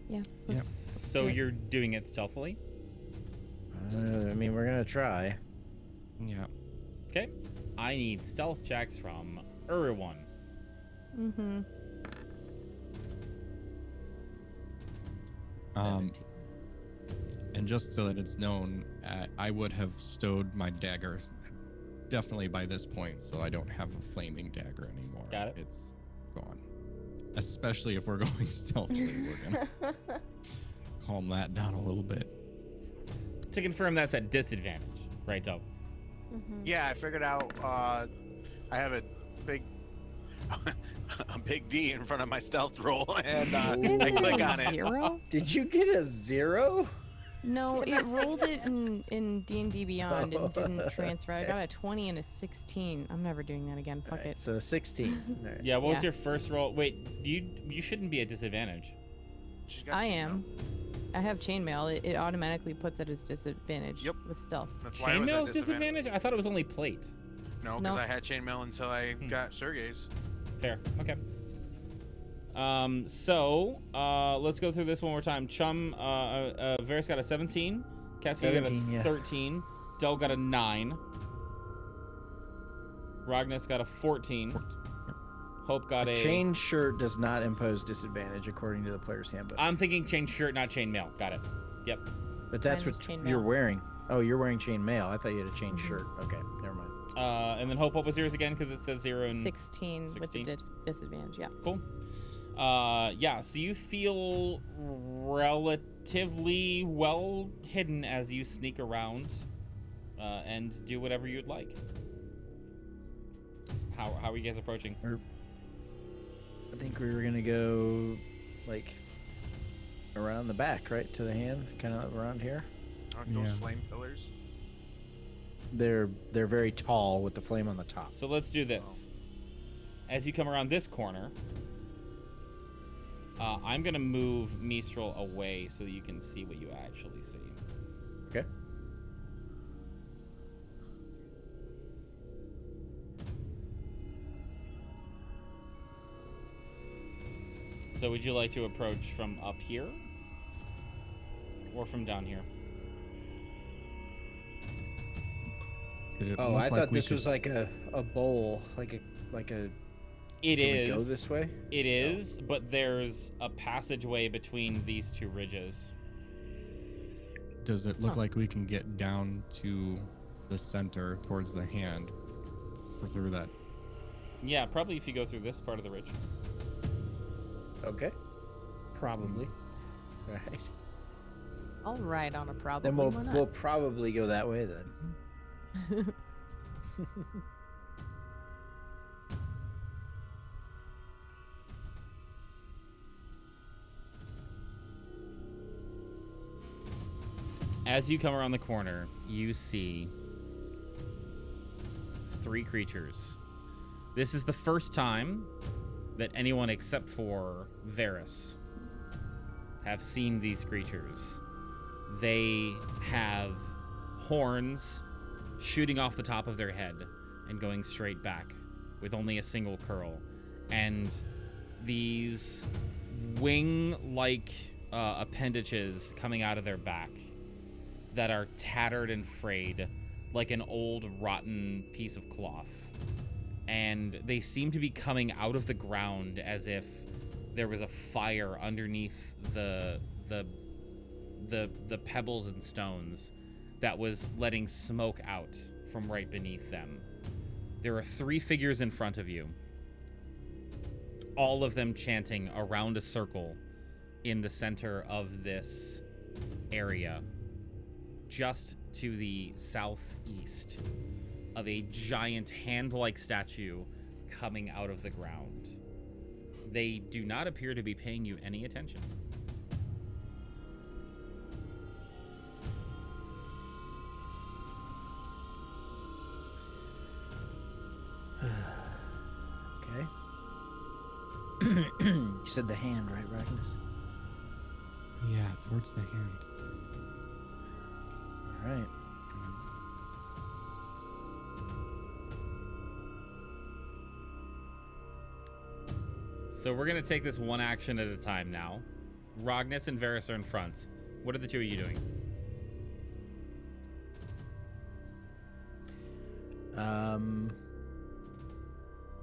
Yeah. Yep. So do it. you're doing it stealthily? I mean, we're gonna try. Yeah. Okay. I need stealth checks from everyone. Mm-hmm. 17. And just so that it's known, I would have stowed my dagger definitely by this point, so I don't have a flaming dagger anymore. Got it. It's gone. Especially if we're going stealthily, we're gonna calm that down a little bit. To confirm, that's at disadvantage, right, Dope? Mm-hmm. Yeah, I figured out. I have a big, a big D in front of my stealth roll, and I click on it. 0? Did you get a 0? No, it rolled it in D&D Beyond and didn't transfer. I got a 20 and a 16. I'm never doing that again. Fuck it. So 16. All right. Yeah, what was Yeah. your first roll? Wait, you shouldn't be at disadvantage. She's got I chainmail. am. I have chainmail. It automatically puts it as disadvantage Yep. with stealth. That's why I was at Chainmail's disadvantage? I thought it was only plate. No, because No. I had chainmail until I got Sergey's. Fair. Okay. So let's go through this one more time. Chum, Varys got a 17. Cassie got a 17, yeah. 13. Del got a 9. Ragnas got a 14. Hope got a... Chain shirt does not impose disadvantage according to the player's handbook. I'm thinking chain shirt, not chain mail. Got it. Yep. But that's Mine was what chain you're mail. wearing. Oh, you're wearing chain mail. I thought you had a chain shirt. Okay, never mind. And then Hope, what was yours again? Because it says 0 and... 16 with 16? the disadvantage, yeah. Cool. Yeah, so you feel relatively well hidden as you sneak around and do whatever you'd like. How are you guys approaching? I think we were gonna go like around the back, right to the hand, kind of around here. Aren't those Yeah. flame pillars? They're very tall with the flame on the top. So let's do this. As you come around this corner, I'm going to move Mistral away so that you can see what you actually see. Okay. So would you like to approach from up here? Or from down here? Did it Oh, look I like thought we this could- was like a bowl, like a. It Can is. we go this way? It is, but there's a passageway between these two ridges. Does it look Huh. like we can get down to the center towards the hand through that? Yeah, probably if you go through this part of the ridge. Okay. Probably. Right. All right, on a problem. Then we'll probably go that way then. As you come around the corner, you see 3 creatures. This is the first time that anyone except for Varys have seen these creatures. They have horns shooting off the top of their head and going straight back with only a single curl. And these wing-like appendages coming out of their back that are tattered and frayed like an old rotten piece of cloth. And they seem to be coming out of the ground as if there was a fire underneath the pebbles and stones that was letting smoke out from right beneath them. There are 3 figures in front of you, all of them chanting around a circle in the center of this area, just to the southeast of a giant hand-like statue coming out of the ground. They do not appear to be paying you any attention. Okay. You said the hand, right, Ragnas? Yeah, towards the hand. All right. So we're going to take this one action at a time now. Ragnas and Varys are in front. What are the 2 of you doing?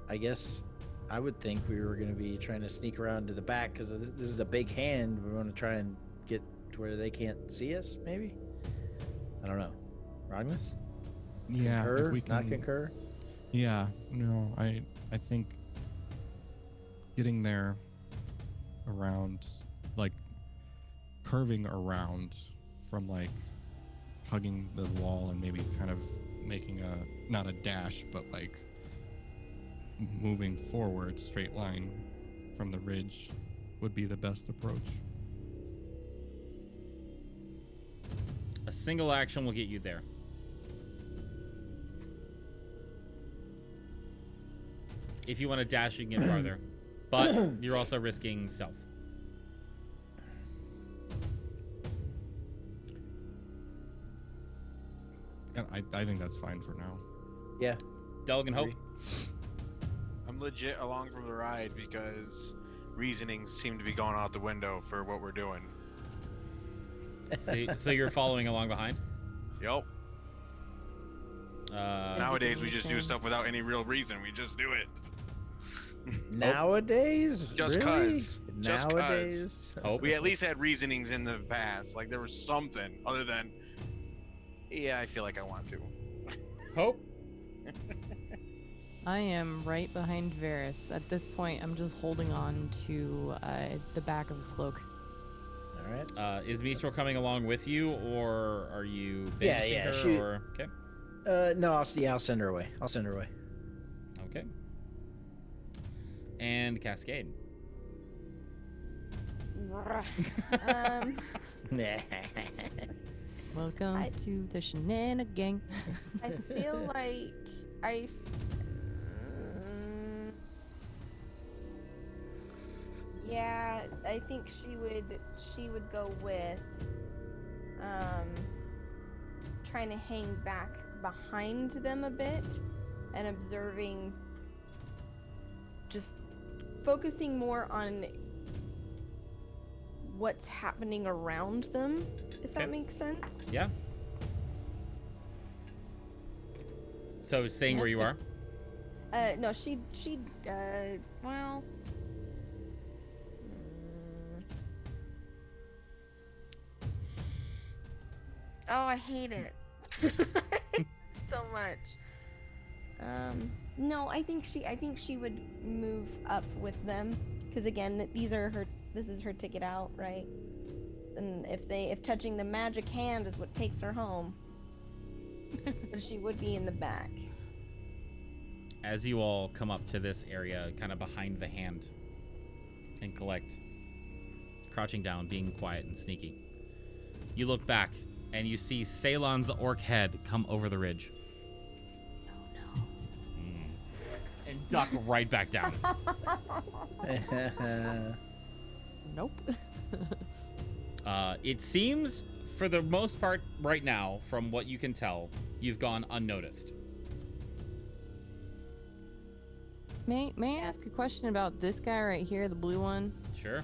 I guess I would think we were going to be trying to sneak around to the back because this is a big hand. We want to try and get to where they can't see us, maybe? I don't know. Rogmus? Yeah, Concur? if we can. Not concur? Yeah, no, I think getting there around, like curving around from like hugging the wall and maybe kind of making a, not a dash, but like moving forward, straight line from the ridge would be the best approach. A single action will get you there. If you want to dash, you can get farther. But you're also risking stealth. And I think that's fine for now. Yeah. Delg and Hope. I'm legit along for the ride because reasonings seem to be going out the window for what we're doing. So you're following along behind? Yep. Nowadays, we just do Same. stuff without any real reason. We just do it. Nowadays? Just really? 'cause. Just 'cause. Nowadays? Hope. We at least had reasonings in the past. Like there was something other than, yeah, I feel like I want to. Hope. I am right behind Varys. At this point, I'm just holding on to the back of his cloak. All right. Is Mistral coming along with you, or are you Yeah, banishing yeah, her? she- Or... Okay. No, I'll send her away. I'll send her away. Okay. And Cascade. Welcome I- to the shenanigan. I feel like yeah, I think she would go with trying to hang back behind them a bit and observing, just focusing more on what's happening around them, if that Okay. makes sense. Yeah. So staying where you are. No, she well. Oh, I hate it so much. No, I think she would move up with them, because again, this is her ticket out, right? And if touching the magic hand is what takes her home, she would be in the back. As you all come up to this area, kind of behind the hand, and collect, crouching down, being quiet and sneaky, you look back and you see Ceylon's orc head come over the ridge. Oh no. And duck right back down. Nope. It seems, for the most part right now, from what you can tell, you've gone unnoticed. May I ask a question about this guy right here, the blue one? Sure.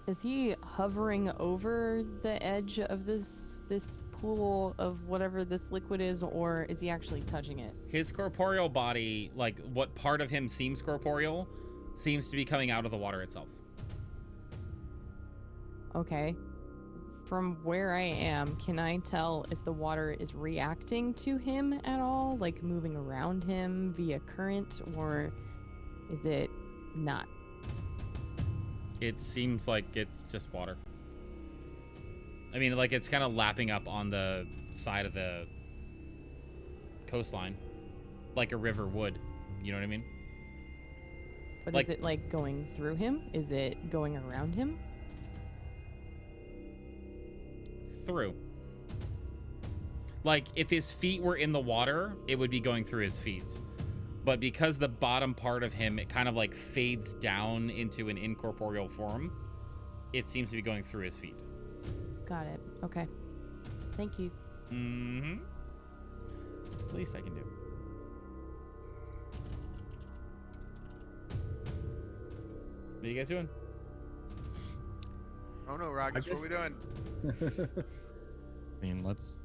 Is he hovering over the edge of this pool of whatever this liquid is, or is he actually touching it? His corporeal body, like what part of him seems corporeal, seems to be coming out of the water itself. Okay. From where I am, can I tell if the water is reacting to him at all? Like moving around him via current, or is it not? It seems like it's just water. I mean, like it's kind of lapping up on the side of the coastline, like a river would. You know what I mean? But Like- is it like going through him? Is it going around him? Through. Like, if his feet were in the water, it would be going through his feet. But because the bottom part of him, it kind of like fades down into an incorporeal form, it seems to be going through his feet. Got it. Okay. Thank you. Mm-hmm. Least I can do. What are you guys doing? Oh no, Rogus, what are we doing? I mean, let's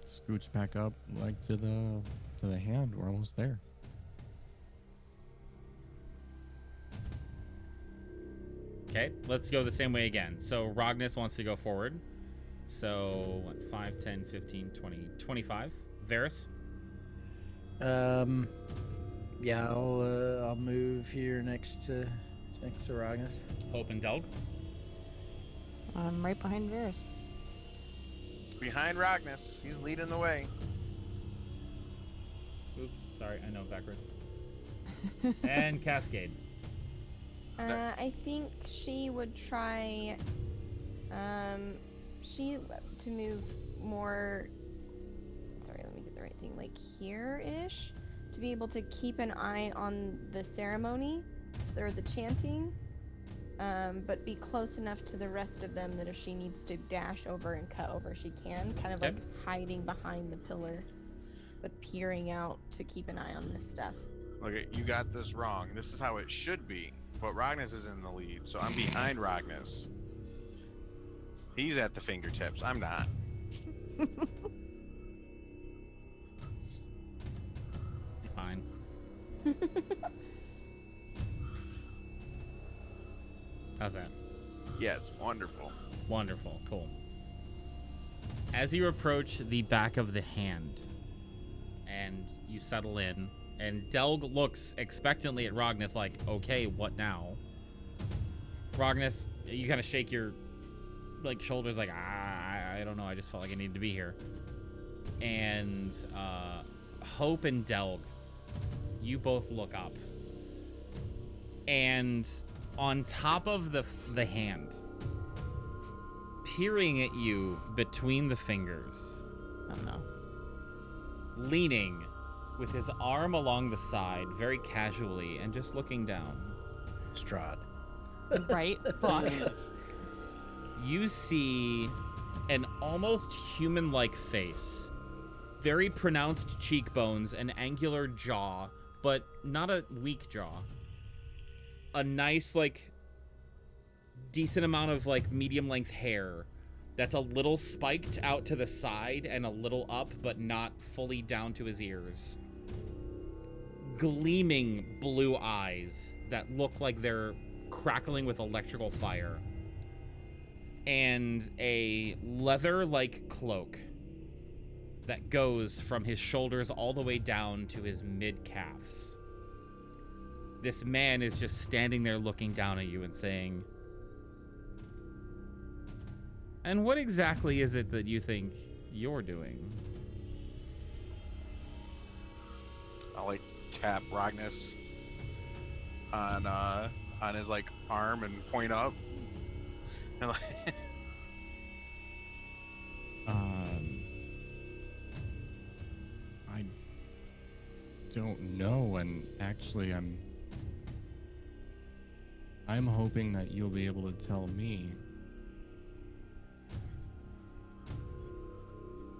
scooch back up, like to the hand. We're almost there. Okay, let's go the same way again. So Rognus wants to go forward. So, what, 5, 10, 15, 20, 25. Varys? Yeah, I'll move here next to Ragnus. Hope and Delg? I'm right behind Varys. Behind Rognus. He's leading the way. Oops, sorry, I know, backwards. And Cascade. I think she would try to move more, sorry, let me get the right thing, like here-ish, to be able to keep an eye on the ceremony or the chanting, but be close enough to the rest of them that if she needs to dash over and cut over, she can, kind of like hiding behind the pillar, but peering out to keep an eye on this stuff. Okay, you got this wrong. This is how it should be. But Rognus is in the lead, so I'm behind Rognus. He's at the fingertips. I'm not. Fine. How's that? Yes, wonderful. Wonderful. Cool. As you approach the back of the hand and you settle in, and Delg looks expectantly at Rognus like, okay, what now? Rognus, you kind of shake your shoulders like, I don't know, I just felt like I needed to be here. And Hope and Delg, you both look up. And on top of the hand, peering at you between the fingers, Oh no. leaning with his arm along the side very casually and just looking down, Strahd. Right? Fuck. you see an almost human-like face, very pronounced cheekbones, an angular jaw, but not a weak jaw. A nice, decent amount of, medium-length hair that's a little spiked out to the side and a little up, but not fully down to his ears. Gleaming blue eyes that look like they're crackling with electrical fire. And a leather-like cloak that goes from his shoulders all the way down to his mid-calves. This man is just standing there looking down at you and saying, "And what exactly is it that you think you're doing?" I'll tap Rognus on his arm and point up. And I don't know, and actually I'm hoping that you'll be able to tell me.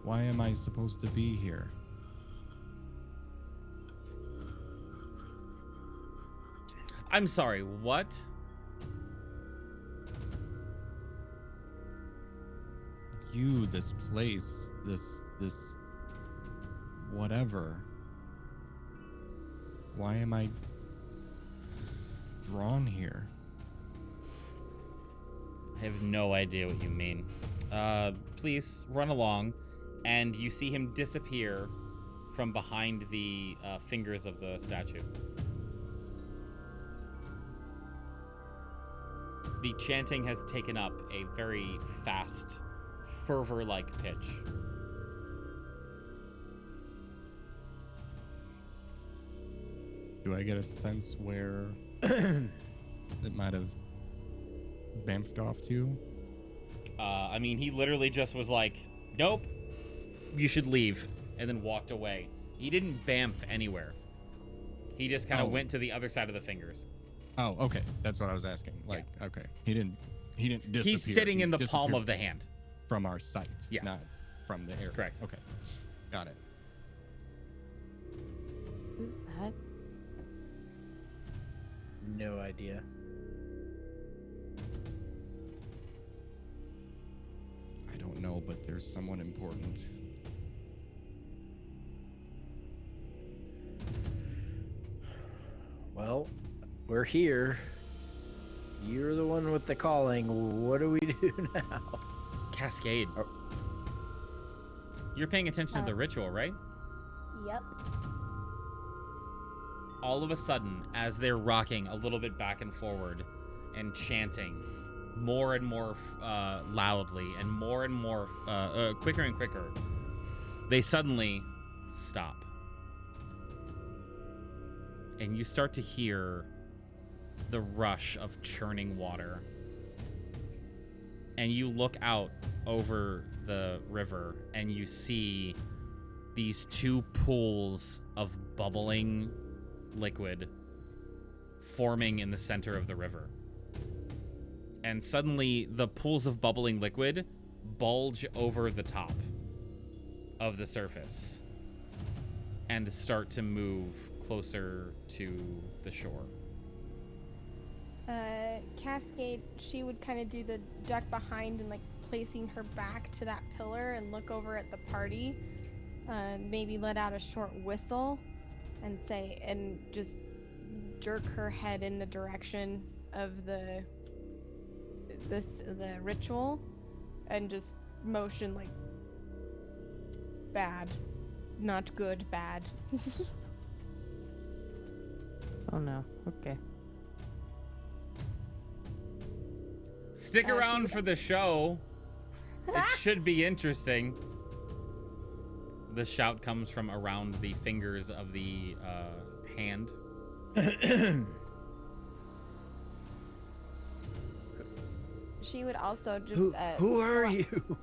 Why am I supposed to be here? I'm sorry, what? You, this place, this whatever. Why am I drawn here? I have no idea what you mean. Please run along, and you see him disappear from behind the fingers of the statue. The chanting has taken up a very fast, fervor-like pitch. Do I get a sense where it might have bamfed off to? I mean, he literally just was like, "Nope, you should leave," and then walked away. He didn't bamf anywhere. He just kind of went to the other side of the fingers. Oh, okay. That's what I was asking. Okay. He didn't disappear. He's sitting in the palm of the hand. From our sight. Yeah. Not from the air. Correct. Okay. Got it. Who's that? No idea. I don't know, but there's someone important. Well, we're here. You're the one with the calling. What do we do now? Cascade. Oh. You're paying attention to the ritual, right? Yep. All of a sudden, as they're rocking a little bit back and forward and chanting more and more loudly and more quicker and quicker, they suddenly stop. And you start to hear the rush of churning water. And you look out over the river and you see these two pools of bubbling liquid forming in the center of the river. And suddenly the pools of bubbling liquid bulge over the top of the surface and start to move closer to the shore. Cascade, she would kind of do the duck behind and like placing her back to that pillar and look over at the party. Maybe let out a short whistle and say, and just jerk her head in the direction of the ritual, and just motion like bad, not good, bad. Oh no. Okay. Stick around for the show. It should be interesting. The shout comes from around the fingers of the hand. She would also just Who are you?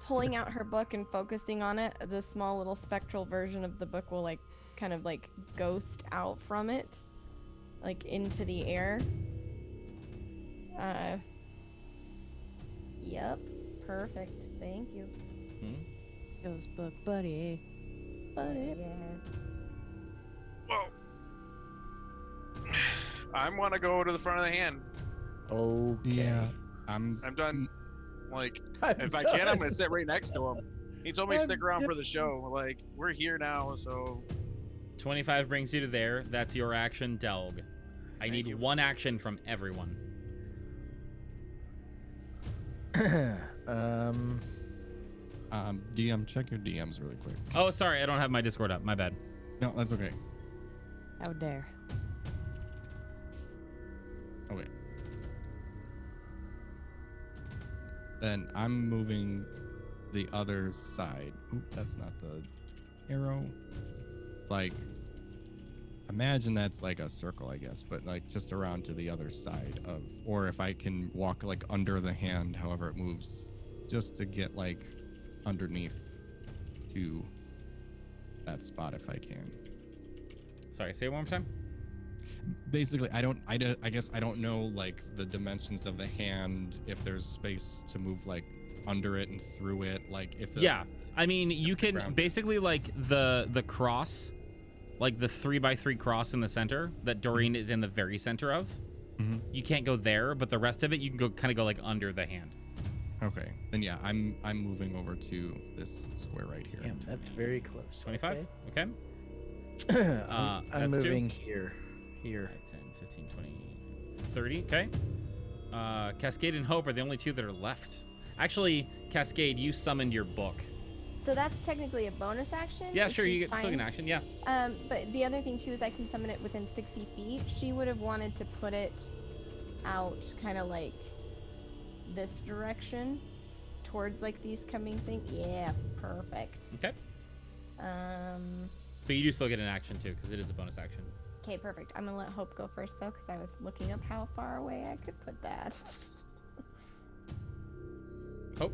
pulling out her book and focusing on it. The small little spectral version of the book will like kind of like ghost out from it, like into the air. Yep, perfect. Thank you. Ghost book buddy. Yeah. Whoa. I want to go to the front of the hand. Okay. Yeah, I'm done. Like, I'm if I can, I'm done. gonna sit right next to him. He told me to stick around for the show. Like, we're here now, so 25 brings you to there. That's your action, Delg. I need you. one action from everyone. DM, check your DMs really quick. Oh, sorry, I don't have my Discord up. My bad. No, that's okay. How dare. Okay. Then I'm moving the other side. Oop, that's not the arrow. Like, imagine that's like a circle, I guess, but like just around to the other side of, or if I can walk like under the hand, however it moves, just to get like underneath to that spot if I can. Sorry, say it one more time. Basically, I guess I don't know like the dimensions of the hand, if there's space to move like under it and through it, like if the, Yeah, I mean, you can ground basically like the cross, like the 3x3 cross in the center that Doreen is in the very center of. Mhm. You can't go there, but the rest of it you can go kind of go like under the hand. Okay, then yeah, I'm moving over to this square right here. Damn, that's very close. 25. Okay. I'm that's two. moving here. 5, 10, 15, 20, 30. Okay. Cascade and Hope are the only two that are left. Actually, Cascade, you summoned your book. So that's technically a bonus action. Yeah, which sure, you is get still fine. an action. Yeah. But the other thing too is I can summon it within 60 feet. She would have wanted to put it out kind of like this direction towards like these coming things. Yeah, perfect. Okay. But you do still get an action too, because it is a bonus action. Okay, perfect. I'm gonna let Hope go first though, because I was looking up how far away I could put that. Hope.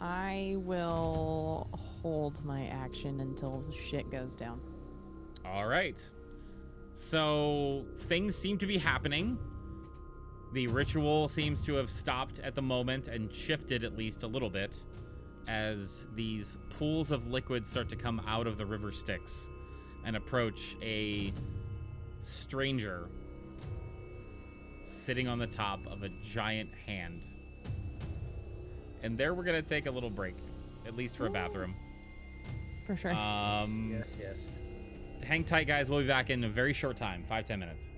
I will hold my action until the shit goes down. All right. So things seem to be happening. The ritual seems to have stopped at the moment and shifted at least a little bit as these pools of liquid start to come out of the river Styx and approach a stranger sitting on the top of a giant hand. And there we're going to take a little break, at least for a bathroom. For sure. Yes. Hang tight, guys. We'll be back in a very short time, 5-10 minutes.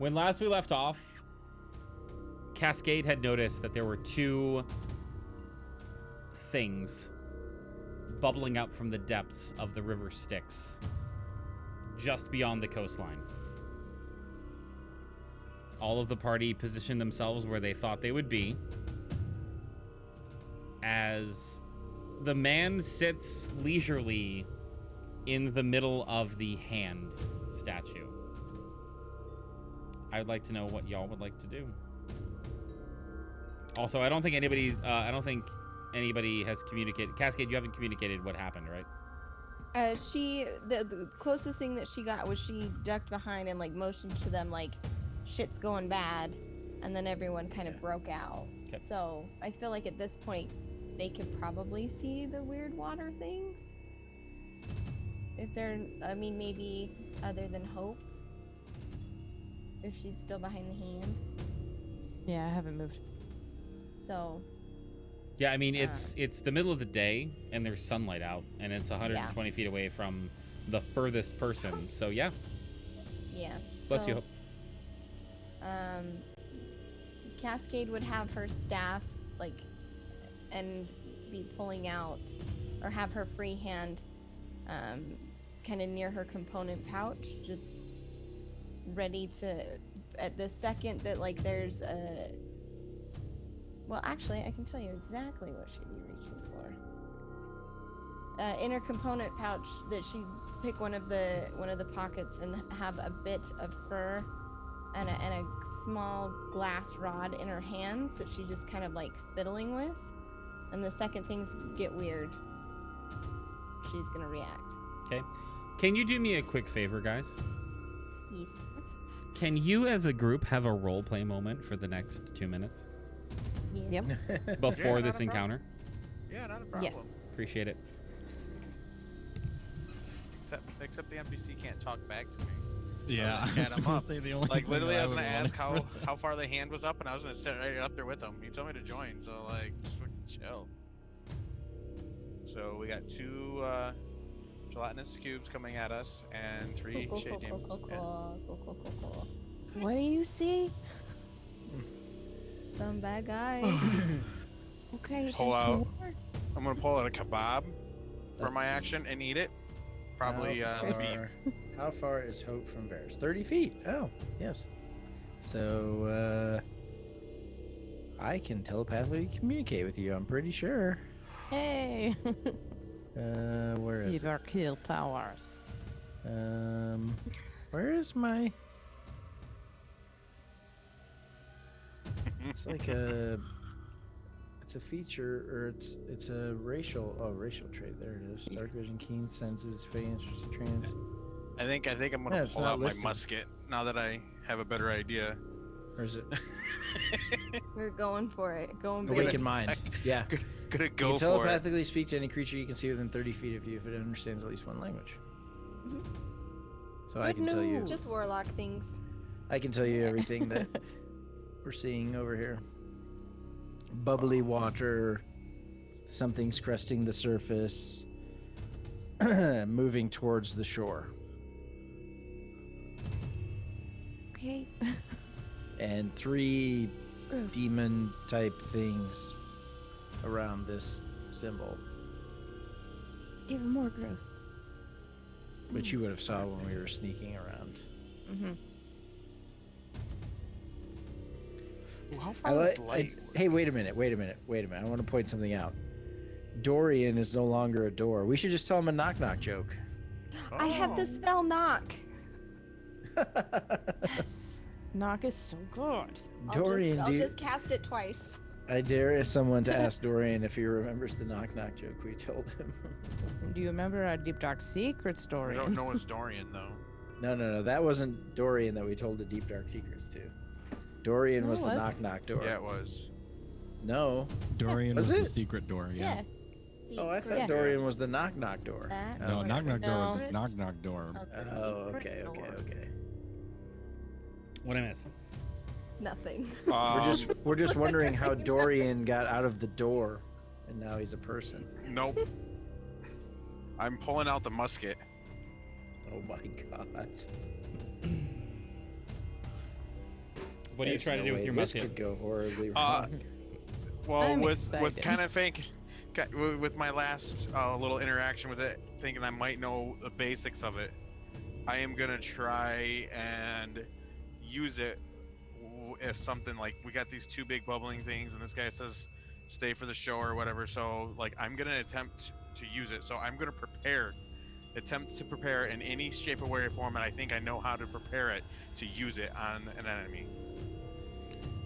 When last we left off, Cascade had noticed that there were two things bubbling up from the depths of the river Styx, just beyond the coastline. All of the party positioned themselves where they thought they would be, as the man sits leisurely in the middle of the hand statue. I'd like to know what y'all would like to do. Also, I don't think anybody has communicated. Cascade, you haven't communicated what happened, right? The closest thing that she got was she ducked behind and like motioned to them like shit's going bad, and then everyone kind of broke out. Okay. So I feel like at this point they could probably see the weird water things. If they're, I mean, maybe other than Hope, if she's still behind the hand. Yeah, I haven't moved. So. Yeah, I mean, it's the middle of the day, and there's sunlight out, and it's 120 feet away from the furthest person. So, yeah. Yeah. Bless you, Hope. Cascade would have her staff, like, and be pulling out, or have her free hand, kind of near her component pouch, just ready to, at the second that, like, there's a... Well, actually, I can tell you exactly what she'd be reaching for. In her component pouch, that she'd pick one of the pockets and have a bit of fur and a small glass rod in her hands that she's just kind of like fiddling with. And the second things get weird, she's gonna react. Okay. Can you do me a quick favor, guys? Yes. Can you, as a group, have a role play moment for the next 2 minutes Yes. Yep. before Yeah, this not a problem. encounter? Yeah, not a problem. Yes. Appreciate it. Except the NPC can't talk back to me. Yeah, I was I gonna was chat 'em gonna up. say the only Like thing literally, that I was would gonna want ask is how far the hand was up, and I was gonna sit right up there with him. He told me to join, so like, just fucking chill. So we got 2 gelatinous cubes coming at us, and 3 Cool, shade demons. Yeah. cool. What do you see? Some bad guy. Okay. Pull out. I'm gonna pull out a kebab for my Let's see. action and eat it. Probably How the far- beef. How far is Hope from Bears? 30 feet. Oh, yes. So, I can telepathically communicate with you, I'm pretty sure. Hey. Where is These it? are kill powers. Where is my... It's like a... It's a feature, or it's a racial trait. There it is. Dark vision, keen senses, faint trans. I think I'm Yeah, gonna it's pull not out my listed. musket now that I have a better idea. Or is it We're going for it. Going big. awakened mind? Yeah. Gonna You go can for it. telepathically speak to any creature you can see within 30 feet of you if it understands at least one language. Mhm. So I Good can tell you, news. Just warlock things. I can tell you everything that we're seeing over here. Bubbly water, something's cresting the surface, moving towards the shore, Okay. and 3 Gross. demon type things around this symbol, Even more gross. which you would have saw when we were sneaking around. Mm-hmm. Ooh, how far is light? Hey, wait a minute. I want to point something out. Dorian is no longer a door. We should just tell him a knock-knock joke. I have the Oh. spell knock. Yes. Knock is so good. Dorian, I'll just cast it twice. I dare someone to ask Dorian if he remembers the knock-knock joke we told him. Do you remember our deep dark secret I story? don't know it's Dorian though. No. That wasn't Dorian that we told the deep dark secrets to. Dorian No, was it the was. knock-knock door. Yeah, it was. No. Dorian Was was it? the secret door. Yeah. Oh, I thought Yeah. Dorian was the knock-knock door. That No, Okay. knock knock door was No. his knock knock door. Oh, okay. What I miss? Nothing. We're just wondering how Dorian got out of the door, and now he's a person. Nope. I'm pulling out the musket. Oh my god. What are you There's trying to no do with way your this musket? could go horribly wrong. Well, I'm with excited. kind of with my last little interaction with it, thinking I might know the basics of it, I am gonna try and use it if something like we got these two big bubbling things, and this guy says stay for the show or whatever. So like I'm gonna attempt to use it. So I'm gonna attempt to prepare in any shape or way or form, and I think I know how to prepare it to use it on an enemy.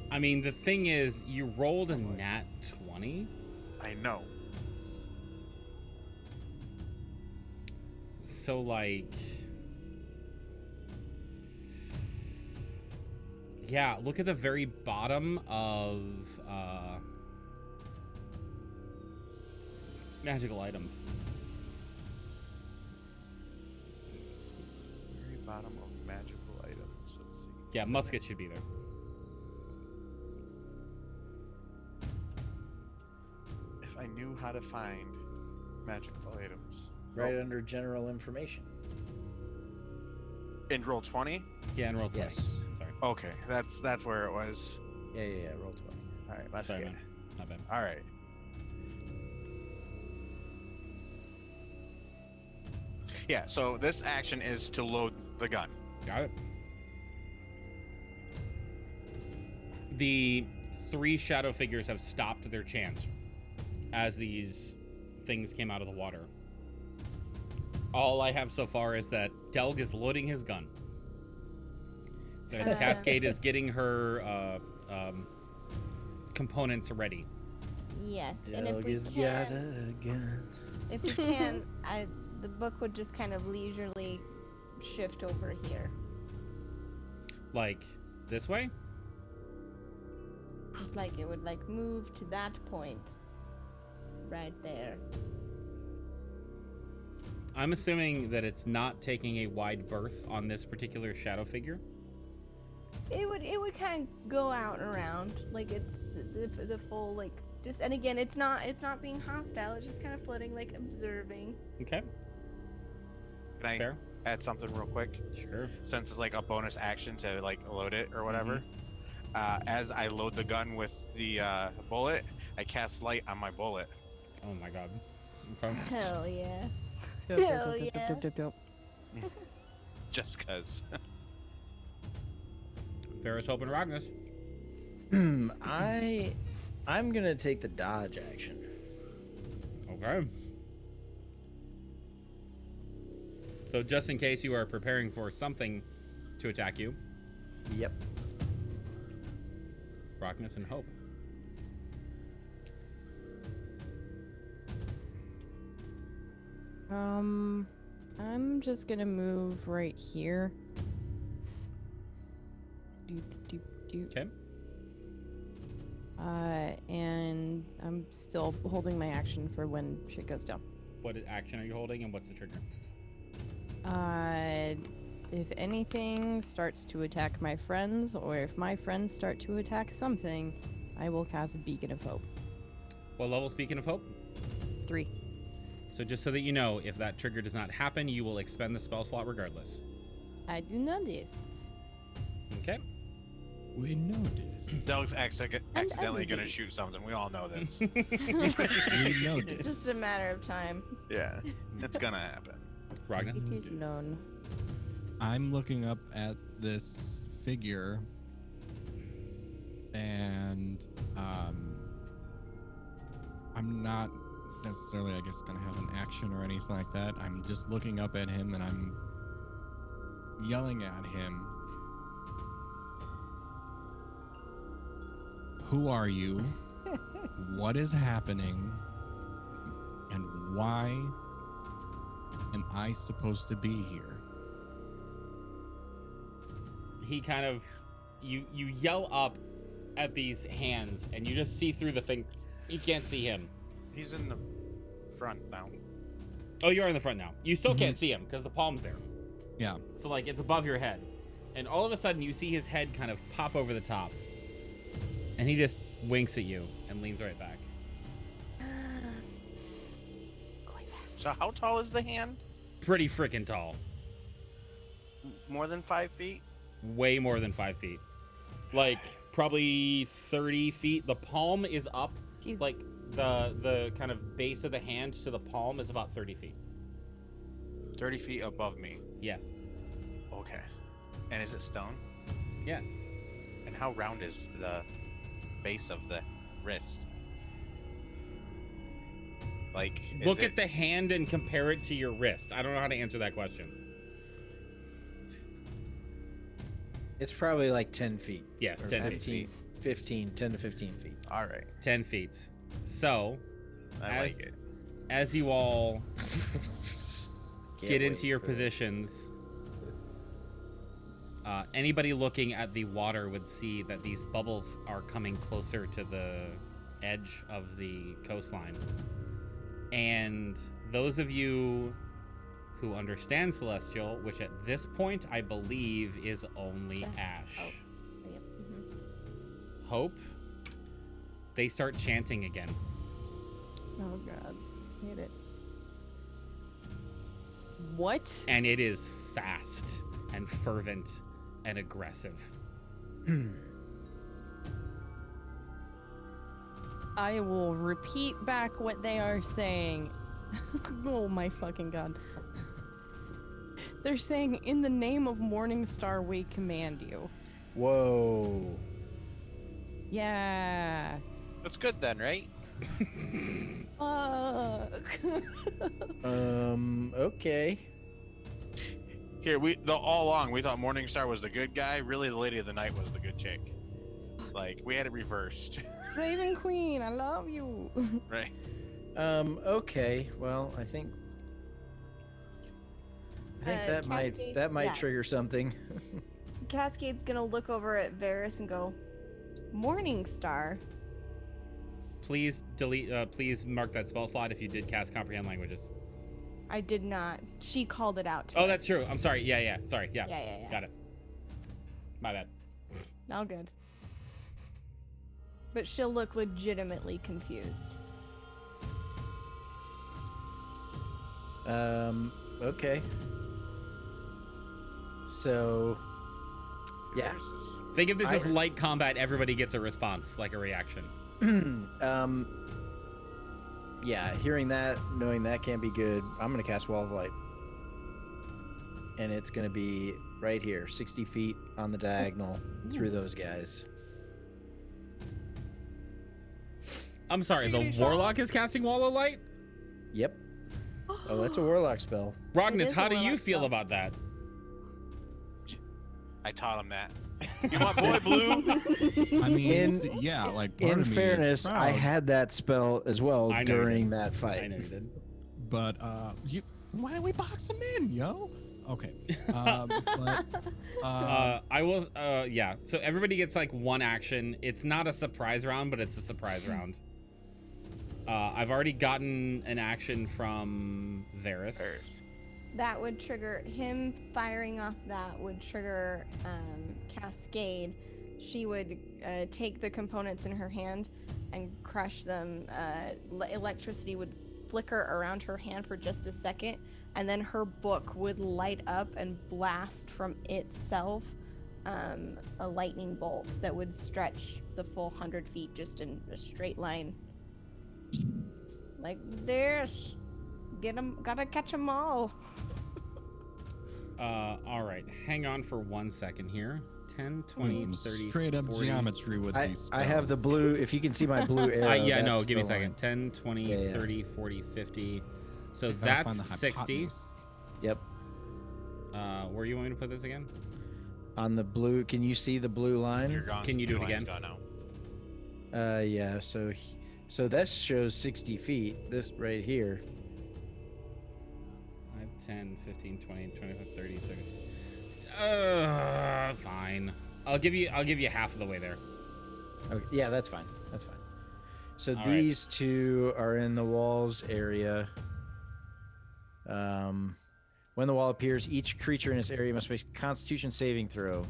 I mean, the thing is, you rolled a Nat 20. I know. So, like... Yeah, look at the very bottom of magical items. Very bottom of magical items. Let's see. Yeah, musket should be there. If I knew how to find magical items. Right under general information. In roll 20? Yeah, and roll 20. Yes. Sorry. Okay, that's where it was. Yeah. Roll 20. All right, let's Sorry, get. man. Not bad. All right. Yeah, so this action is to load the gun. Got it. The 3 shadow figures have stopped their chance as these things came out of the water. All I have so far is that Delg is loading his gun. And Cascade is getting her components ready. Yes, and if Dog we is can, got a gun. if we can, the book would just kind of leisurely shift over here. Like, this way? Just like it would like move to that point. Right there. I'm assuming that it's not taking a wide berth on this particular shadow figure. It would kind of go out and around. Like it's the full like just, and again it's not being hostile, it's just kind of floating, like observing. Okay, Can I fair. add something real quick? Sure. Since it's like a bonus action to like load it or whatever. As I load the gun with the bullet, I cast light on my bullet. Oh my god. Okay. Hell yeah. Yup, yup, Hell yup, yup, yup, yup, yup. Just cause. Ferris, Hope, and Ragnus. I'm gonna take the dodge action. Okay. So just in case you are preparing for something to attack you, Yep. Ragnus and Hope. I'm just gonna move right here. Doop, doop, doop. Okay. And I'm still holding my action for when shit goes down. What action are you holding, and what's the trigger? If anything starts to attack my friends, or if my friends start to attack something, I will cast a Beacon of Hope. What level, speaking of Hope? 3. So just so that you know, if that trigger does not happen, you will expend the spell slot regardless. I do know this. Okay. We know this. Doug's accidentally would gonna be. shoot something. We all know this. We know this. Just a matter of time. Yeah, it's gonna happen. Ragnus? It is known. I'm looking up at this figure, and I'm not necessarily, I guess, gonna have an action or anything like that. I'm just looking up at him, and I'm yelling at him. Who are you? What is happening? And why am I supposed to be here? He kind of, you yell up at these hands, and you just see through the thing. You can't see him. He's in the front now. Oh, you're in the front now. You still can't see him because the palm's there. Yeah. So like it's above your head, and all of a sudden you see his head kind of pop over the top, and he just winks at you and leans right back. Quite fast. So how tall is the hand? Pretty freaking tall. More than 5 feet? Way more than 5 feet. like probably 30 feet. The palm is up. Jesus. Like the kind of base of the hand to the palm is about 30 feet. 30 feet above me. Yes. Okay. And is it stone? Yes. And how round is the base of the wrist? Like, Look at the hand and compare it to your wrist. I don't know how to answer that question. It's probably like 10 feet. Yes, Or 10 15, feet. 10 to 15 feet. All right. 10 feet. So, I like it. as you all Can't get into wait your for this. positions, anybody looking at the water would see that these bubbles are coming closer to the edge of the coastline. And those of you who understand Celestial, which at this point I believe is only Ash, Oh, yep. Mm-hmm. Hope, they start chanting again. Oh god. Hate it. What? And it is fast and fervent and aggressive. I will repeat back what they are saying. Oh my fucking god. They're saying, in the name of Morningstar, we command you. Whoa. Yeah. That's good then, right? Fuck. Okay. Here, all along we thought Morningstar was the good guy. Really, the lady of the night was the good chick. Like, we had it reversed, Raven Queen, I love you. right? Okay. Well, I think that Cascade, might yeah. trigger something. Cascade's gonna look over at Varys and go, Morningstar. Please delete. Please mark that spell slot if you did cast Comprehend Languages. I did not. She called it out to Oh, us. that's true. I'm sorry. Yeah. Sorry. Yeah. Yeah. Got it. My bad. All good. But she'll look legitimately confused. Okay. So, yeah. Think of this as light combat. Everybody gets a response, like a reaction. Yeah, hearing that, knowing that can't be good, I'm going to cast Wall of Light. And it's going to be right here, 60 feet on the diagonal through those guys. I'm sorry. The Warlock is casting Wall of Light? Yep. Oh, that's a Warlock spell. Rognis, is a how do you Warlock feel spell. about that? I taught him that. You want boy blue? I mean, In- yeah, like part In of me is fairness, I proud, had that spell as well I know you during did. that fight. I know you did. but why don't we box him in, yo? Okay. But I will. Yeah. So everybody gets like one action. It's not a surprise round, but it's a surprise round. I've already gotten an action from Varys. That would trigger him firing off. That would trigger Cascade. She would take the components in her hand and crush them. Electricity would flicker around her hand for just a second, and then her book would light up and blast from itself a lightning bolt that would stretch the full 100 feet just in a straight line. Like this. Get 'em, gotta catch 'em all. All right. Hang on for 1 second here. 10, 20, some 30, straight up 40. geometry with these. I have the spells. blue. If you can see my blue arrow. Yeah, no, that's give me a the second. line. 10, 20, Yeah. 30, 40, 50. So If I find that's the 60. hypotenuse. Yep. Where are you want me to put this again? On the blue, can you see the blue line? You're gone. Can you do Your it line's again? gone now. Yeah. So that shows 60 feet. This right here. 5, 10, 15, 20, 25, 30, 30. Fine. I'll give you half of the way there. Okay, yeah, that's fine. That's fine. So All right. these two are in the walls area. When the wall appears, each creature in this area must make a Constitution saving throw.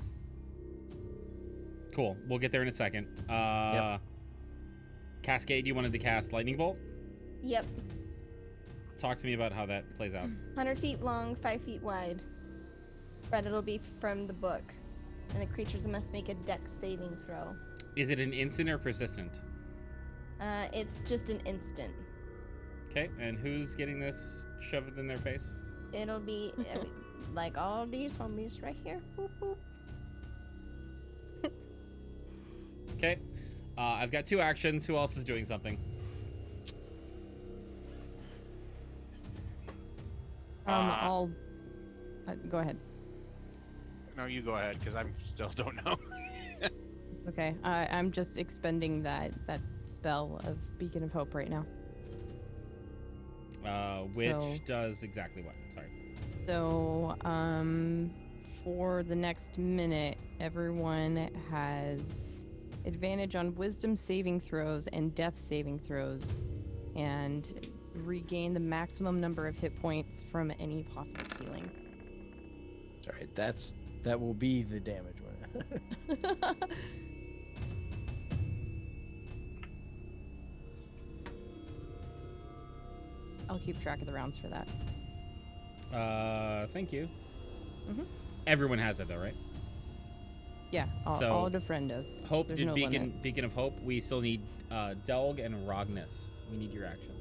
Cool. We'll get there in a second. Cascade, you wanted to cast Lightning Bolt? Yep. Talk to me about how that plays out. 100 feet long, 5 feet wide. But it'll be from the book. and the creatures must make a dex saving throw. Is it an instant or persistent? It's just an instant. Okay, and who's getting this shoved in their face? It'll be like all these zombies right here. Boop, boop. Okay, I've got 2 actions. Who else is doing something? I'll go ahead. No, you go ahead, because I still don't know. Okay, I'm just expending that spell of Beacon of Hope right now. Which does exactly what? Sorry. So, for the next minute, everyone has advantage on Wisdom saving throws and Death saving throws, and regain the maximum number of hit points from any possible healing. All right, that will be the damage one. I'll keep track of the rounds for that. Thank you. Mhm. Everyone has it though, right? Yeah, So, all defrendos. Hope There's did no limit. Beacon of Hope. We still need Delg and Rognus. We need your actions.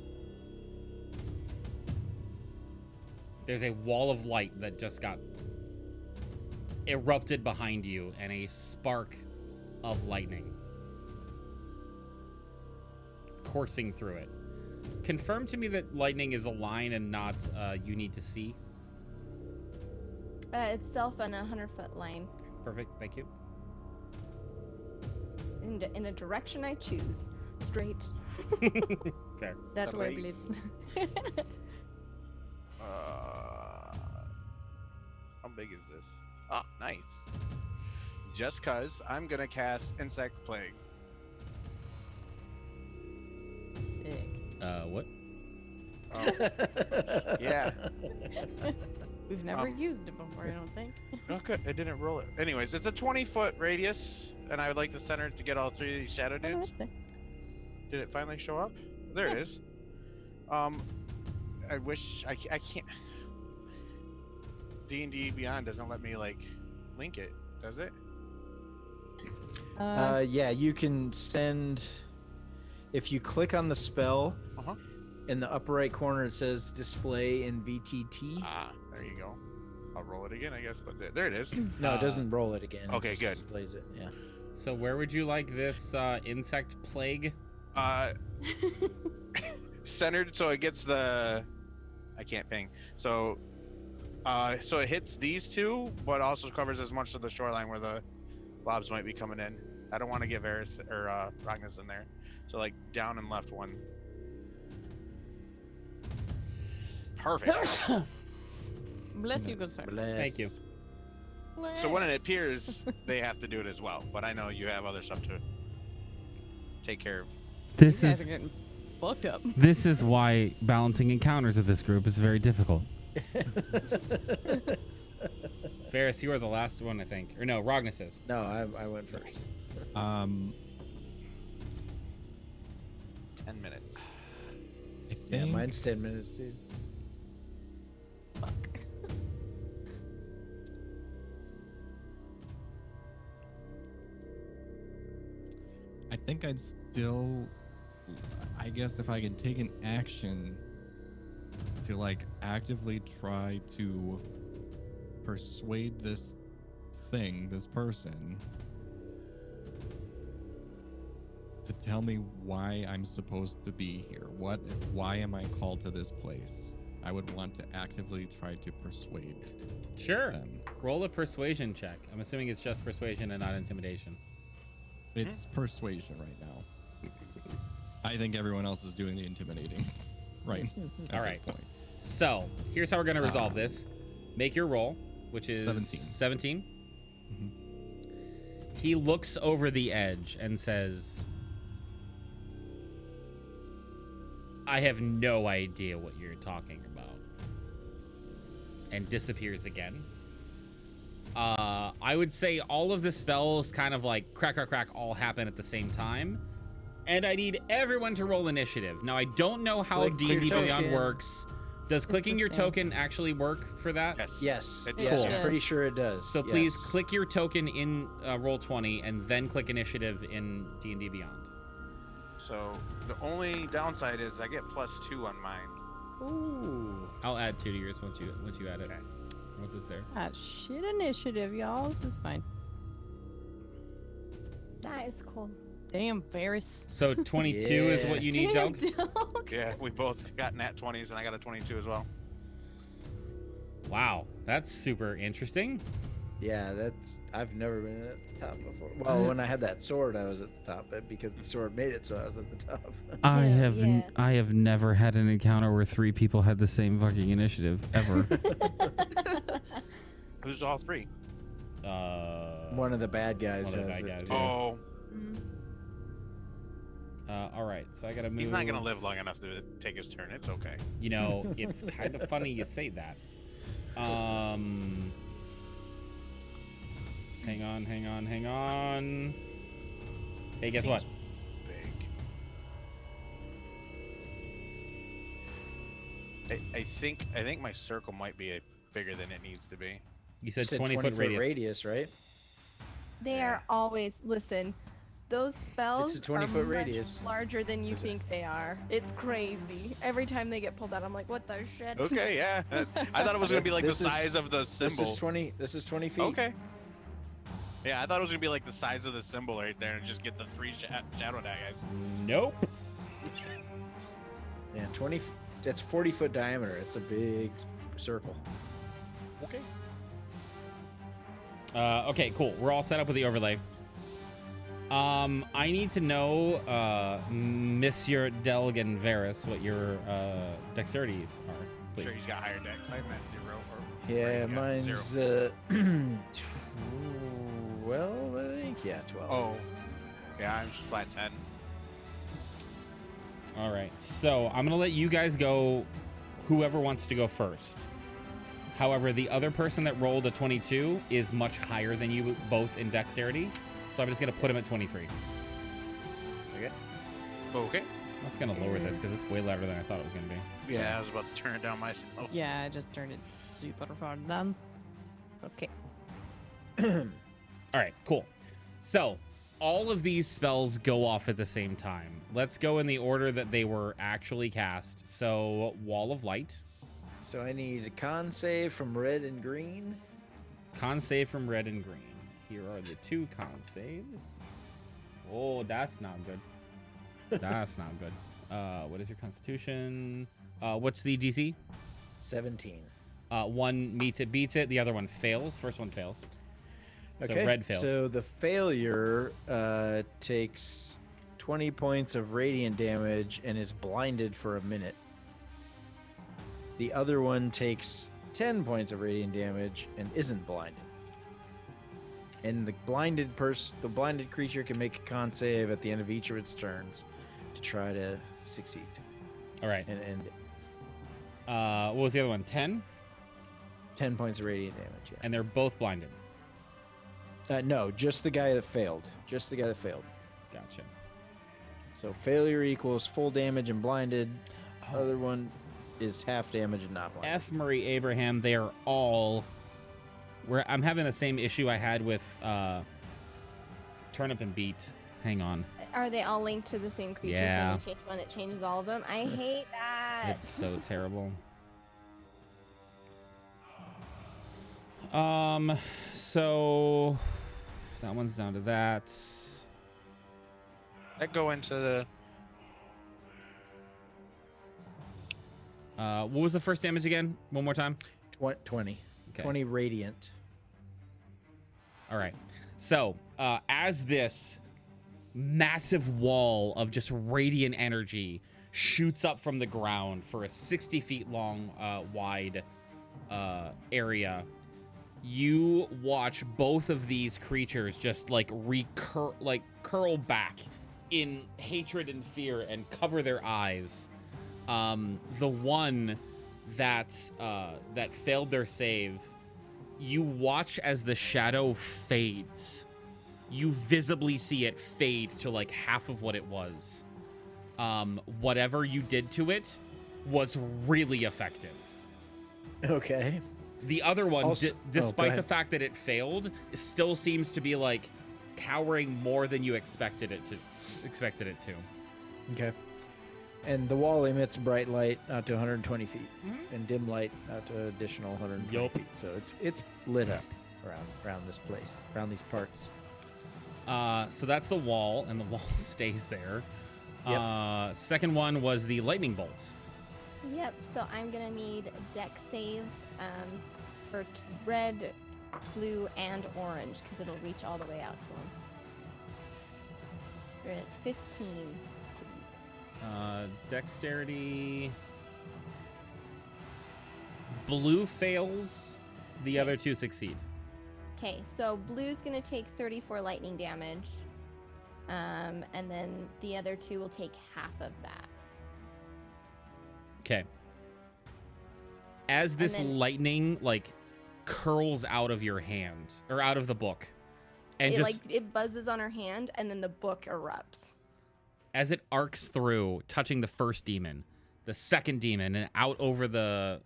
There's a wall of light that just got erupted behind you, and a spark of lightning coursing through it. Confirm to me that lightning is a line and not you need to see. Itself on a 100-foot line Perfect, thank you. in a direction I choose. Straight. Fair. That way, Right. please. How big is this? Oh, nice. Just cause I'm gonna cast Insect Plague. Sick. What? Oh, yeah. We've never used it before, I don't think. No, good. It didn't roll it. Anyways, it's a 20-foot radius, and I would like the center to get all 3 of these shadow Oh, dudes. that's it. Did it finally show up? There it is. I wish I can't. D&D Beyond doesn't let me like link it, does it? Yeah, you can send. If you click on the spell, Uh-huh. in the upper right corner it says display in VTT. Ah, there you go. I'll roll it again, I guess. But there it is. No, it doesn't roll it again. Okay, it just good. Displays it. Yeah. So where would you like this insect plague? Centered so it gets the. I can't ping. So it hits these 2, but also covers as much of the shoreline where the blobs might be coming in. I don't want to get Varys or Rognus in there. So like down and left one. Perfect. Bless you, good sir. Thank you. So when it appears, they have to do it as well. But I know you have other stuff to take care of. You guys are getting fucked up. This is why balancing encounters with this group is very difficult. Varys, you are the last one, I think. Or no, Rognus is. No, I went first. 10 minutes. I think Yeah, mine's 10 minutes, dude. Fuck. I think I'd still, I guess if I could take an action to like actively try to persuade this person to tell me why I'm supposed to be here. Why am I called to this place? I would want to actively try to persuade Sure. them. Roll a persuasion check. I'm assuming it's just persuasion and not intimidation. It's persuasion right now. I think everyone else is doing the intimidating right at All this right. point. So here's how we're going to resolve this. Make your roll, which is 17. 17. Mhm. He looks over the edge and says, I have no idea what you're talking about. And disappears again. I would say all of the spells kind of like crack, crack, crack all happen at the same time. And I need everyone to roll initiative. Now, I don't know how Click D&D your Beyond token. works, Does clicking the your same. token actually work for that? Yes. Yes. It Yeah, does. I'm Cool. pretty sure it does. So please yes. click your token in Roll20 and then click initiative in D&D Beyond. So the only downside is I get +2 on mine. Ooh. I'll add 2 to yours once you add it. Okay. Once it's there. Ah, shit initiative, y'all. This is fine. That is cool. Damn, Varys. So 22 is what you need, Damn, Doug? Doug. Yeah, we both got nat 20s and I got a 22 as well. Wow, that's super interesting. Yeah, I've never been at the top before. Well, when I had that sword, I was at the top, but because the sword made it, so I was at the top. I have never had an encounter where 3 people had the same fucking initiative ever. Who's all 3? One of the bad guys One of the has bad it. guys, too. yeah. Oh, all right, so I gotta move. he's not gonna live long enough to take his turn. It's okay. You know, it's kind of funny you say that. Hang on. Hey, guess what? Big. I think my circle might be bigger than it needs to be. You said You said 20-foot radius. right? They are always listen. Those spells It's a 20-foot are radius. much larger than you think they are. It's crazy. Every time they get pulled out, I'm like, what the shit? Okay, yeah. I thought it was gonna be like the This is- size of the This symbol. is 20. This is 20 feet. Okay. Yeah, I thought it was gonna be like the size of the symbol right there, and just get the 3 shadow daggers. Nope. Yeah, 20. It's 40-foot diameter. It's a big circle. Okay. Okay, cool. We're all set up with the overlay. I need to know, Monsieur Delgan Varys, what your dexterities are, I'm please. sure he's got higher decks. I'm at 0. Or Yeah, right, mine's 0. 12, I think. Yeah, 12. Oh. Yeah, I'm just flat 10. All right, so I'm gonna let you guys go, whoever wants to go first. However, the other person that rolled a 22 is much higher than you both in dexterity, so I'm just gonna put him at 23. Okay. I'm just gonna lower this because it's way louder than I thought it was gonna be. Yeah, I was about to turn it down myself. Yeah, I just turned it super far down. Okay. All right, cool. So all of these spells go off at the same time. Let's go in the order that they were actually cast. So Wall of Light, So I need a con save from red and green. con save from red and green. Here are the 2 con saves. Oh, that's not good. That's not good. What is your constitution? What's the DC? 17. One meets it, beats it. The other one fails. First one fails. So Okay. red fails. So the failure takes 20 points of radiant damage and is blinded for a minute. The other one takes 10 points of radiant damage and isn't blinded. And the blinded creature can make a con save at the end of each of its turns to try to succeed All right. and end it. What was the other one? 10? 10 points of radiant damage. Yeah. And they're both blinded. No, just the guy that failed. Just the guy that failed. Gotcha. So failure equals full damage and blinded. Oh. Other one is half damage and not blinded. F. Murray Abraham, they are all. I'm having the same issue I had with Turnip and Beat. Hang on. Are they all linked to the same creatures? Yeah. And you change one, it changes all of them. I hate that. It's so terrible. So that one's down to that. I go into the What was the first damage again? One more time. 20. Okay. 20 radiant. All right. So, as this massive wall of just radiant energy shoots up from the ground for a 60 feet long, wide area, you watch both of these creatures just like curl back in hatred and fear and cover their eyes. The one that failed their save, you watch as the shadow fades. You visibly see it fade to like half of what it was. Whatever you did to it was really effective. Okay. The other one, Also- despite go the ahead. fact that it failed, it still seems to be like cowering more than you expected it to. Okay. And the wall emits bright light out to 120 feet, Mhm. and dim light out to additional 120 Yup. feet. So it's lit up around this place, around these parts. So that's the wall, and the wall stays there. Yep. Second one was the lightning bolt. Yep. So I'm gonna need deck save for red, blue, and orange because it'll reach all the way out to them. It's 15 to beat. Dexterity. Blue fails. The other two succeed. Okay, so blue's gonna take 34 lightning damage, and then the other two will take half of that. Okay. As this then- lightning like curls out of your hand or out of the book, and just it buzzes on her hand, and then the book erupts. as it arcs through, touching the first demon, the second demon, and out over the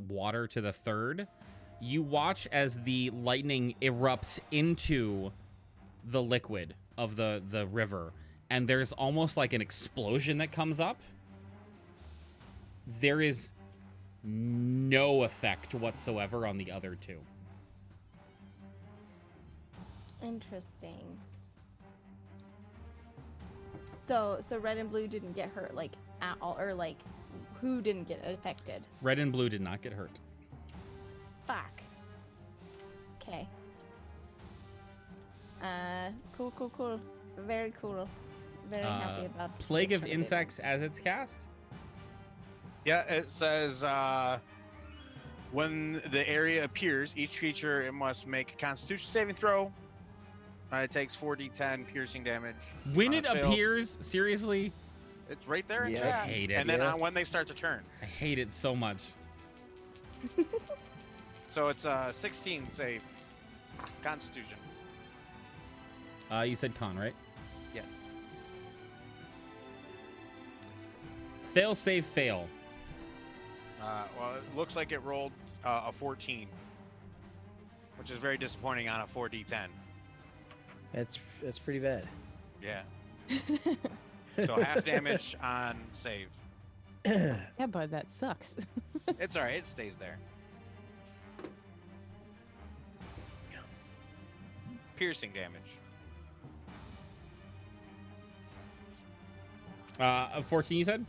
water to the third, you watch as the lightning erupts into the liquid of the river, and there's almost like an explosion that comes up. There is no effect whatsoever on the other two. Interesting. So red and blue didn't get hurt like at all, or like who didn't get affected? Red and blue did not get hurt. Fuck. Okay. Cool. Very cool. Very happy about Plague of trying to get- insects as it's cast. Yeah, it says when the area appears, each creature it must make a Constitution saving throw. It takes 4d10 piercing damage. When On it a fail. appears, seriously, It's right there in Yeah. I chat. hate it. And then Yeah. when they start to turn. I hate it so much. So it's 16 save. Constitution. You said con, right? Yes. Fail, save, fail. Well, it looks like it rolled a 14, which is very disappointing on a 4d10. That's pretty bad. Yeah. So half damage on save. Yeah, bud, that sucks. It's all right. It stays there. Piercing damage. 14, you said?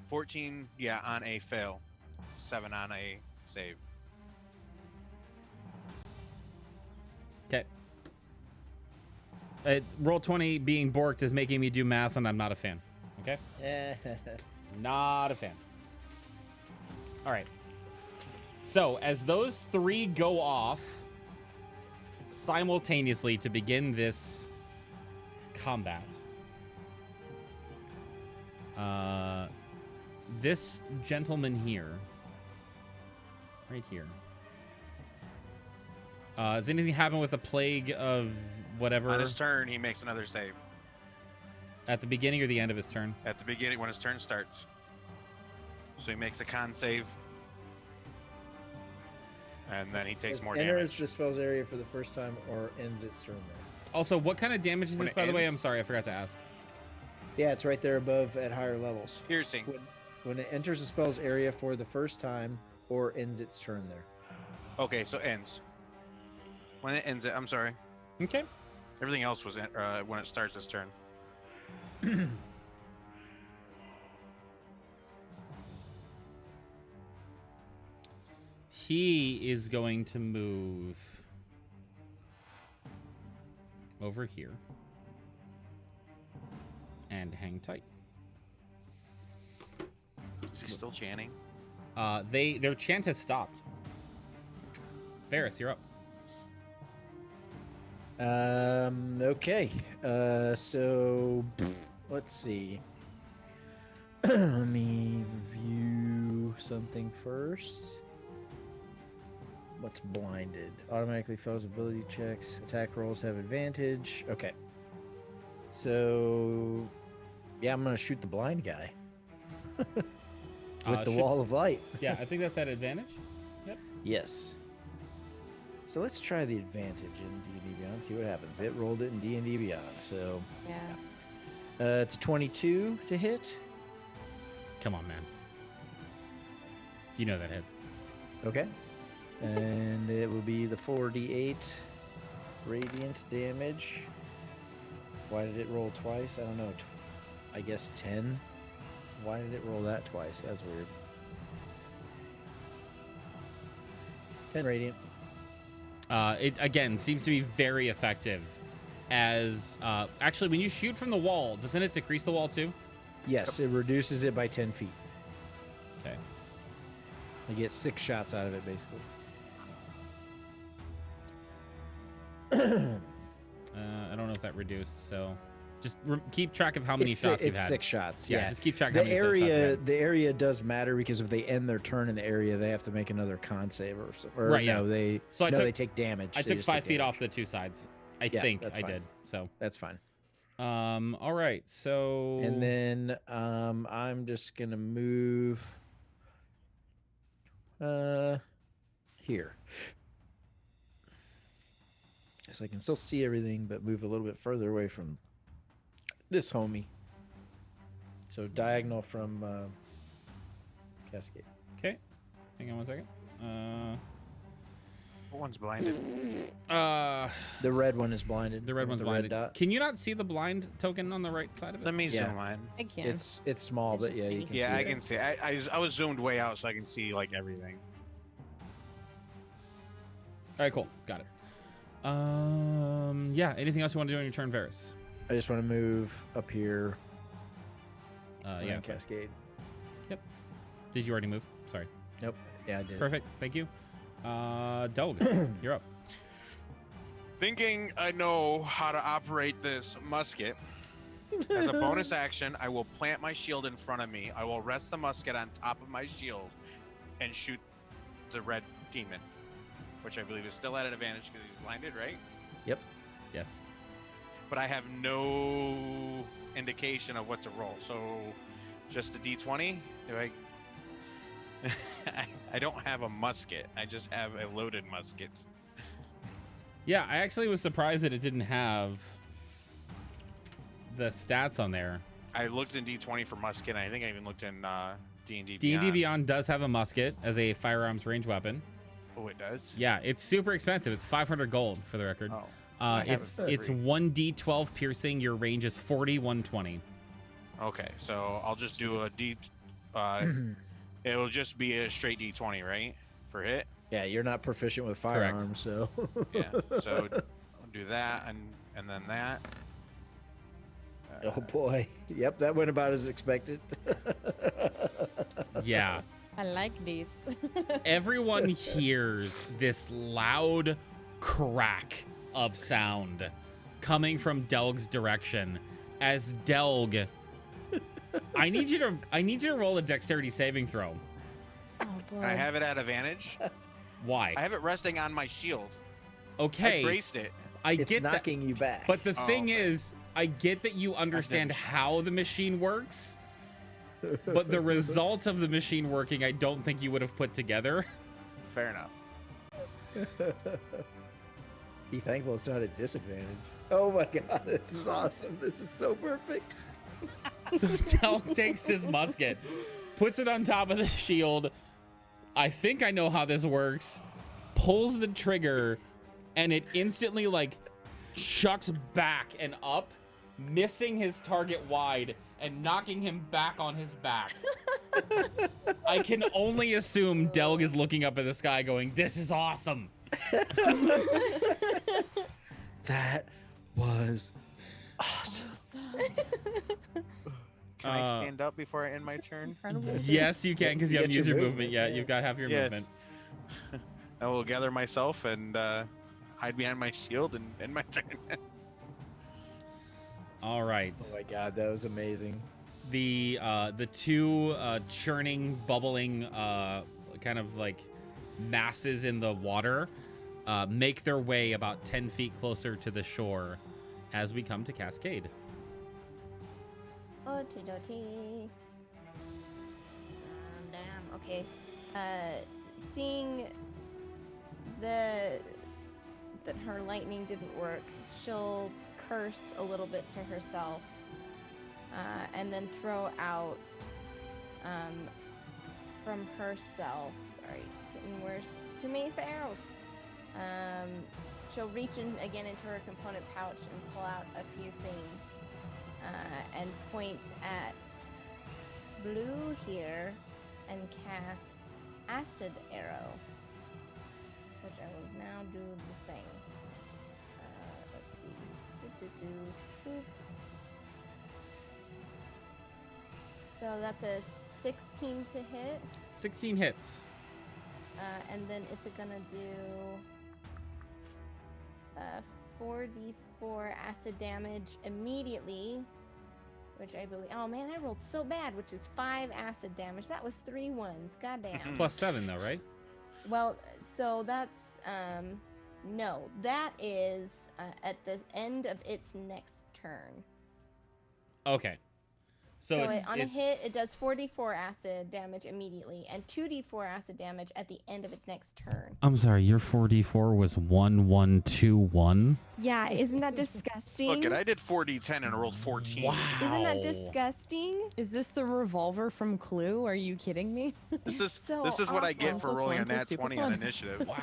14, yeah, on a fail. 7 on a save. Okay. Roll 20 being borked is making me do math, and I'm not a fan. Okay? Not a fan. All right. So, as those three go off simultaneously to begin this combat, this gentleman here, right here, does anything happen with the plague of whatever On his turn, he makes another save. at the beginning or the end of his turn? At the beginning, when his turn starts. So he makes a con save. And then he takes more enters damage. the spell's area for the first time or ends its turn there. Also, what kind of damage is When this, it by the way? ends? I'm sorry, I forgot to ask. Yeah, it's right there above at higher levels. Piercing. When it enters the spell's area for the first time or ends its turn there. Okay, so ends. When it ends it, I'm sorry. Okay. Everything else was when it starts his turn. He is going to move over here and hang tight. Is he still chanting? Their chant has stopped. Varys, you're up. Okay. So let's see. Let me review something first. What's blinded? Automatically fails ability checks. Attack rolls have advantage. Okay. So yeah, I'm gonna shoot the blind guy. with the wall of light. Yeah, I think that's at advantage. Yep. Yes. So let's try the advantage in D&D Beyond. See what happens. It rolled it in D&D Beyond. So Yeah. it's 22 to hit. Come on, man. You know that hits. Okay. And it will be the 4d8 radiant damage. Why did it roll twice? I don't know. I guess 10. Why did it roll that twice? That's weird. 10 radiant. It again seems to be very effective. As actually, when you shoot from the wall, doesn't it decrease the wall too? Yes, it reduces it by 10 feet. Okay. You get 6 shots out of it, basically. I don't know if that reduced, so just keep track of how many shots you've it's had. 6 shots. Yeah, Yeah, just keep track of how The many shots you've area, had. the area does matter because if they end their turn in the area, they have to make another con save or Right, no, yeah. they So I no, took- they take damage. I They took just 5 take feet damage. off the 2 sides. I Yeah, think that's I fine. did. So That's fine. all right. So And then I'm just gonna move here. So I can still see everything, but move a little bit further away from this homie. So diagonal from Cascade. okay. Hang on one second. What one's blinded? The red one is blinded. The red with one's the blinded. Red dot. Can you not see the blind token on the right side of it? Let me Yeah. zoom in. I can. It's small, It's but just yeah, you pretty. can Yeah, see I it. can see. I was zoomed way out so I can see like everything. All right, cool. Got it. Yeah. Anything else you want to do on your turn, Varys? I just want to move up here. Yeah. around fine. Cascade. Did you already move? Sorry. Nope. Yeah, I did. Perfect. Thank you. Delg, you're up. Thinking I know how to operate this musket. As a bonus action, I will plant my shield in front of me. I will rest the musket on top of my shield and shoot the red demon, which I believe is still at an advantage because he's blinded, right? Yes. But I have no indication of what to roll. So just a D20? Do I? I don't have a musket. I just have a loaded musket. Yeah, I actually was surprised that it didn't have the stats on there. I looked in D20 for musket. And I think I even looked in D&D D&D Beyond does have a musket as a firearms range weapon. Oh, it does? Yeah, it's super expensive. It's 500 gold for the record. Oh. I have It's it it's free. 1d12 piercing. Your range is 40, 120. Okay, so I'll just do a D. It'll just be a straight D20, right? For hit? Yeah, you're not proficient with Correct. firearms, so. Yeah. So I'll do that and then that. Oh boy. Yep, that went about as expected. Yeah. I like these. Everyone hears this loud crack of sound coming from Delg's direction as Delg. I need you to roll a dexterity saving throw. Oh boy. I have it at advantage. Why? I have it resting on my shield. Okay. I braced it. I It's get that. knocking you back. But the Oh, thing okay. is, I get that you understand didn't- how the machine works, but the results of the machine working, I don't think you would have put together. Fair enough. Be thankful it's not a disadvantage. Oh my god, this is awesome. This is so perfect. So Delg takes this musket, puts it on top of the shield. I think I know how this works. Pulls the trigger, and it instantly like chucks back and up, missing his target wide and knocking him back on his back. I can only assume Delg is looking up at the sky going, "This is awesome." That was awesome. Can I stand up before I end my turn? Incredible. Yes, you can, because you You haven't get used your your movement yet. movement, You've got half your Yes. movement. I will gather myself and hide behind my shield and end my turn. All right. Oh my god, that was amazing. The two churning, bubbling, kind of like masses in the water make their way about 10 feet closer to the shore as we come to Cascade. Okie dokie. Okay. Seeing that her lightning didn't work, she'll curse a little bit to herself, and then throw out from herself. Sorry, getting worse. Too many arrows. She'll reach in again into her component pouch and pull out a few things, and point at Blue here and cast Acid Arrow, which I will now do the thing. Let's see. Boop. So that's a 16 to hit. 16 hits. And then is it gonna do 4d4 acid damage immediately, which I believe. Oh man, I rolled so bad, which is 5 acid damage. That was 3 ones. Goddamn. Plus 7 though, right? Well, so that's no, that is at the end of its next turn. Okay. So On a hit, it does 4d4 acid damage immediately and 2d4 acid damage at the end of its next turn. I'm sorry, your 4d4 was 1, 1, 2, 1. Yeah, isn't that disgusting? Look, I did 4d10 and I rolled 14. Wow. Isn't that disgusting? Is this the revolver from Clue? Are you kidding me? This is So what I get awful. for Plus rolling a 1, plus Nat 2, plus 20 on 1. initiative. Wow.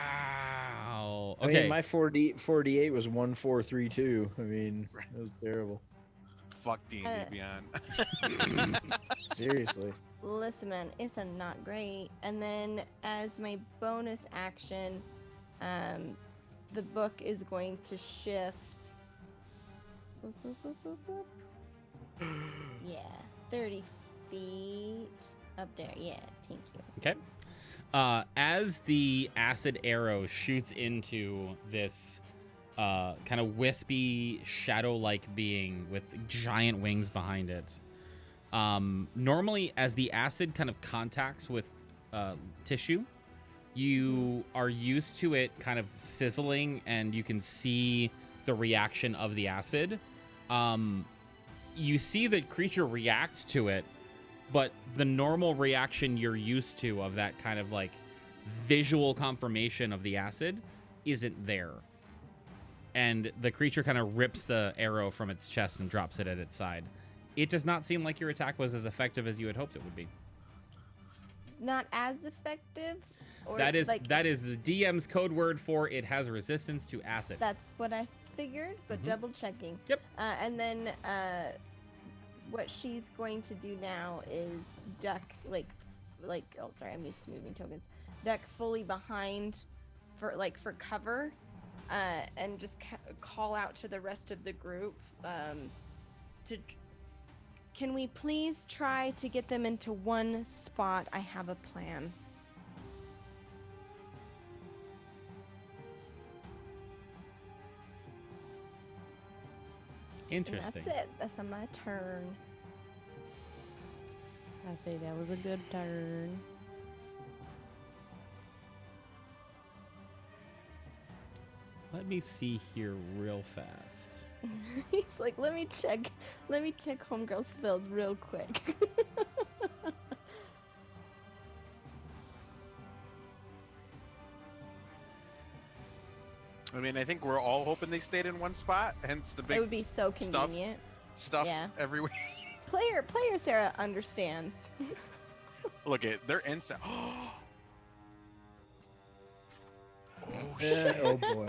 I Okay. mean, my 4D8 was 1432. I mean, it was terrible. Fuck D&D Beyond. Seriously. Listen, man, it's a not great. And then as my bonus action, the book is going to shift. Boop, boop, boop, boop, boop. Yeah, 30 feet up there. Yeah, thank you. Okay. As the acid arrow shoots into this kind of wispy, shadow-like being with giant wings behind it, normally as the acid kind of contacts with tissue, you are used to it kind of sizzling and you can see the reaction of the acid. You see the creature react to it, but the normal reaction you're used to of that kind of like visual confirmation of the acid isn't there. And the creature kind of rips the arrow from its chest and drops it at its side. It does not seem like your attack was as effective as you had hoped it would be. Not as effective? Or That is like, the DM's code word for it has resistance to acid. That's what I figured, but double checking. Yep. And then what she's going to do now is duck, oh, sorry, I'm used to moving tokens. Duck fully behind for cover, and just call out to the rest of the group. Can we please try to get them into one spot? I have a plan. Interesting. And that's it. That's on my turn. I say that was a good turn. Let me see here real fast. He's like, let me check homegirl spells real quick. I mean, I think we're all hoping they stayed in one spot, hence the It big would be so convenient. stuff Yeah. everywhere. Player Sarah understands. Look at they're inside. Oh boy.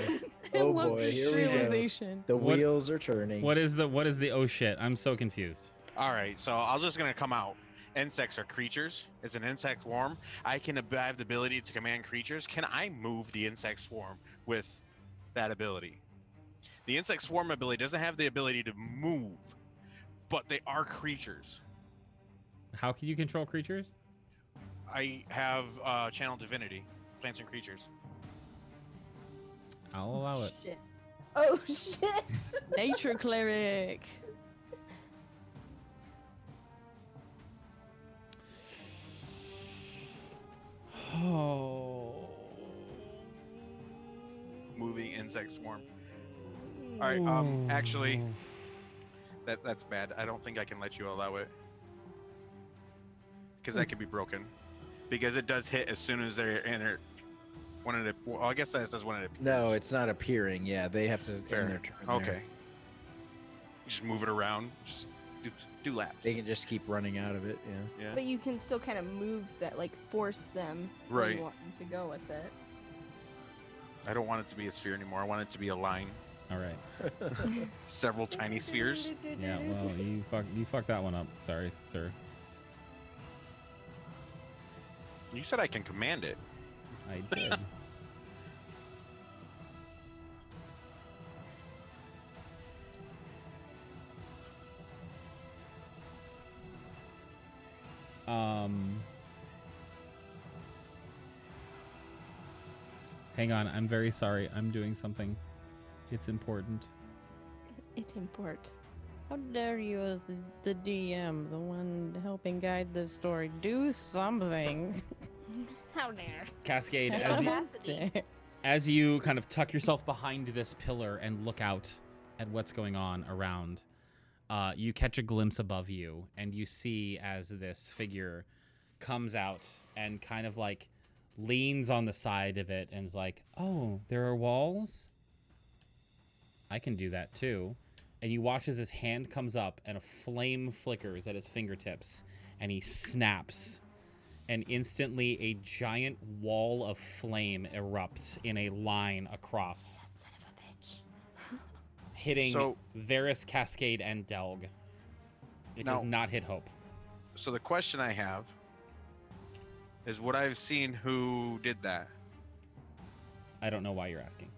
I Oh love boy. this Here we go. realization. The What- wheels are turning. What is the oh shit? I'm so confused. All right, so I'm just gonna come out. Insects are creatures. It's an insect swarm. I have the ability to command creatures. Can I move the insect swarm with that ability? The insect swarm ability doesn't have the ability to move, but they are creatures. How can you control creatures? I have channel divinity, plants and creatures. I'll allow it. Shit. Oh shit. Nature cleric. Oh. Moving insect swarm. All right. Actually, that's bad. I don't think I can let you allow it because that could be broken. Because it does hit as soon as they're in it. Well, I guess that says when it appears. No, it's not appearing. Yeah, they have to end Fair. their turn. Okay. There. Just move it around. Just do laps. They can just keep running out of it. Yeah. Yeah. But you can still kind of move that, like force them when Right. you want them to go with it. I don't want it to be a sphere anymore. I want it to be a line. All right. Several tiny spheres. Yeah. Well, you fucked that one up. Sorry, sir. You said I can command it. I did. Hang on. I'm very sorry. I'm doing something. It's important. It import. How dare you, as the DM, the one helping guide this story, do something? How dare. Cascade, How as you, Audacity. as you kind of tuck yourself behind this pillar and look out at what's going on around, you catch a glimpse above you, and you see as this figure comes out and kind of like leans on the side of it and is like, oh, there are walls? I can do that too. And you watch as his hand comes up and a flame flickers at his fingertips, and he snaps. And instantly a giant wall of flame erupts in a line across, Son of a bitch. hitting So- Varys, Cascade, and Delg. It does Now- not hit Hope. So the question I have is, would I have seen who did that? I don't know why you're asking.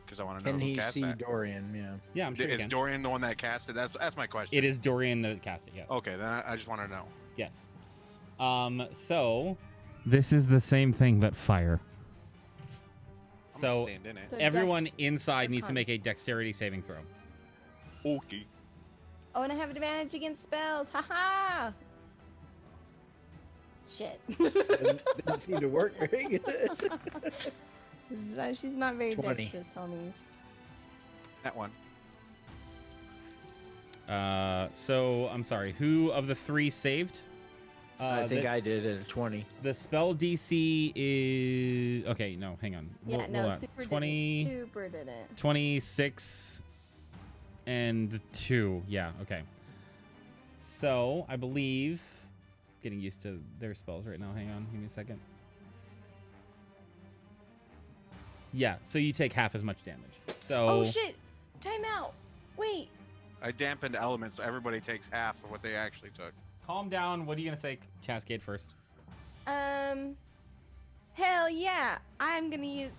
Because I want to know Can who he cast see that. Dorian? Yeah. Yeah, I'm sure you Is can. Dorian the one that cast it? That's my question. It is Dorian that cast it, yes. Okay, then I just want to know. Yes. So this is the same thing but fire. I'm So gonna stand in it. So everyone Dex inside or needs to con? make a dexterity saving throw. Okay. Oh, and I have advantage against spells. Haha. Shit. Didn't seem to work very good. She's not very 20. dexterous, homies. That one. So I'm sorry. Who of the three saved? I think I did at a 20. The spell DC is okay. No, hang on. Yeah, Roll no, out. super 20, didn't. Super didn't. 26 and 2. Yeah, okay. So I believe getting used to their spells right now. Hang on, give me a second. Yeah, so you take half as much damage. So Oh shit! Time out. Wait. I dampened elements, so everybody takes half of what they actually took. calm down. What are you gonna say, Cascade first? Hell yeah! I'm gonna use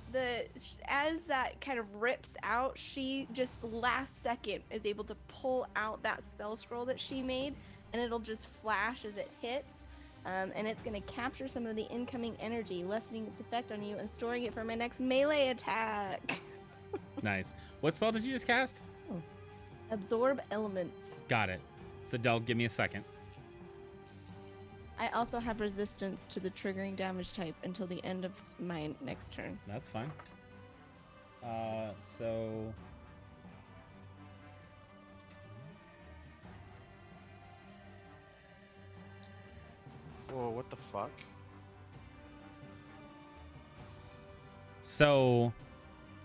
as that kind of rips out. She just last second is able to pull out that spell scroll that she made, and it'll just flash as it hits. And it's gonna capture some of the incoming energy, lessening its effect on you and storing it for my next melee attack. Nice. What spell did you just cast? Absorb elements. Got it. So Del, give me a second. I also have resistance to the triggering damage type until the end of my next turn. That's fine. So Whoa, what the fuck? So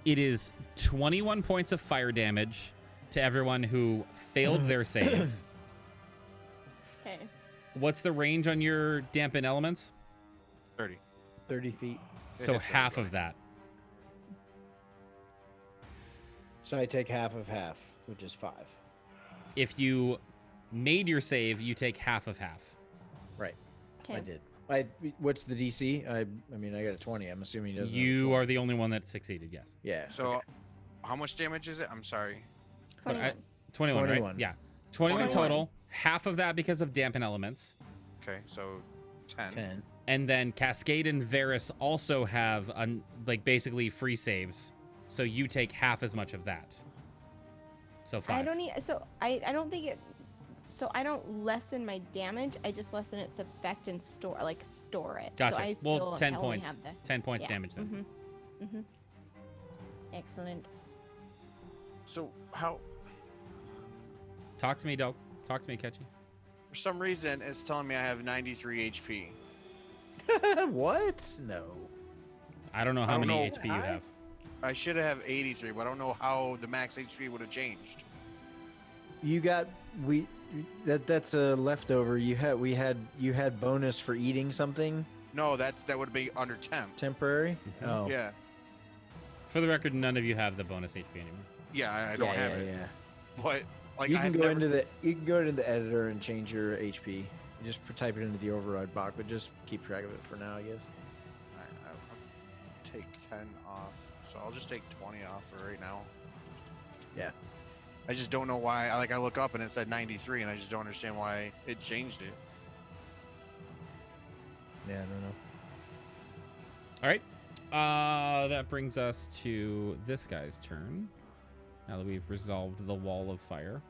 it is 21 points of fire damage to everyone who failed their save. Okay. What's the range on your dampen elements? 30. 30 feet. So hits half of everybody. that. So I take half of half, which is 5. If you made your save, you take half of half. Right. Okay. I did. What's the DC? I mean, I got a 20. I'm assuming he doesn't. have a You 20. are the only one that succeeded, yes. Yeah. So, okay. how much damage is it? I'm sorry. But 21. 21, 21. right? Yeah. 21 21. total. Half of that because of dampen elements. Okay, so 10. 10. And then Cascade and Varys also have basically free saves. So you take half as much of that. So 5. I don't need. So I don't think it. So I don't lessen my damage. I just lessen its effect and store it. Gotcha. So I Well, still 10 only points. have the- 10 points yeah. damage then. Excellent. So, how. Talk to me, Doug. Talk to me, Ketchy. For some reason, it's telling me I have 93 HP. What? No. I don't know how I don't many know. HP you have. I should have 83, but I don't know how the max HP would have changed. You got that's a leftover. You had bonus for eating something No, that would be under temp. temporary. Mhm. Oh. Yeah, For the record, none of you have the bonus HP anymore. yeah, I don't have it. Yeah. But like, You I've can go never, into the editor and change your HP. You just type it into the override box, but just keep track of it for now, I guess. I'll take 10 off, so I'll just take 20 off for right now. Yeah. I just don't know why. I look up and it said 93, and I just don't understand why it changed it. Yeah, I don't know. All right. That brings us to this guy's turn. Now that we've resolved the wall of fire.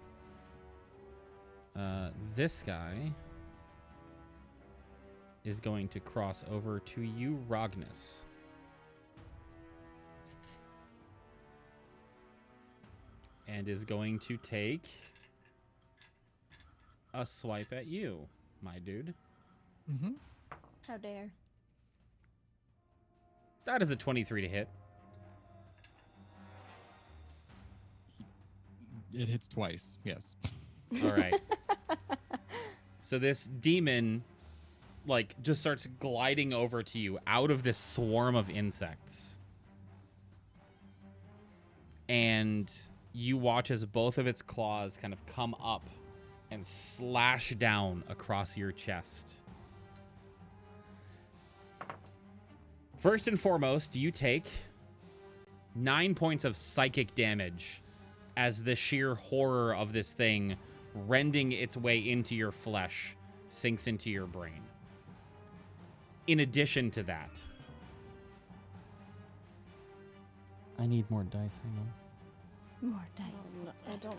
This guy is going to cross over to you, Rognus. And is going to take a swipe at you, my dude. Mm-hmm. How dare. That is a 23 to hit. It hits twice. Yes. All right. So this demon, like, just starts gliding over to you out of this swarm of insects. And you watch as both of its claws kind of come up and slash down across your chest. First and foremost, you take 9 points of psychic damage as the sheer horror of this thing rending its way into your flesh sinks into your brain. In addition to that, I need more dice. Hang on. More dice.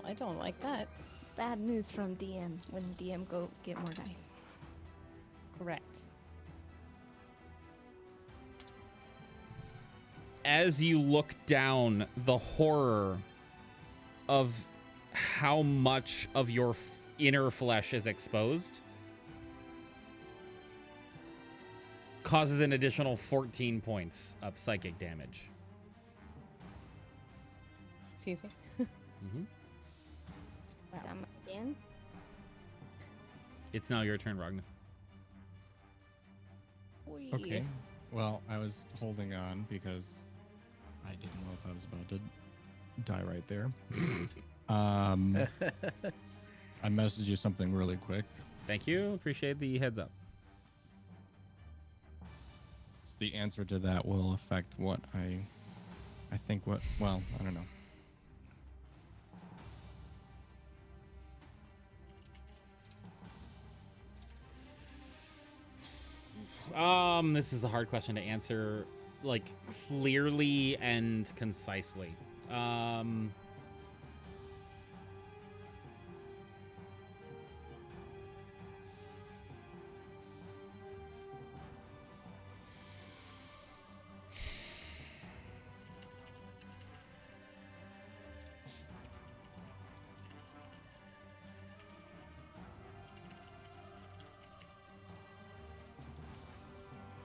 I don't like that. Bad news from DM when DM go get more dice. Correct. As you look down, the horror of how much of your inner flesh is exposed causes an additional 14 points of psychic damage. Excuse me. Mm-hmm. Wow. Damn again. It's now your turn, Rognus. Okay. Well, I was holding on because I didn't know if I was about to die right there. I messaged you something really quick. Thank you. Appreciate the heads up. The answer to that will affect what I think what, well, I don't know. This is a hard question to answer, like, clearly and concisely.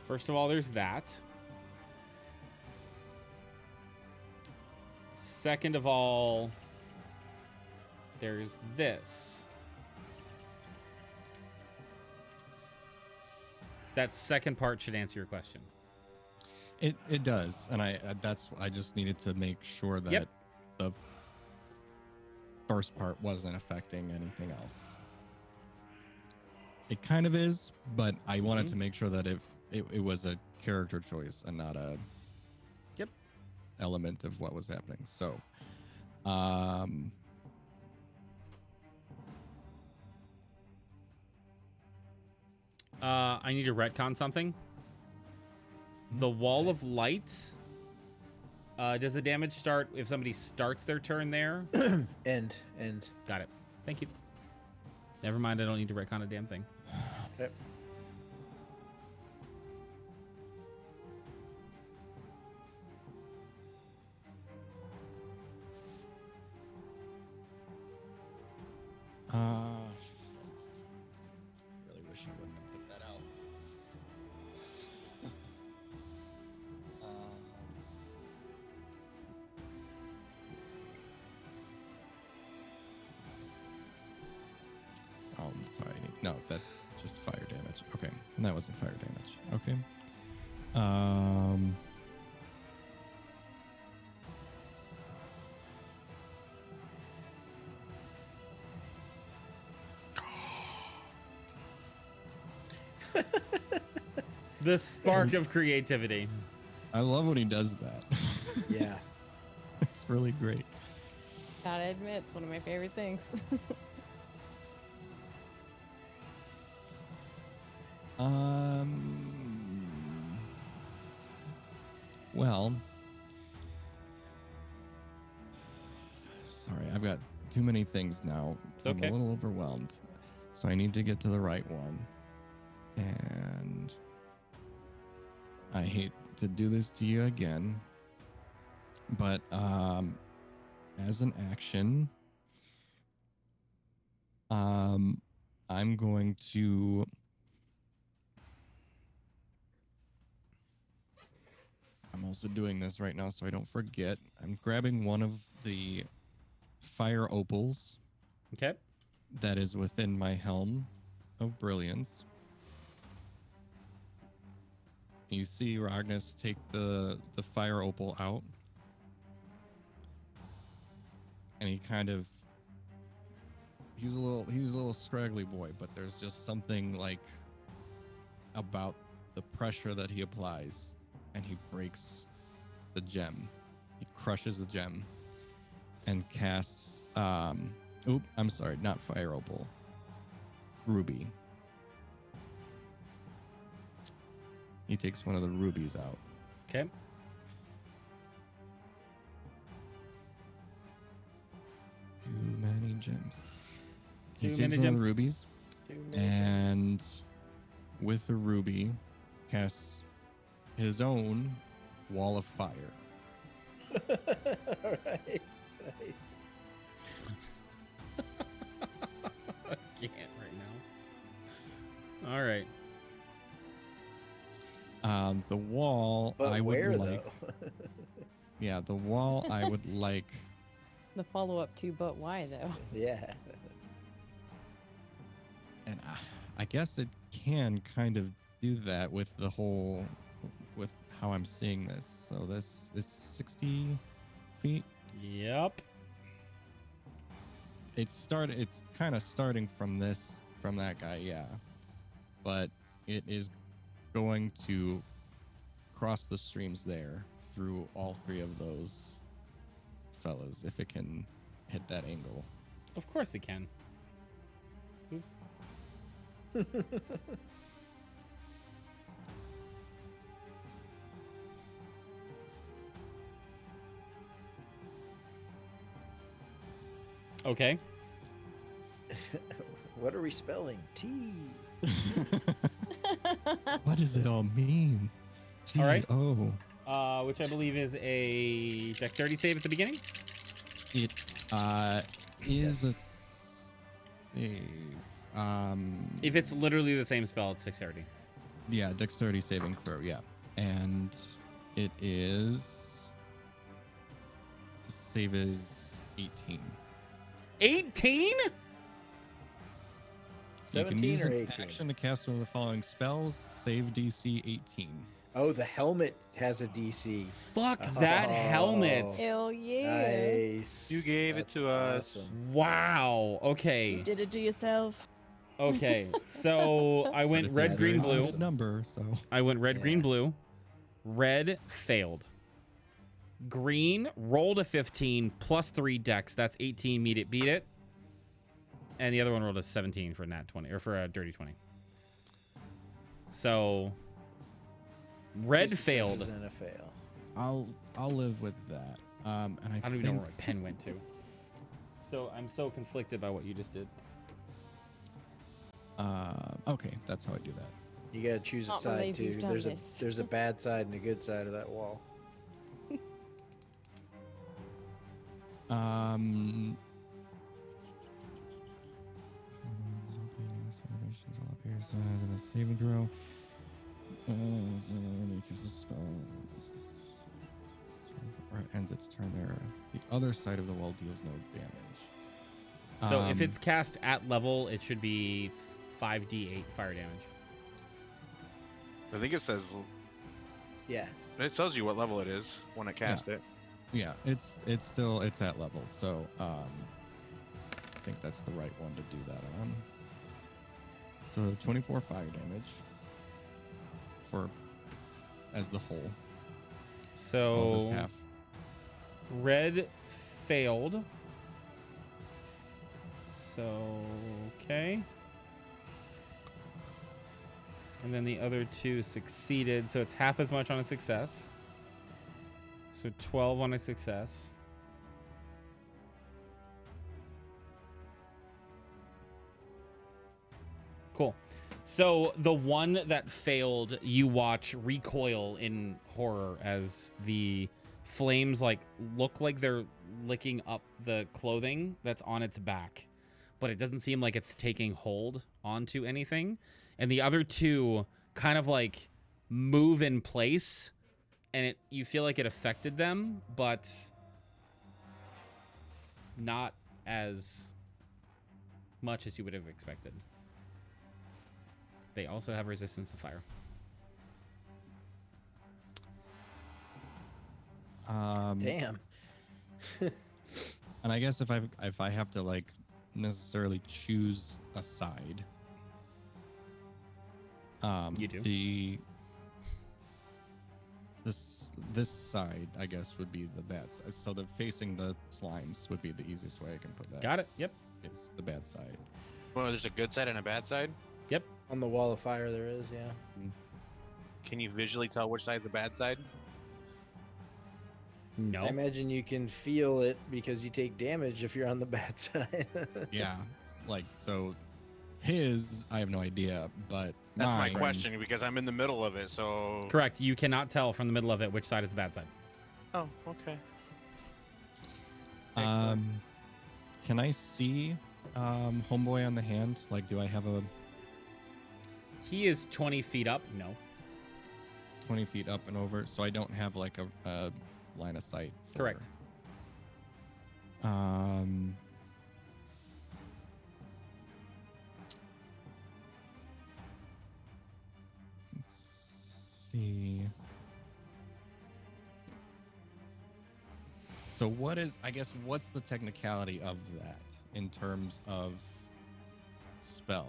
First of all, there's that. Second of all, there's this. That second part should answer your question. It does, and I just needed to make sure that Yep. the first part wasn't affecting anything else. It kind of is, but I wanted to make sure that it was a character choice and not a element of what was happening. So, I need to retcon something. The wall of light. Does the damage start if somebody starts their turn there? End. Got it. Thank you. Never mind. I don't need to retcon a damn thing. Yep. Sorry, no, that's just fire damage. Okay, and that wasn't fire damage. Okay. Um. The spark of creativity. I love when he does that. Yeah. It's really great. Gotta admit, it's one of my favorite things. Well, sorry, I've got too many things now. It's I'm okay. a little overwhelmed, so I need to get to the right one. And I hate to do this to you again, but as an action, I'm going to. I'm also doing this right now so I don't forget. I'm grabbing one of the fire opals Okay. that is within my helm of brilliance. You see Ragnus take the fire opal out. And he kind of he's a little scraggly boy, but there's just something like about the pressure that he applies, and he breaks the gem. He crushes the gem and casts I'm sorry, not fire opal. Ruby. He takes one of the rubies out. Okay. Too many gems. He Too takes many one of gems. the rubies and with the ruby casts his own wall of fire. Nice. I can't right now. All right. The wall But I where would like. though? Yeah, the wall I would like. The follow-up to, but why though? Yeah. And I guess it can kind of do that with the whole, with how I'm seeing this. So this is 60 feet. Yep. It's kind of starting from that guy, yeah. But it is going to cross the streams there through all three of those fellas if it can hit that angle. Of course it can. Oops. Okay. What are we spelling? T. What does it all mean? All right. Oh, Which I believe is a dexterity save at the beginning. it is a save. If it's literally the same spell, it's dexterity. Yeah, dexterity saving throw. Yeah, and it is. The save is 18. 18? You can 17 use or an 18? action to cast one of the following spells. Save DC 18. Oh, the helmet has a DC. Fuck that helmet. Hell yeah! Nice. You gave it to us. awesome. Wow. Okay. You did it to yourself. Okay. So I But went it's red, a green, very blue. odd number, so I went red, green, Yeah. blue. Red failed. Green rolled a 15 plus 3 dex. That's 18. Beat it. And the other one rolled a 17 for Nat 20 or for a dirty 20. So red Two failed. successes and a fail. I'll live with that. And I don't even know where my pen went to. So I'm so conflicted by what you just did. Okay, that's how I do that. You gotta choose a Can't side believe too. you've done There's this. there's a bad side and a good side of that wall. Saving throw. Or it ends its turn there. The other side of the wall deals no damage. So if it's cast at level, it should be 5d8 fire damage. I think it says Yeah. it tells you what level it is when it cast it. Yeah, it's at level, so I think that's the right one to do that on. So 24 fire damage for as the whole. So This half. red failed. So okay. And then the other two succeeded, so it's half as much on a success. So 12 on a success. Cool. So the one that failed, you watch recoil in horror as the flames look like they're licking up the clothing that's on its back, but it doesn't seem like it's taking hold onto anything. And the other two kind of move in place, and you feel like it affected them, but not as much as you would have expected. They also have resistance to fire. Damn. And I guess if I have to necessarily choose a side, You do. This side, I guess, would be the bad side. So the facing the slimes would be the easiest way I can put that. Got it. Yep. It's the bad side. Well, there's a good side and a bad side. Yep. On the wall of fire, there is, yeah. Can you visually tell which side's the bad side? No. I imagine you can feel it because you take damage if you're on the bad side. Yeah, so his, I have no idea, but That's my mine- question because I'm in the middle of it. So. Correct. You cannot tell from the middle of it which side is the bad side. Oh, okay. Can I see homeboy on the hand? Do I have a He is 20 feet up. No. 20 feet up and over? So I don't have a line of sight. Correct. Let's see. So what's the technicality of that in terms of spells?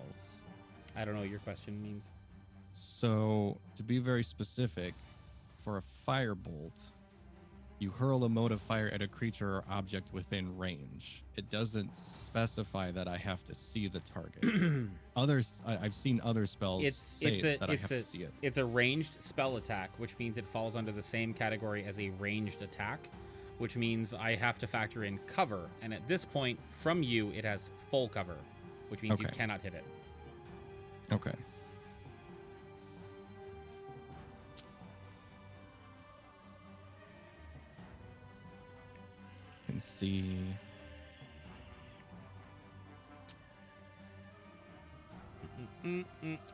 I don't know what your question means. So, to be very specific, for a firebolt, you hurl a mode of fire at a creature or object within range. It doesn't specify that I have to see the target. I've seen other spells I have to see it. It's a ranged spell attack, which means it falls under the same category as a ranged attack, which means I have to factor in cover. And at this point, from you, it has full cover, which means you cannot hit it. Okay. Can see.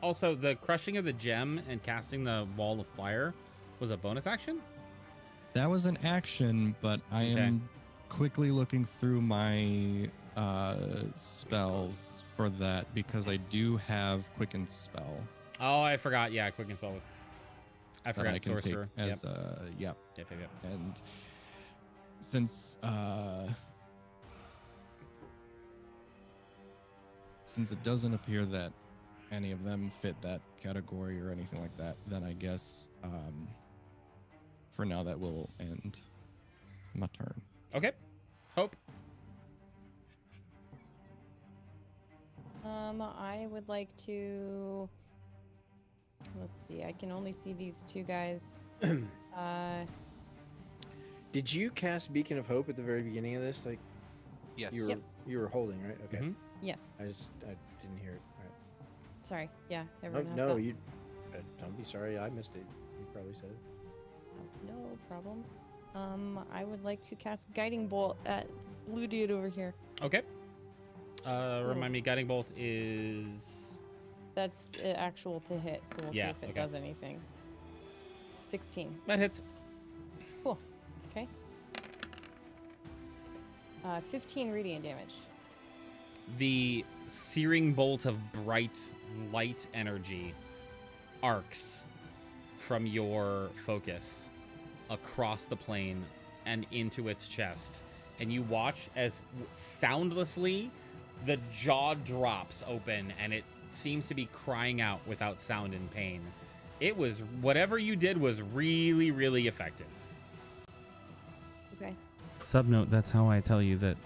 Also, the crushing of the gem and casting the wall of fire was a bonus action? That was an action, but I am quickly looking through my spells for that because I do have Quicken Spell. Oh, I forgot. Yeah, Quicken Spell. I that forgot I can Sorcerer. take as Yep. And since it doesn't appear that any of them fit that category or anything like that, then I guess for now that will end my turn. Okay. Hope. I would like to. Let's see. I can only see these two guys. Did you cast Beacon of Hope at the very beginning of this? Yes. You were holding, right? Okay. Mhm. Yes. I didn't hear it. All right. Sorry. Yeah. Everyone has no, that. you. Don't be sorry. I missed it. You probably said it. No problem. I would like to cast Guiding Bolt at Blue Dude over here. Okay. Remind me, Guiding Bolt is... That's actual to hit, so we'll see if it does anything. 16. That hits. Cool. Okay. 15 radiant damage. the searing bolt of bright light energy arcs from your focus across the plane and into its chest, and you watch as soundlessly the jaw drops open and it seems to be crying out without sound and pain. It was, whatever you did was really, really effective. Okay. Subnote, that's how I tell you that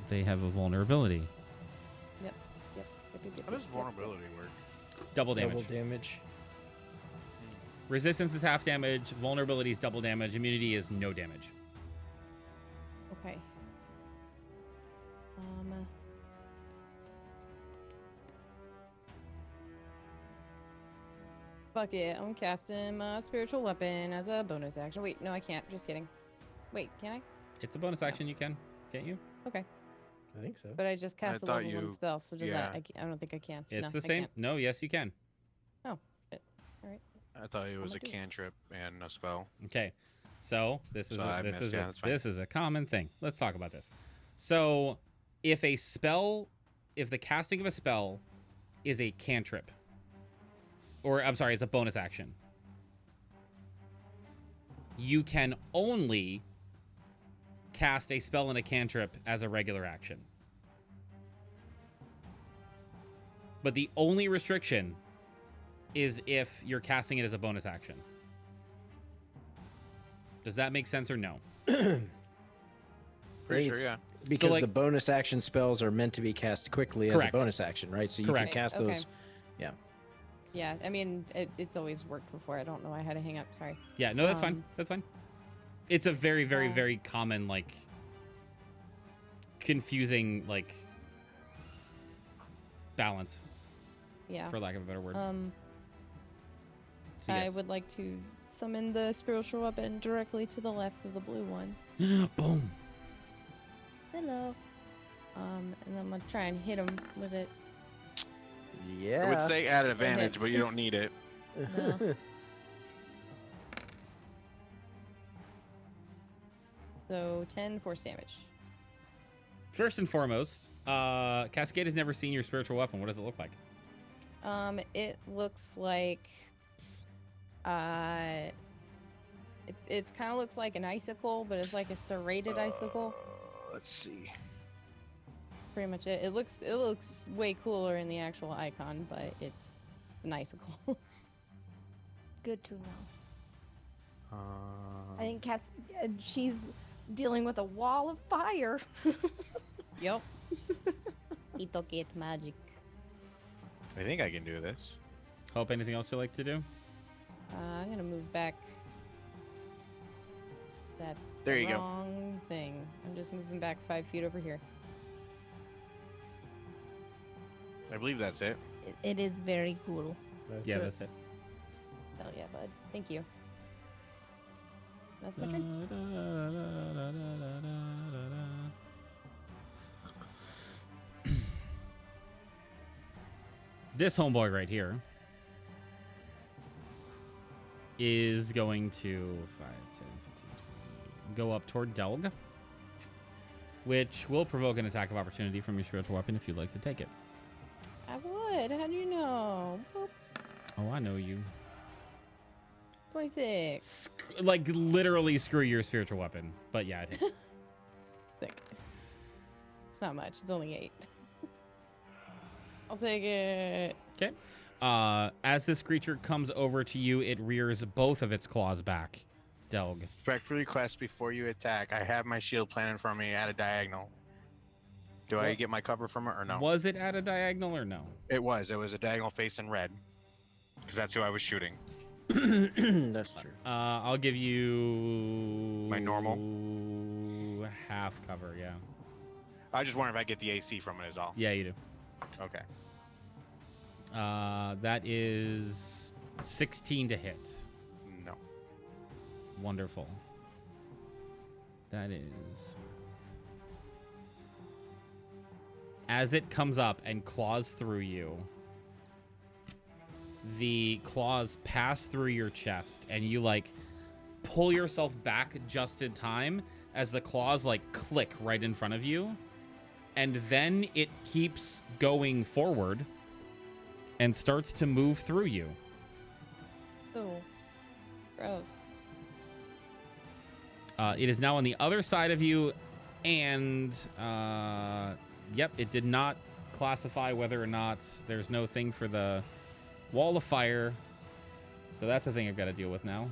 they have a vulnerability. Yep. How does vulnerability work? Double damage. Double damage. Resistance is half damage, vulnerability is double damage, immunity is no damage. Okay. Fuck it. I'm casting my spiritual weapon as a bonus action. Wait, no, I can't. Just kidding. Wait, can I? It's a bonus action, you can, can't you? Okay. I think so. But I just cast a thought level 1 you- spell, so does yeah. that? I don't think I can. It's No, the I same. can't. No, yes, you can. Oh. All right. I thought it was a gonna do it. cantrip and a spell. Okay, so this is So I missed, yeah, that's fine. this is a common thing. Let's talk about this. So, if the casting of a spell is a cantrip, or I'm sorry, is a bonus action, you can only cast a spell and a cantrip as a regular action. But the only restriction is if you're casting it as a bonus action. Does that make sense or no? Pretty it's- sure, yeah. Because like- the bonus action spells are meant to be cast quickly as a Correct. bonus action, right? So you Correct. can cast Okay. those. Yeah, I mean, it's always worked before. I don't know. I had to hang up. Sorry. Yeah, no, that's fine. That's fine. It's a very, very, uh, very common, like, confusing, like, balance, Yeah. for lack of a better word. So, I yes. would like to summon the spiritual weapon directly to the left of the blue one. Boom. Hello. And I'm gonna try and hit him with it. Yeah. I would say add advantage, hits. but you don't need it. No. So 10 force damage. First and foremost, Cascade has never seen your spiritual weapon. What does it look like? It looks like, it's kind of looks like an icicle, but it's like a serrated icicle. Let's see. Pretty much it. It looks way cooler in the actual icon, but it's an icicle. Good to know. Uh, I think she's dealing with a wall of fire. Yep. It'll get magic. I think I can do this. Hope, anything else you'd like to do? I'm gonna move back. That's There the you go. wrong thing. I'm just moving back 5 feet over here. I believe that's it. It is very cool. Yeah, it. that's it. Hell yeah, bud. Thank you. That's my turn. This homeboy right here is going to 5, 10, 15, 20, go up toward Delg, which will provoke an attack of opportunity from your spiritual weapon if you'd like to take it. I would. How do you know? Boop. Oh, I know you. 26. Like, literally screw your spiritual weapon. But yeah, it hits. Sick. It's not much. It's only 8. I'll take it. Okay. As this creature comes over to you, it rears both of its claws back. Delg. Respectful request before you attack. I have my shield planted in front of me at a diagonal. Do I get my cover from it or no? Was it at a diagonal or no? It was. It was a diagonal face in red. Because that's who I was shooting. That's true. I'll give you My normal? half cover. Yeah. I just wonder if I get the AC from it is all. Yeah, you do. Okay. That is 16 to hit. No. Wonderful. That is. As it comes up and claws through you, the claws pass through your chest, and you like pull yourself back just in time as the claws like click right in front of you, and then it keeps going forward and starts to move through you. Oh, gross. It is now on the other side of you, and yep, it did not classify whether or not there's no thing for the wall of fire, so that's a thing I've got to deal with now.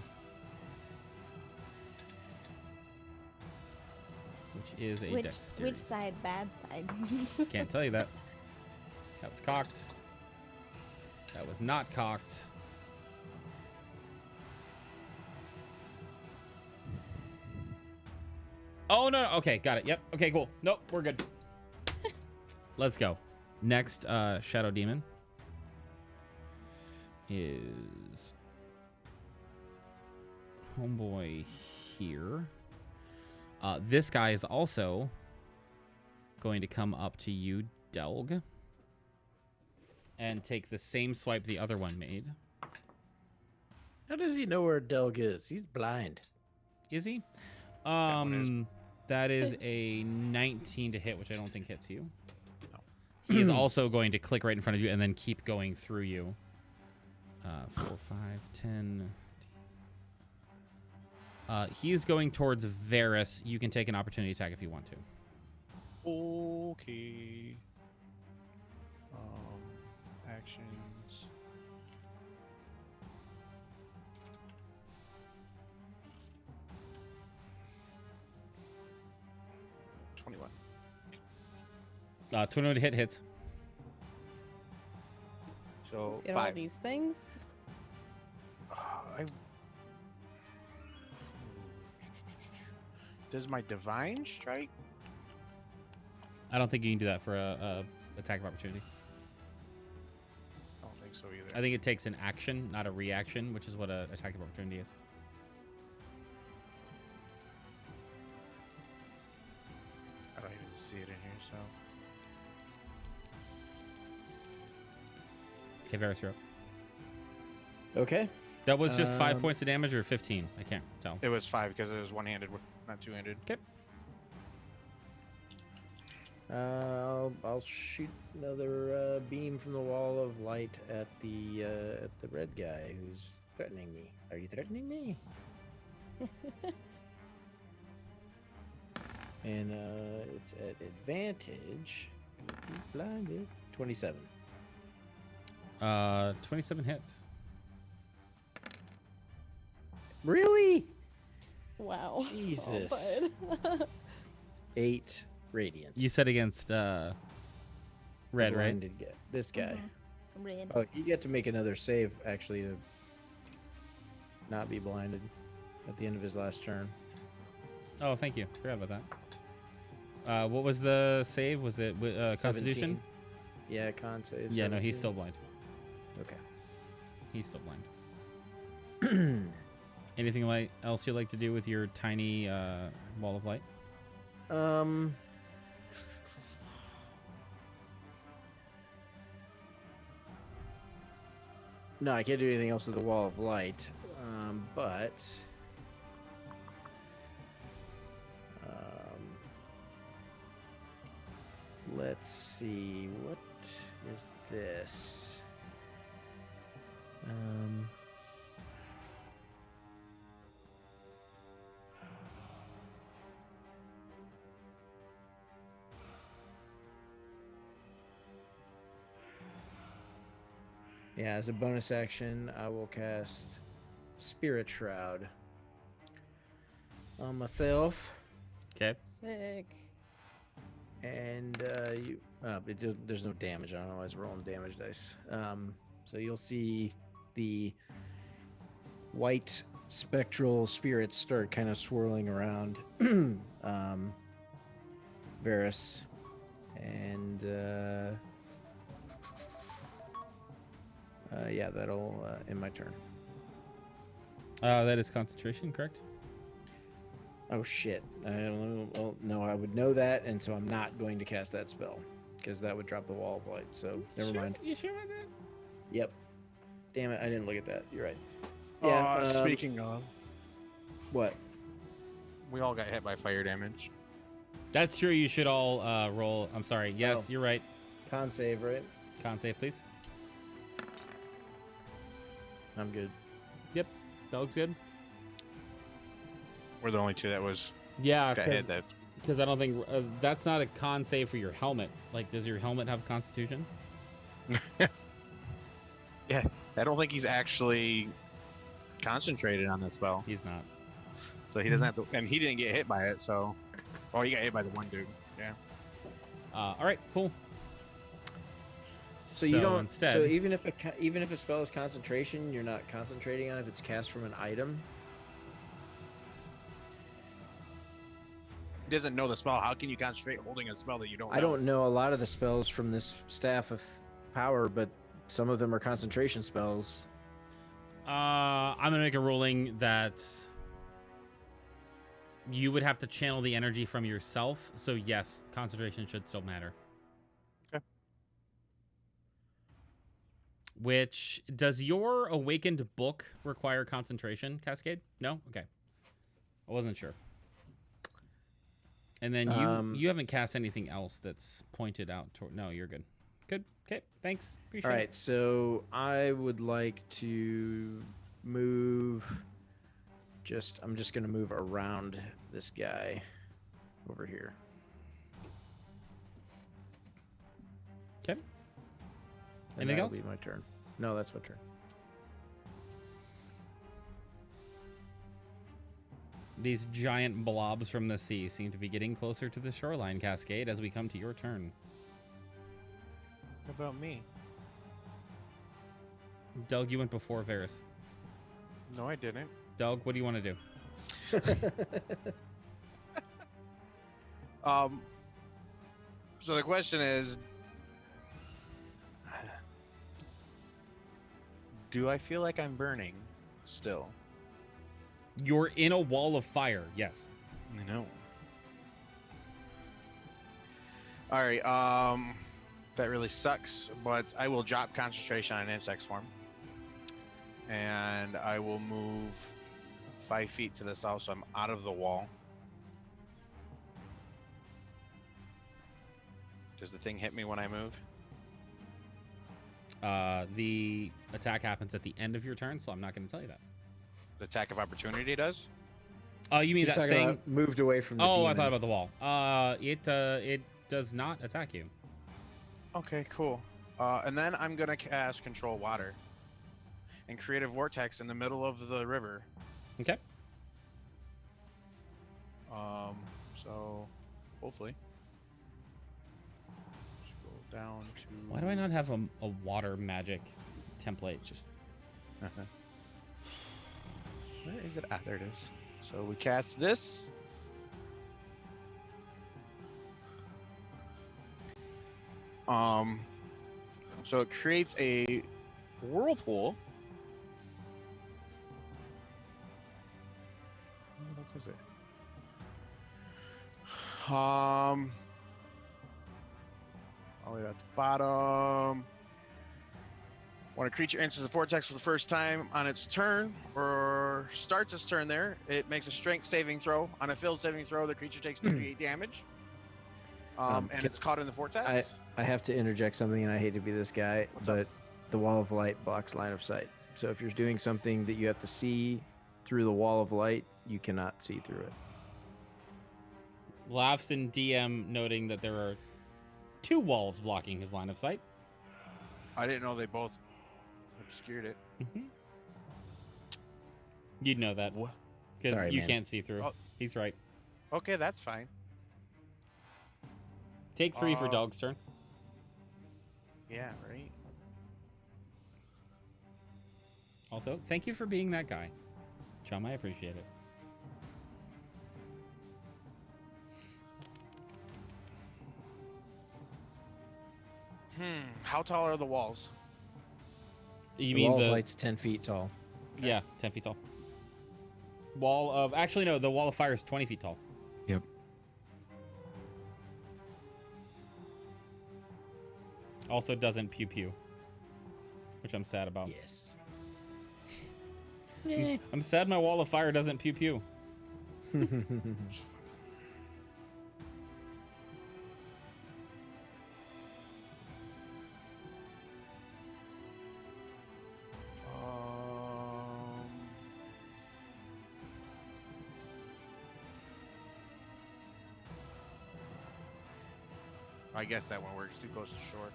Which is a dexterity. Which side? Bad side. Can't tell you that. That was cocked. That was not cocked. Oh, no. Okay, got it. Yep. Okay, cool. Nope, we're good. Let's go. Next, Shadow Demon is homeboy here. This guy is also going to come up to you, Delg, and take the same swipe the other one made. How does he know where Delg is? He's blind. Is he? one That is a 19 to hit, which I don't think hits you. No. He is also going to click right in front of you and then keep going through you. 4, 5, 10. He is going towards Varys. You can take an opportunity attack if you want to. Okay. Actions. $21. 21 to hit hits. So Get all 5. these things. Does my divine strike? I don't think you can do that for a attack of opportunity. I don't think so either. I think it takes an action, not a reaction, which is what a attack of opportunity is. I don't even see it in here. So Okay, Varys, you're up. Okay. That was just 5 points of damage or 15? I can't tell. it was 5 because it was one-handed, not two-handed. Okay. I'll shoot another beam from the wall of light at the red guy who's threatening me. Are you threatening me? And it's at advantage. Blinded. 27. 27 hits. Really? Wow. Jesus. Oh, bud. 8 radiant. You said against Red, right? Blinded guy. This guy. Red. Oh, you get to make another save actually to not be blinded at the end of his last turn. Oh, thank you. Forgot about that. What was the save? Was it Constitution? 17. Yeah, con save. Yeah, no, 17. he's still blind. Okay. He's still blind. Anything else you'd like to do with your tiny wall of light? No, I can't do anything else with the wall of light. But let's see, what is this? Yeah, as a bonus action, I will cast Spirit Shroud on myself. Okay. Sick. And there's no damage. I don't know why I was rolling damage dice. So you'll see the white spectral spirits start kind of swirling around Varys. And yeah, that'll end my turn. That is concentration, correct? Oh shit! I don't know. Well, no, I would know that, and so I'm not going to cast that spell because that would drop the wall of light. So never mind. You sure about that? Yep. Damn it! I didn't look at that. You're right. Speaking of, What? we all got hit by fire damage. That's true. You should all roll. I'm sorry. Yes, Oh. you're right. Con save, right? Con save, please. I'm good. Yep. Dog's good. We're the only two that was Yeah, got hit. That because I don't think that's not a con save for your helmet. Like, does your helmet have Constitution? yeah, I don't think he's actually concentrated on this spell, He's not. so he doesn't have to. And he didn't get hit by it, so. Oh, he got hit by the one dude. Yeah. All right, cool. So you don't. Instead, So even if a spell is concentration, you're not concentrating on it if it's cast from an item. He doesn't know the spell. How can you concentrate holding a spell that you don't know? I don't know a lot of the spells from this staff of power, but some of them are concentration spells. I'm gonna make a ruling that you would have to channel the energy from yourself. So yes, concentration should still matter. Okay. Which does your awakened book require concentration, Cascade? No? Okay. I wasn't sure. And then you haven't cast anything else that's pointed out toward. No, you're good. Good. Okay. Thanks. Appreciate All it. right, so I would like to move. I'm just gonna move around this guy over here. Okay. And Anything that'll else? be my turn. No, that's my turn. These giant blobs from the sea seem to be getting closer to the shoreline, Cascade, as we come to your turn. What about me? Doug, you went before Varys. No, I didn't. Doug, what do you want to do? So the question is, do I feel like I'm burning still? You're in a wall of fire. Yes. No. All right. That really sucks, but I will drop concentration on insect swarm, and I will move 5 feet to the south, so I'm out of the wall. Does the thing hit me when I move? The attack happens at the end of your turn, so I'm not going to tell you that. The attack of opportunity does? Oh, you mean He's that talking thing? about moved away from the Oh, I demon. thought about the wall. It does not attack you. Okay, cool. And then I'm gonna cast Control Water and create a vortex in the middle of the river. Okay. So hopefully scroll down to. Why do I not have a water magic template? Where is it? Ah, there it is. So we cast this. So it creates a whirlpool. What is it? All the way at the bottom. When a creature enters the vortex for the first time on its turn or starts its turn there, it makes a strength saving throw. On a failed saving throw, the creature takes 2d8 damage. And it's caught in the vortex. I have to interject something, and I hate to be this guy, but the wall of light blocks line of sight. So if you're doing something that you have to see through the wall of light, you cannot see through it. Laughs in DM, noting that there are 2 walls blocking his line of sight. I didn't know they both obscured it. Mm-hmm. You'd know that What? because Sorry, you man. can't see through. Oh. He's right. Okay, that's fine. Take 3 for Dog's turn. Yeah, right. Also, thank you for being that guy. Chum, I appreciate it. How tall are the walls? You The mean wall the of light's 10 feet tall. Yeah, 10 feet tall. Wall of actually no, the wall of fire is 20 feet tall. Yep. Also doesn't pew pew, which I'm sad about. Yes. I'm sad my wall of fire doesn't pew pew. I guess that one works. Too close to shore.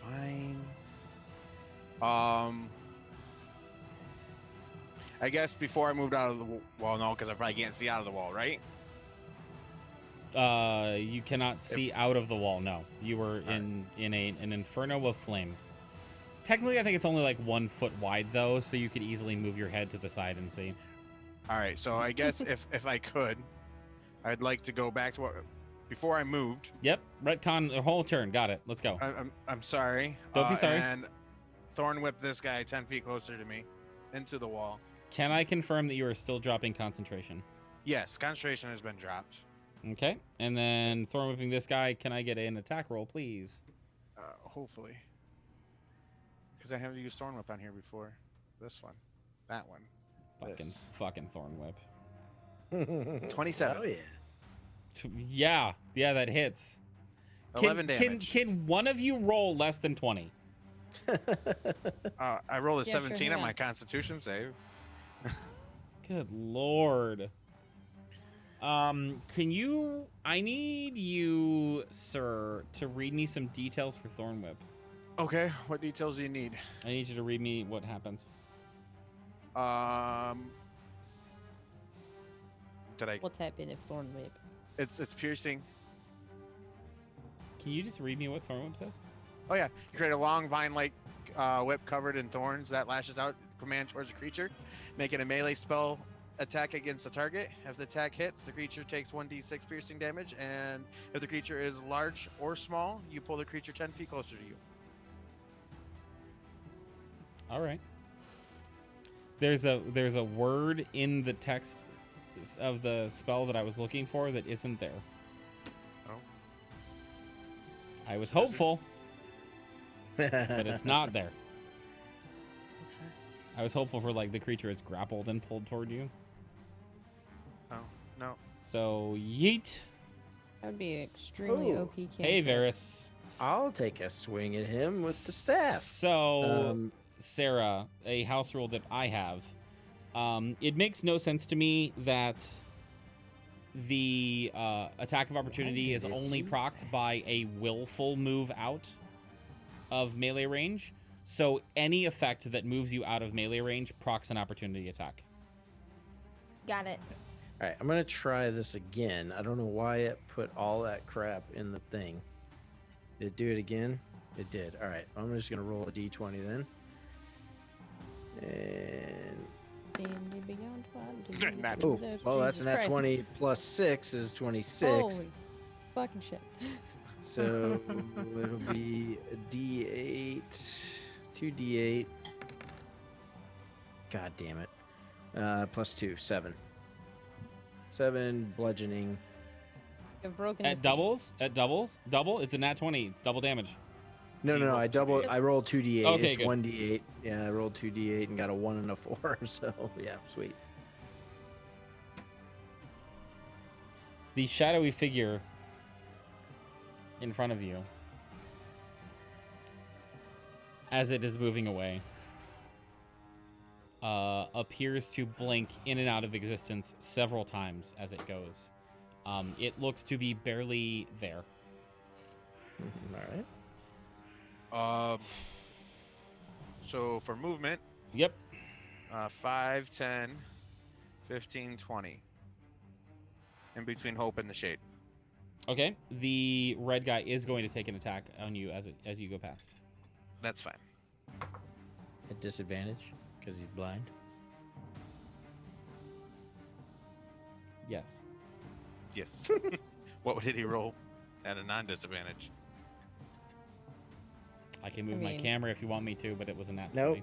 Fine. I guess before I moved out of the wall, no, because I probably can't see out of the wall, right? You cannot see out of the wall. No, you were in an inferno of flame. Technically, I think it's only like 1 foot wide though, so you could easily move your head to the side and see. All right, so I guess if I could, I'd like to go back to what before I moved. Yep, retcon a whole turn. Got it. Let's go. I'm sorry. Don't be sorry. And thorn whip this guy 10 feet closer to me, into the wall. Can I confirm that you are still dropping concentration? Yes, concentration has been dropped. Okay, and then thorn whipping this guy. Can I get an attack roll, please? Hopefully. Because I haven't used thorn whip on here before. This one, that one. Fucking thorn whip. 27. Oh yeah. Yeah, that hits. 11 damage. Can one of you roll less than 20? I rolled a Yeah, sure, 17 hang on on. my Constitution save. Good lord. I need you, sir, to read me some details for thorn whip. Okay, what details do you need? I need you to read me what happens. Did I? What's happened if Thorn Whip? It's piercing. Can you just read me what thorn whip says? Oh yeah, you create a long vine-like whip covered in thorns that lashes out command towards a creature, making a melee spell attack against the target. If the attack hits, the creature takes 1d6 piercing damage, and if the creature is large or small, you pull the creature 10 feet closer to you. All right. There's a word in the text of the spell that I was looking for that isn't there. Oh. I was hopeful, but it's not there. I was hopeful for like the creature is grappled and pulled toward you. Oh no. So yeet. That would be an extremely Oh. OP cantrip. Hey Varys. I'll take a swing at him with the staff. So Sarah, a house rule that I have. It makes no sense to me that the attack of opportunity is only procced by a willful move out of melee range. So any effect that moves you out of melee range procs an opportunity attack. Got it. All right, I'm gonna try this again. I don't know why it put all that crap in the thing. Did it do it again? It did. All right, I'm just gonna roll a d20 then. And Nat- oh, well, that's an at 20 plus 6 is 26. Holy fucking shit. So it'll be a d8, 2d8. God damn it. Plus 2, 7. 7 bludgeoning. I've broken At doubles, double. It's a nat 20. It's double damage. No, I rolled 2d8. Okay, it's good. 1d8. Yeah, I rolled 2d8 and got a 1 and a 4. So yeah, sweet. The shadowy figure in front of you, as it is moving away, appears to blink in and out of existence several times as it goes. It looks to be barely there. All right. So for movement, Yep. 5, 10, 15, 20. In between hope and the shade. Okay. The red guy is going to take an attack on you as you go past. That's fine. At disadvantage because he's blind. Yes. Yes. What did he roll at a non-disadvantage? I can move my mean- camera if you want me to, but it was a nat Nope.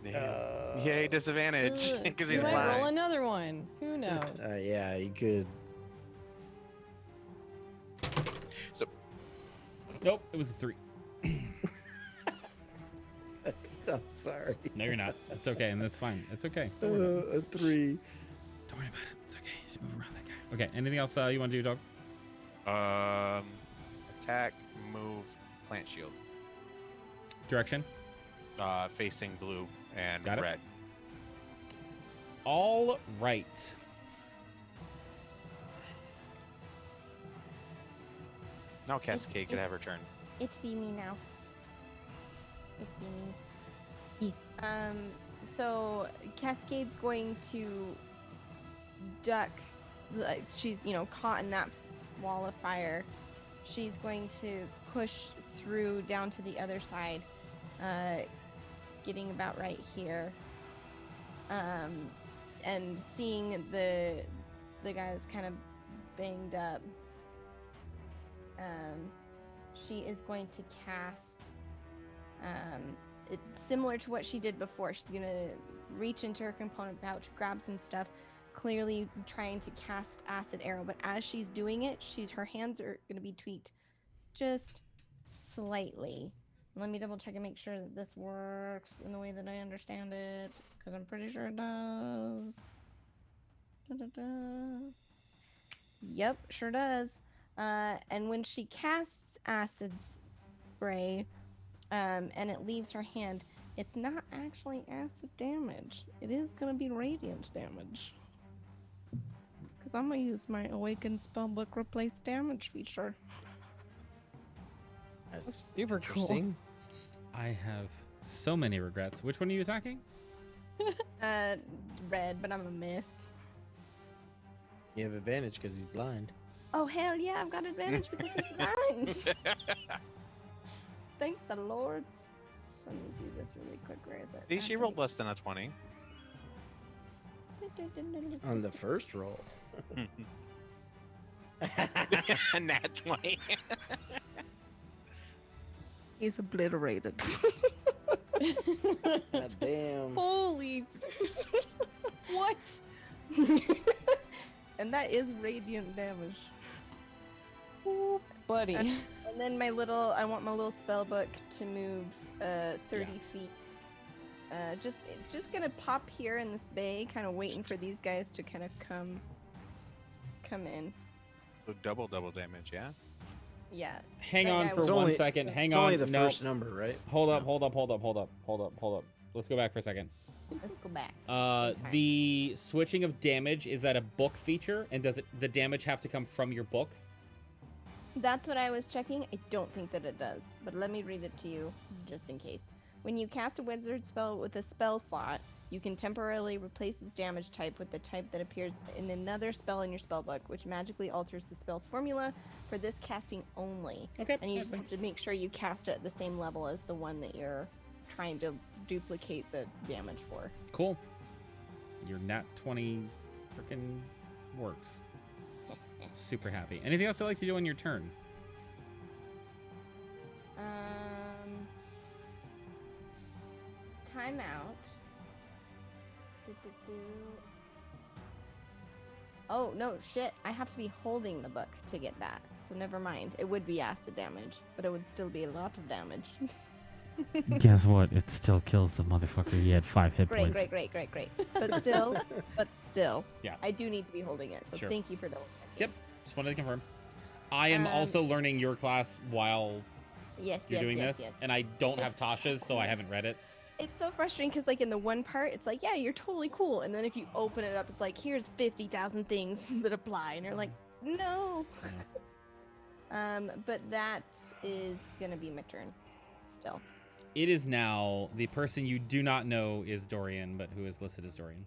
20. Yay, disadvantage Ugh, because you he's might roll blind. another one. Who knows? Yeah, you could. Nope, it was a 3. I'm sorry. No, you're not. It's okay, and that's fine. It's okay. A 3. Don't worry about it. It's okay. Just move around that guy. Okay. Anything else you want to do, dog? Attack, move, plant shield. Direction. Facing blue and Got it. red. All right. Now Cascade could have her turn. It's be me now. It's be me. Yes. So Cascade's going to duck. Like she's, caught in that wall of fire. She's going to push through down to the other side, getting about right here. And seeing the guy that's kind of banged up. She is going to cast. It's similar to what she did before. She's gonna reach into her component pouch, grab some stuff, clearly trying to cast acid arrow. But as she's doing it, her hands are gonna be tweaked just slightly. Let me double check and make sure that this works in the way that I understand it, because I'm pretty sure it does. Da-da-da. Yep, sure does. And when she casts acid spray, and it leaves her hand, it's not actually acid damage. It is going to be radiant damage. Because I'm going to use my Awakened Spellbook Replace Damage feature. That's super cool. interesting. I have so many regrets. Which one are you attacking? Red, but I'm a miss. You have advantage because he's blind. Oh, hell yeah, I've got advantage because he's blind. Thank the lords. Let me do this really quick. Where is it? See, she rolled less than a 20. On the first roll. Nat 20. He's obliterated. God damn. Holy. What? And that is radiant damage. Ooh, buddy. And then I want my little spell book to move 30 feet. Just gonna pop here in this bay, kind of waiting for these guys to kind of come in. So double damage, yeah? Yeah. Hang That on guy for was- 1 second. Hang It's on. only the No. first number, right? Hold up. Let's go back for a second. Let's go back. The switching of damage, is that a book feature? And does the damage have to come from your book? That's what I was checking. I don't think that it does, but let me read it to you just in case. When you cast a wizard spell with a spell slot, you can temporarily replace its damage type with the type that appears in another spell in your spellbook, which magically alters the spell's formula for this casting only. Okay. And you that's just fine. have to make sure you cast it at the same level as the one that you're trying to duplicate the damage for. Cool. Your Nat 20 freaking works. Super happy. Anything else you'd like to do on your turn? Time out. Do-do-do. Oh, no, shit. I have to be holding the book to get that. So never mind. It would be acid damage, but it would still be a lot of damage. Guess what? It still kills the motherfucker. He had 5 hit Great. points. But still. Yeah. I do need to be holding it. So Sure. thank you for double checking. Yep. Just wanted to confirm. I am also learning your class while Yes, you're doing this, yes. and I don't have It's so Tasha's, so I cool. haven't read it. It's so frustrating because, like, in the one part, it's like, yeah, you're totally cool. And then if you open it up, it's like, here's 50,000 things that apply. And you're like, no. But that is going to be my turn still. It is now the person you do not know is Dorian, but who is listed as Dorian.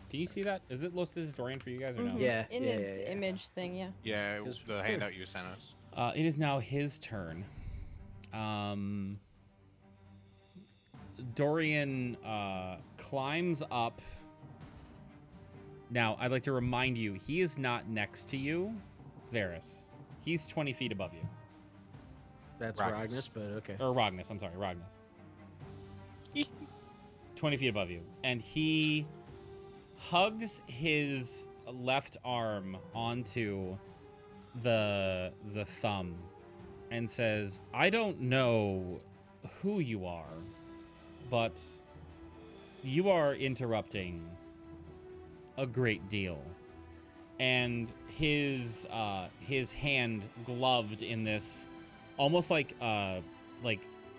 Can you see that? Is it listed as Dorian for you guys or no? Mhm. Yeah. In yeah, his yeah, yeah. image thing, yeah. Yeah, it was the handout you sent us. It is now his turn. Dorian climbs up. Now, I'd like to remind you, he is not next to you, Varys. He's 20 feet above you. That's Ragnus. Ragnus, but okay. Or Ragnus, I'm sorry, Ragnus. 20 feet above you. And he hugs his left arm onto the thumb and says, I don't know who you are, but you are interrupting a great deal. And his hand gloved in this almost like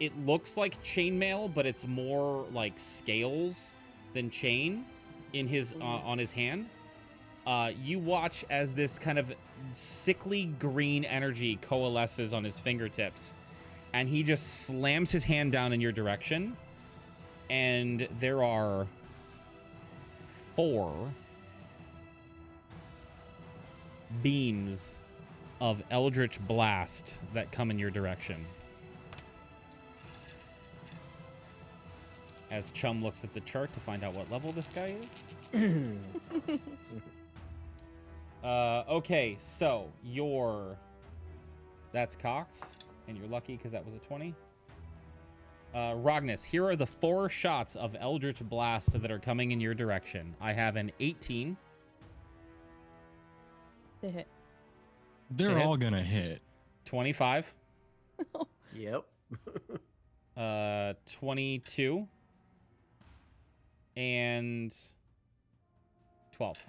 it looks like chainmail, but it's more like scales than chain in his on his hand. You watch as this kind of sickly green energy coalesces on his fingertips, and he just slams his hand down in your direction, and there are 4 beams of Eldritch Blast that come in your direction. As Chum looks at the chart to find out what level this guy is. Okay, so that's Cox, and you're lucky because that was a 20. Rognus, here are the 4 shots of Eldritch Blast that are coming in your direction. I have an 18. To hit. They're hit. all gonna hit. 25. Yep. 22. And 12.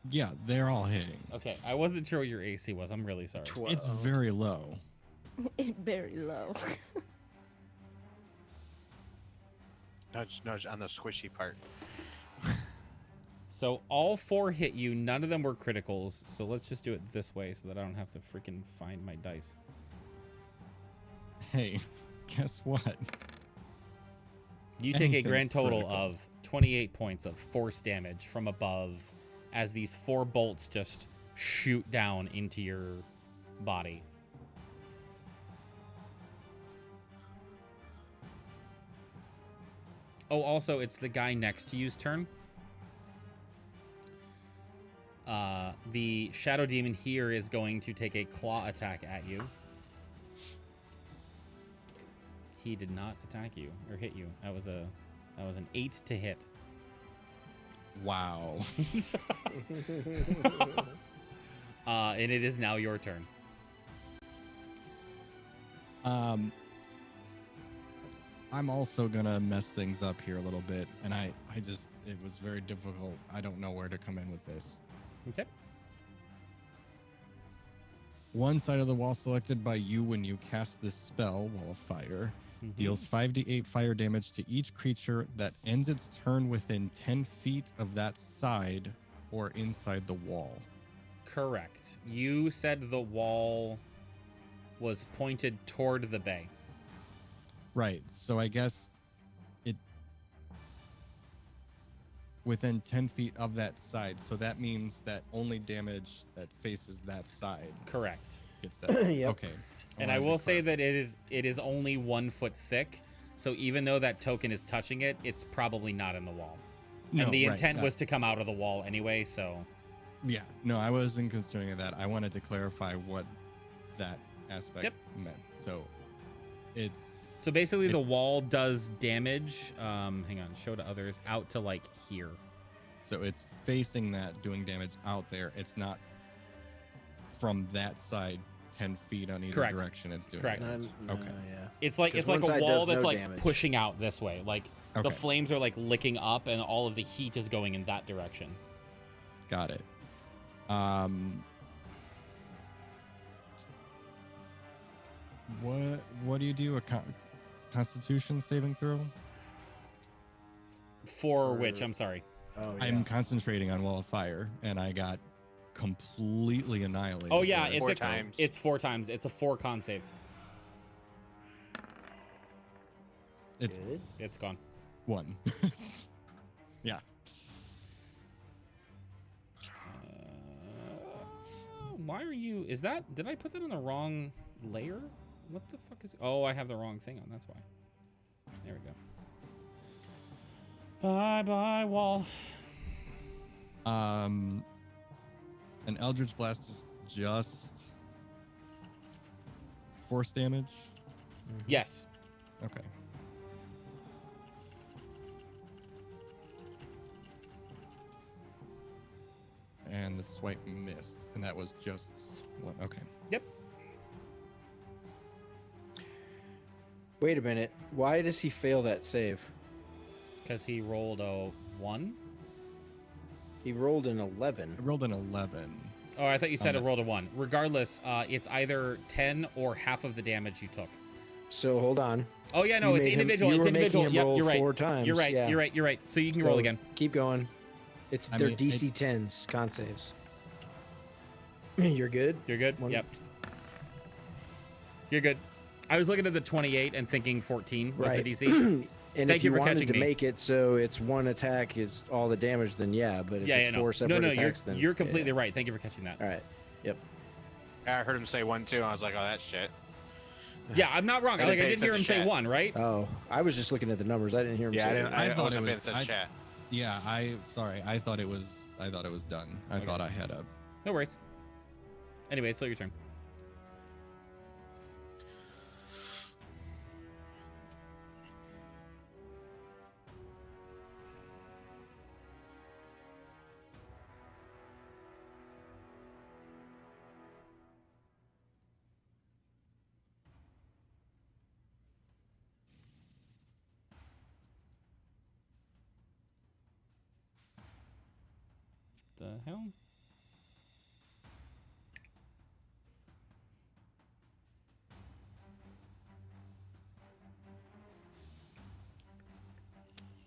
Yeah, they're all hitting. Okay, I wasn't sure what your AC was. I'm really sorry. 12. It's very low. Very low. Nudge, nudge on the squishy part. So all 4 hit you. None of them were criticals. So let's just do it this way so that I don't have to freaking find my dice. Hey, guess what? You take a Anything's grand total critical. of 28 points of force damage from above as these 4 bolts just shoot down into your body. Oh, also, it's the guy next to you's turn. The Shadow Demon here is going to take a claw attack at you. He did not attack you or hit you. That was an 8 to hit. Wow. And it is now your turn. I'm also gonna mess things up here a little bit, and it was very difficult. I don't know where to come in with this. Okay. One side of the wall selected by you when you cast this spell, Wall of Fire, deals 5d8 fire damage to each creature that ends its turn within 10 feet of that side or inside the wall. Correct. You said the wall was pointed toward the bay. Right, so I guess it within 10 feet of that side, so that means that only damage that faces that side Correct. gets that. Yep. Okay. And I will say that it is only 1 foot thick, so even though that token is touching it, it's probably not in the wall. And the intent was to come out of the wall anyway, so... Yeah, no, I wasn't considering that. I wanted to clarify what that aspect meant. So it's... So basically the wall does damage, hang on, show to others, out to like here. So it's facing that, doing damage out there. It's not from that side 10 feet on either Correct. direction it's doing Correct. damage. Okay. Yeah. It's like 'Cause it's like one a side wall does that's no like damage. pushing out this way. Like the Okay. flames are like licking up and all of the heat is going in that direction. Got it. What do you do? A Constitution saving throw? For which, I'm sorry. Oh, yeah. I'm concentrating on Wall of Fire, and I got completely annihilated. Oh yeah, there. it's 4 a, times. It's 4 times. It's a 4 con saves. It's Good. It's gone. 1. Yeah. Why are you? Is that? Did I put that on the wrong layer? What the fuck is? Oh, I have the wrong thing on. That's why. There we go. Bye bye wall. An Eldritch Blast is just force damage. Yes. Okay. And the swipe missed, and that was just one. Okay. Yep. Wait a minute. Why does he fail that save? Because he rolled a 1. He rolled an 11. I rolled an 11. Oh, I thought you said it the- rolled a 1. Regardless, it's either 10 or half of the damage you took. So hold on. Oh yeah, no, You it's made him- individual. you It's were making individual. him Yep, roll you're right. 4 times. You're right. Yeah. You're right. You're right. So you can Go- roll again. Keep going. They're DC 10s, con saves. You're good? You're good? Yep. You're good. I was looking at the 28 and thinking 14 was the DC. And Thank if you you for wanted catching to me. make it so it's one attack is all the damage, then yeah. But if it's four separate attacks, then you're completely right. Thank you for catching that. All right. Yep. I heard him say 1 too. And I was like, oh, that's shit. Yeah, I'm not wrong. I Like, I didn't did hear him say chat. 1, right? Oh, I was just looking at the numbers. I didn't hear him Yeah, say I that. wasn't paying attention to chat. Yeah, I thought it was done. I thought I had a. No worries. Anyway, it's still your turn. The hell?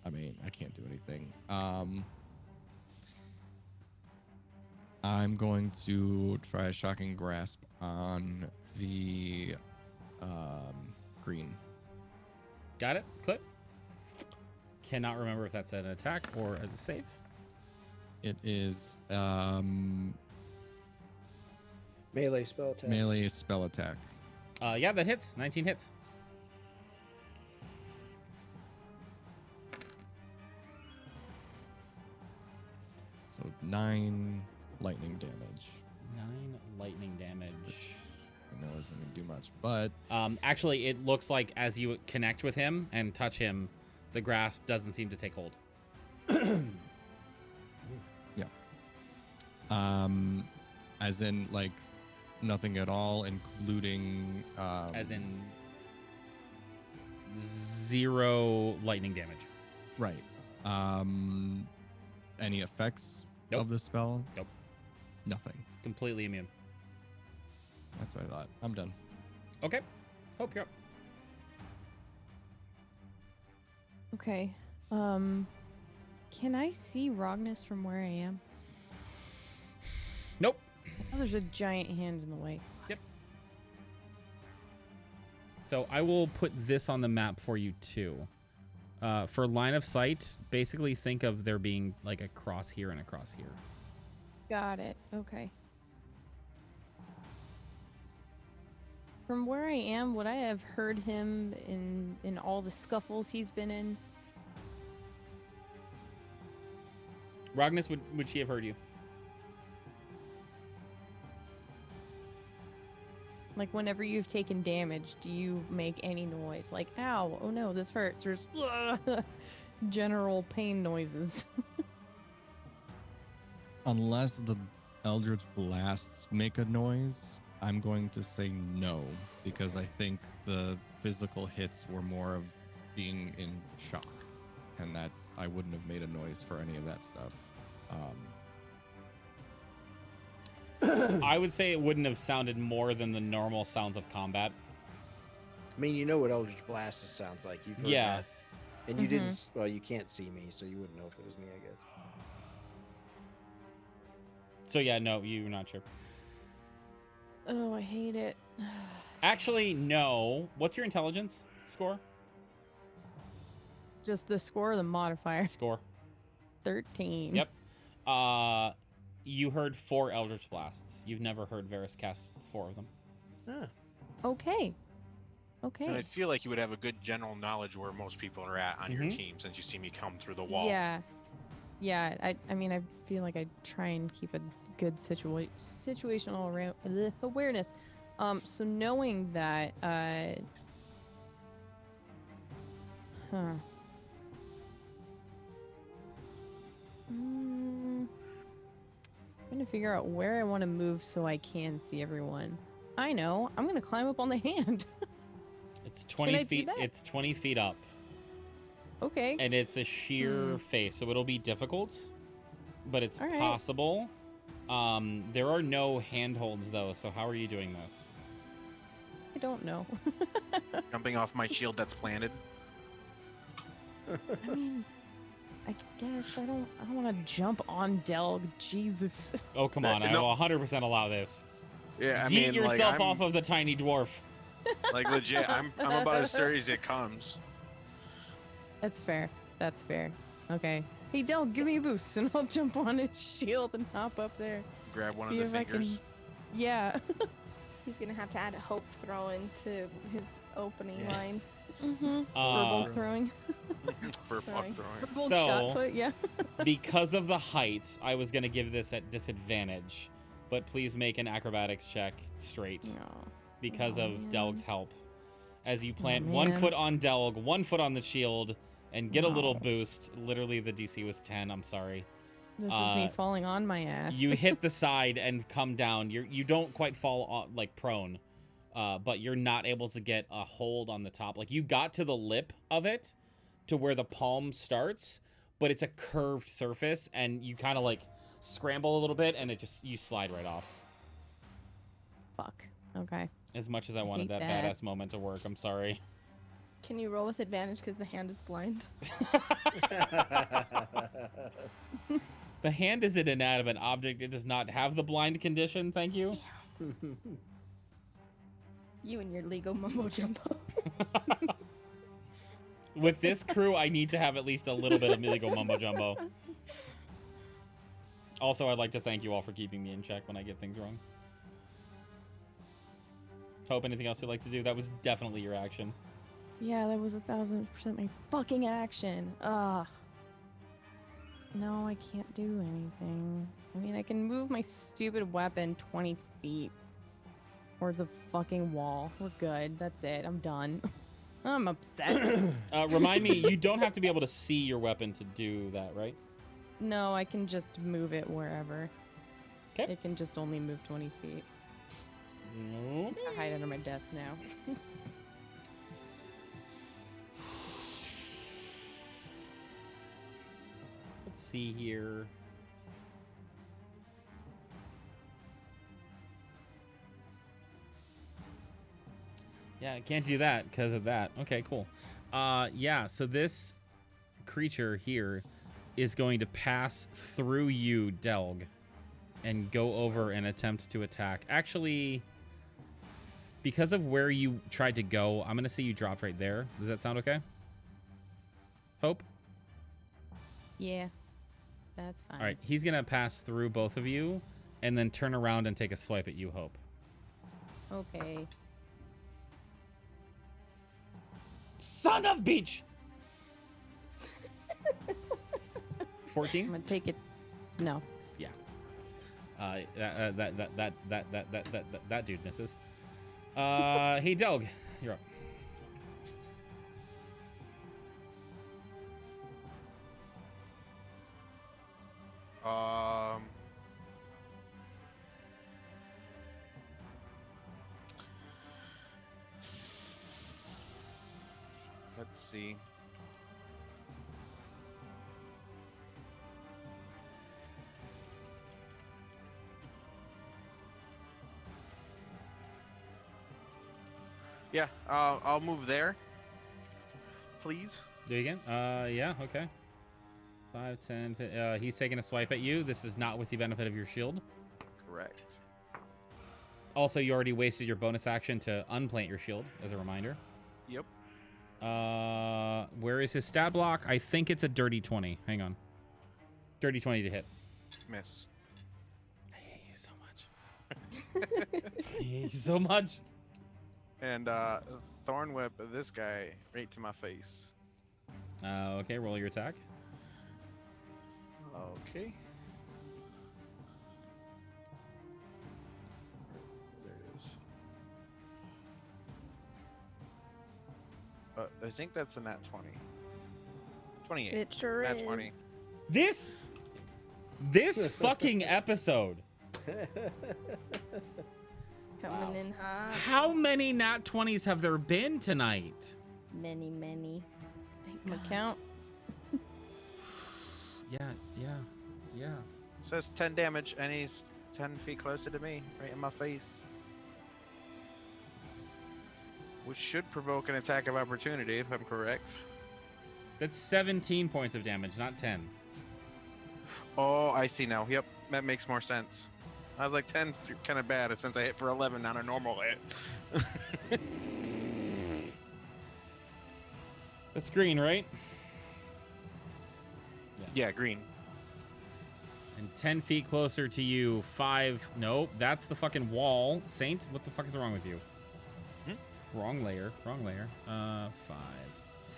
I mean, I can't do anything. I'm going to try a shocking grasp on the green. Got it. Clip. Cannot remember if that's an attack or a save. It is Melee spell attack. melee spell attack. Yeah, that hits. 19 hits. So 9 lightning damage. 9 lightning damage. I know isn't gonna do much, but Actually, it looks like as you connect with him and touch him, the grasp doesn't seem to take hold. as in like nothing at all, including As in 0 lightning damage. right. Any effects Nope. of the spell? Nope. Nothing. Completely immune. That's what I thought. I'm done. Okay. Hope you're up. Okay. Can I see Rognus from where I am? Nope. Oh, there's a giant hand in the way. So I will put this on the map for you too. For line of sight, basically think of there being like a cross here and a cross here. Got it. Okay. From where I am, would I have heard him in all the scuffles he's been in? Rognus, would she have heard you? Like whenever you've taken damage, do you make any noise? Like, ow, oh no, this hurts, or general pain noises? Unless the Eldritch Blasts make a noise, I'm going to say no, because I think the physical hits were more of being in shock. And I wouldn't have made a noise for any of that stuff. I would say it wouldn't have sounded more than the normal sounds of combat. I mean, you know what Eldritch Blast sounds like. You've heard Yeah. that. And you didn't. Well, you can't see me, so you wouldn't know if it was me, I guess. So yeah, no, you're not sure. Oh, I hate it. Actually, no. What's your intelligence score? Just the score or the modifier? Score. 13. Yep. You heard 4 Eldritch Blasts. You've never heard Varys cast 4 of them. Okay. Okay. And I feel like you would have a good general knowledge where most people are at on your team since you see me come through the wall. Yeah. Yeah, I mean, I feel like I try and keep a good situational awareness. So knowing that, I'm trying to figure out where I want to move so I can see everyone. I know. I'm going to climb up on the hand. It's Can I 20 do feet. that? It's 20 feet up, Okay. and it's a sheer face, so it'll be difficult, but it's All right. possible. There are no handholds though, so how are you doing this? I don't know. Jumping off my shield that's planted. I mean, I guess I don't want to jump on Delg. Jesus. Oh, come on. I No. will 100% allow this. Yeah, I Yeet mean, yourself like, off of the tiny dwarf. like legit. I'm about as sturdy as it comes. That's fair. That's fair. Okay. Hey, Delg, give me a boost, and I'll jump on his shield and hop up there. Grab one See of the if I fingers. can- Yeah. He's gonna have to add a hope throw into his opening Yeah. line. Mm-hmm. Uh, For bulk throwing. For puck Sorry. throwing. Bulk So- shot put, yeah. Because of the height, I was going to give this at disadvantage. But please make an acrobatics check straight No. because Oh, of man. Delg's help. As you plant Oh, 1 man. foot on Delg, 1 foot on the shield, and get a little No. boost. Literally, the DC was 10. I'm sorry. This is me Uh, falling on my ass. You hit the side and come down. You don't quite fall like prone, but you're not able to get a hold on the top. Like you got to the lip of it, to where the palm starts, but it's a curved surface, and you kind of like scramble a little bit, and you slide right off. Fuck. Okay. As much as I wanted Hate that that. badass moment to work, I'm sorry. Can you roll with advantage because the hand is blind? The hand is an inanimate object. It does not have the blind condition. Thank you. You and your legal mumbo jumbo. With this crew, I need to have at least a little bit of legal mumbo jumbo. Also, I'd like to thank you all for keeping me in check when I get things wrong. Hope, anything else you'd like to do? That was definitely your action. Yeah, that was 1,000% my fucking action. Ugh. No, I can't do anything. I mean, I can move my stupid weapon 20 feet towards a fucking wall. We're good. That's it. I'm done. I'm upset. Remind me, you don't have to be able to see your weapon to do that, right? No, I can just move it wherever. 'Kay. It can just only move 20 feet. No. I hide under my desk now. Let's see here. Yeah, I can't do that because of that. Okay, cool. Yeah, so this creature here is going to pass through you, Delg, and go over and attempt to attack. Actually, because of where you tried to go, I'm going to say you dropped right there. Does that sound okay? Hope? Yeah, that's fine. All right, he's going to pass through both of you and then turn around and take a swipe at you, Hope. Okay. Son of beach! 14? I'm gonna take it. No. Yeah. That dude misses. Hey, Delg, you're up. Let's see. Yeah, I'll move there, please. Do you again? Yeah, okay. 5, 10, he's taking a swipe at you. This is not with the benefit of your shield. Correct. Also, you already wasted your bonus action to unplant your shield, as a reminder. Yep. Where is his stat block? I think it's a dirty 20. Hang on. Dirty 20 to hit. Miss. I hate you so much. I hate you so much. And Thorn Whip this guy right to my face. Okay, roll your attack. Okay. There it is. I think that's a nat 20. 28. It sure Nat is. 20. This fucking episode. Coming in hot. How many nat 20s have there been tonight? Many, many. Thank I'm gonna God. count. Yeah. Says 10 damage, and he's 10 feet closer to me, right in my face. Which should provoke an attack of opportunity, if I'm correct. That's 17 points of damage, not 10. Oh, I see now. Yep, that makes more sense. I was like, 10's kind of bad since I hit for 11 on a normal hit. That's green, right? Yeah, green. And 10 feet closer to you, 5. Nope, that's the fucking wall. Saint, what the fuck is wrong with you? Wrong layer. 5,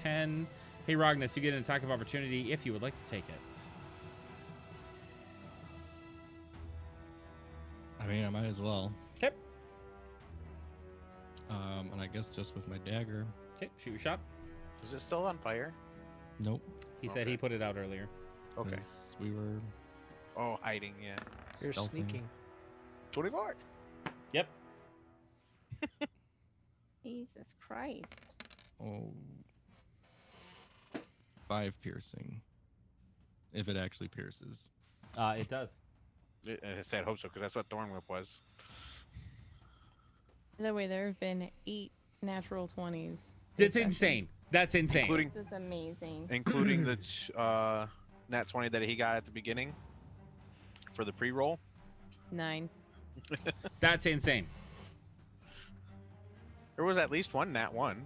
10. Hey, Rognus, you get an attack of opportunity if you would like to take it. I mean, I might as well. Okay. And I guess just with my dagger. Okay, shoot your shot. Is it still on fire? Nope. He said he put it out earlier. Okay. 'cause we were Oh, hiding, yeah. You're stealthing. sneaking. 24. Yep. Jesus Christ. Oh. 5 piercing. If it actually pierces. It does. I said I hope so, because that's what Thorn Whip was. By the way, there have been 8 natural 20s. That's insane. That's insane. Including This is amazing. including the Nat 20 that he got at the beginning for the pre-roll. 9. That's insane. There was at least one Nat 1.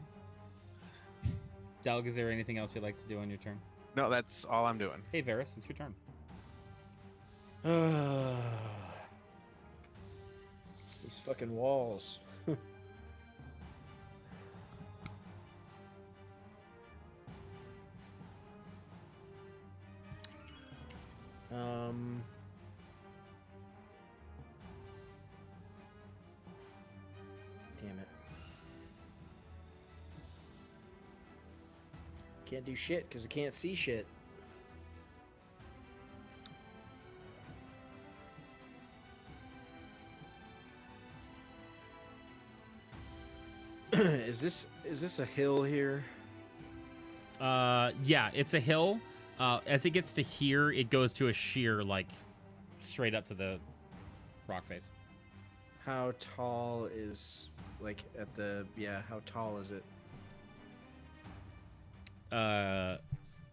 Delg, is there anything else you'd like to do on your turn? No, that's all I'm doing. Hey, Varys, it's your turn. These fucking walls. Damn it. Can't do shit because I can't see shit. Is this a hill here? Yeah, it's a hill. As it gets to here, it goes to a sheer, like, straight up to the rock face. How tall is how tall is it?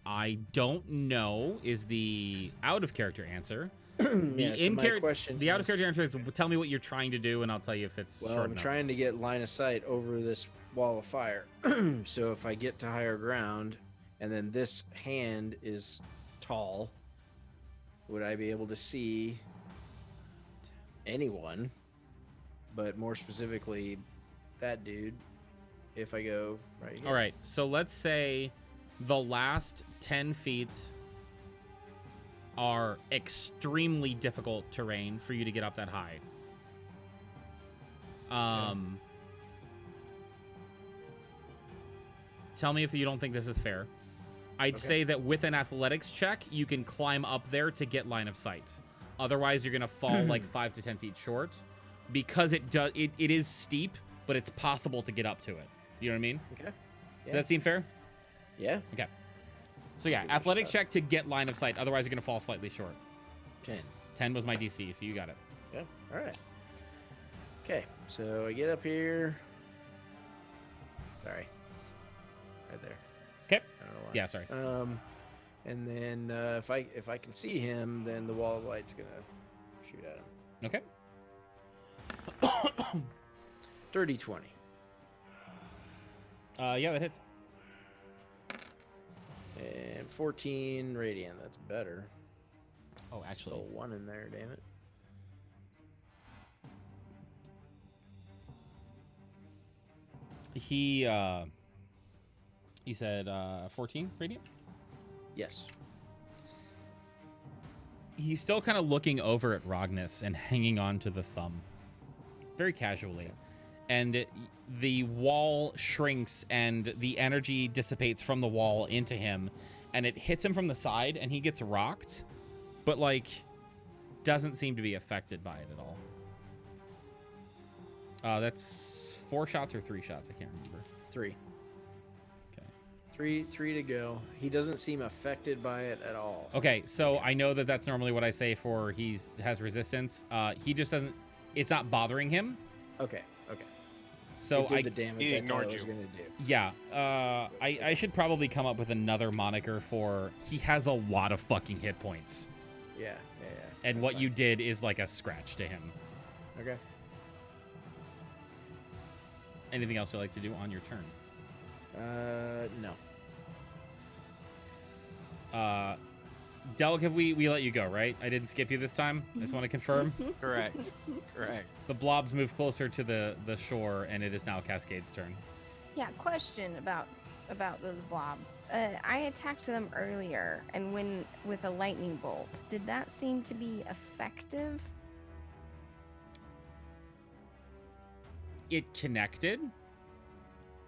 I don't know is the out of character answer. Yeah, so my question the out of is- character answer is tell me what you're trying to do, and I'll tell you if it's Well, short I'm enough. trying to get line of sight over this wall of fire. So if I get to higher ground, and then this hand is tall, would I be able to see anyone? But more specifically, that dude. If I go right here. All right, so let's say the last 10 feet are extremely difficult terrain for you to get up that high. Tell me if you don't think this is fair. I'd Okay. say that with an athletics check, you can climb up there to get line of sight. Otherwise, you're gonna fall like 5 to 10 feet short, because it is steep, but it's possible to get up to it. You know what I mean? Okay. Does Yeah. that seem fair? Yeah. Okay. So yeah, athletics check to get line of sight. Otherwise, you're gonna fall slightly short. 10. 10 was my DC, so you got it. Yeah. All right. Okay. So I get up here. Sorry. Right there. Okay. I don't know why. Yeah, sorry. And then if I can see him, then the wall of light's gonna shoot at him. Okay. Dirty 20. Yeah, that hits. And 14 radiant. That's better. Oh, Still actually, 1 in there. Damn it. he said 14 radiant. Yes. He's still kind of looking over at Rognus and hanging on to the thumb, very casually, and the wall shrinks and the energy dissipates from the wall into him, and it hits him from the side, and he gets rocked, but like doesn't seem to be affected by it at all. That's 4 shots or 3 shots. I can't remember. 3. Okay. 3 to go. He doesn't seem affected by it at all. Okay, so I know that that's normally what I say for has resistance. He just doesn't. It's not bothering him. Okay. Okay. So it did the damage he I thought ignored it was you. going to do. yeah, I should probably come up with another moniker for he has a lot of fucking hit points. Yeah. And That's what fine. you did is like a scratch to him. Okay. Anything else you'd like to do on your turn? No. Delg, we let you go, right? I didn't skip you this time. I just want to confirm. Correct. Correct. The blobs move closer to the shore, and it is now Cascade's turn. Yeah, question about those blobs. I attacked them earlier, and when with a lightning bolt, did that seem to be effective? It connected.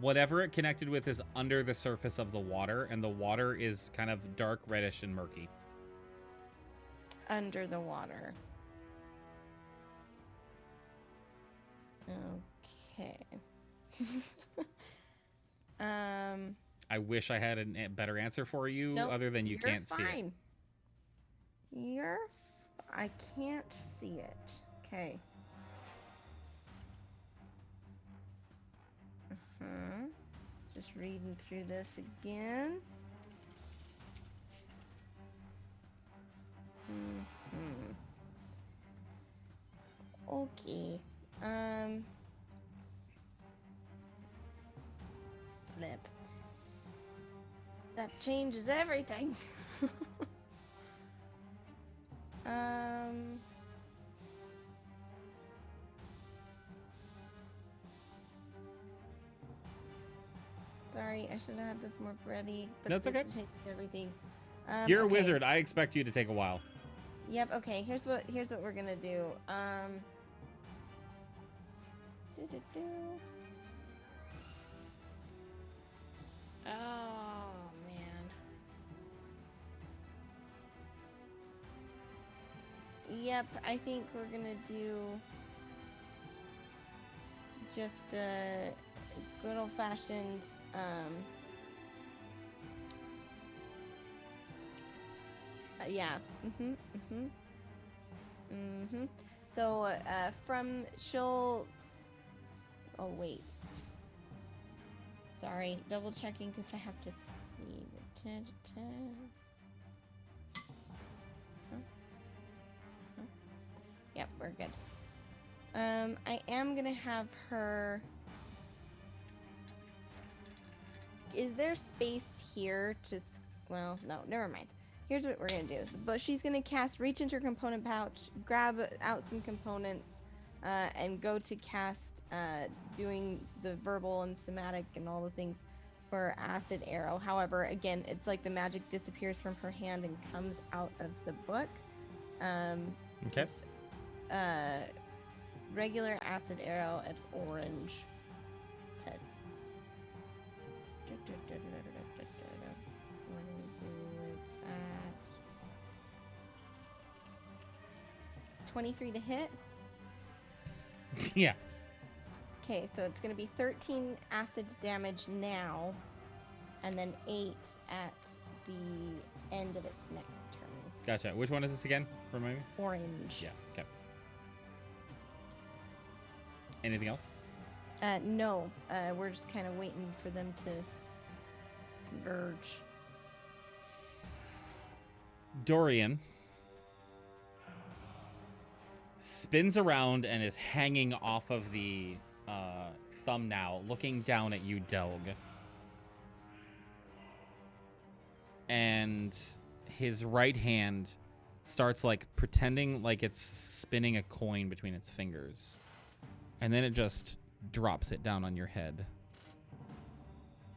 Whatever it connected with is under the surface of the water, and the water is kind of dark reddish and murky. Under the water. Okay. I wish I had a better answer for you, Nope, other than you you're can't see it. fine. I can't see it. Okay. Just reading through this again. Okay. Flip. That changes everything. Sorry, I should have had this more ready. But That's this okay. changes everything. You're a okay. wizard. I expect you to take a while. Yep. Okay. Here's what we're gonna do. Do-do-do. Oh man. Yep. I think we're gonna do just a good old fashioned yeah. So from she'll. Oh wait. Sorry, double checking if I have to see the. Yep, we're good. I am gonna have her. Is there space here to? Well, no, never mind. Here's what we're gonna do. But she's gonna reach into her component pouch, grab out some components, and go to cast, doing the verbal and somatic and all the things for Acid Arrow. However, again, it's like the magic disappears from her hand and comes out of the book. Okay. Just, regular Acid Arrow at orange. We're gonna do it at 23 to hit. Yeah. Okay, so it's gonna be 13 acid damage now, and then 8 at the end of its next turn. Gotcha. Which one is this again? Remind me. Orange. Yeah. Okay. Anything else? No. We're just kind of waiting for them to converge. Dorian spins around and is hanging off of the thumb now, looking down at you, Delg. And his right hand starts like pretending like it's spinning a coin between its fingers. And then it just drops it down on your head.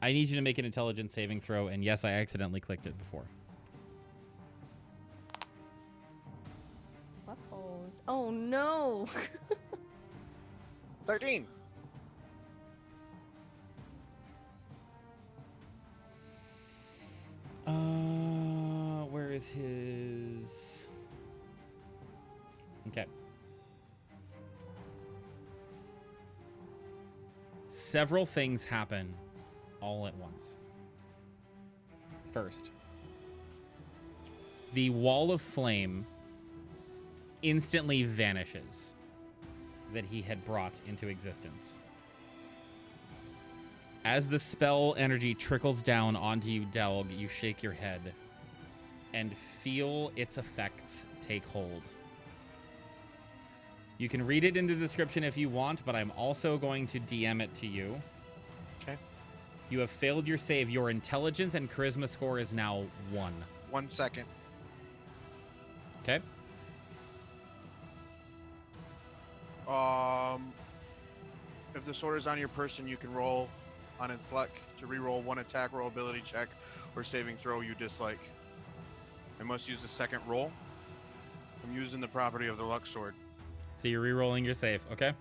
I need you to make an intelligence saving throw, and yes, I accidentally clicked it before. Waffles. Oh no! 13. Where is his? Okay. Several things happen all at once. First, the wall of flame instantly vanishes that he had brought into existence. As the spell energy trickles down onto you, Delg, you shake your head and feel its effects take hold. You can read it in the description if you want, but I'm also going to DM it to you. Okay. You have failed your save. Your intelligence and charisma score is now 1. 1 second. Okay? If the sword is on your person, you can roll on its luck to reroll 1 attack roll, ability check, or saving throw you dislike. I must use the second roll. I'm using the property of the luck sword. So you're re-rolling your save, okay?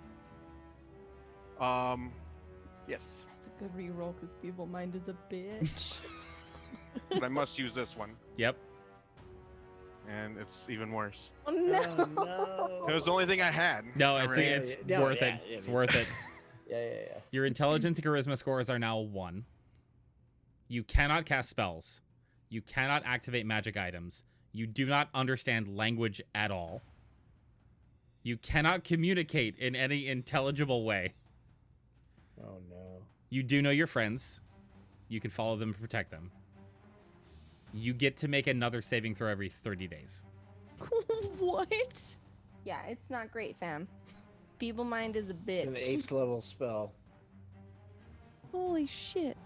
Yes. That's a good reroll because Feeble Mind is a bitch. But I must use this one, Yep. and it's even worse. Oh no! Oh, It was the only thing I had. No, I it's mean, it's No, worth yeah, it. yeah, It's yeah. worth it. yeah. Your intelligence and charisma scores are now 1. You cannot cast spells. You cannot activate magic items. You do not understand language at all. You cannot communicate in any intelligible way. Oh no. You do know your friends. You can follow them and protect them. You get to make another saving throw every 30 days. What? Yeah, it's not great, fam. Feeble Mind is a bitch. It's an 8th level spell. Holy shit!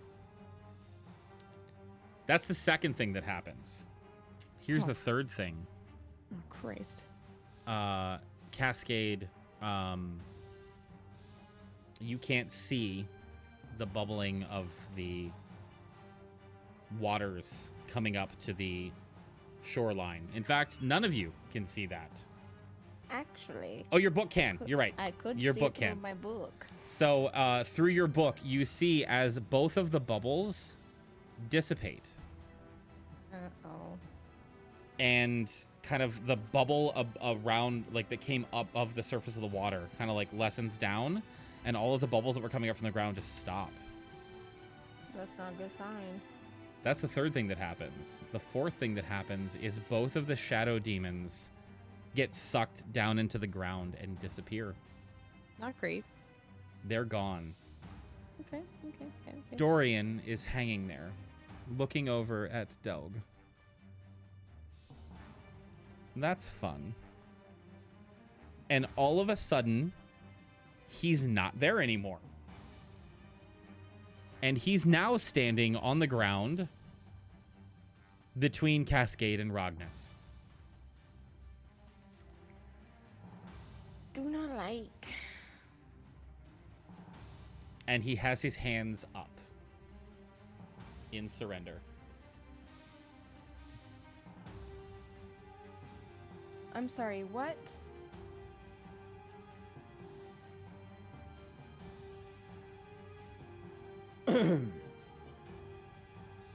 That's the second thing that happens. Here's the third thing. Oh Christ! Cascade, you can't see the bubbling of the waters coming up to the shoreline. In fact, none of you can see that. Actually, Oh, your book can. You're right. I could Your see book through can. my book. So through your book, you see as both of the bubbles dissipate Uh-oh. and kind of the bubble around, like that came up of the surface of the water, kind of like lessens down, and all of the bubbles that were coming up from the ground just stop. That's not a good sign. That's the third thing that happens. The fourth thing that happens is both of the shadow demons get sucked down into the ground and disappear. Not great. They're gone. Okay. Dorian is hanging there, looking over at Delg. That's fun. And all of a sudden, he's not there anymore. And he's now standing on the ground between Cascade and Rognus. Do not like. And he has his hands up in surrender. I'm sorry, what?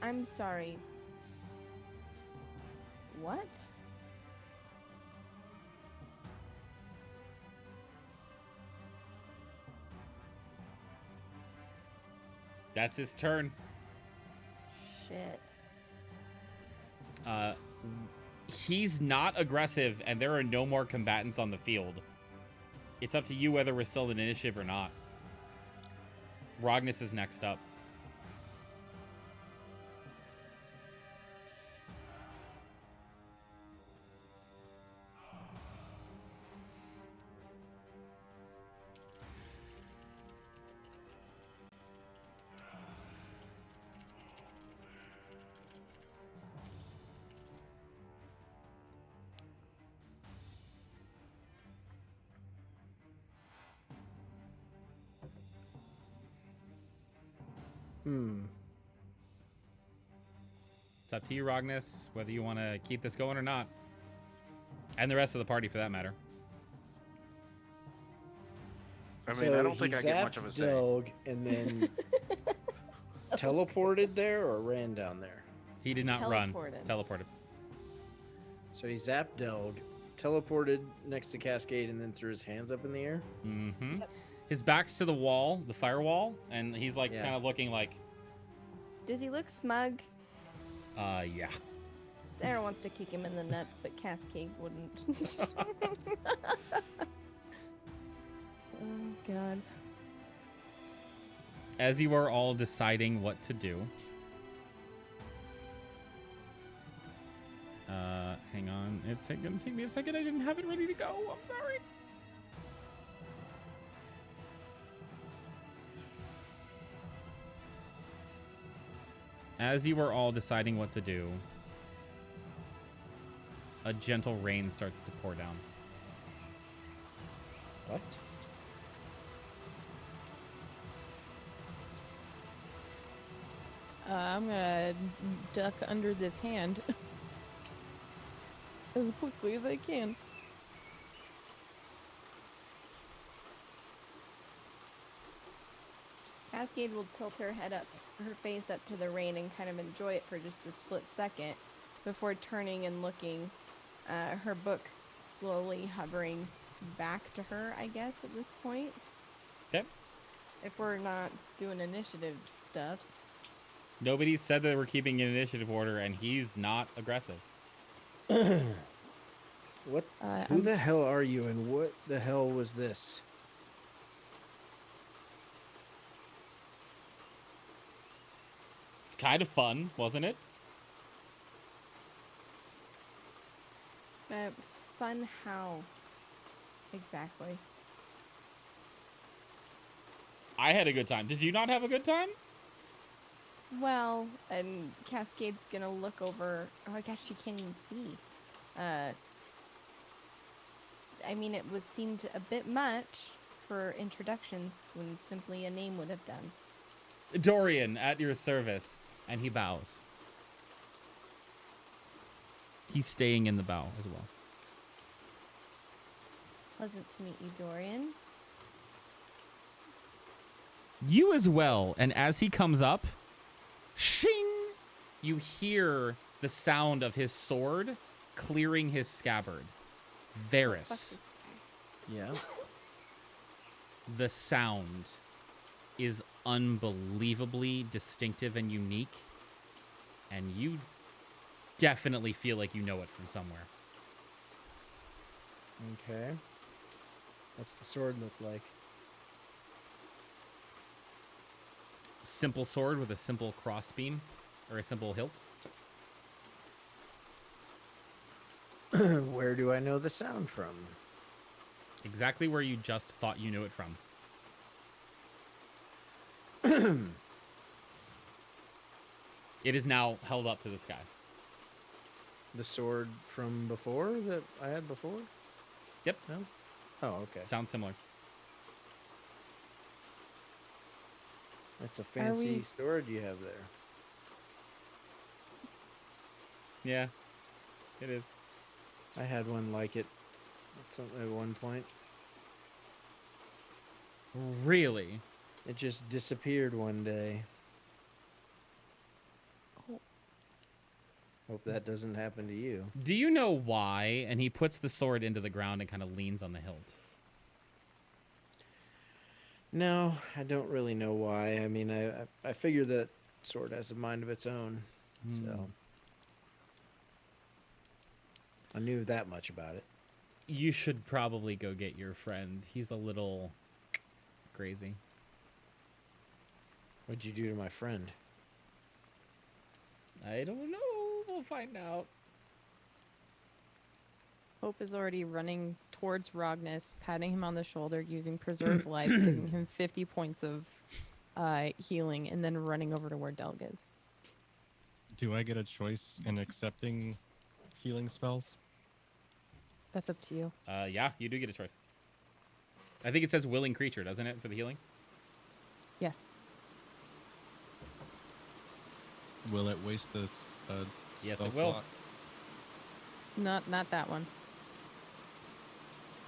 I'm sorry. What? That's his turn. Shit. He's not aggressive, and there are no more combatants on the field. It's up to you whether we're still in initiative or not. Rognus is next up. It's up to you, Rognus, whether you want to keep this going or not. And the rest of the party, for that matter. I mean, I don't think I get much of a say. Dog and then teleported there or ran down there. He did not run. Teleported. Teleported. So he zapped Delg, teleported next to Cascade, and then threw his hands up in the air. Mm-hmm. His back's to the wall, the firewall, and he's like Yeah. kind of looking like, Does he look smug? yeah. Sarah wants to kick him in the nuts, but Cascade wouldn't. Oh God. As you are all deciding what to do. Hang on. It's gonna take me a second. I didn't have it ready to go. I'm sorry. As you are all deciding what to do, a gentle rain starts to pour down. What? I'm gonna duck under this hand as quickly as I can. Cascade will tilt her head up, her face up to the rain and kind of enjoy it for just a split second before turning and looking, her book slowly hovering back to her, I guess, at this point. Okay. If we're not doing initiative stuffs. Nobody said that we're keeping an initiative order, and he's not aggressive. What? Who I'm- the hell are you, and what the hell was this? It's kind of fun, wasn't it? Fun how? Exactly. I had a good time. Did you not have a good time? Well, and Cascade's gonna look over. Oh, I guess she can't even see. I mean, it seemed a bit much for introductions when simply a name would have done. Dorian, at your service. And he bows. He's staying in the bow as well. Pleasant to meet you, Dorian. You as well. And as he comes up, shing! You hear the sound of his sword clearing his scabbard. Fuck Varys. this guy. Yeah. The sound is unbelievably distinctive and unique. And you definitely feel like you know it from somewhere. Okay. What's the sword look like? Simple sword with a simple crossbeam or a simple hilt. Where do I know the sound from? Exactly where you just thought you knew it from. It is now held up to the sky. The sword from before that I had before? Yep. No? Oh, okay. Sounds similar. That's a fancy we- sword you have there. Yeah, it is. I had one like it at one point. Really? It just disappeared one day. Oh. Hope that doesn't happen to you. Do you know why? And he puts the sword into the ground and kind of leans on the hilt. No, I don't really know why. I mean, I figure that sword has a mind of its own, so I knew that much about it. You should probably go get your friend. He's a little crazy. What'd you do to my friend? I don't know. We'll find out. Hope is already running towards Rognus, patting him on the shoulder, using Preserve Life, giving him 50 points of healing, and then running over to where Delg is. Do I get a choice in accepting healing spells? That's up to you. Yeah, you do get a choice. I think it says willing creature, doesn't it, for the healing? Yes. Will it waste this? Yes, spell it will. slot? Not that one.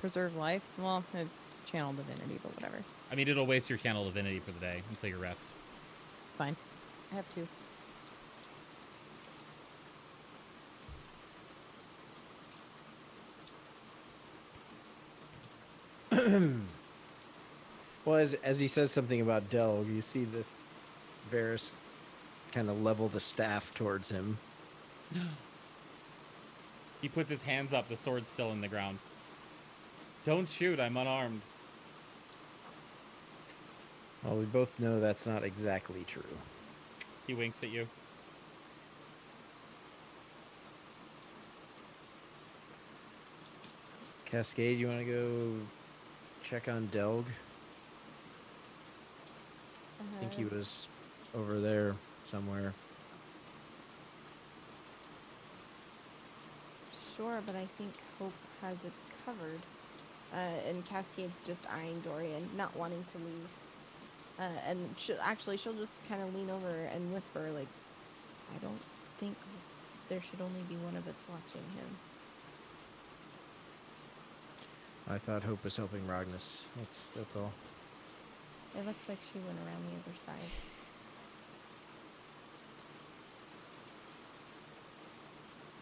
Preserve Life? Well, it's Channel Divinity, but whatever. I mean, it'll waste your channel divinity for the day until you rest. Fine. I have two. Well, as he says something about Delg, you see this Varys kind of level the staff towards him. He puts his hands up, the sword's still in the ground. Don't shoot, I'm unarmed. Well, we both know that's not exactly true. He winks at you. Cascade, you want to go check on Delg? I think he was over there somewhere. Sure, but I think Hope has it covered. And Cascade's just eyeing Dorian, not wanting to leave. And she'll just kind of lean over and whisper, like, I don't think there should only be one of us watching him. I thought Hope was helping Ragnus. That's all. It looks like she went around the other side.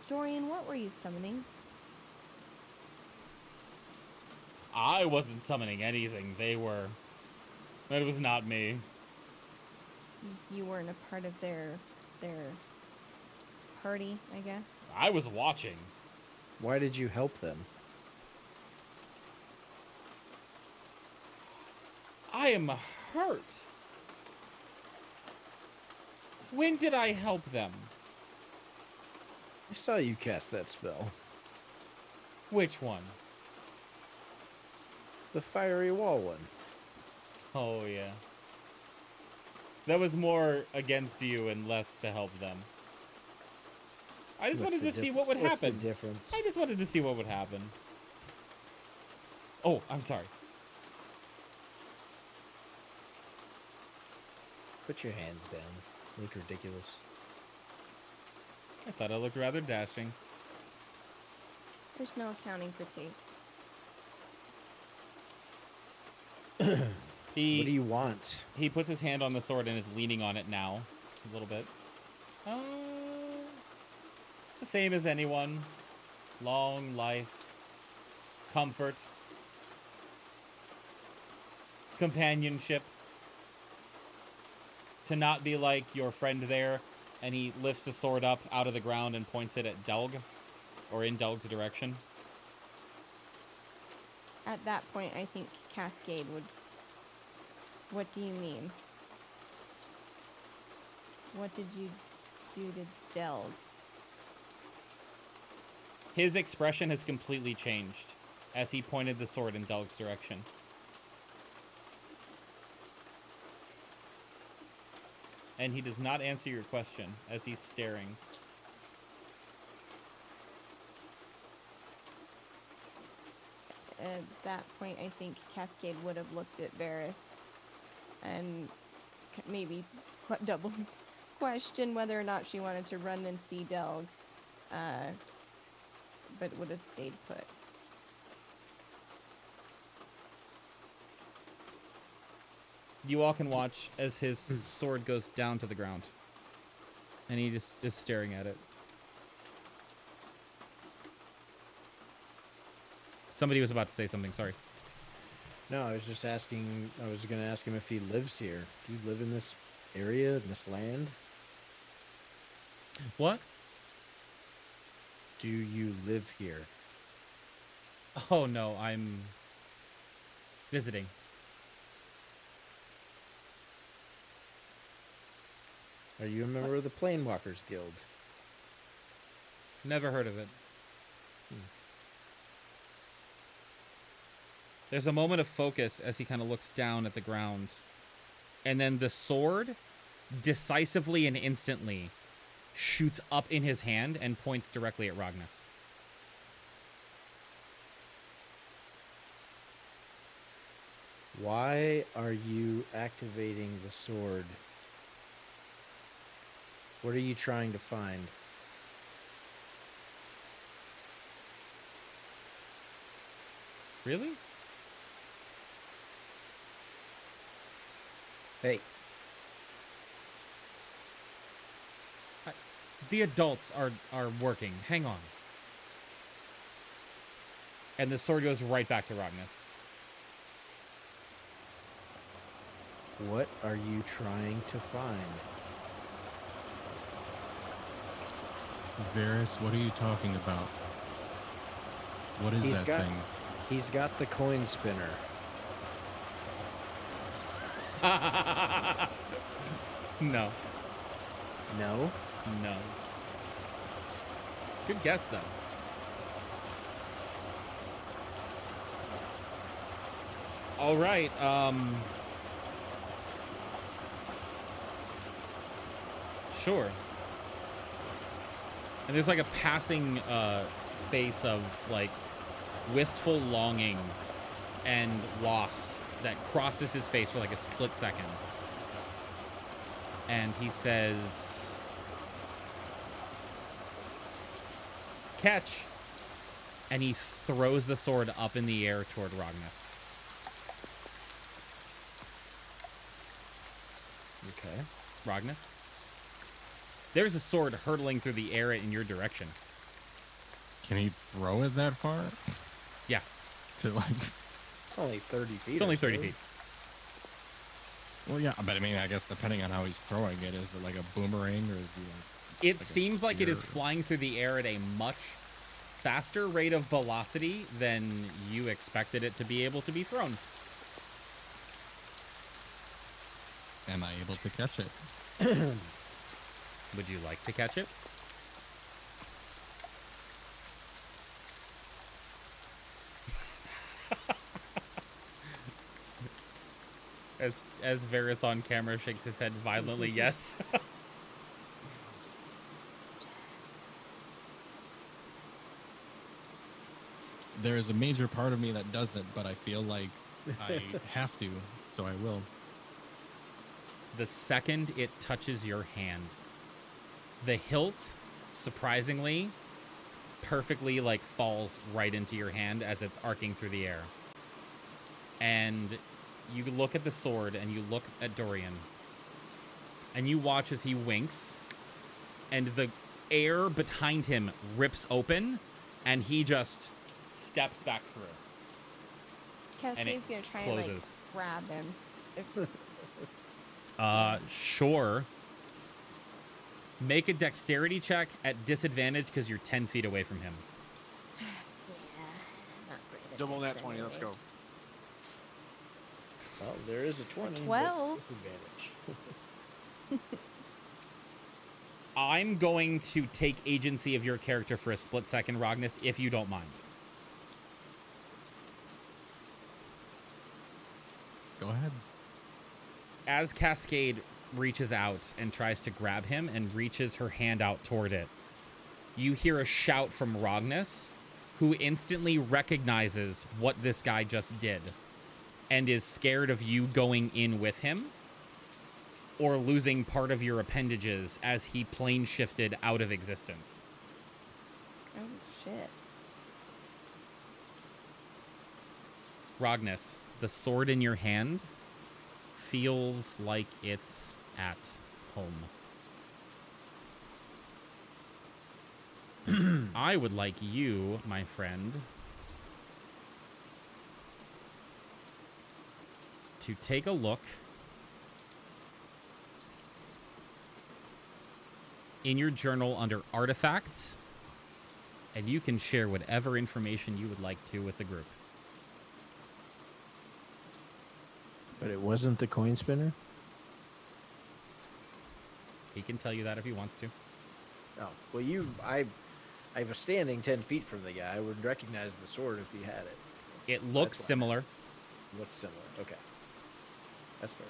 Dorian, what were you summoning? I wasn't summoning anything. They were. That was not me. You weren't a part of their party, I guess. I was watching. Why did you help them? I am hurt. When did I help them? I saw you cast that spell. Which one? The fiery wall one. Oh, yeah. That was more against you and less to help them. I just wanted to see what would What's happen. the difference? I just wanted to see what would happen. Oh, I'm sorry. Put your hands down. Look ridiculous. I thought I looked rather dashing. There's no accounting for taste. What do you want? He puts his hand on the sword and is leaning on it now, a little bit. The same as anyone. Long life, comfort, companionship. To not be like your friend there, and he lifts the sword up out of the ground and points it at Delg, or in Delg's direction. At that point, I think Cascade would... What do you mean? What did you do to Delg? His expression has completely changed as he pointed the sword in Delg's direction. And he does not answer your question as he's staring. At that point, I think Cascade would have looked at Varys and maybe double question whether or not she wanted to run and see Delg, but would have stayed put. You all can watch as his sword goes down to the ground. And he just is staring at it. Somebody was about to say something, sorry. No, I was just asking. I was going to ask him if he lives here. Do you live in this area, in this land? What? Do you live here? Oh no, I'm visiting. Are you a member of the Planewalkers Guild? Never heard of it. There's a moment of focus as he kind of looks down at the ground. And then the sword, decisively and instantly, shoots up in his hand and points directly at Ragnus. Why are you activating the sword? What are you trying to find? Really? Hey, The adults are working. Hang on. And the sword goes right back to Ragnus. what are you trying to find? Varys, what are you talking about? What is that thing? He's got the coin spinner. No. No. No. Good guess, though. All right. Sure. And there's like a passing face of like wistful longing and loss that crosses his face for like a split second. And he says, "Catch." And he throws the sword up in the air toward Rognus. Okay. Rognus? There's a sword hurtling through the air in your direction. Can he throw it that far? Yeah. To like. It's only 30 feet. It's only or 30 so. feet. Well, yeah, but I mean, I guess depending on how he's throwing it, is it like a boomerang or is he like? It like a seems like it is spear? flying through the air at a much faster rate of velocity than you expected it to be able to be thrown. Am I able to catch it? Would you like to catch it? As Varys on camera shakes his head violently, yes. There is a major part of me that doesn't, but I feel like I have to, so I will. The second it touches your hand, the hilt, surprisingly, perfectly like falls right into your hand as it's arcing through the air. And you look at the sword and you look at Dorian, and you watch as he winks, and the air behind him rips open, and he just steps back through. And it Cascade's gonna try and like closes. grab him. Sure. Make a dexterity check at disadvantage because you're 10 feet away from him. Yeah, not great at Double Nat dex 20. Let's anyways. go. Well, there is a 20. but 12. Disadvantage. I'm going to take agency of your character for a split second, Rognus, if you don't mind. Go ahead. As Cascade reaches out and tries to grab him and reaches her hand out toward it, you hear a shout from Rognus, who instantly recognizes what this guy just did and is scared of you going in with him or losing part of your appendages as he plane shifted out of existence. Oh shit. Rognus, the sword in your hand feels like it's at home. I would like you, my friend, to take a look in your journal under artifacts, and you can share whatever information you would like to with the group. But it wasn't the coin spinner? He can tell you that if he wants to. Oh, well, I was standing 10 feet from the guy. I would recognize the sword if he had it. It looks That's why. similar. Looks similar. Okay. That's fair.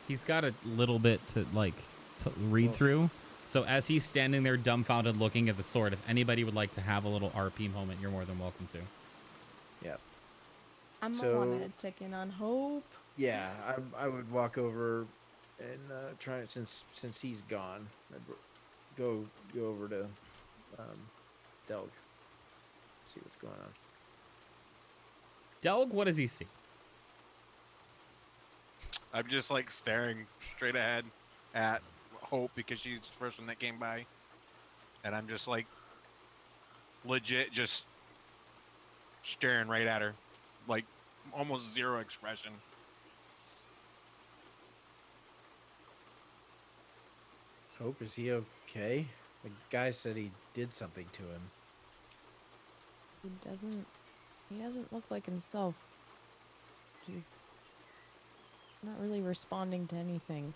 He's got a little bit to read Well- through. So as he's standing there dumbfounded looking at the sword, if anybody would like to have a little RP moment, you're more than welcome to. Yeah. I'm gonna So- wanna check in on Hope. Yeah, I would walk over and try it since he's gone. I'd go over to Delg. See what's going on. Delg, what does he see? I'm just like staring straight ahead at Hope because she's the first one that came by. And I'm just like legit just staring right at her. Like almost zero expression. Hope, is he okay? The guy said he did something to him. He doesn't look like himself. He's not really responding to anything.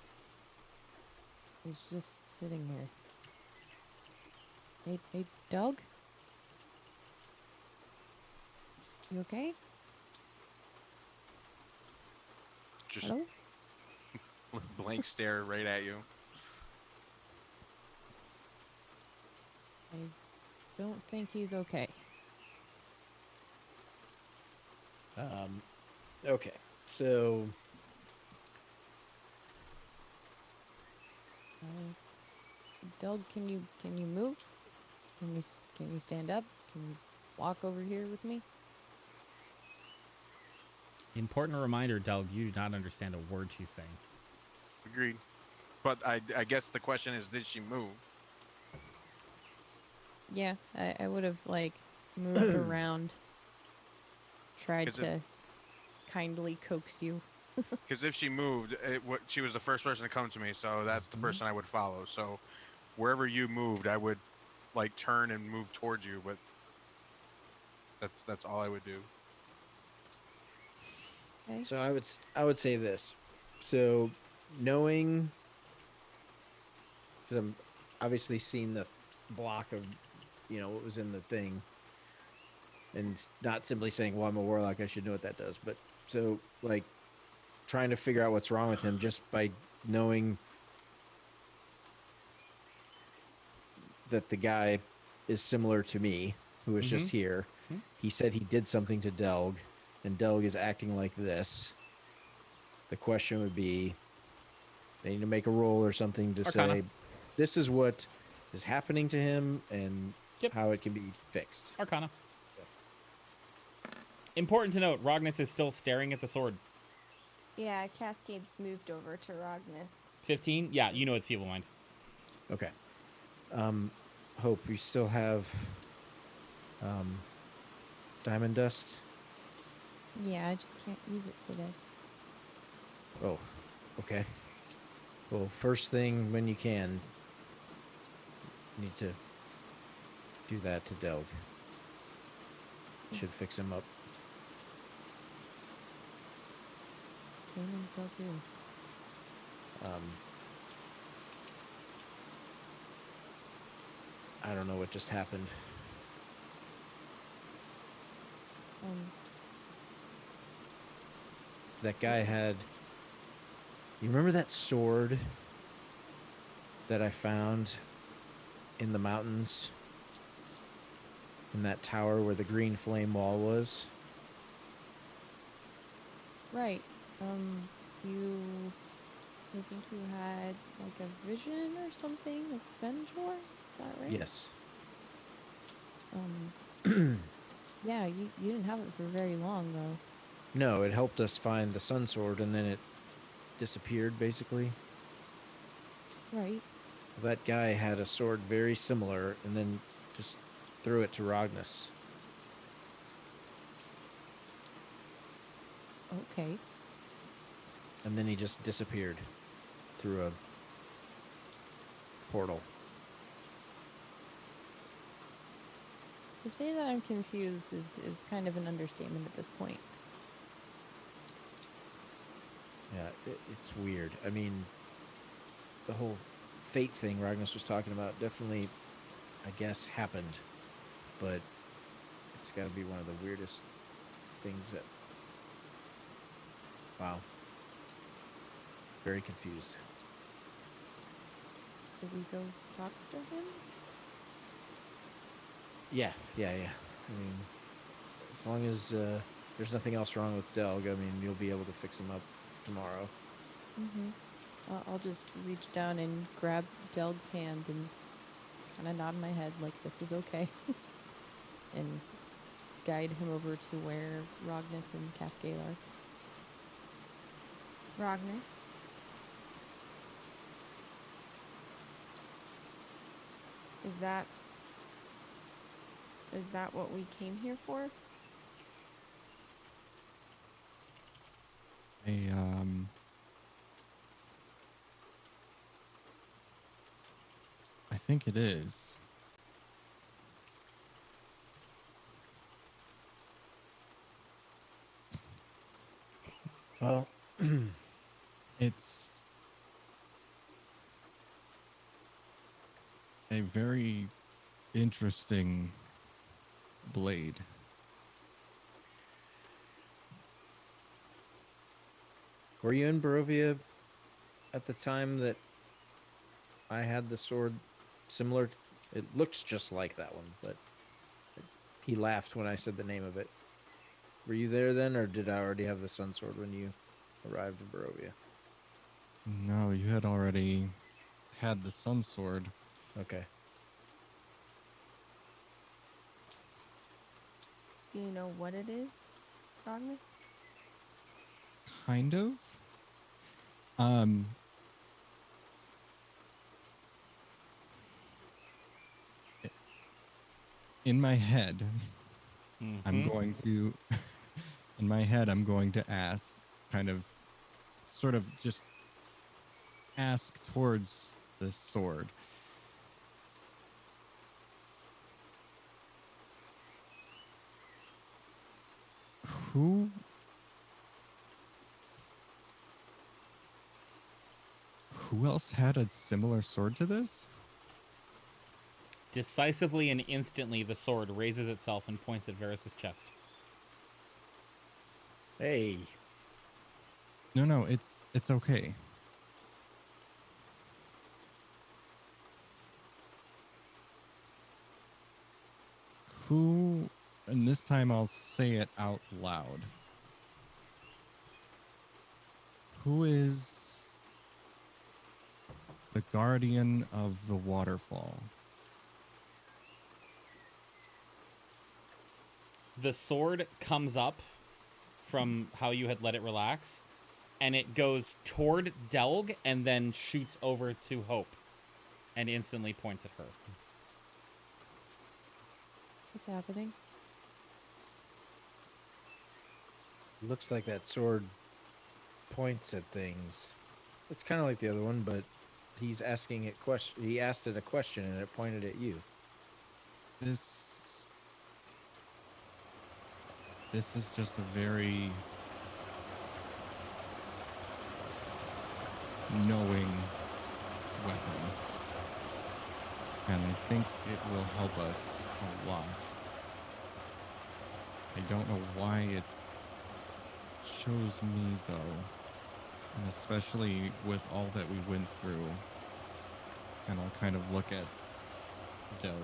He's just sitting here. Hey, Doug? You okay? Just Hello? blank stare right at you. I don't think he's okay. Okay. So, Doug, can you move? Can you stand up? Can you walk over here with me? Important reminder, Doug, you do not understand a word she's saying. Agreed. But I guess the question is, did she move? Yeah, I would have like moved around, tried 'Cause to kindly coax you. Because if she moved, she was the first person to come to me, so that's the person I would follow. So wherever you moved, I would like turn and move towards you, but that's all I would do. Okay. so I would say this. So, knowing, because I'm obviously seen the block of, what was in the thing, and not simply saying, "Well, I'm a warlock, I should know what that does." But so, like, trying to figure out what's wrong with him just by knowing that the guy is similar to me, who was just here. Mhm. He said he did something to Delg, and Delg is acting like this. The question would be, they need to make a roll or something to Arcana. say, this is what is happening to him and Yep. how it can be fixed. Arcana. Important to note, Rognus is still staring at the sword. Yeah, Cascade's moved over to Rognus. 15? Yeah, you know it's Feeble Mind. Okay. Hope, you still have diamond dust? Yeah, I just can't use it today. Oh, okay. Well, first thing when you can, you need to do that to Delg. Should fix him up. Can and will do. I don't know what just happened. That guy had. You remember that sword that I found in the mountains? In that tower where the green flame wall was? Right. I think you had like a vision or something of Fenjor? Is that right? Yes. Yeah, you didn't have it for very long though. No, it helped us find the sun sword and then it disappeared basically. Right. That guy had a sword very similar and then just threw it to Rognus. Okay. And then he just disappeared through a portal. To say that I'm confused is kind of an understatement at this point. Yeah, it's weird. I mean, the whole fate thing Ragnus was talking about definitely, I guess, happened. But it's got to be one of the weirdest things that... Wow. Very confused. Did we go talk to him? Yeah. I mean, as long as there's nothing else wrong with Delg, I mean, you'll be able to fix him up tomorrow. I'll just reach down and grab Delg's hand and kind of nod my head like this is okay. And guide him over to where Rognus and Cascade are. Rognus? Is that what we came here for? think it is. Well, It's a very interesting blade. were you in Barovia at the time that I had the sword similar? It looks just like that one, but he laughed when I said the name of it. Were you there then, or did I already have the sun sword when you arrived in Barovia? No, you had already had the sun sword. Okay. Do you know what it is, Rogmus? Kind of. In my head, I'm going to in my head I'm going to ask, kind of sort of just ask towards the sword. Who else had a similar sword to this? Decisively and instantly, the sword raises itself and points at Varys' chest. Hey, No, it's okay. Who, and this time I'll say it out loud. Who is the guardian of the waterfall? The sword comes up from how you had let it relax, and it goes toward Delg and then shoots over to Hope and instantly points at her. What's happening? looks like that sword points at things. It's kind of like the other one, but he's asking it question. He asked it a question, and it pointed at you. This is just a very knowing weapon. And I think it will help us a lot. I don't know why it chose me, though. And especially with all that we went through. And I'll kind of look at Delg.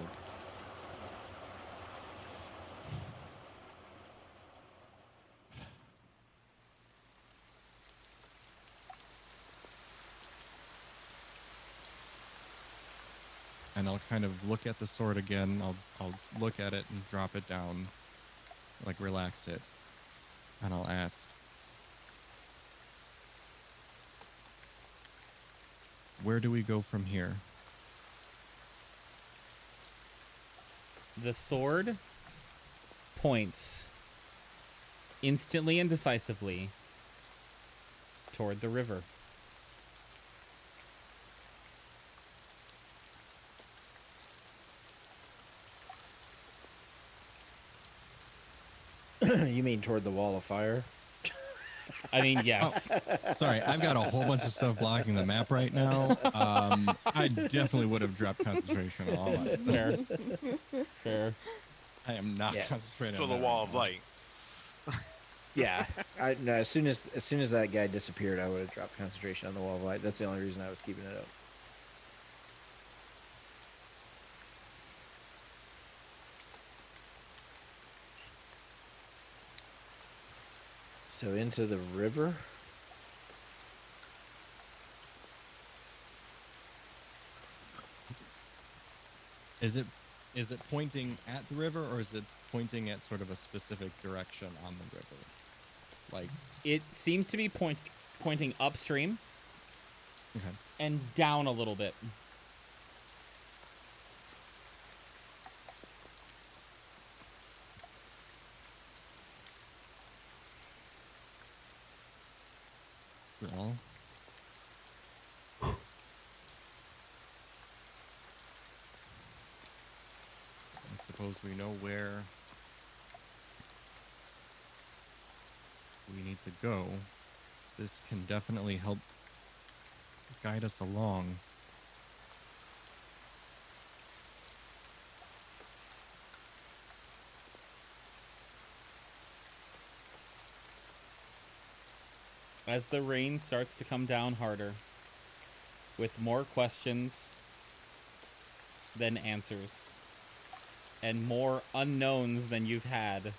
And I'll kind of look at the sword again. I'll look at it and drop it down, like relax it. And I'll ask, where do we go from here? The sword points instantly and decisively toward the river. You mean toward the wall of fire? I mean, yes. Sorry, I've got a whole bunch of stuff blocking the map right now. I definitely would have dropped concentration on all that stuff. Fair. Fair. I am not Yeah. concentrating So on the that wall right of now. light. Yeah. No, as soon as that guy disappeared, I would have dropped concentration on the wall of light. That's the only reason I was keeping it up. So into the river. Is it pointing at the river, or is it pointing at sort of a specific direction on the river? Like, It seems to be pointing upstream okay. and down a little bit. Well, suppose we know where we need to go. This can definitely help guide us along. As the rain starts to come down harder, with more questions than answers, and more unknowns than you've had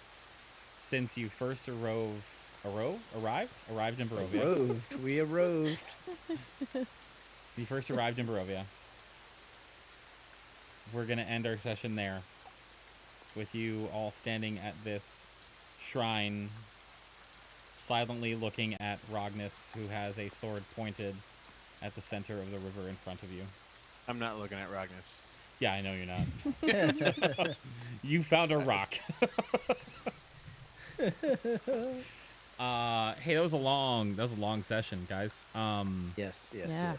since you first arrived in Barovia. We arrived. You first arrived in Barovia. We're gonna end our session there, with you all standing at this shrine, silently looking at Rognus, who has a sword pointed at the center of the river in front of you. I'm not looking at Rognus. Yeah, I know you're not. You found a rock. Hey, that was a long session, guys. Yes. Yeah.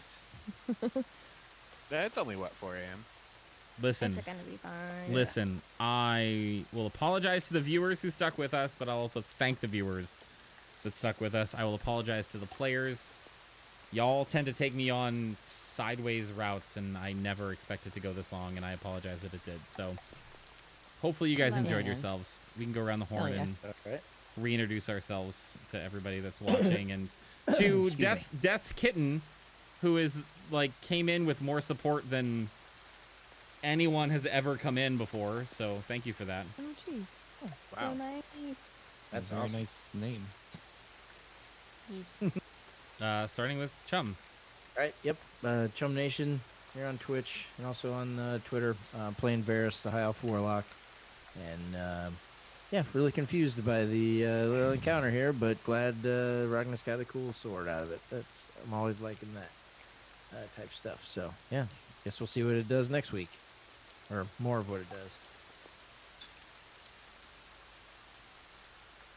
It's only what, 4 a.m. Listen, It's gonna be fine. listen. I will apologize to the viewers who stuck with us, but I'll also thank the viewers that stuck with us. I will apologize to the players. Y'all tend to take me on sideways routes, and I never expected to go this long, and I apologize that it did. So hopefully you guys Love it. enjoyed Yeah. yourselves. We can go around the horn yeah. and All right. reintroduce ourselves to everybody that's watching, and to Excuse Death's Kitten, who is came in with more support than anyone has ever come in before. So thank you for that. Oh, jeez. So nice. That's a very awesome. nice name. He's Starting with Chum. All right. Yep. Chum Nation here on Twitch and also on Twitter. Playing Varus, the High Elf Warlock, and yeah, really confused by the little encounter here, but glad Ragnar's got a cool sword out of it. I'm always liking that type stuff. So yeah, guess we'll see what it does next week, or more of what it does.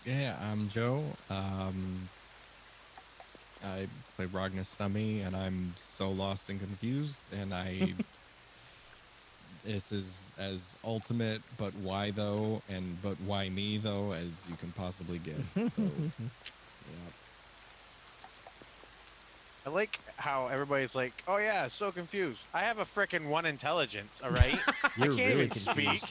Yeah, I'm Joe. I play Ragnus Thummy, and I'm so lost and confused, and this is as ultimate, but why though, and but why me though, as you can possibly get. So, yeah. I like how everybody's like, "Oh yeah, so confused." I have a frickin' 1 intelligence. All right, I You're can't really even speak.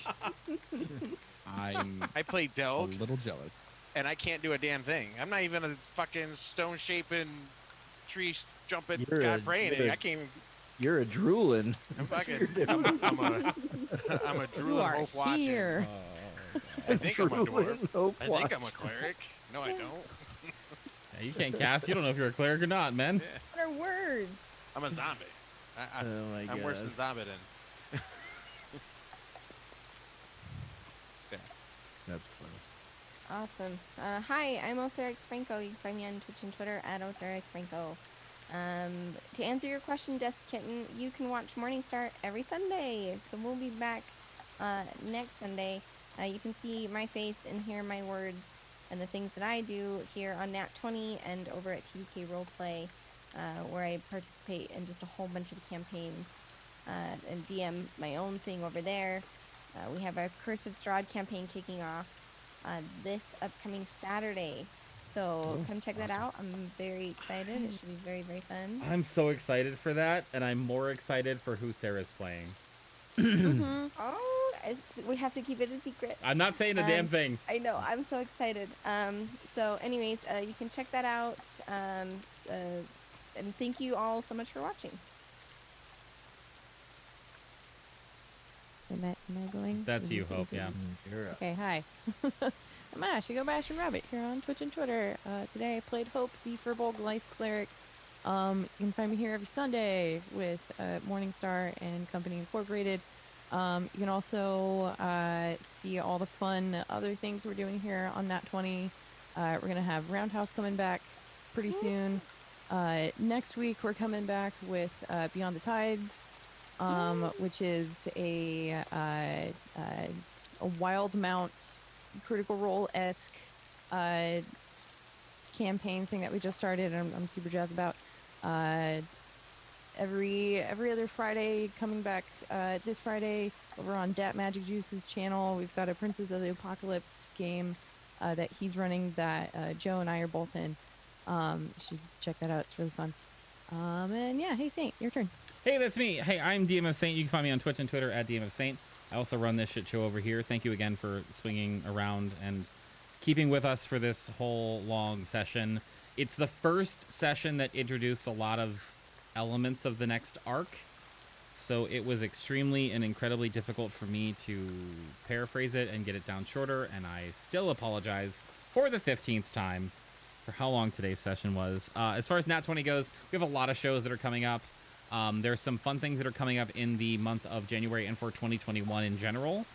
I'm I play a Delg, little jealous. and I can't do a damn thing. I'm not even a fucking stone shaping, tree jumping, You're god a- praying. you're a- I can't even. You're a drooling. I'm What's fucking. your I'm difference? a You drooling are hope watching. here. I think I'm a dwarf. Drooling hope I think I'm a watch. cleric. No, I don't. Yeah, you can't cast. You don't know if you're a cleric or not, man. Yeah, what are words? I'm a zombie. Oh my god. I'm worse than zombie then. So, That's funny. Awesome. Hi, I'm Osirix Franco. You can find me on Twitch and Twitter at Osirix Franco. To answer your question, Death's Kitten, you can watch Morningstar every Sunday. So we'll be back next Sunday. You can see my face and hear my words and the things that I do here on Nat 20 and over at TK Roleplay, where I participate in just a whole bunch of campaigns and DM my own thing over there. We have our Curse of Strahd campaign kicking off this upcoming Saturday. So come check that out. I'm very excited. It should be very, very fun. I'm so excited for that, and I'm more excited for who Sarah's playing. Oh, we have to keep it a secret. I'm not saying a damn thing. I know. I'm so excited. So anyways, you can check that out. And thank you all so much for watching. Am I going? That's Is you, it- Hope. is it- Yeah. You're up. Okay, hi. I'm Ash. You go Bash and Rabbit here on Twitch and Twitter. Today I played Hope, the Furbolg Life Cleric. You can find me here every Sunday with Morningstar and Company Incorporated. You can also see all the fun other things we're doing here on Nat 20. We're going to have Roundhouse coming back pretty soon. Next week we're coming back with Beyond the Tides, which is a Wild Mount Critical Role-esque campaign thing that we just started. I'm super jazzed about. Every other Friday, coming back this Friday over on Dat Magic Juice's channel. We've got a Princess of the Apocalypse game that he's running that Joe and I are both in. You should check that out. It's really fun. And yeah, hey Saint, your turn. Hey, that's me. Hey, I'm DMF Saint. You can find me on Twitch and Twitter at DMF Saint. I also run this shit show over here. Thank you again for swinging around and keeping with us for this whole long session. It's the first session that introduced a lot of elements of the next arc. So it was extremely and incredibly difficult for me to paraphrase it and get it down shorter. And I still apologize for the 15th time for how long today's session was. As far as Nat 20 goes, we have a lot of shows that are coming up. There's some fun things that are coming up in the month of January and for 2021 in general.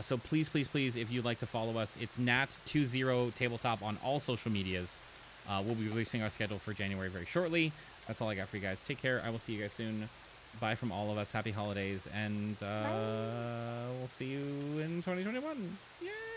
So please, please, please, if you'd like to follow us, it's Nat20 Tabletop on all social medias. We'll be releasing our schedule for January very shortly. That's all I got for you guys. Take care. I will see you guys soon. Bye from all of us. Happy holidays. And we'll see you in 2021. Yay!